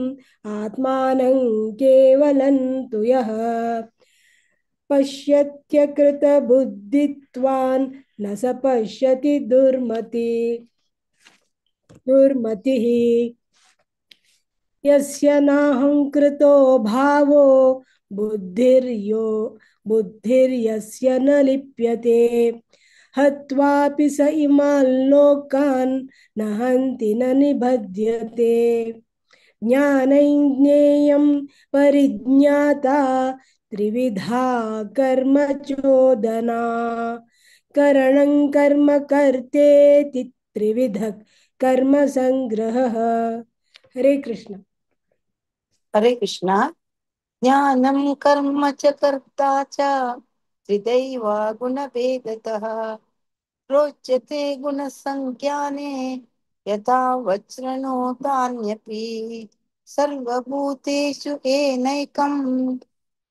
आत्मानं केवलं तु यः पश्यत्यकृतबुद्धित्वान् न स पश्यति दुर्मतिः यस्य नाहङ्कृतो भावो बुद्धिर्यस्य न लिप्यते हत्वापि स इमान् लोकान् न हन्ति न निबध्यते ज्ञानं परिज्ञाता त्रिविधा कर्म चोदना करणं कर्म कर्तेति त्रिविधः कर्म संग्रहः हरे कृष्ण ज्ञानं कर्म च कर्ता च त्रिदैव गुणभेदतः रोचते गुणसंज्ञाने यथा वज्रणोतान्यपि सर्वभूतेषु येनैकं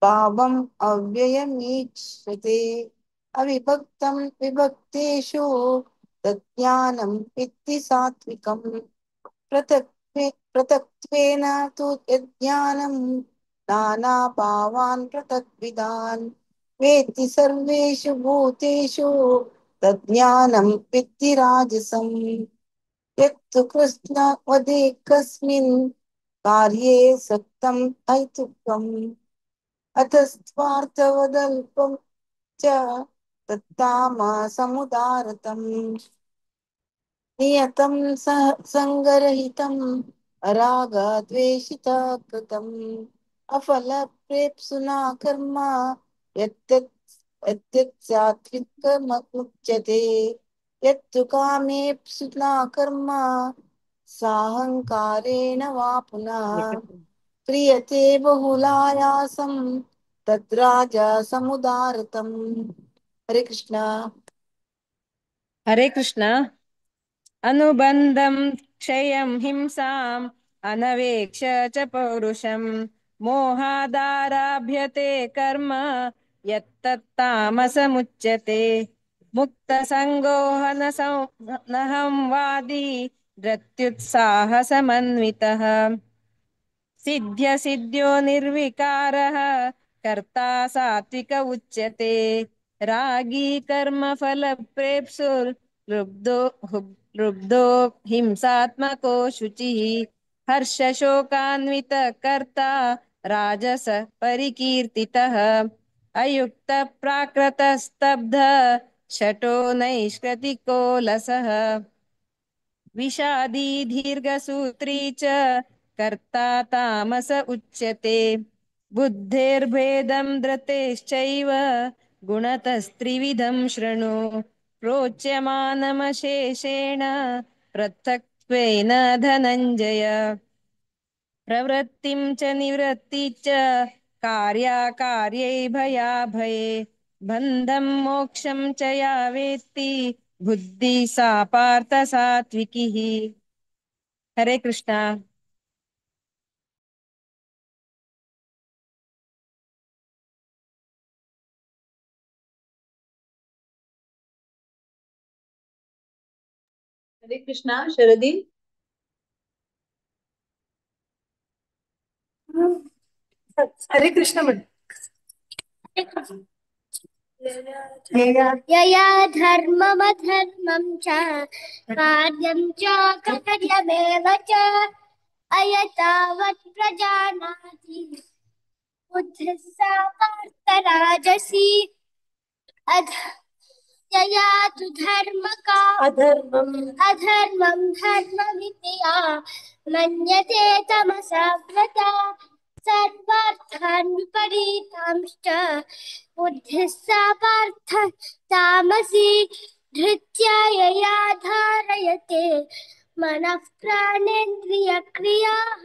भावम् अव्ययमीक्षते अविभक्तं विभक्तेषु तज्ज्ञानं विद्धि सात्विकम् पृथक्त्वेन तु यज्ञानं नानाभावान् पृथग्विधान् वेत्ति सर्वेषु भूतेषु तज्ज्ञानं विद्धि राजसम् यत्तु कृष्णवदेकस्मिन् कार्ये सक्तम् अहेतुकम् अतस्त्वार्थवदल्पं च तत्तामसमुदारतम् नियतं सङ्गरहितम् अरागद्वेषिता कृतम् अफलप्रेप्सुना कर्म यत् सात्विकमुच्यते यत्तु कामेप्सुना कर्म साहङ्कारेण वा पुनः क्रियते बहुलायासं तद्राजसमुदारतम् हरे कृष्ण हरे कृष्ण अनुबन्धं क्षयं हिंसाम् अनवेक्ष च पौरुषम् मोहादारभ्यते कर्म यत्तत्तामसमुच्यते मुक्तसङ्गो नहं वादी धृत्युत्साहसमन्वितः सिद्ध्यो निर्विकारः कर्ता सात्विक उच्यते रागी कर्मफलप्रेप्सुर्लुब्धो हिंसात्मको शुचिः हर्षशोकान्वित कर्ता राजस परिकीर्तितः अयुक्त प्राकृतस्तब्ध शठो नैष्कृतिको लसः विषादी दीर्घसूत्री च कर्ता तामस उच्यते बुद्धेर्भेदं धृतेश्चैव गुणतस्त्रिविधं शृणु प्रोच्यमानमशेषेण पृथक्त्वेन धनञ्जय प्रवृत्तिं च निवृत्ति च कार्याकार्ये भयाभये बन्धं मोक्षं च या वेत्ति बुद्धि सा पार्थ सात्विकी। हरे कृष्णा। हरे कृष्णा। शरदी। हरे कृष्ण। यया धर्ममधर्मं च कार्यं च कर्तव्यमेव च अयतावत् प्रजानाति बुद्धिः सा पार्थ राजसी यया तु अधर्मं धर्ममिति मन्यते तमसा व्रता सर्वार्थान् विपरीतांश्च बुद्धिः सा पार्थ तामसी धृत्या यया धारयते मनः प्राणेन्द्रियक्रियाः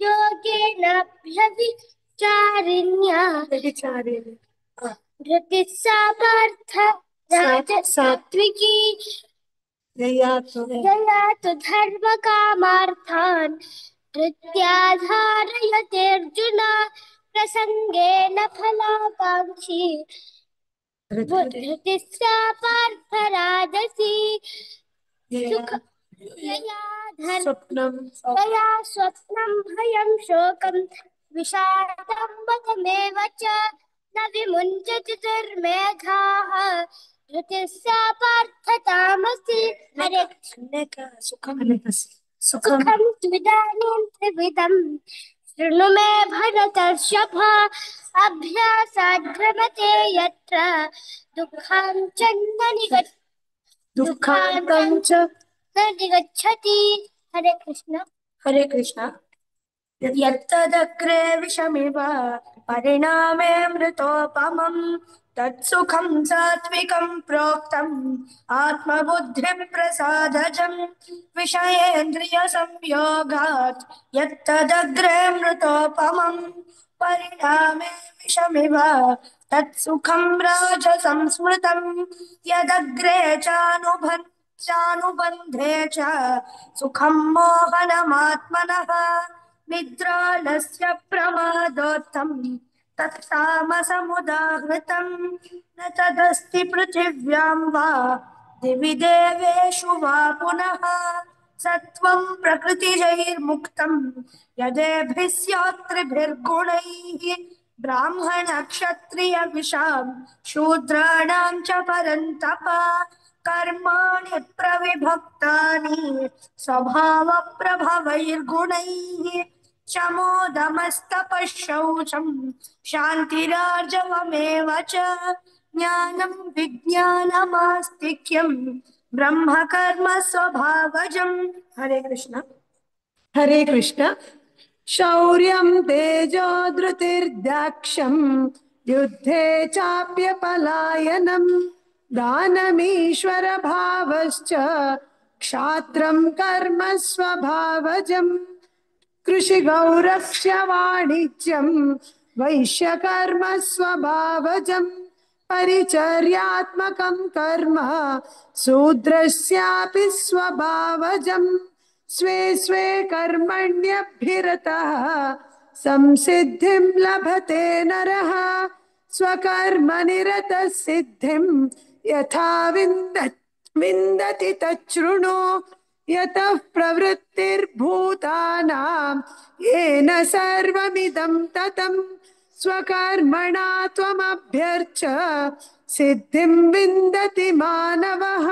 योगेनाभ्यभिचारिण्या धृतिः सा पार्थ सात्विकी यया तु धर्मकामार्थान् धृत्या धारयते अर्जुन प्रसंगेन फलाकांक्षी धृतिः सा पार्थ राजसी यया स्वप्नं भयं शोकं विषादं मदमेव च न विमुञ्चति दुर्मेधाः धृतिः सा पार्थ तामसी। हरे सुखं त्विदानीं त्रिविधं शृणु मे भरतर्षभ अभ्यासाद् भ्रमते यत्र दुःखान्तं च न निगच्छति। हरे कृष्ण। हरे कृष्ण। यत्तदग्रे विषमिव परिणामे मृतोपमं तत्सुखं सात्विकं प्रोक्तम् आत्मबुद्धिप्रसादजं विषयेन्द्रियसंयोगात् यत्तदग्रे मृतोपमं परिणामे विषमिव तत्सुखं राजसं स्मृतं यदग्रे चानुबन्धे च सुखं मोहनमात्मनः निद्रालस्य प्रमादोत्थं तत्तामसमुदाहृतं न तदस्ति पृथिव्यां वा दिवि देवेषु वा पुनः सत्वं प्रकृतिजैर्मुक्तं यदेभिः स्यात् त्रिभिर्गुणैः ब्राह्मणक्षत्रियविषां शूद्राणां च परन्तप कर्माणि प्रविभक्तानि स्वभावप्रभवैर्गुणैः शमोदमस्तपः शौचं शान्तिरार्जवमेव च ज्ञानं विज्ञानमास्तिक्यं ब्रह्मकर्म स्वभावजम्। हरे कृष्ण। हरे कृष्ण। शौर्यं तेजो धृतिर्दाक्ष्यं युद्धे चाप्यपलायनं दानमीश्वर भावश्च क्षात्रं कर्म स्वभावजम् कृषिगौरक्ष्य वाणिज्यं वैश्यकर्म स्वभावजम् परिचर्यात्मकं कर्म शूद्रस्यापि स्वभावजम् स्वे स्वे कर्मण्यभिरतः संसिद्धिं लभते नरः स्वकर्मनिरतः सिद्धिं यथा विन्दति तच्छृणु यतः प्रवृत्तिर्भूतानां येन सर्वमिदं ततं स्वकर्मणा त्वमभ्यर्च सिद्धिं विन्दति मानवः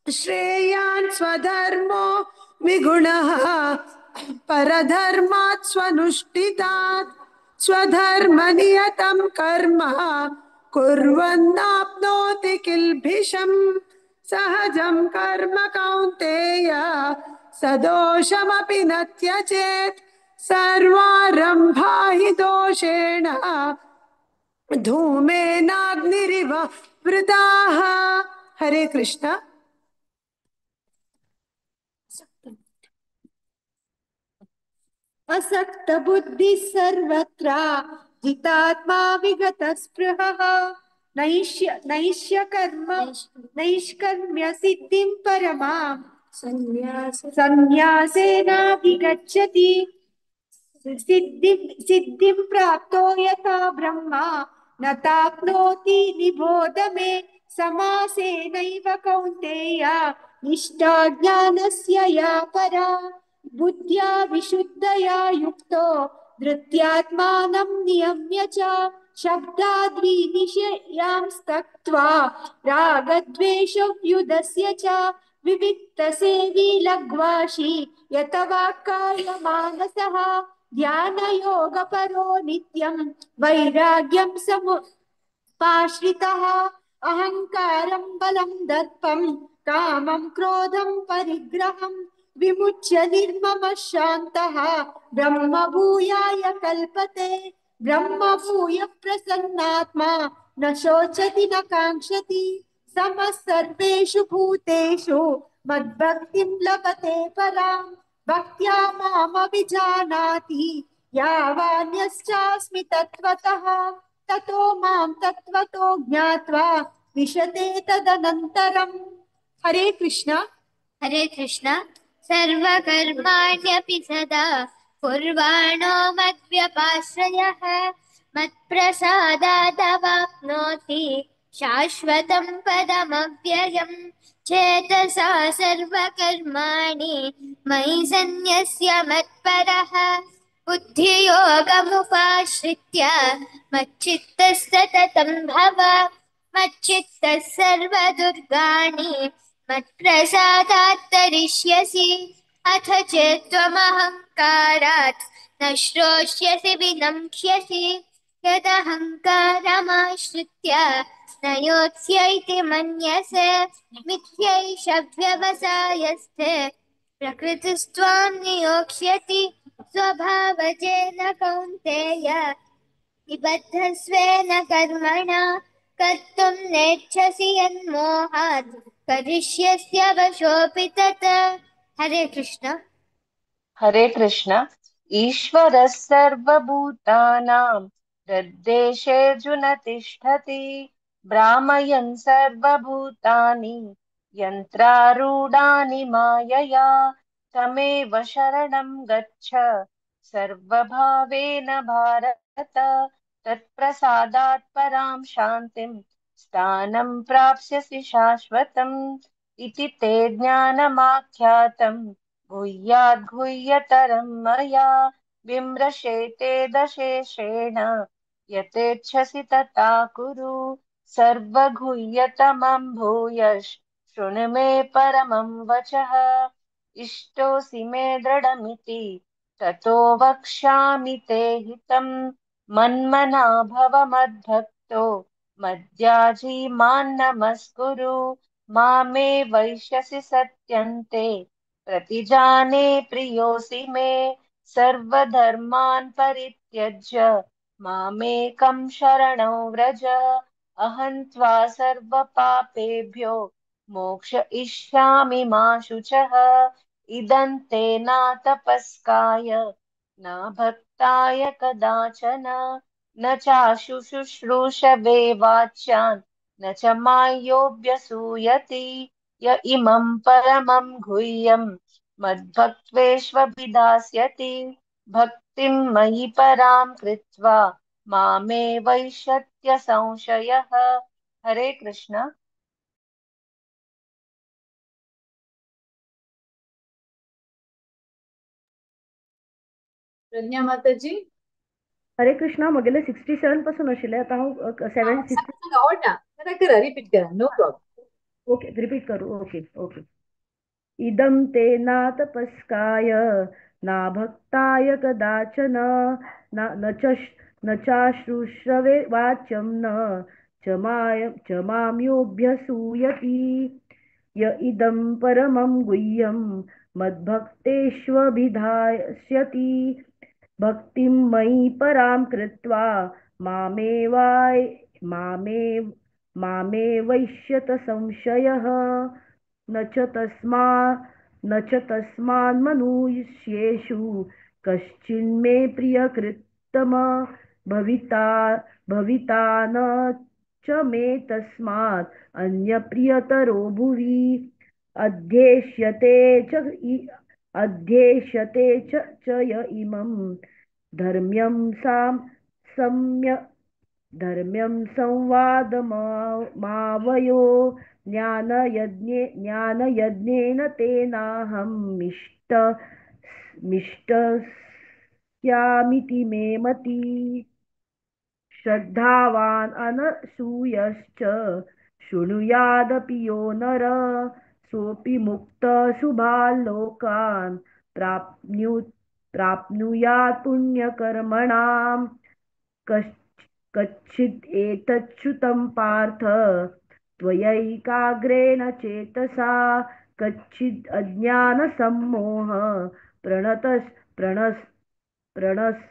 श्रेयान् स्वधर्मो विगुणः परधर्मात् स्वनुष्ठितात् स्वधर्मनियतं कर्म कुर्वन्नाप्नोति किल्बिषम् सहजं कर्म कौन्तेय सदोषमपि न त्यजेत् सर्वारम्भा हि दोषेण धूमेनाग्निरिव वृताः। हरे कृष्ण। असक्त बुद्धि सर्वत्र जितात्मा विगत स्पृहः नैष्कर्म्य सिद्धिं परमां संन्यासेनाधिगच्छति सिद्धिं प्राप्तो यथा ब्रह्मा न ताप्नोति निबोध मे समासेनैव कौन्तेय निष्ठा ज्ञानस्य या परा बुद्ध्या विशुद्धया युक्तो धृत्यात्मानं नियम्य च शब्दाद्विनिषयां त्यक्त्वा रागद्वेषव्युधस्य च विविक्तसेवी लघ्वाशी यतवाक्कायमानसः ध्यानयोगपरो नित्यं वैराग्यं समुपाश्रितः अहङ्कारं बलं दर्पं कामं क्रोधं परिग्रहं विमुच्य निर्ममः शान्तः ब्रह्मभूयाय कल्पते ब्रह्मभूय प्रसन्नात्मा न शोचति न काङ्क्षति समः सर्वेषु भूतेषु मद्भक्तिं लभते पराम् भक्त्या मामभिजानाति यावान्यश्चास्मि तत्त्वतः ततो मां तत्त्वतो ज्ञात्वा विशते तदनन्तरम्। हरे कृष्ण। हरे कृष्ण। सर्वकर्माण्यपि सदा कुर्वाणो मद्व्यपाश्रयः मत्प्रसादादवाप्नोति शाश्वतं पदमव्ययम् चेतसा सर्वकर्माणि मयि सन्न्यस्य मत्परः बुद्धियोगमुपाश्रित्य मच्चित्तस्ततं भव मच्चित्तः सर्वदुर्गाणि मत्प्रसादात् तरिष्यसि अथ चेत् त्वमहङ्कारात् न श्रोष्यसि विनङ्क्ष्यसि यदहङ्कारमाश्रित्य न योत्स्य इति मन्यसे मिथ्यैष व्यवसायस्ते प्रकृतिस्त्वां नियोक्ष्यति स्वभावजेन कौन्तेय निबद्धस्वेन कर्मणा कर्तुं नेच्छसि यन्मोहात् करिष्यस्य वशोऽपि तत्। हरे कृष्ण। हरे कृष्ण। ईश्वरः सर्वभूतानां हृद्देशेऽर्जुन तिष्ठति भ्रामयन् सर्वभूतानि यन्त्रारूढानि मायया तमेव शरणं गच्छ सर्वभावेन भारत तत्प्रसादात् परां शान्तिं स्थानं प्राप्स्यसि शाश्वतम् इति ते ज्ञानमाख्यातम् गुह्याद् गुह्यतरं मया विमृशेते दशेषेण यथेच्छसि तथा कुरु सर्वगुह्यतमं भूयश् शृणु मे परमं वचः इष्टोऽसि मे दृढमिति ततो वक्ष्यामि ते हितं मन्मना भव मद्भक्तो मद्याजी मां नमस्कुरु मामे वैश्यसि सत्यन्ते प्रतिजाने प्रियोऽसि मे सर्वधर्मान् परित्यज्य मामेकं शरणं व्रज अहं त्वा सर्वपापेभ्यो मोक्षयिष्यामि मा शुचः इदं ते न तपस्काय न भक्ताय कदाचन न चाशुशुश्रूषवे वाच्यान् न च मायोऽभ्यसूयति य इमं परमं गुह्यं मद्भक्त्वेष्वभिधास्यति भक्तिं मयि परां कृत्वा मामे वैश्यत्य संशयः। हरे कृष्ण। प्रज्ञा माताजी हरे कृष्णा मगेले 67 पासून आशिल्ले आता हांव 760 सांगा आवडना करा रिपीट करा नो प्रॉब्लेम ओके रिपीट करू ओके ओके इदं ते ना तपस्काय ना भक्ताय कदाचन न चाश्रुश्रवे वाच्यं न च माम्योऽभ्यसूयति य इदं परमं गुह्यं मद्भक्तेष्वभिधास्यति भक्तिं मयि परां कृत्वा मामे मामेवैष्यत संशयः न च तस्मान्मनुष्येषु कश्चिन्मे प्रियकृत्तम भविता भविता न च मे तस्मात् अन्यप्रियतरो भुवि अध्येष्यते च य इमं धर्म्यं धर्म्यं संवादमावयो ज्ञानयज्ञेन तेनाहं मिष्टस्यामिति मे मतिः श्रद्धावान् अनसूयश्च शृणुयादपि यो नर सोऽपि मुक्तः शुभान् लोकान् प्राप्नुयात् पुण्यकर्मणाम् कच्चिद् एतच्छ्रुतं पार्थ त्वयैकाग्रेण चेतसा कच्चिद् अज्ञानसम्मोह प्रणतस् प्रणस् प्रणस्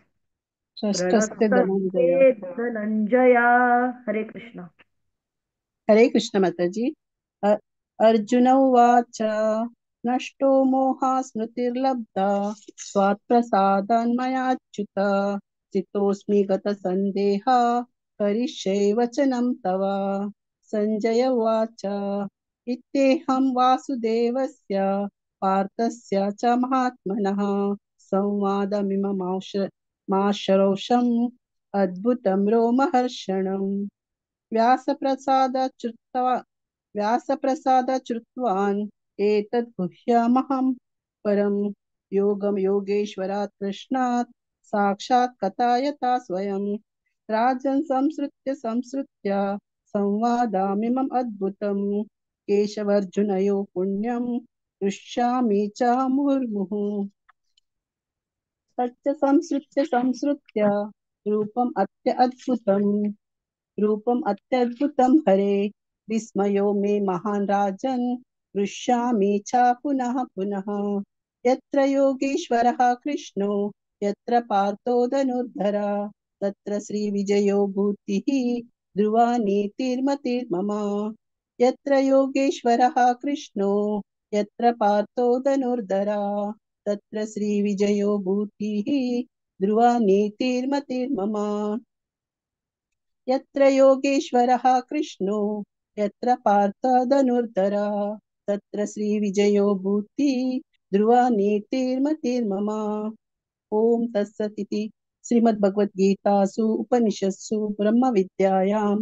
षष्ठस्य प्रणस्तस्ते धनञ्जय। धनञ्जय। हरे कृष्ण। हरे कृष्ण माताजी। अर्जुन उवाच नष्टो मोहा स्मृतिर्लब्धा स्वात्प्रसादान्मयाच्युत चितोऽस्मि गतसन्देहा करिष्ये वचनं तव। सञ्जय उवाच इत्येहं वासुदेवस्य पार्थस्य च महात्मनः संवादमिममाश्रौषम् अद्भुतं रोमहर्षणम् व्यासप्रसादश्रुतवान् एतत् गुह्यमहं परं योगं योगेश्वरात् कृष्णात् साक्षात् कथयता स्वयं राजन् संसृत्य संवादामिमम् अद्भुतं केशवर्जुनयो पुण्यं दृश्यामि च मुहुर्मुहुः तच्च संसृत्य रूपम् अत्यद्भुतं हरे विस्मयो मे महान् राजन् हृष्यामि च पुनः पुनः यत्र योगेश्वरः कृष्णो यत्र पार्थो धनुर्धर तत्र श्रीविजयो भूतिः ध्रुवा नीतिर्मतिर्मम यत्र योगेश्वरः कृष्णो यत्र पार्थो धनुर्धर तत्र श्रीविजयो भूतिः ध्रुवा नीतिर्मतिर्मम यत्र योगेश्वरः कृष्णो यत्र पार्थ धनुर्धर तत्र श्रीविजयो भूतिः ध्रुवा नीतिर्मतिर्मम ओम तत्सदिति श्रीमद्भगवद्गीतासु उपनिषत्सु ब्रह्मविद्यायां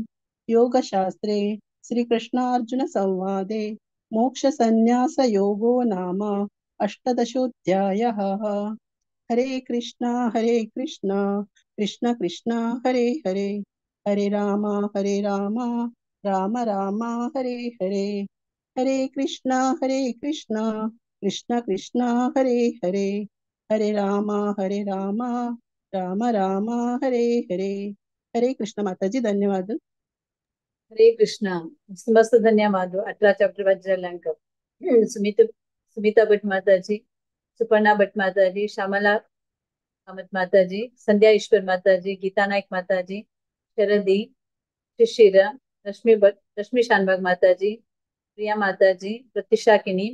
योगशास्त्रे श्रीकृष्णार्जुन संवादे मोक्षसंन्यासयोगो नाम अष्टादशोऽध्यायः। हरे कृष्णा कृष्ण कृष्ण हरे हरे हरे राम राम राम हरे हरे हरे कृष्णा कृष्ण कृष्ण हरे हरे हरे राम राम राम हरे हरे हरे कृष्ण माताजी धन्यवाद। हरे कृष्ण मस्त धन्यवाद 18 चॅप्टर वाचलेला अंक सुमिता भट माताजी सुपर्णा भट माताजी श्यामला कामत माताजी संध्या ईश्वर माताजी गीता नायक माताजी शरदी शिशिरा रश्मि शानबाग माताजी प्रिया माताजी प्रतिशा किनी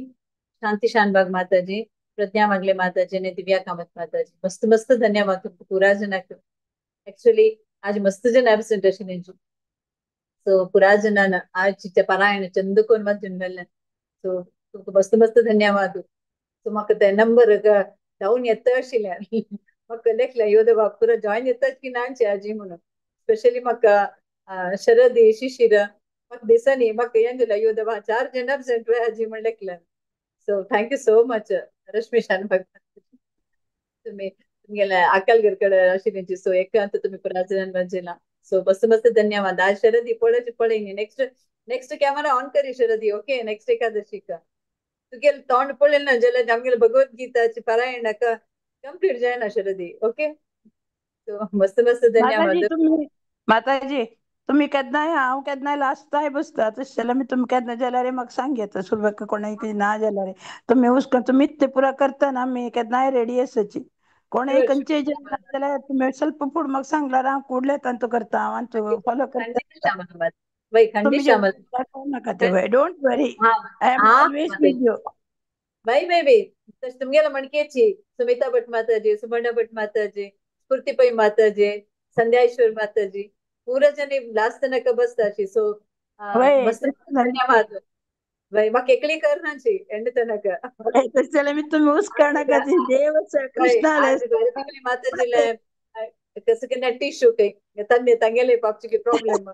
शांति शानबाग माताजी प्रज्ञा मगले माताजी ने दिव्या कामत माताजी मस्त धन्यवाद तुमको पूरा जन एक्चुअली आज मस्त जन एब्सेंट आशिल्लीं सो पुरा जनान आज पारायण चंदकोन मत सो तुमको मस्त धन्यवाद सो म्हाका ते नंबर डावन येता आशिल्ले म्हाका लेखला ह्यो देवा पुरो जॉइन येतात की नांचे आजी म्हणून स्पेशली म्हाका शरदी शिशिर म्हाका दिसनी म्हाका यें दिला ह्यो देवा 4 जण absent वे आजी म्हण लेखला सो थँक्यू सो मच रश्मीशान तुम्ही तुमगेल्या आकलगीरकडे आशिल्लींची सो एकांत तुम्ही प्राजन मंजिला सो मस्त मस्त धन्यवाद आज शरदी पळय नेक्स्ट कॅमेरा ऑन करी शरदी ओके नेक्स्ट एकादशीक तुगे तोंड पळयलें ना जाल्यार आमगेले भगवद्गीताची पारायण कंप्लीट जायना शरदी ओके सो मस्त मस्त धन्यवाद माताजी तुम्ही केन्नाय हांव केन्नाय लास्ट टायम बसता तशें जाल्यार तुमी केन्ना जाल्यार म्हाका सांगेत सुरवेक कोणाय ना जाल्यार तुमी हुस्को तुमीच ते पुरा करता ना आमी केन्नाय रेडी आसाची कोणेय खंयचेय ना जाल्यार तुमी ಸ್ವಲ್ಪ फूड म्हाका सांगल्यार हांव फुडले तांतू करता हांव फॉलो करता तुम्ही नाका ते वय don't worry I am always with you बाई तशें तुमगेल्या मणकेची सुमिता भट माताजी सुवर्णा भट माताजी स्फूर्ती पै माताजी संध्याईश्वर माताजी पूरा जनी लास्ट तनक बसताची सो मस्त धन्यवाद बाई म्हाका एकली करनाची एंड तनक तशें जाल्यार तुमी हुस्कणाका देव कृष्णा माताजीले कसं टिश्यू ತಂಗೆಲೆ ಪಾಪ್ಚಿಗೆ ಪ್ರಾಬ್ಲಮ್